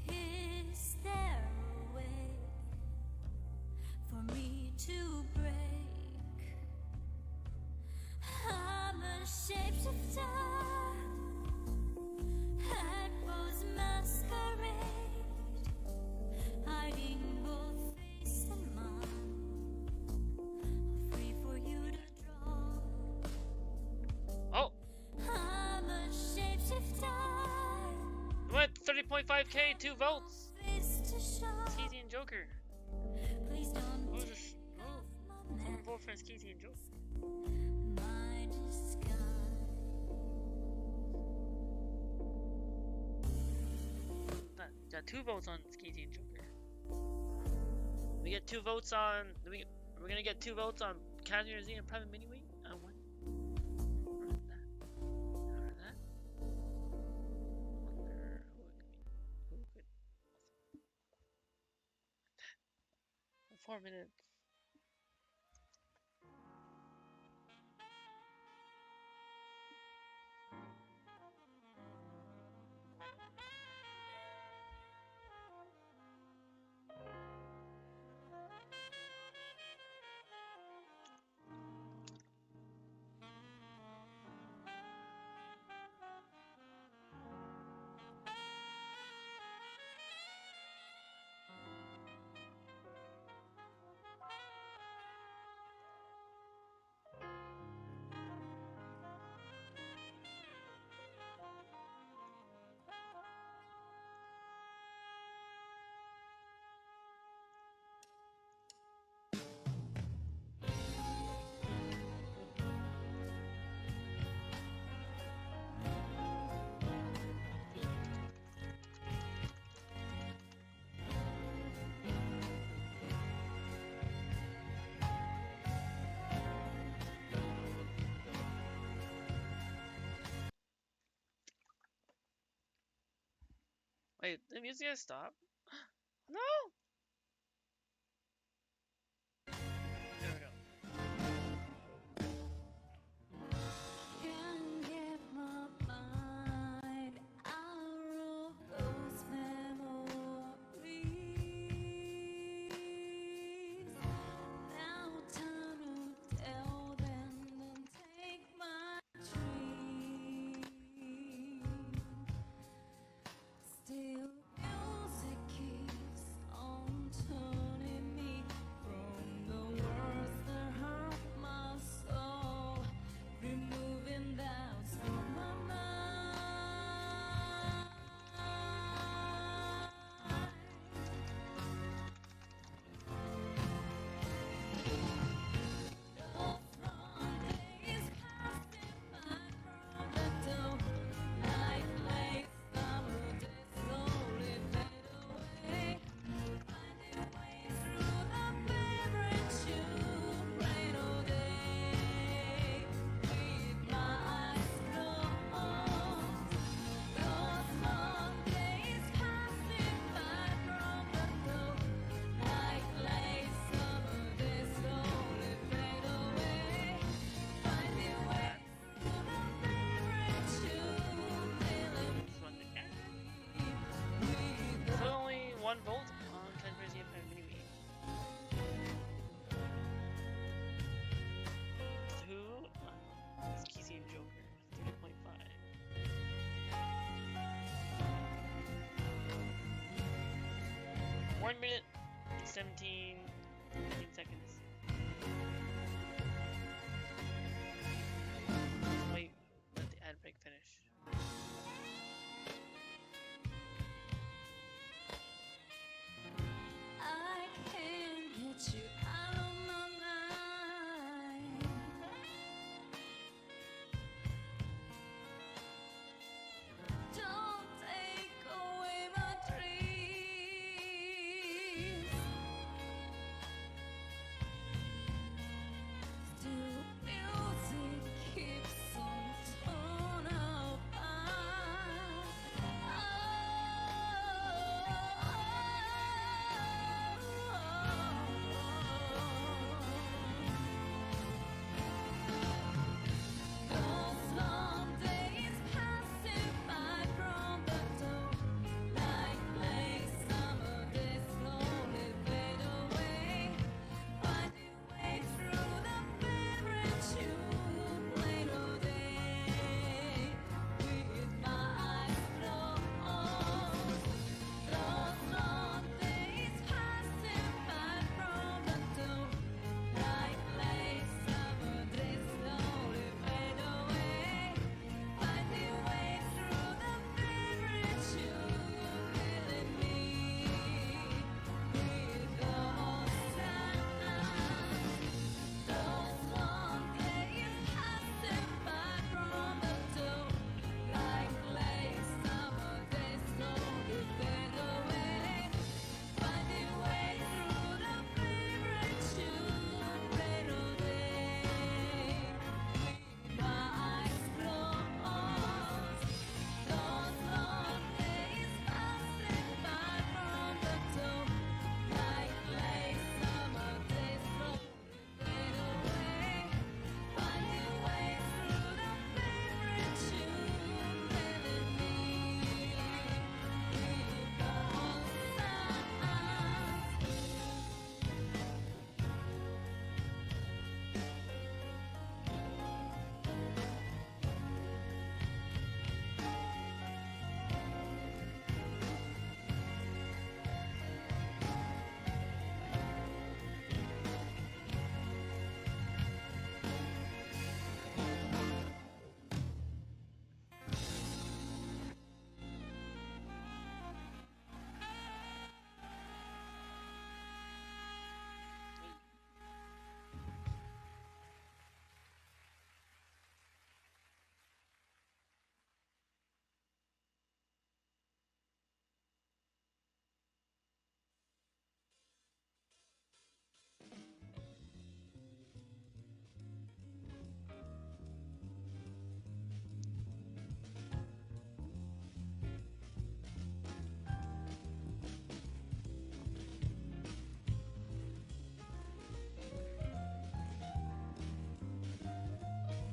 Is there a way for me to break? I'm a shapeshifter at Rose Masquerade, hiding both face and mind, free for you to draw. Oh, I'm a shapeshifter, what? 30.5k, 2 votes. face to show. Skeezy and Joker. Please don't Who's take this? off Oh, my someone mask, vote for Skeezy and Joker. my disguise. Got 2 votes on Skeezy and Joker. We get 2 votes on. We're gonna get 2 votes on Casual Z and Private Miniweight. One. Or that. Or that. Wonder who could. 4 minutes. Wait, the music has stopped? No! There we go. Can't get my mind out of those memories. Now time to tell them and take my dream. Still music keeps on turning me from the words that hurt my soul, removing doubts from my mind. Those long days passing by from the door, like late summer days slowly fade away, finding ways through the favorite tune, rain all day, with my eyes closed. Those long days passing by from the door, like late summer days slowly fade away, finding ways through the favorite tune, feeling This one the cat. with There's only 1 vote on Casual Z and Private Miniweight. Who? Skeezy and Joker. 30.5. One minute, 17 seconds. Wait, let the ad break finish. I can't get you out of my mind. Don't take away my dreams.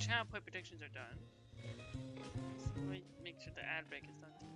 channel point predictions are done. Let me make sure the ad break is done too.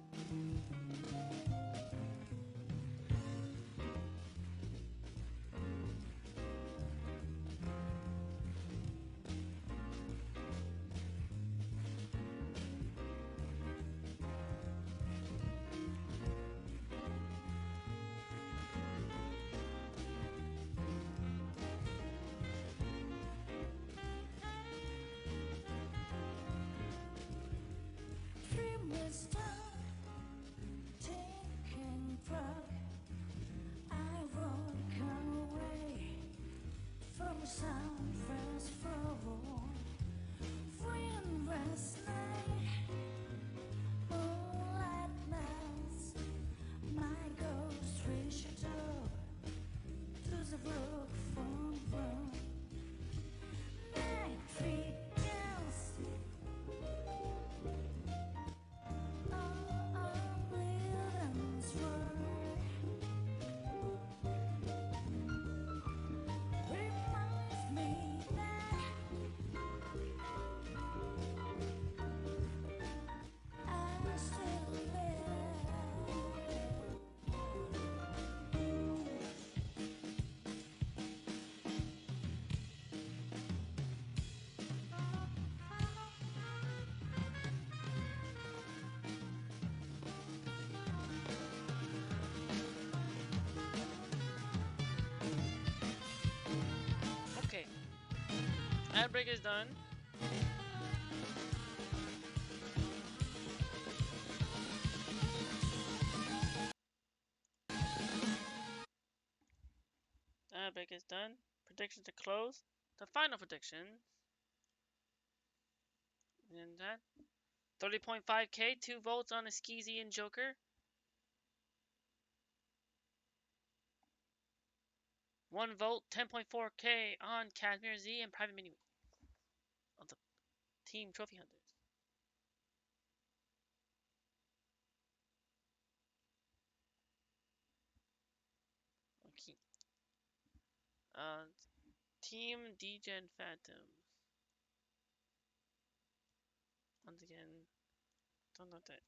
Dream was done, taking drug. I walk away from San Francisco. Friend wrestling, moonlight nights. My ghost reached up to the brook from room. Night tree dance. Okay. Ad break is done. Ad break is done. Predictions are closed. The final prediction. And that 30.5k, 2 votes on Skeezy and Joker. 1 vote, 10.4k on Casimir Z and Private Mini of the Team Trophy Hunters. Okay. Team Degen Phantoms. Once again, don't know that.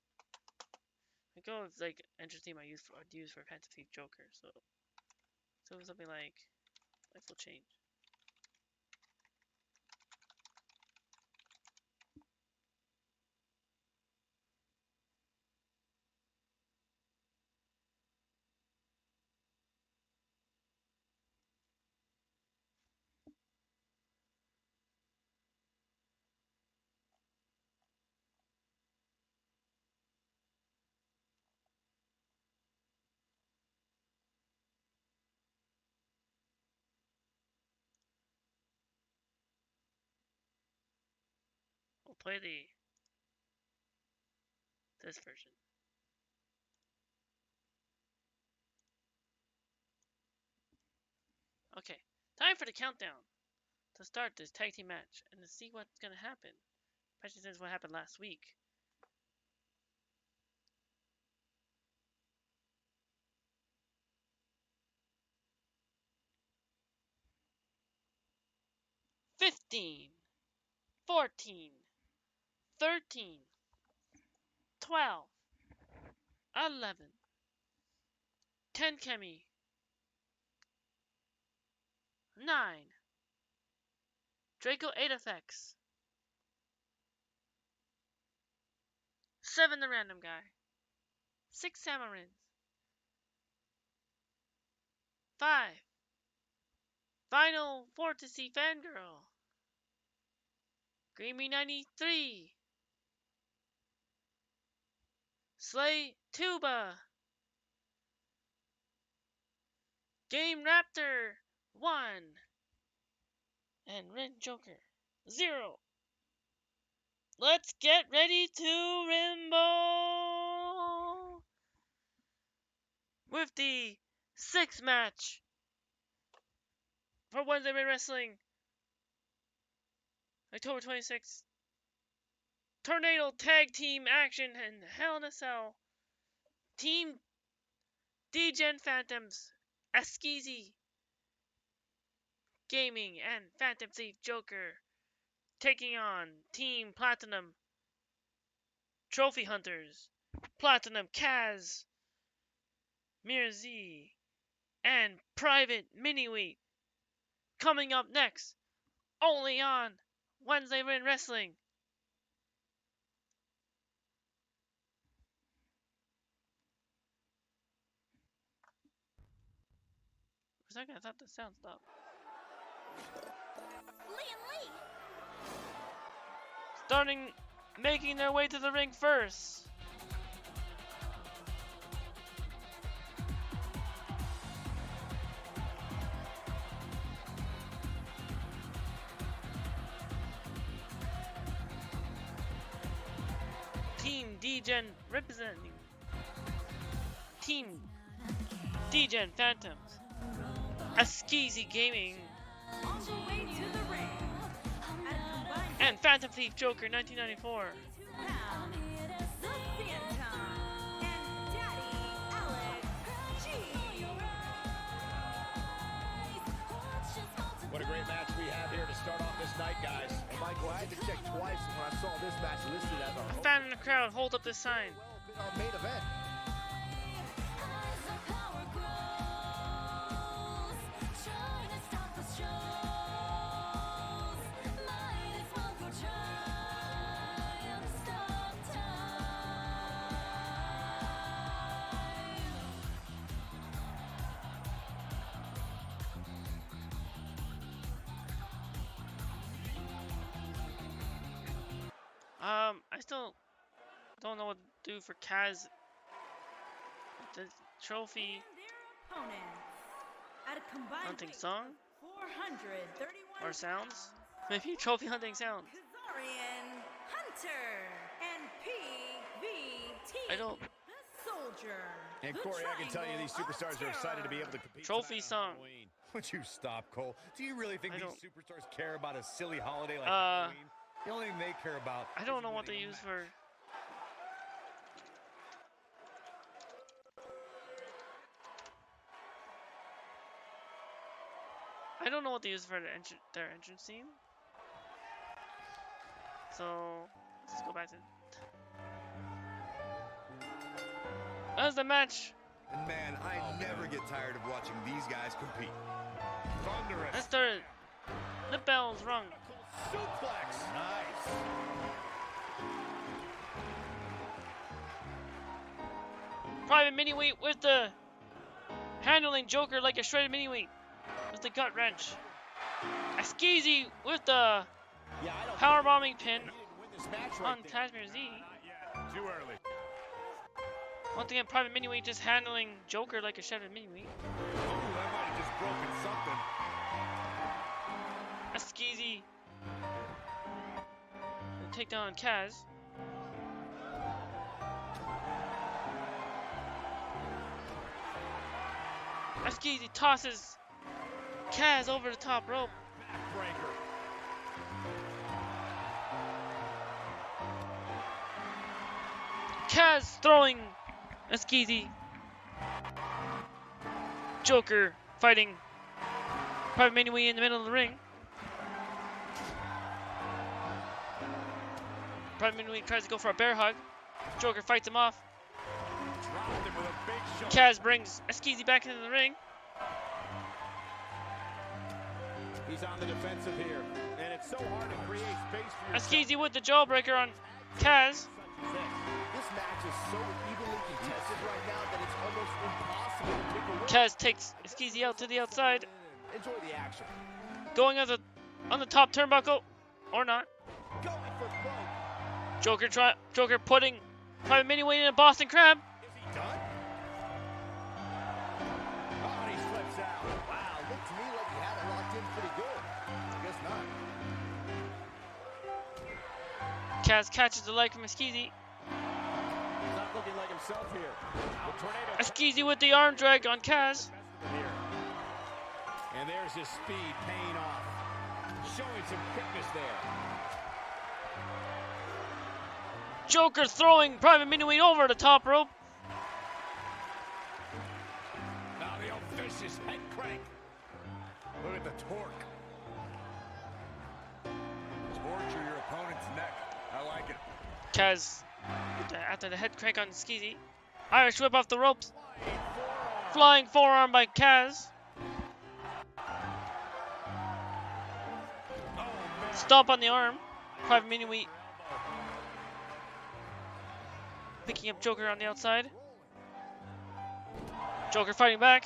I go with like entry team I'd use for Phantom Thief Joker, so something like life will change. We'll play this version. Okay, time for the countdown to start this tag team match and to see what's gonna happen. Especially since what happened last week. "15, 14, 13, 12, 11, 10 Kemi, 9, Draco 8 effects, 7 the random guy, 6 Samarins, 5, Final Fantasy Fangirl, Greenbean 93, Slay Tuba, Game Raptor 1, and Red Joker 0. Let's get ready to rumble with the 6th match for Wednesday Night Wrestling, October 26th. Tornado Tag Team Action in Hell in a Cell. Team Degen Phantoms, Skeezy Gaming, and Phantom Thief Joker taking on Team Platinum Trophy Hunters, Platinum Kaz, Mirzi, and Private Miniweight. Coming up next, only on Wednesday Win Wrestling. For a second, I thought the sound stopped. Making their way to the ring first. Team D-Gen representing Team D-Gen Phantoms, Askeezy Gaming, On the way to the ring. At a combined and Phantom Thief Joker 1994. 22 pounds, the Phantom and Daddy Alex G. What a great match we have here to start off this night, guys. And Michael, I had to check twice when I saw this match listed as A a fan in the crowd hold up this sign. well been our main event. I still don't know what to do for Kaz. The trophy And their opponents. At a combined hunting weight song of 431 or sounds? pounds, Maybe trophy hunting sounds. Kazarian Hunter and PVT. I don't. The Soldier. And the Corey, I can tell you these Triangle of superstars are excited to be able to Terror. compete Trophy tonight on song. Halloween. Would you stop, Cole? Do you really think I these don't- superstars care about a silly holiday like Uh, Halloween? The only thing they care about I don't is know what they winning a use match. for. I don't know what they use for their entrance theme. So let's go back to. That's the match. And man, I never get tired of watching these guys compete. Thunderous. Let's start it. The bell's rung. Suplex. Nice. Private Miniweight with the handling Joker like a shredded Miniweight with the gut wrench. Askeezy with the Yeah, I don't power bombing pin he didn't win this match on right there. Kashmir Z. Not yet. Too early. Once again, Private Miniweight just handling Joker like a shredded Miniweight. Ooh, that might have just broken something. Askeezy take down Kaz. Askeezy tosses Kaz over the top rope. Backbreaker. Kaz throwing Askeezy. Joker fighting Private Miniweight in the middle of the ring. Private Miniweight tries to go for a bear hug. Joker fights him off. Dropped him with a big shot. Kaz brings Askeezy back into the ring. He's on the defensive here, and it's so hard to create space for yourself. Askeezy with the jawbreaker on Kaz. This match is so evenly contested right now that it's almost impossible to pick a winner. Kaz takes Askeezy out to the outside. Enjoy the action. Going on the top turnbuckle. Or not. Going for broke. Joker putting Private Miniweight in a Boston Crab. Is he done? Oh, and he slips out. Wow, looked to me like he had it locked in pretty good. I guess not. Kaz catches the leg from Askeezy. He's not looking like himself here. The tornado Askeezy with the arm drag on Kaz. here. And there's his speed paying off. Showing some quickness there. Joker throwing Private Miniweight over the top rope. Now the old vicious head crank. Look at the torque. Torture your opponent's neck. I like it. Kaz, after the head crank on Skeezy. Irish whip off the ropes. Flying forearm by Kaz. Stomp on the arm. Private mini wheat. Picking up Joker on the outside. Joker fighting back.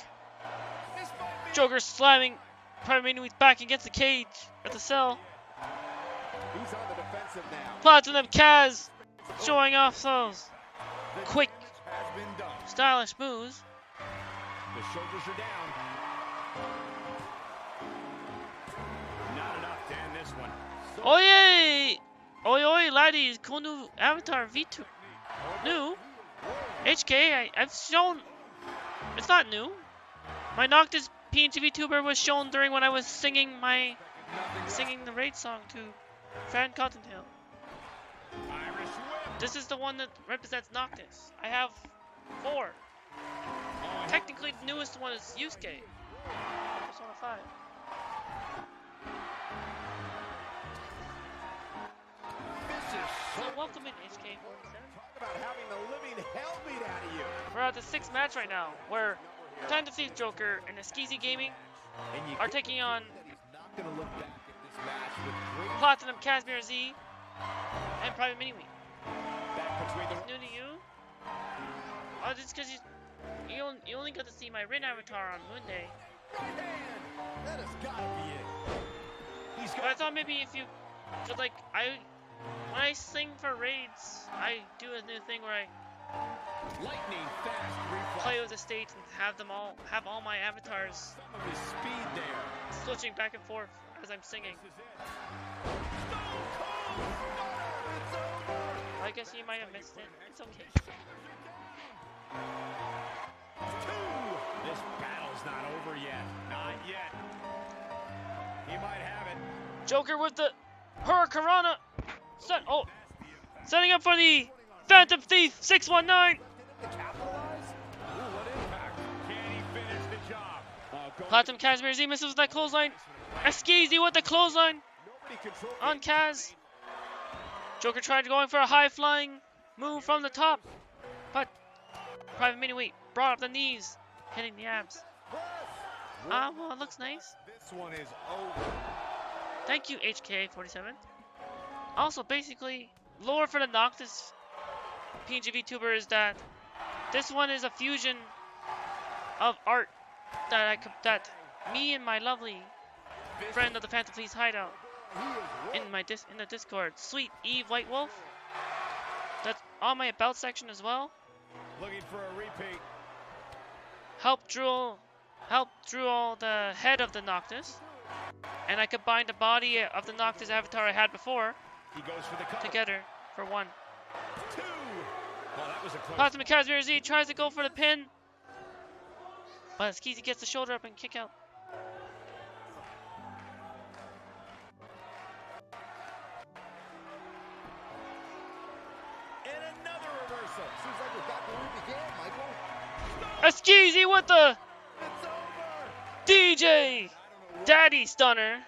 Joker slamming Private mini wheat back against the cage at the cell. He's on the defensive now. Platinum Kaz showing off those quick, Has been done. stylish moves. The shoulders are down. Not enough to end this one. Oye! Oi oi laddies, cool new avatar V2. New? HK, I've shown... It's not new. My Noctis PNG VTuber was shown during when I was singing the raid song to Fan Cottontail. Irish whip. This is the one that represents Noctis. I have 4. Technically, the newest one is Yusuke. Persona 5. So welcome in HK47. Talk about having the living hell beat out of you. We're at the 6th match right now, where Time to Thief Joker and Skeezy Gaming are taking on Not gonna look back at this match with great Platinum Casimir Z and Private Mini Wheat. Back between the... It's new to you? Oh, just because you only got to see my Rin avatar on Monday. That has gotta be it. He's But I thought maybe if you could, like, when I sing for raids, I do a new thing where I lightning fast reflex. play with the stage and have all my avatars Some of his speed there. switching back and forth as I'm singing. This is it. Stone Cold Stunner. It's over. I guess you might have missed it. It's okay. 2. This battle's not over yet. Not yet. He might have it. Joker with the Hurricanrana. Setting up for the Phantom Thief 619. Ooh, what impact. Can he finish the job? Platinum Casimir Z misses with that clothesline. Skeezy with the clothesline Nobody controls on Kaz. Joker tried going for a high flying move from the top, but Private Mini Wheat brought up the knees, hitting the abs. Well, it looks nice. This one is over. Thank you, HK47. Also, basically, lore for the Noctis PNG VTuber is that this one is a fusion of art that me and my lovely friend of the Phantom Fleet's hideout in the Discord, Sweet Eve White Wolf. That's on my about section as well. Looking for a repeat. Helped drew the head of the Noctis, and I combined the body of the Noctis avatar I had before He goes for the cover. together for one. 2. Well, that was a close. Platinum Casimir Z tries to go for the pin, but Skeezy gets the shoulder up and kick out. And another reversal. Seems like we're back where we began, Michael. Skeezy with the It's over. DJ Daddy Stunner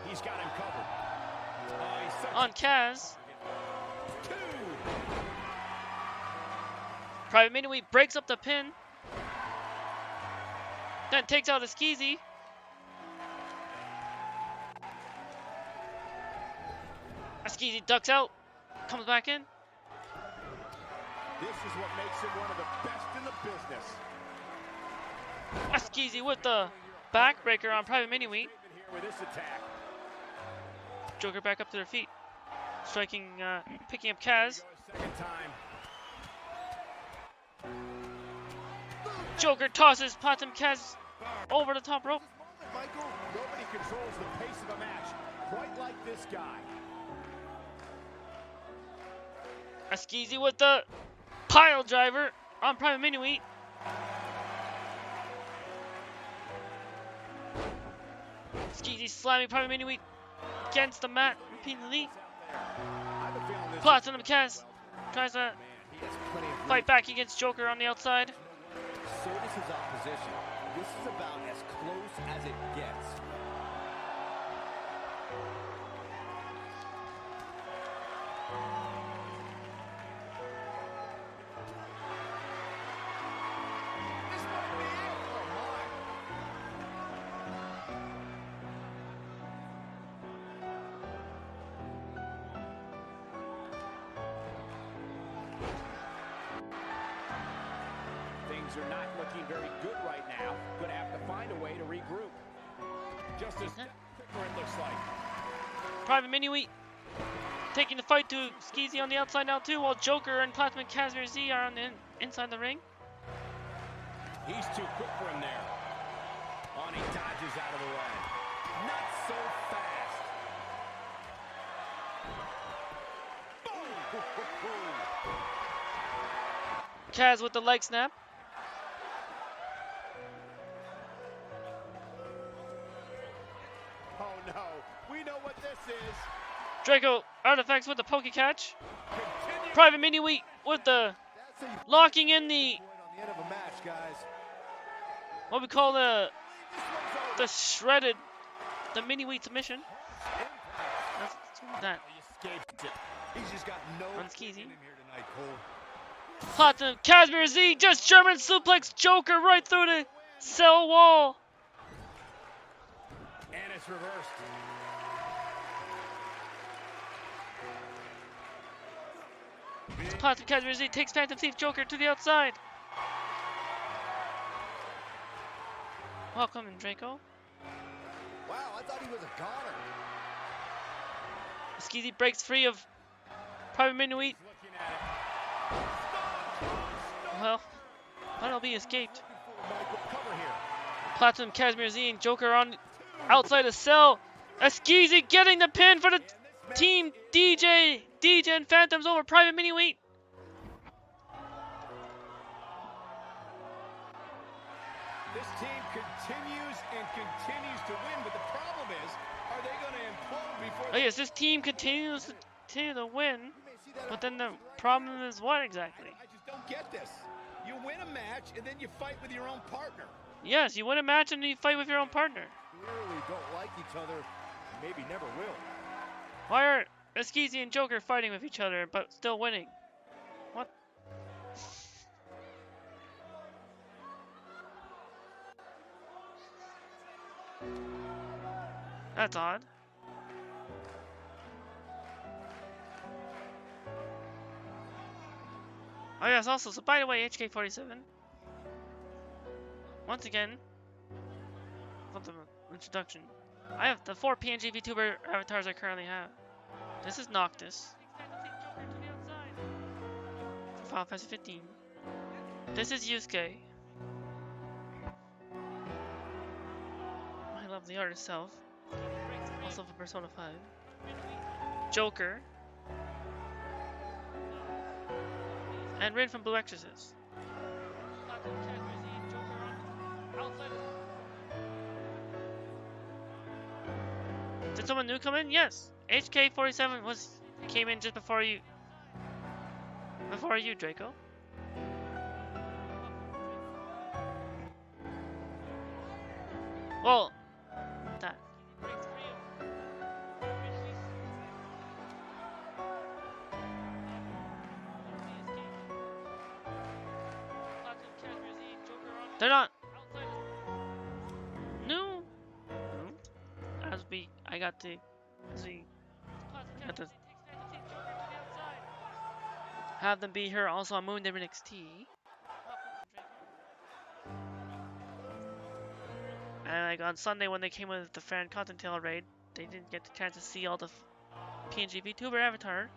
He's got him covered. He's such on Kaz. 2. Private Mini Wheat breaks up the pin, then takes out a Skeezy. Skeezy ducks out, comes back in. This is what makes him one of the best in the business. Skeezy with the backbreaker on Private Mini Wheat. Even here with this attack. Joker back up to their feet, striking, picking up Kaz. Second time. Joker tosses Platinum Kaz over the top rope. Michael, nobody controls the pace of a match quite like this guy. Skeezy with the pile driver on Private Mini Wheat. Skeezy slamming Private Mini Wheat against the mat repeatedly. I have a feeling this Platinum Kaz tries to He has plenty of fight back against Joker on the outside. So does his opposition. This is about as close as it gets. This might be it. Oh, my. Things are not looking very good right now. Gonna have to find a way to regroup. Just as quicker it looks like. Private Mini-Wheat taking the fight to Skeezy on the outside now too, while Joker and Platinum Casimir Z are on the inside the ring. He's too quick for him there. On, he dodges out of the way. Not so fast. Boom! Kaz with the leg snap. Oh no, we know what this is. Draco Artifacts with the poke catch. Private Mini-Wheat with the locking in the On the end of a match, guys. what we call the shredded, the Mini-Wheat submission. That's that. He escaped it. He's just got no On in Skeezy. him here tonight, Cole. Platinum Casimir Z just German suplex Joker right through the cell wall. And it's reversed. Platinum Casimir Z takes Phantom Thief Joker to the outside. Welcome in, Draco. Wow, I thought he was a goner. Skeezy breaks free of Private Mini-Wheat. Looking at it. Well, that'll be escaped. Michael, cover here. Platinum Casimir Z and Joker on outside the cell. Skeezy getting the pin for the team. DJ and Phantoms over Private Mini-Wheat. This team continues and continues to win, but the problem is, are they going to implode before Oh yes, this team continues to win, but then the problem is what exactly? I just don't get this. You win a match and then you fight with your own partner. Yes, you win a match and then you fight with your own partner. Clearly don't like each other. Maybe never will. Why are Skeezy and Joker fighting with each other but still winning? What? That's odd. Oh yes, also, so by the way, HK47. Once again, for the introduction, I have the 4 PNG VTuber avatars I currently have. This is Noctis. For Final Fantasy 15. This is Yusuke. I love the art itself. Also for Persona 5. Joker. And Rin from Blue Exorcist. Did someone new come in? Yes. HK47 came in just before you, Draco. Well, that. They're not new. I got to have them be here also on Moon NXT. And like on Sunday when they came with the fan Cottontail raid, they didn't get the chance to see all the PNG VTuber avatars.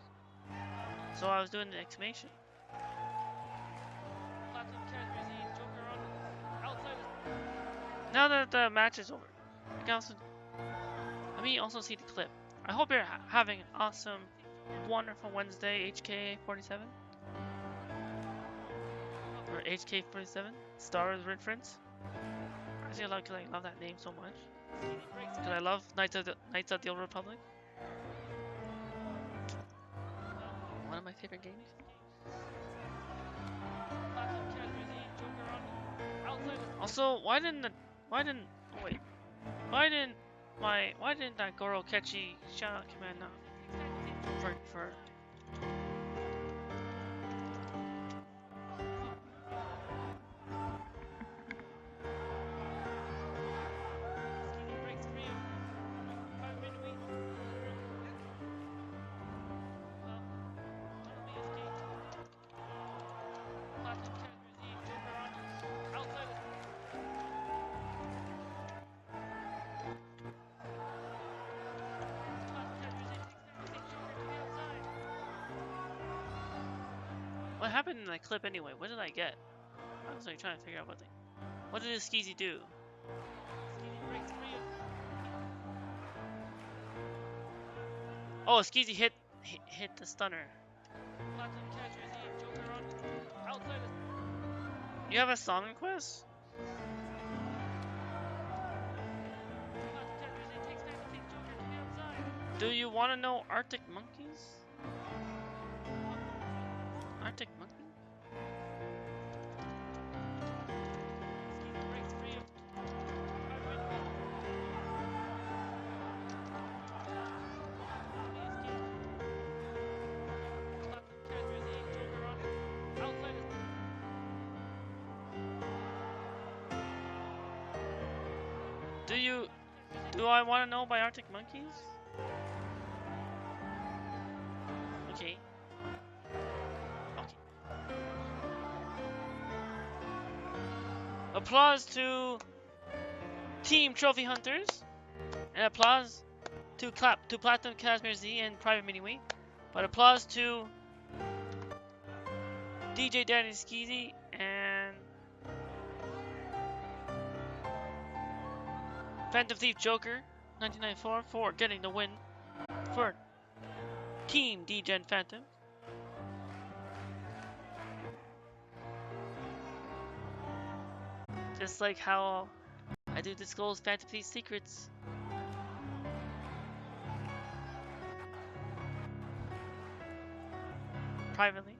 So I was doing the exclamation. Now that the match is over, let me also see the clip. I hope you're having an awesome, wonderful Wednesday, HK47. Or HK47, Star Wars reference. I just love, cause I love that name so much. Cause I love Knights of the Old Republic. One of my favorite games. Also, why didn't that Goro Kechi shout out command not What happened in that clip anyway? What did I get? I was like trying to figure out what what did this Skeezy do? Skeezy breaks free of... Oh, Skeezy hit the stunner. Platinum catcher Z, Joker on outside. You have a song request? Do you want to know Arctic Monkeys? Arctic Monkey? Do I want to know by Arctic Monkeys? Okay. Applause to Team Trophy Hunters, and applause to Platinum Casimir Z and Private Miniweight. But applause to DJ Danny Skeezy and Phantom Thief Joker 1994 for getting the win for Team D-Gen Phantom. Just like how I do disclose Phantom Thief secrets. Privately.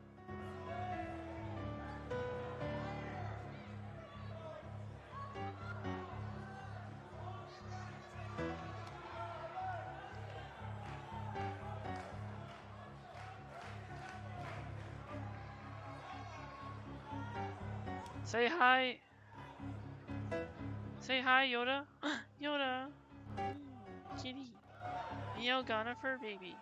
Say hi. Say hi, Yoda. Yoda. Kitty. Yo, got a fur baby.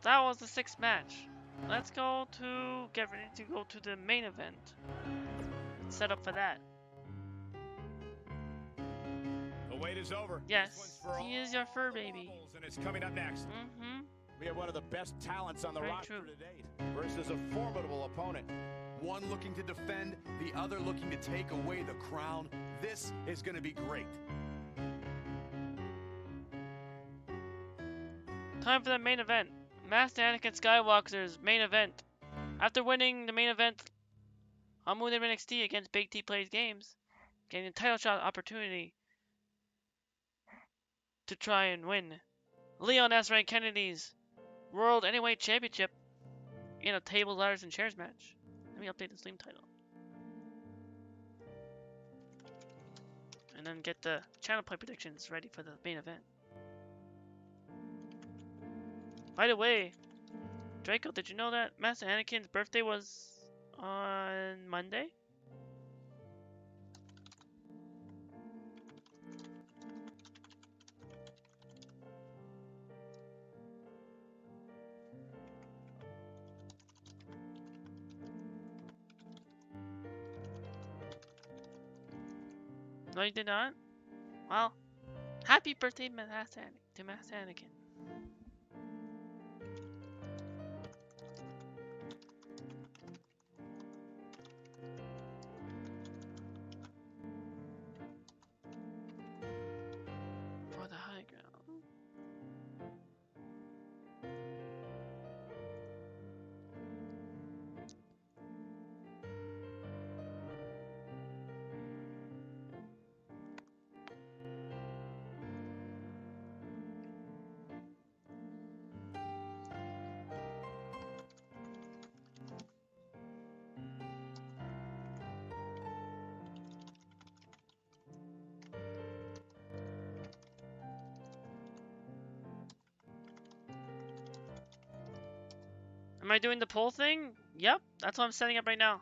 That was the sixth match. Let's get ready to go to the main event. Set up for that. The wait is over. Yes, he is your fur baby. And it's coming up next. We have one of the best talents on the roster to date versus a formidable opponent. One looking to defend, the other looking to take away the crown. This is going to be great. Time for the main event. Master AnakinSkywalxer's main event. After winning the main event on Moon NXT against Big T Plays Games, getting a title shot opportunity to try and win Leon S. Ray Kennedy's World Anyweight Championship in a tables, ladders, and chairs match. Let me update the Steam title. And then get the channel play predictions ready for the main event. By the way, Draco, did you know that Master Anakin's birthday was on Monday? No, you did not? Well, happy birthday, Master Anakin. For the high ground. Am I doing the poll thing? Yep, that's what I'm setting up right now.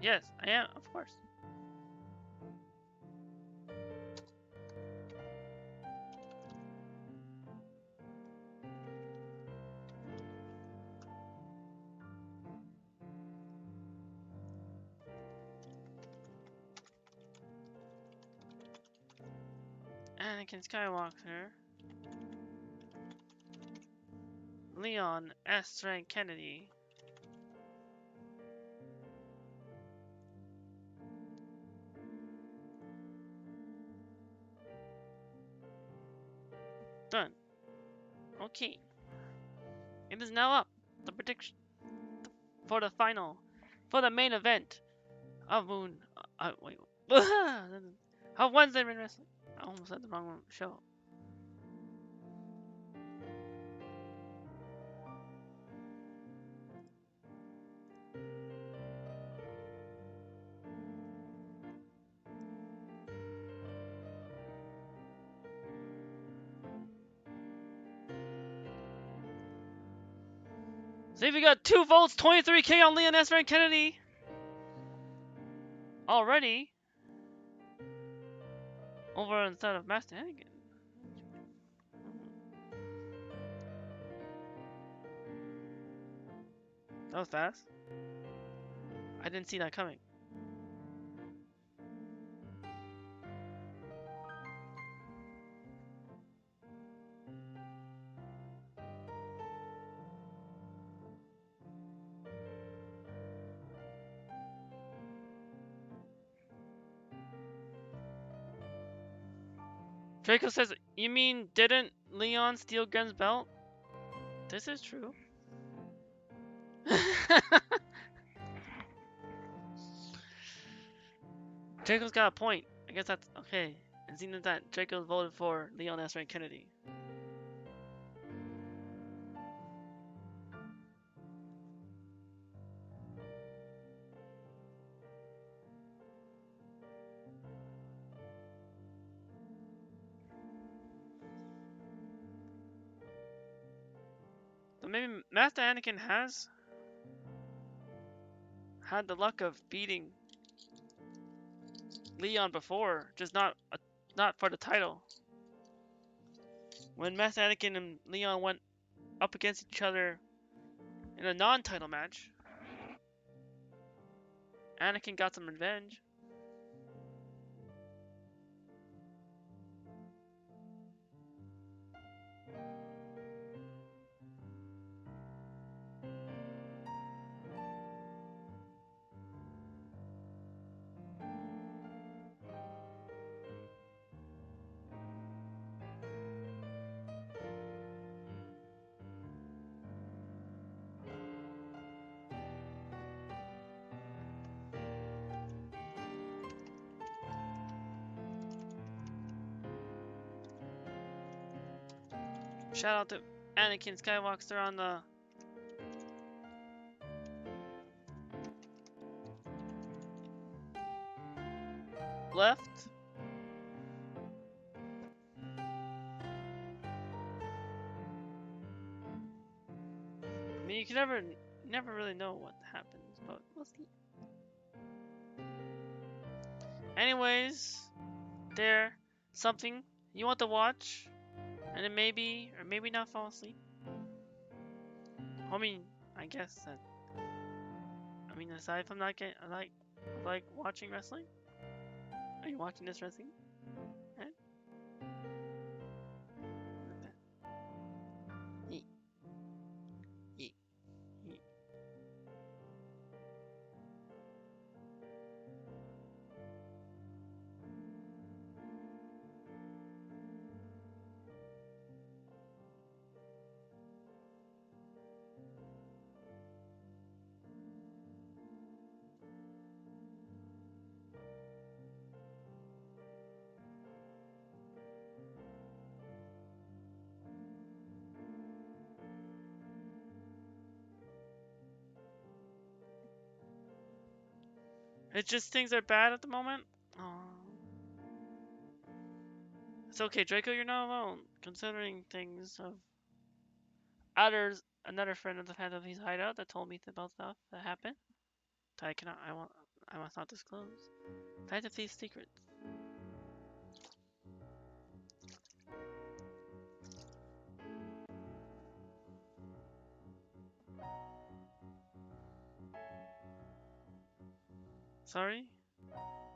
Yes, I am, of course. Anakin Skywalker. Leon S. Rank Kennedy. Done. Okay. It is now up. The prediction for the final, for the main event of Moon. Wait. Of Wednesday Ring Wrestling. I almost said the wrong one. Show. See if we got 2 votes, 23K on Leon S. Rank Kennedy. Already. Over instead of Master Anakin. That was fast. I didn't see that coming. Draco says, you mean didn't Leon steal Grimm's belt? This is true. Draco's got a point. I guess that's okay. And seeing that Draco voted for Leon S. Rank Kennedy. So maybe Master Anakin has had the luck of beating Leon before, just not for the title. When Master Anakin and Leon went up against each other in a non-title match, Anakin got some revenge. Shout out to Anakin Skywalxer on the left. I mean, you can never really know what happens, but let's see. Anyways, there, something you want to watch, and then maybe or maybe not fall asleep. I mean, I guess that. I mean, aside from not getting, I like watching wrestling. Are you watching this wrestling? Eh? Yeet. Yeet. Yeet. It's just things are bad at the moment. Oh. It's okay, Draco, you're not alone. Considering things of others, another friend of the Phantom Thieves hideout that told me about stuff that happened. That I must not disclose. Phantom Thieves secrets. Sorry?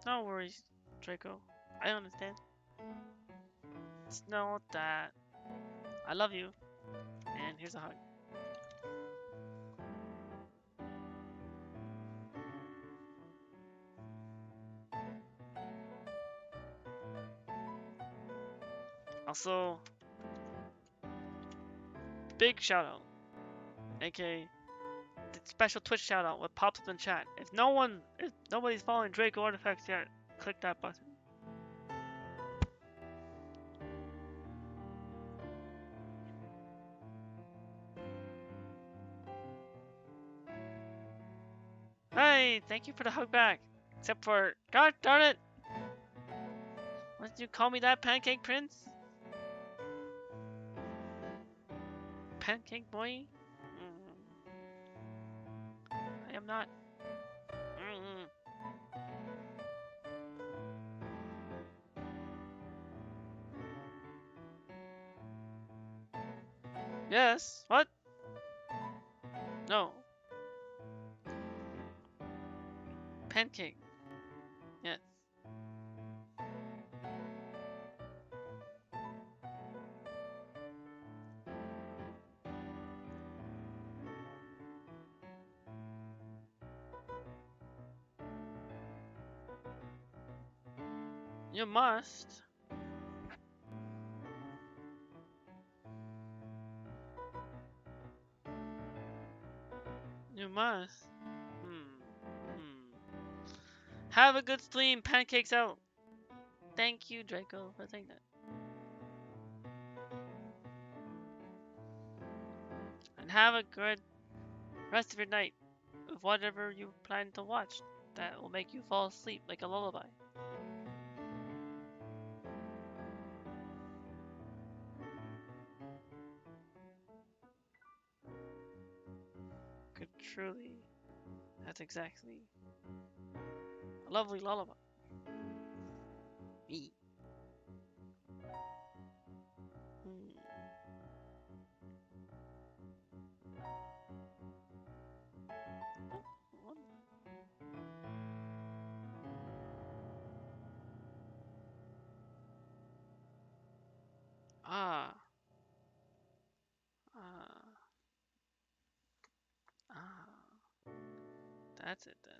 No worries, Draco. I understand. Just know that I love you. And here's a hug. Also, big shout out, aka the special Twitch shout out, what pops up in chat. If nobody's following Draco Artifacts yet, click that button. Hey, thank you for the hug back. Except for, God darn it! What did you call me that, Pancake Prince? Pancake Boy? I am not. Yes? What? No. Pancake. Yes. You must. You must. Have a good stream. Pancakes out. Thank you, Draco, for saying that. And have a good rest of your night with whatever you plan to watch that will make you fall asleep like a lullaby. Good, truly. That's exactly a lovely lullaby. Me. Ah. That's it then.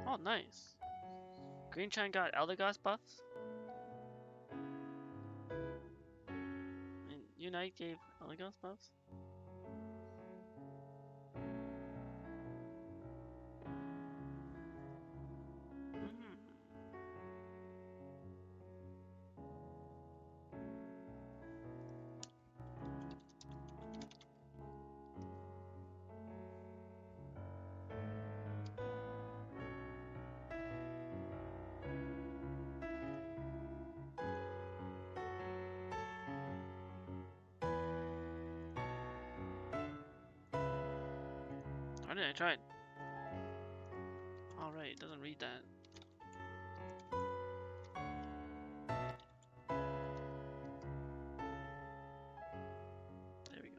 Oh, nice. Green Chan got Eldegoss buffs. And Unite gave Eldegoss buffs. I tried. Alright, it doesn't read that. There we go.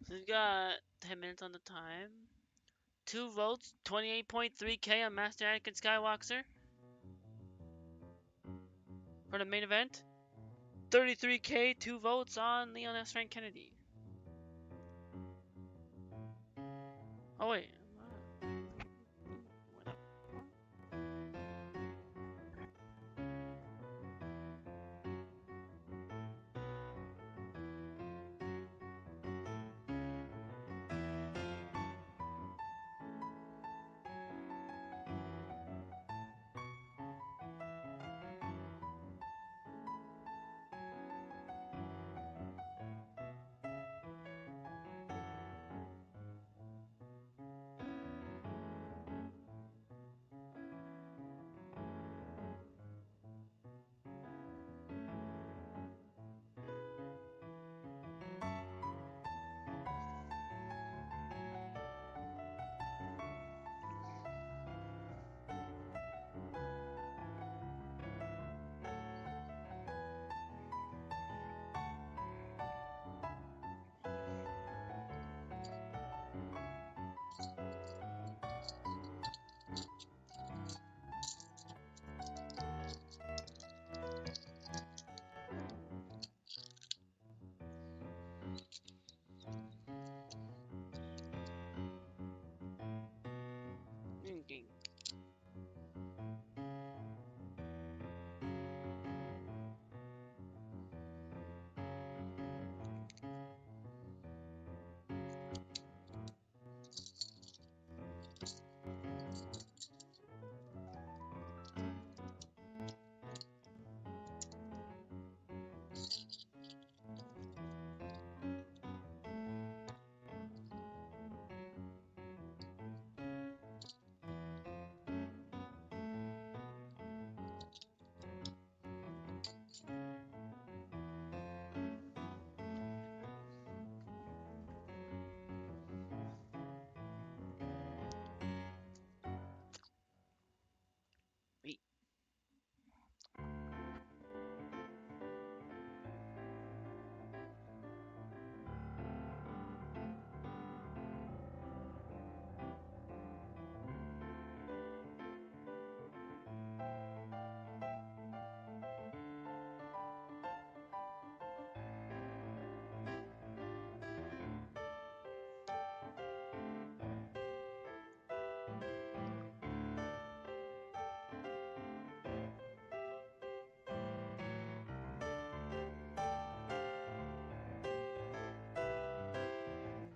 So we've got 10 minutes on the time. 2 votes, 28.3k on Master AnakinSkywalxer. For the main event, 33k, 2 votes on Leon S. Frank Kennedy. Oh wait. What up? Okay. Wait.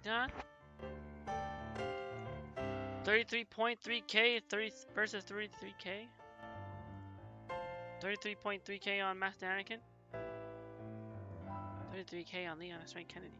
Done. 33.3k 30 versus 33k. 33.3k on Master Anakin. 33k on Leon S. Frank Kennedy.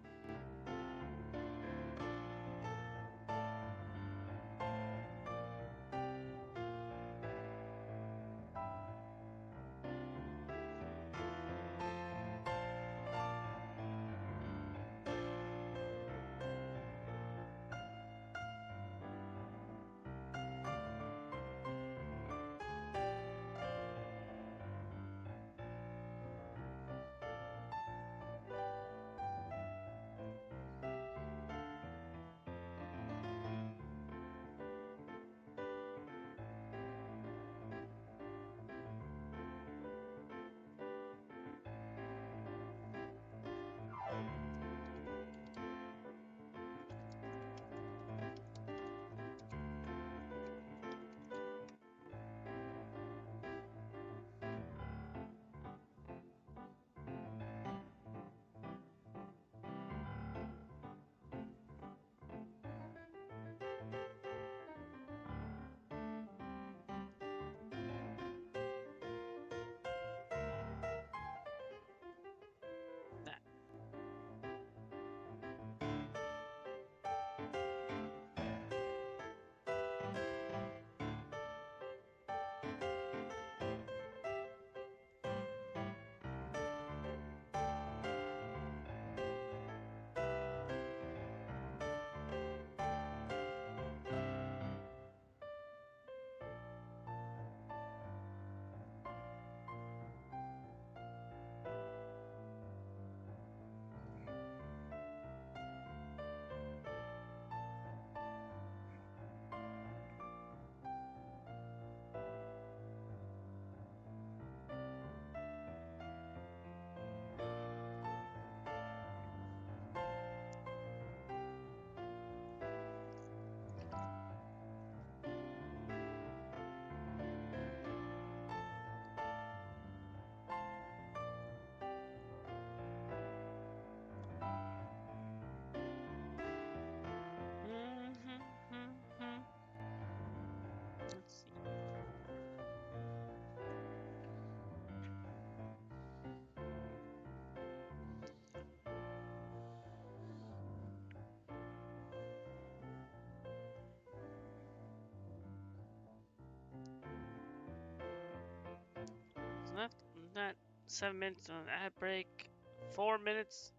7 minutes on ad break. 4 minutes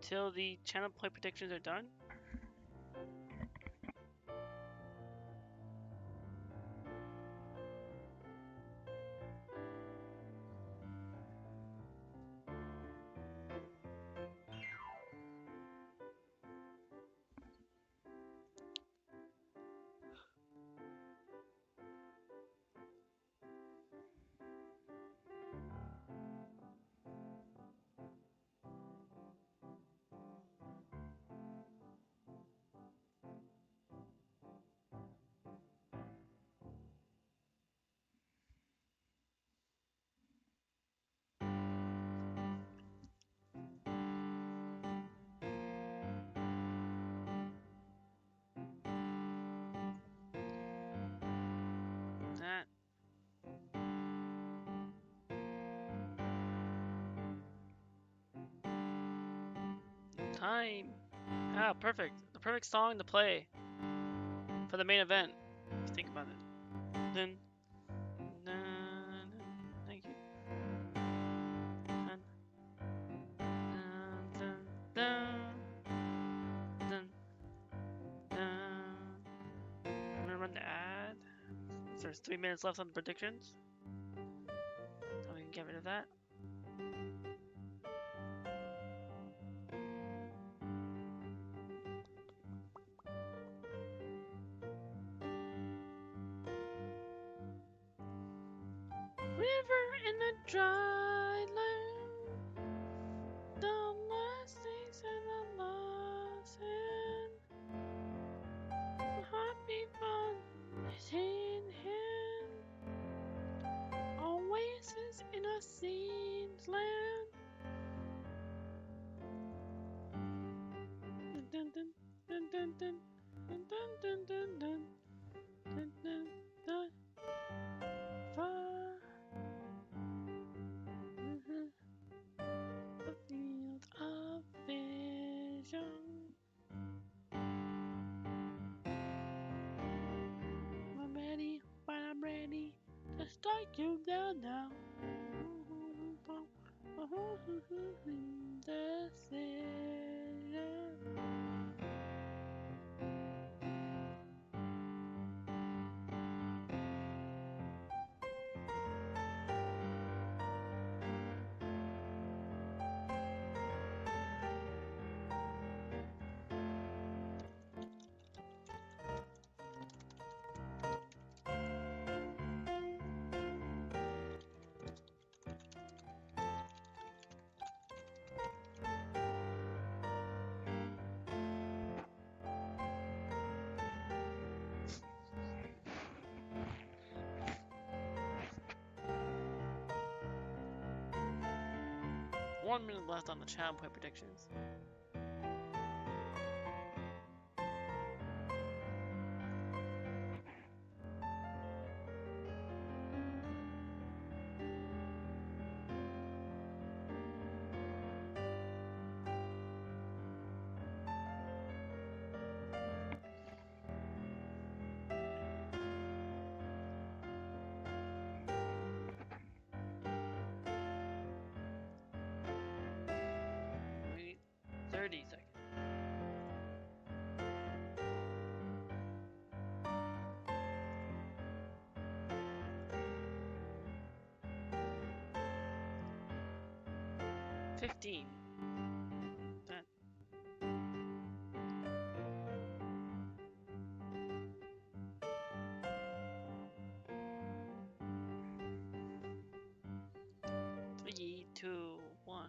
till the channel point predictions are done. That. Time. Ah, perfect. The perfect song to play for the main event. Just think about it. Dun, dun, thank you. Dun, dun, dun, dun, dun. I'm gonna run the ad. So there's 3 minutes left on the predictions. So we can get rid of that. River in the dry land, the lastings and the losses. Heartbeat bond is in hand. Oasis in a seed's land. Dun dun dun dun dun dun dun dun dun dun dun dun dun. Far. The field of vision. I'm ready, but I'm ready to strike you down now. Decision. One minute left on the channel point predictions. Wait 30 seconds. $15. That. Three, two, one.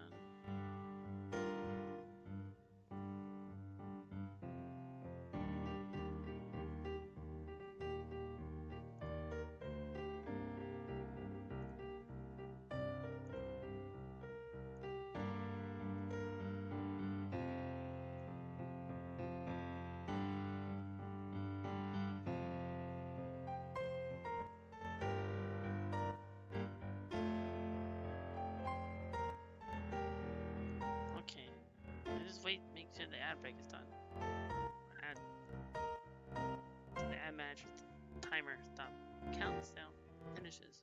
Okay. Just wait, make sure the ad break is done. The ad manager's timer stop counts down, finishes.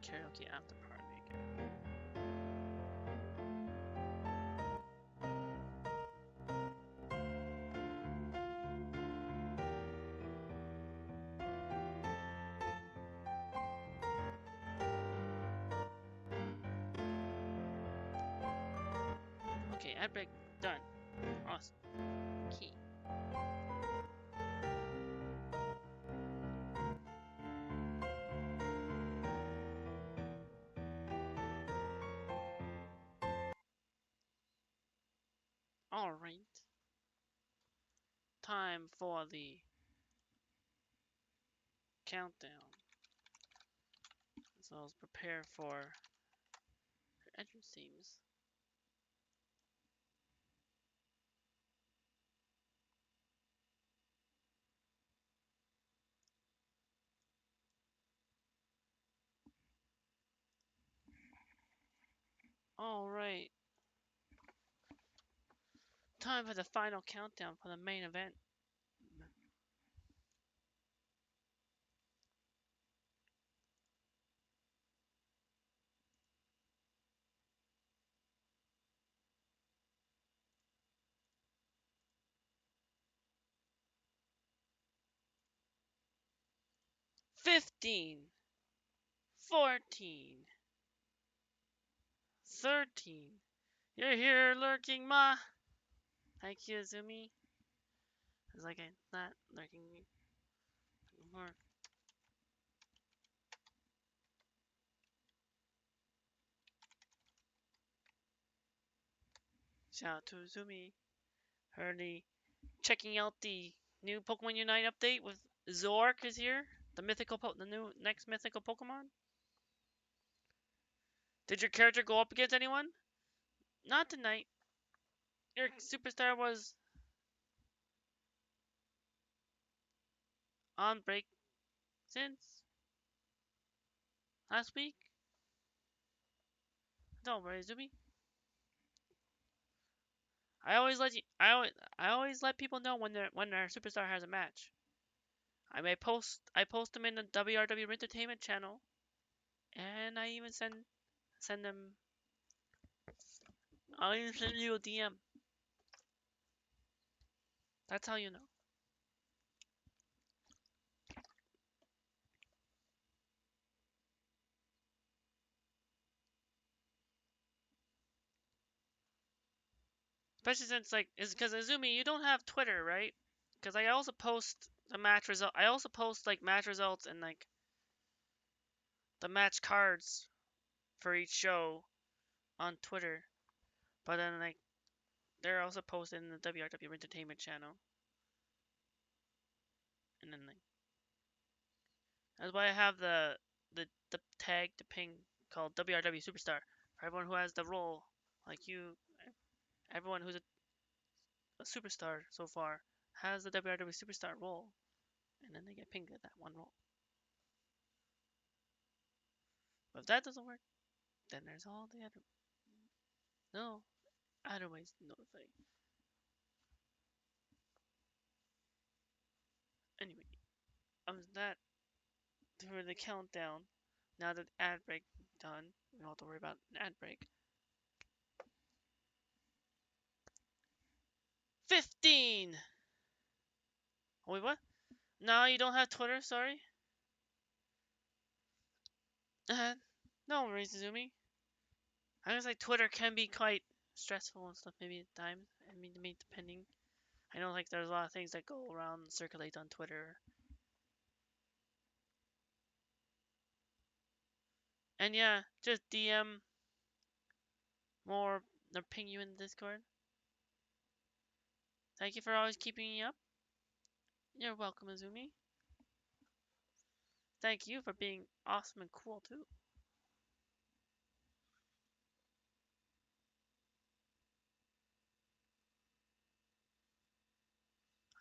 karaoke after party. Okay, ad break done. Awesome. Key. Alright. Time for the countdown. So let's prepare for entrance teams. Alright. Time for the final countdown for the main event. "15, 14, 13. You're here lurking, ma." Thank you, Azumi. It's like I'm not lurking more. Shout out to Azumi. Hurley checking out the new Pokemon Unite update with Zork is here. The new next mythical Pokemon. Did your character go up against anyone? Not tonight. Your superstar was on break since last week. Don't worry, Zumi. I always let people know when their superstar has a match. I post them in the WRW Entertainment channel, and I even send them. I'll even send you a DM. That's how you know. Especially since it's because Azumi, you don't have Twitter, right? Because I also post the match result. I also post match results and the match cards for each show on Twitter. But then they're also posted in the WRW Entertainment channel. And then that's why I have the tag, the ping called WRW Superstar for everyone who has the role, like you. Everyone who's a superstar so far has the WRW Superstar role, and then they get pinged at that one role. But if that doesn't work, then there's all the other ways to notify. Anyway, that for the countdown. Now that ad break done, we don't have to worry about an ad break. 15. Wait, what? No, you don't have Twitter. Sorry. No worries, Zumi. I guess Twitter can be quite stressful and stuff. Maybe at times. I mean, depending. I know there's a lot of things that go around and circulate on Twitter. And yeah, just DM more or ping you in the Discord. Thank you for always keeping me up. You're welcome, Azumi. Thank you for being awesome and cool too.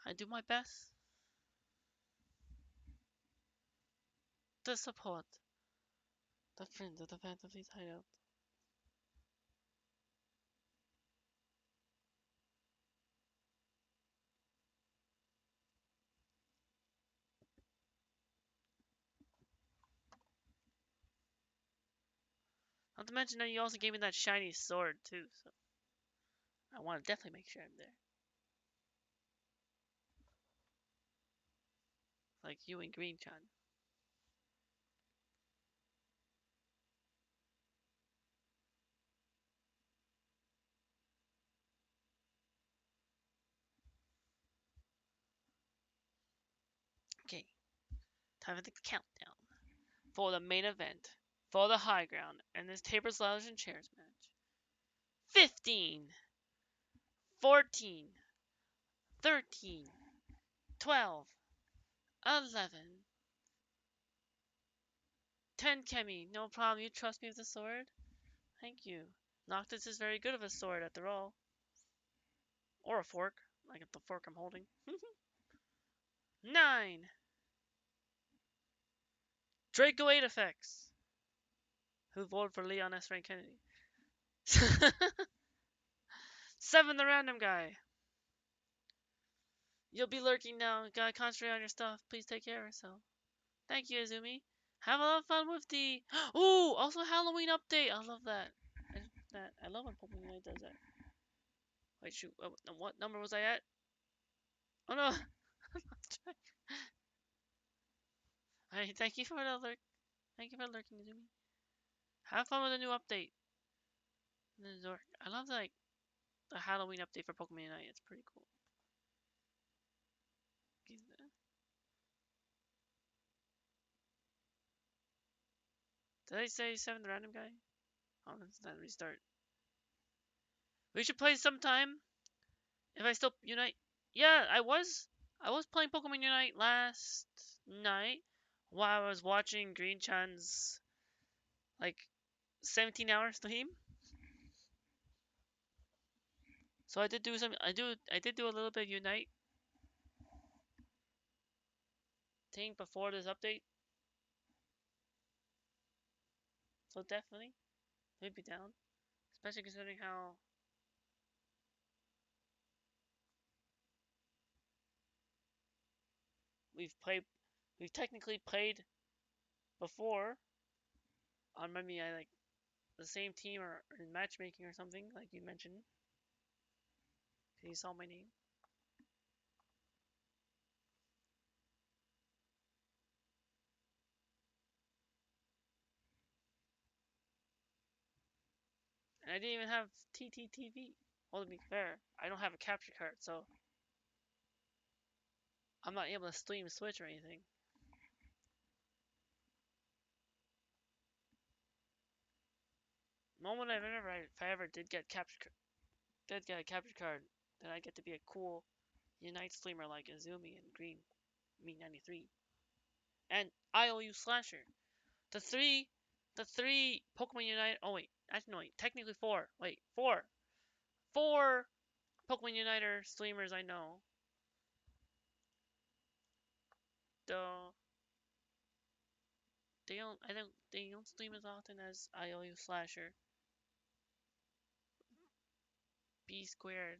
I do my best to support the friends of the Fantasy Hideout. Not to mention that you also gave me that shiny sword too, so I want to definitely make sure I'm there. Like you and Green-chan. Okay, time for the countdown. For the main event. For the high ground. And this tables, ladders, and chairs match. 15. 14. 13. 12. 11. 10 Kemi. No problem, you trust me with the sword? Thank you. Noctis is very good of a sword after all. Or a fork. Like the fork I'm holding. 9. Draco 8 effects. Who voted for Leon S. Ray Kennedy? 7 the random guy. You'll be lurking now. Gotta concentrate on your stuff. Please take care of yourself. Thank you, Izumi. Have a lot of fun with the... Ooh, also Halloween update. I love that. I love when Pokemon Unite does that. Wait, shoot. What number was I at? Oh, no. Alright, thank you for the lurk. Thank you for lurking, Izumi. Have fun with the new update. I love like the Halloween update for Pokemon Unite. It's pretty cool. Did I say 7 the random guy? Oh, let's not restart. We should play sometime. If I still unite. Yeah, I was playing Pokemon Unite last night while I was watching Green Chan's like 17-hour stream. So I did do some I did do a little bit of Unite thing before this update. So definitely we'd be down. Especially considering how we've technically played before on maybe I like the same team or in matchmaking or something, like you mentioned. You saw my name. And I didn't even have TTTV. Well, to be fair, I don't have a capture card, so I'm not able to stream Switch or anything. Moment if I ever did get a capture card, then I get to be a cool Unite streamer like Izumi and Green Me 93 and IOU Slasher. The three Pokemon Unite. Oh wait, actually no, wait, technically four. Wait, four Pokemon Uniter streamers I know. Though they don't stream as often as IOU Slasher. B squared,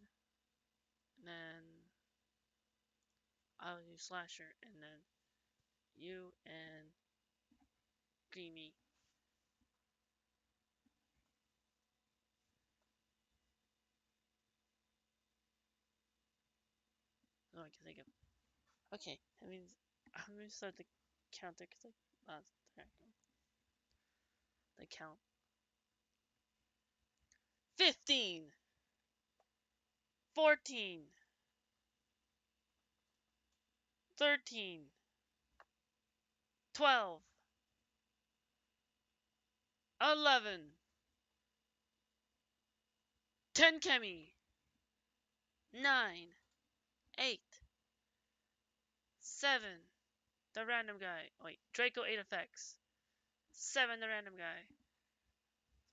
and then IOU Slasher, and then you and Greeny. Oh, I can think of. Okay, that means I'm gonna start the counter because I lost the count. 15, 14, 13, 12, 11, 10 Kemi, 9, 8, 7, the random guy. Wait, Draco 8 effects. 7, the random guy.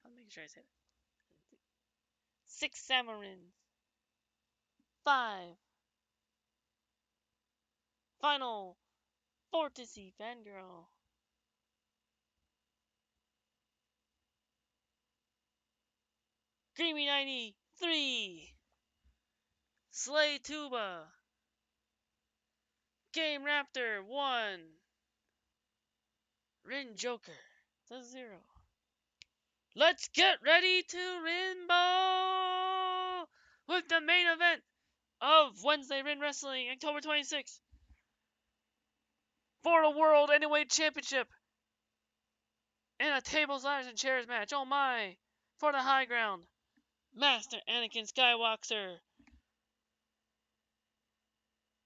I'll make sure I say that. 6 Samarins. 5. Final Fantasy Fangirl. Creamy 93. Slay Tuba. Game Raptor 1. Rin Joker. That's 0. Let's get ready to Rainbow with the main event of Wednesday Rin Wrestling, October 26th, for the World Anyweight Championship in a tables, ladders, and chairs match. Oh my! For the high ground, Master AnakinSkywalxer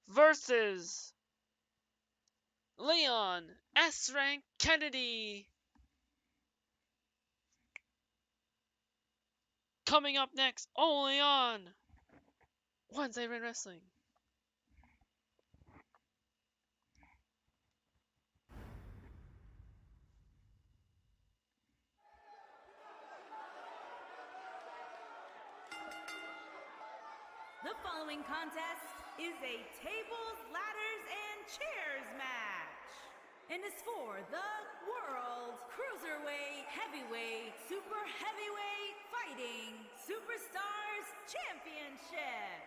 versus Leon S-Rank Kennedy. Coming up next, only on Wednesday Rin Wrestling. The following contest is a tables, ladders, and chairs match. And is for the World Cruiserweight, Heavyweight, Super Heavyweight Fighting Superstars Championship.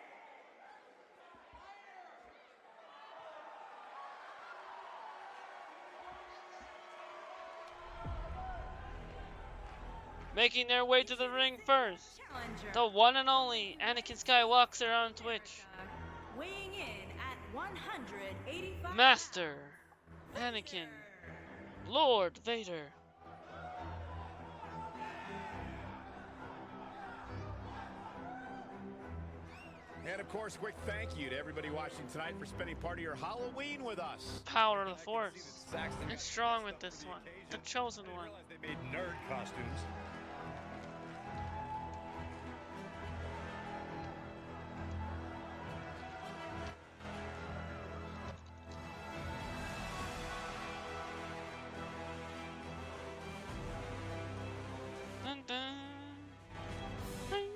Making their way to the ring first, Challenger. the one and only AnakinSkywalxer on Twitch, Weighing in at 185 Master Anakin, Lord Vader. And of course, quick thank you to everybody watching tonight for spending part of your Halloween with us. Power of the Force. It's strong with this one, the chosen one. They made nerd costumes. Dun, dun. Ding.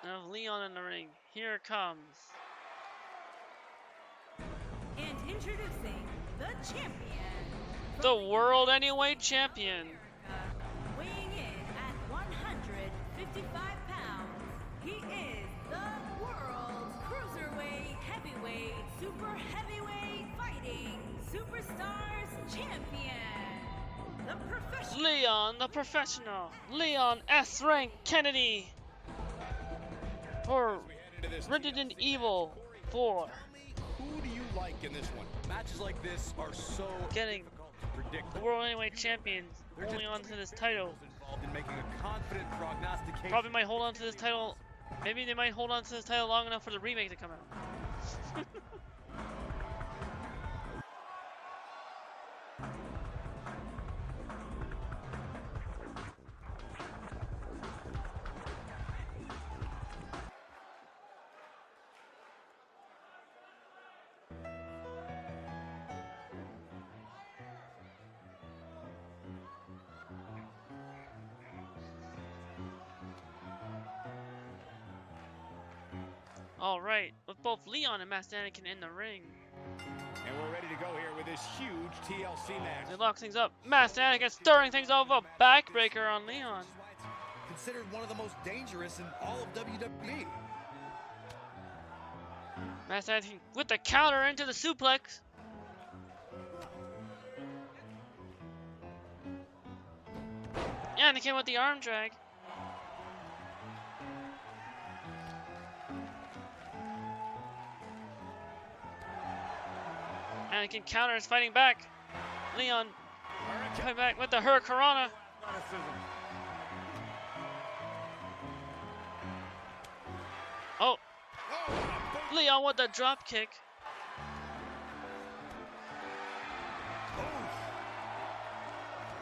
Now Leon in the ring. Here it comes. and introducing the champion. The World Anyweight Champion. Weighing in at 155 pounds, he is the World Cruiserweight, Heavyweight, Super Heavyweight Fighting Superstars Champion. The professional. Leon the Professional. Leon S-Rank Kennedy. For Resident Evil 4. Who do you like in this one? Matches like this are so Getting difficult to predict. the World Anyweight Champion holding on to this title. Involved in making a confident prognostication. Probably might hold on to this title. Maybe they might hold on to this title long enough for the remake to come out. All right, with both Leon and Master Anakin in the ring, And we're ready to go here with this huge TLC match. they lock things up. Master Anakin stirring things over, backbreaker on Leon. Considered one of the most dangerous in all of WWE. Master Anakin with the counter into the suplex. Anakin with the arm drag. Anakin counters, fighting back. Leon fighting back with the Hurricanrana. Oh, Leon with the drop kick.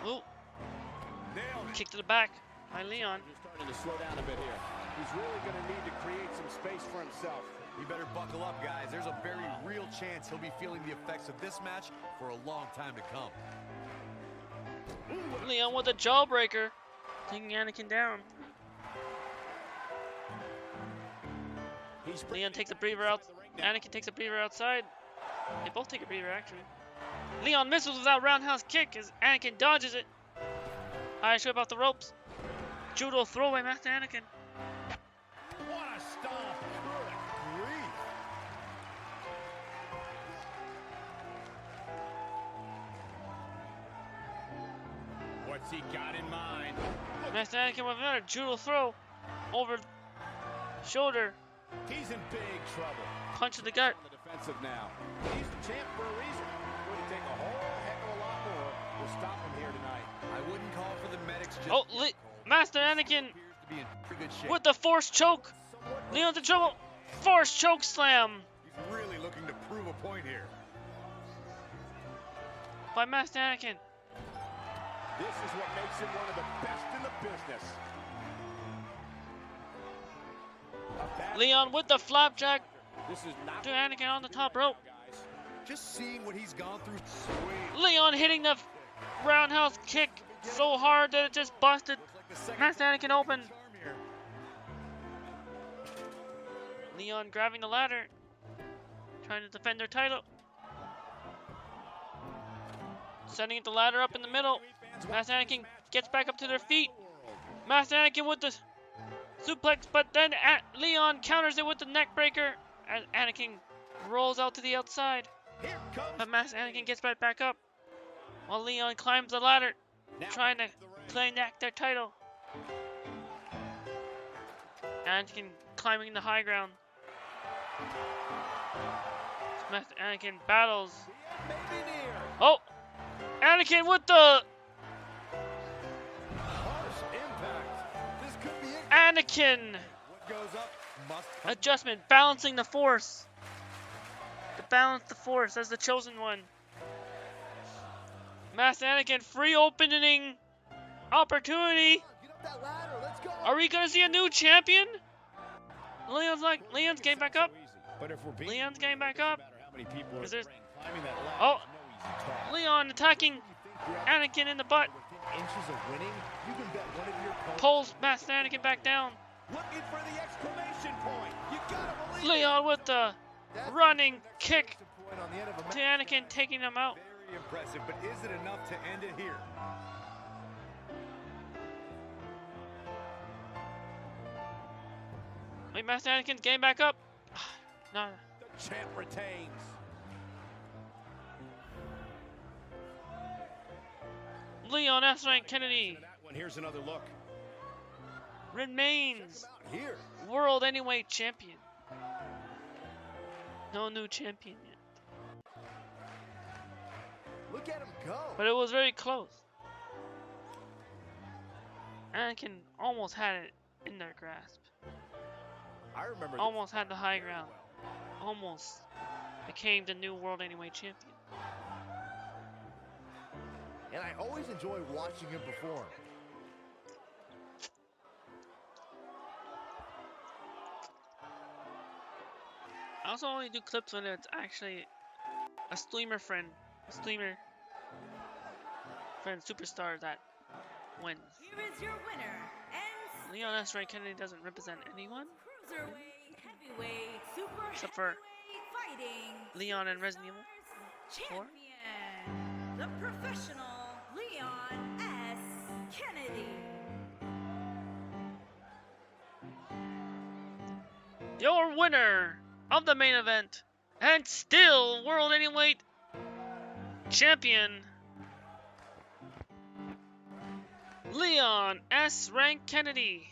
Ooh, Nailed it. kick to the back by Leon. He's starting to slow down a bit here. He's really going to need to create some space for himself. You better buckle up, guys. There's a very real chance he'll be feeling the effects of this match for a long time to come. Leon with a jawbreaker, taking Anakin down. Leon takes a breather out. Anakin takes a breather outside. They both take a breather, actually. Leon misses without roundhouse kick as Anakin dodges it. Irish whip off the ropes. Judo throwaway Master Anakin. What a stomp. Good grief. What's he got in mind? Master Anakin with another brutal throw over shoulder. He's in big trouble. Punch to the gut. On the defensive now. He's the champ for a reason. Going to take a whole heck of a lot more to stop him here tonight. I wouldn't call for the medics just Oh, yet, Cole. Master Anakin Appears to be in pretty good shape. with the force choke. Leon's in trouble. Force choke slam He's really looking to prove a point here. by Master Anakin. This is what makes him one of the best in the business. A bad Leon with the flapjack This is not to Anakin on the top rope. guys. Just seeing what he's gone through. Sweet. Leon hitting the roundhouse kick so hard that it just busted Looks like the second Master Anakin open. charm here. Leon grabbing the ladder, trying to defend their title. Setting the ladder up in the middle. Master Anakin gets back up to their feet. Master Anakin with the suplex, but then Leon counters it with the neck breaker as Anakin rolls out to the outside. Here comes But Master Anakin gets right back up while Leon climbs the ladder, now trying to the ring. claim back their title. Anakin climbing the high ground. Master Anakin battles. Maybe near. Oh! Anakin with the Harsh impact. This could be it. Anakin What goes up must come. adjustment, balancing the force. To balance the force as the chosen one. Master Anakin free opening opportunity. Get up that ladder. Let's go. Are we gonna see a new champion? Leon's getting back up. But if we're being Leon's getting back up. no matter how many people are Is there- in the ring, climbing that ladder Oh. is no easy task. Leon attacking Anakin in the butt. Within inches of winning, you can bet one of your opponents. Pulls Master Anakin back down. Looking for the exclamation point. You gotta believe Leon with the That's running kick point on the end of a to match. Anakin, taking him out. Very impressive, but is it enough to end it here? Wait, Master Anakin's getting back up. No. the champ retains. Leon S. Rank Kennedy To that one, here's another look. remains Out here. World Anyweight Champion. No new champion yet. Look at him go. But it was very close. Anakin almost had it in their grasp. I remember. Almost had the high ground. Almost became the new World Anyweight Champion. And I always enjoy watching him perform. I also only do clips when it's actually a streamer friend, superstar that wins. Here is your winner and Leon S. Ray Kennedy doesn't represent anyone cruiserweight, heavyweight, super except for heavyweight fighting Leon and Resident Evil. champion, the professional Leon S. Kennedy. Your winner of the main event and still World Anyweight Champion, Leon S. Rank Kennedy.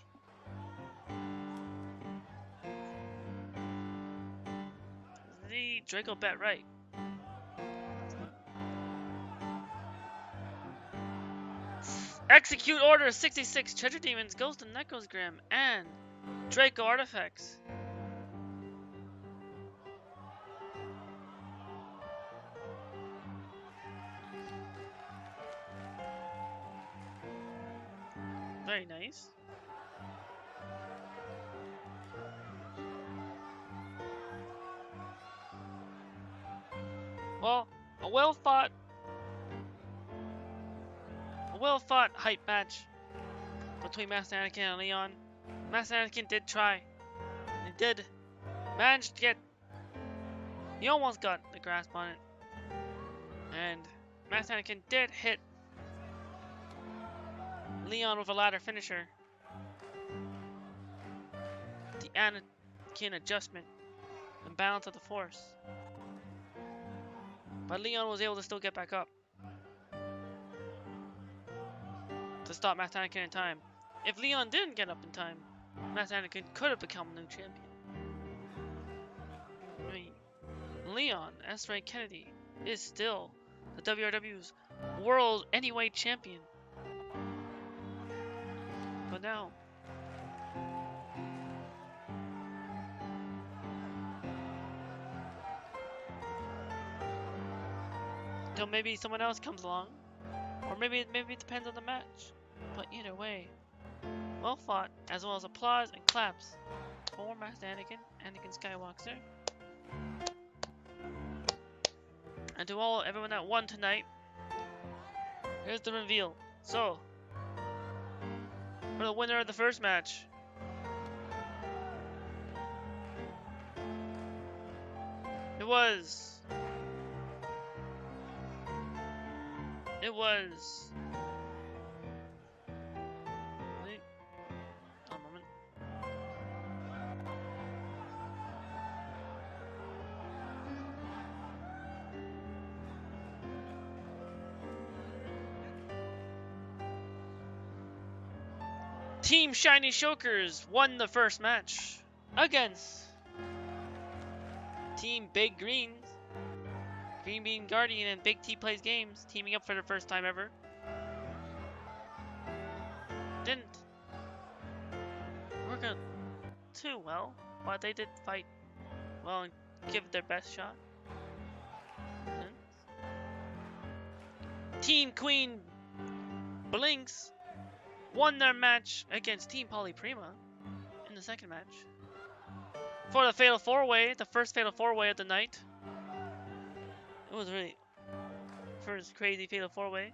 The Draco bet right. Execute Order 66 Treasure Demons goes to Necrosgrimm and Draco Artifacts. Very nice. Well, a well-fought hype match between Master Anakin and Leon. Master Anakin did try. He did manage to get. He almost got the grasp on it. And Master Anakin did hit Leon with a ladder finisher. The Anakin adjustment and balance of the force. But Leon was able to still get back up. to stop Master Anakin in time. If Leon didn't get up in time, Master Anakin could have become a new champion. I mean, Leon S. Ray Kennedy is still the WRW's World Anyweight Champion. But now, till maybe someone else comes along, or maybe it depends on the match. But either way, well fought, as well as applause and claps for Master AnakinSkywalxer. And to everyone that won tonight, here's the reveal. So, for the winner of the first match, it was wait, a moment. Team ShinyShokers won the first match against Team Big Greens. Greenbean Guardian and Big T Plays Games teaming up for the first time ever. Didn't work out too well, but they did fight well and give it their best shot. Team Queen Blinks won their match against Team Polyprima in the second match. For the Fatal 4-Way, the first Fatal 4-Way of the night. It was really first crazy Fatal 4-Way.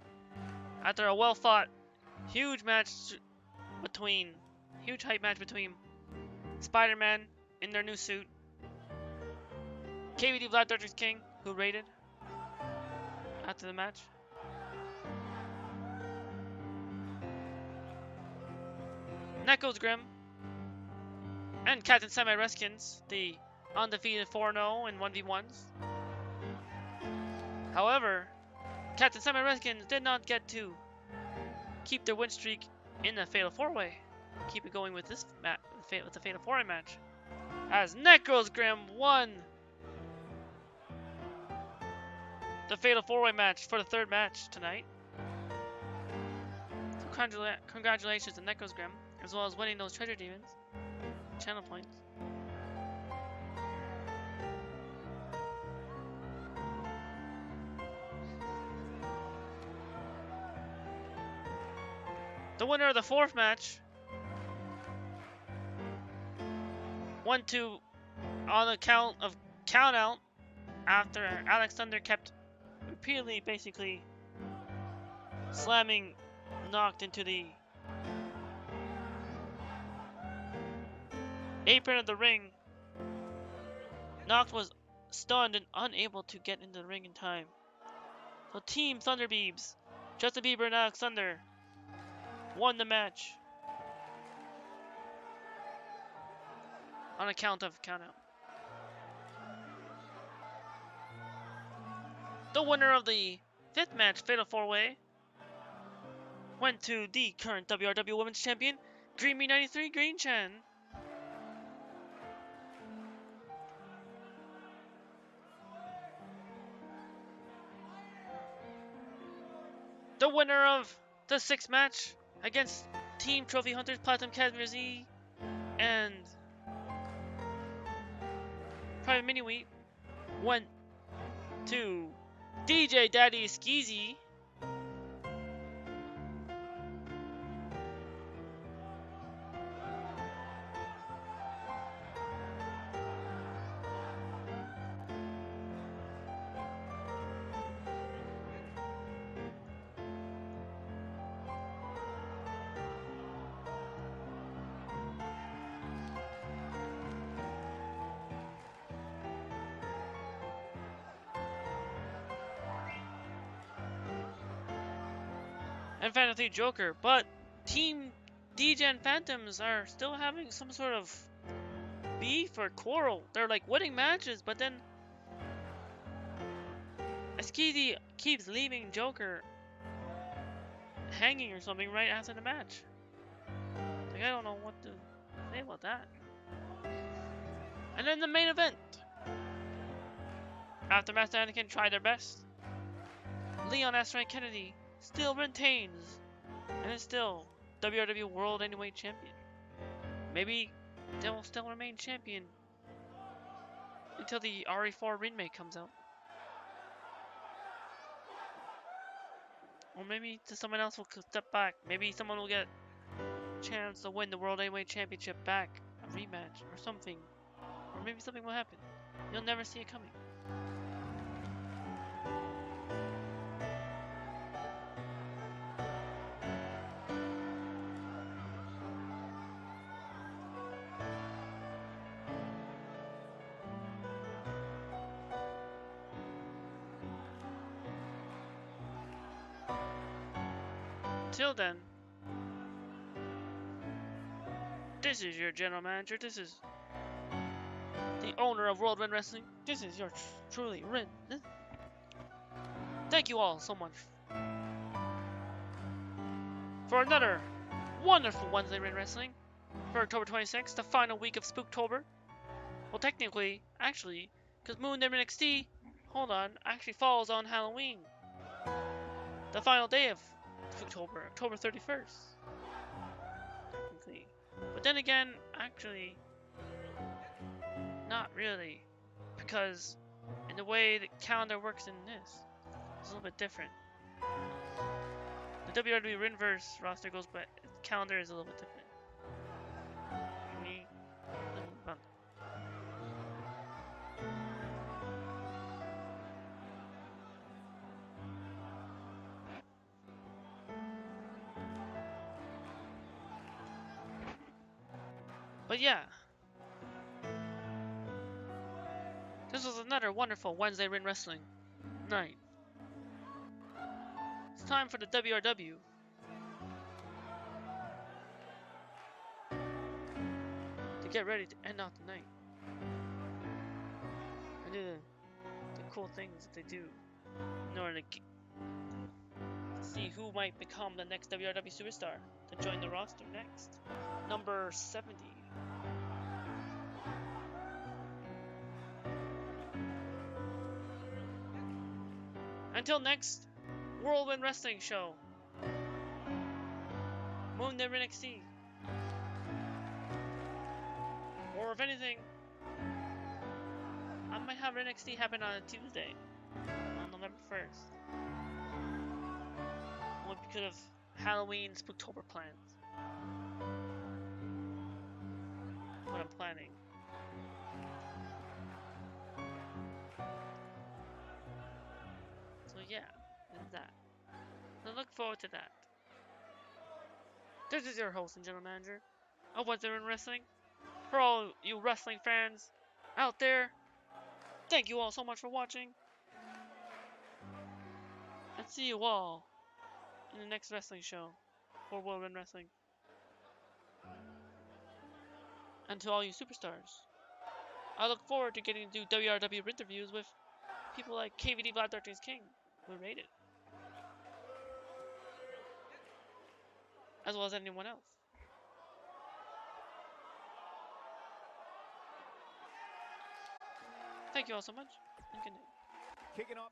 After a well-fought, huge hype match between Spiderman in their new suit, KVD Vladarknessking, who raided after the match. Necrosgrimm and Cpt Semi RestKins, the undefeated 4-0 in 1v1s. However, Cpt Semi RestKins did not get to keep their win streak in the Fatal 4-Way. Keep it going with this match, with the Fatal 4-Way match, as Necrosgrimm won the Fatal 4-Way match for the third match tonight. So congratulations to Necrosgrimm, as well as winning those treasure demons, channel points. The winner of the fourth match went to on account of count out after Alex Thunder kept repeatedly basically slamming Knocked into the apron of the ring. Knocked was stunned and unable to get into the ring in time. So Team Thunderbeebs, Justin Bieber and Alex Thunder, won the match on account of countout. The winner of the fifth match, Fatal 4-Way, went to the current WRW Women's Champion, Greenbean 93 Green Chen. The winner of the sixth match against Team Trophy Hunters, Platinum Casimir Z and Private Mini Wheat, went to DJ Daddy Skeezy. And Fantasy Joker, but Team DJ and Phantoms are still having some sort of beef or quarrel. They're like winning matches, but then Skeezy keeps leaving Joker hanging or something right after the match. Like, I don't know what to say about that. And then the main event. After Master Anakin tried their best, Leon S. Kennedy still retains and is still WRW World Anyweight Champion. Maybe they will still remain champion until the RE4 remake comes out. Or maybe someone else will step back. Maybe someone will get a chance to win the World Anyweight Championship back, a rematch or something. Or maybe something will happen. You'll never see it coming. Till then, this is your general manager. This is the owner of World Wrestling. This is your truly Rin. Thank you all so much for another wonderful Wednesday Rin Wrestling for October 26th, the final week of Spooktober. Well, technically, actually, because Moon NXT, hold on, actually falls on Halloween, the final day of Spooktober, October 31st. Technically. But then again, actually, not really. Because in the way the calendar works in this, it's a little bit different. The WWE Rinverse roster goes, but the calendar is a little bit different. But yeah, this was another wonderful Wednesday Rin Wrestling night. It's time for the WRW. To get ready to end out the night. And do the cool things that they do in order to see who might become the next WRW superstar to join the roster next. Number 70. Until next Whirlwind Wrestling show, Moon NXT. Or if anything, I might have NXT happen on a Tuesday, on November 1st. Well, because of Halloween Spooktober plans. What I'm planning. So yeah, there's that. So look forward to that. This is your host and general manager of WedRIN Wrestling. For all you wrestling fans out there, thank you all so much for watching. And see you all in the next wrestling show for WedRIN Wrestling. And to all you superstars, I look forward to getting to do WRW interviews with people like KVD Vladarknessking, who rate it, as well as anyone else. Thank you all so much, and good night. Kicking off.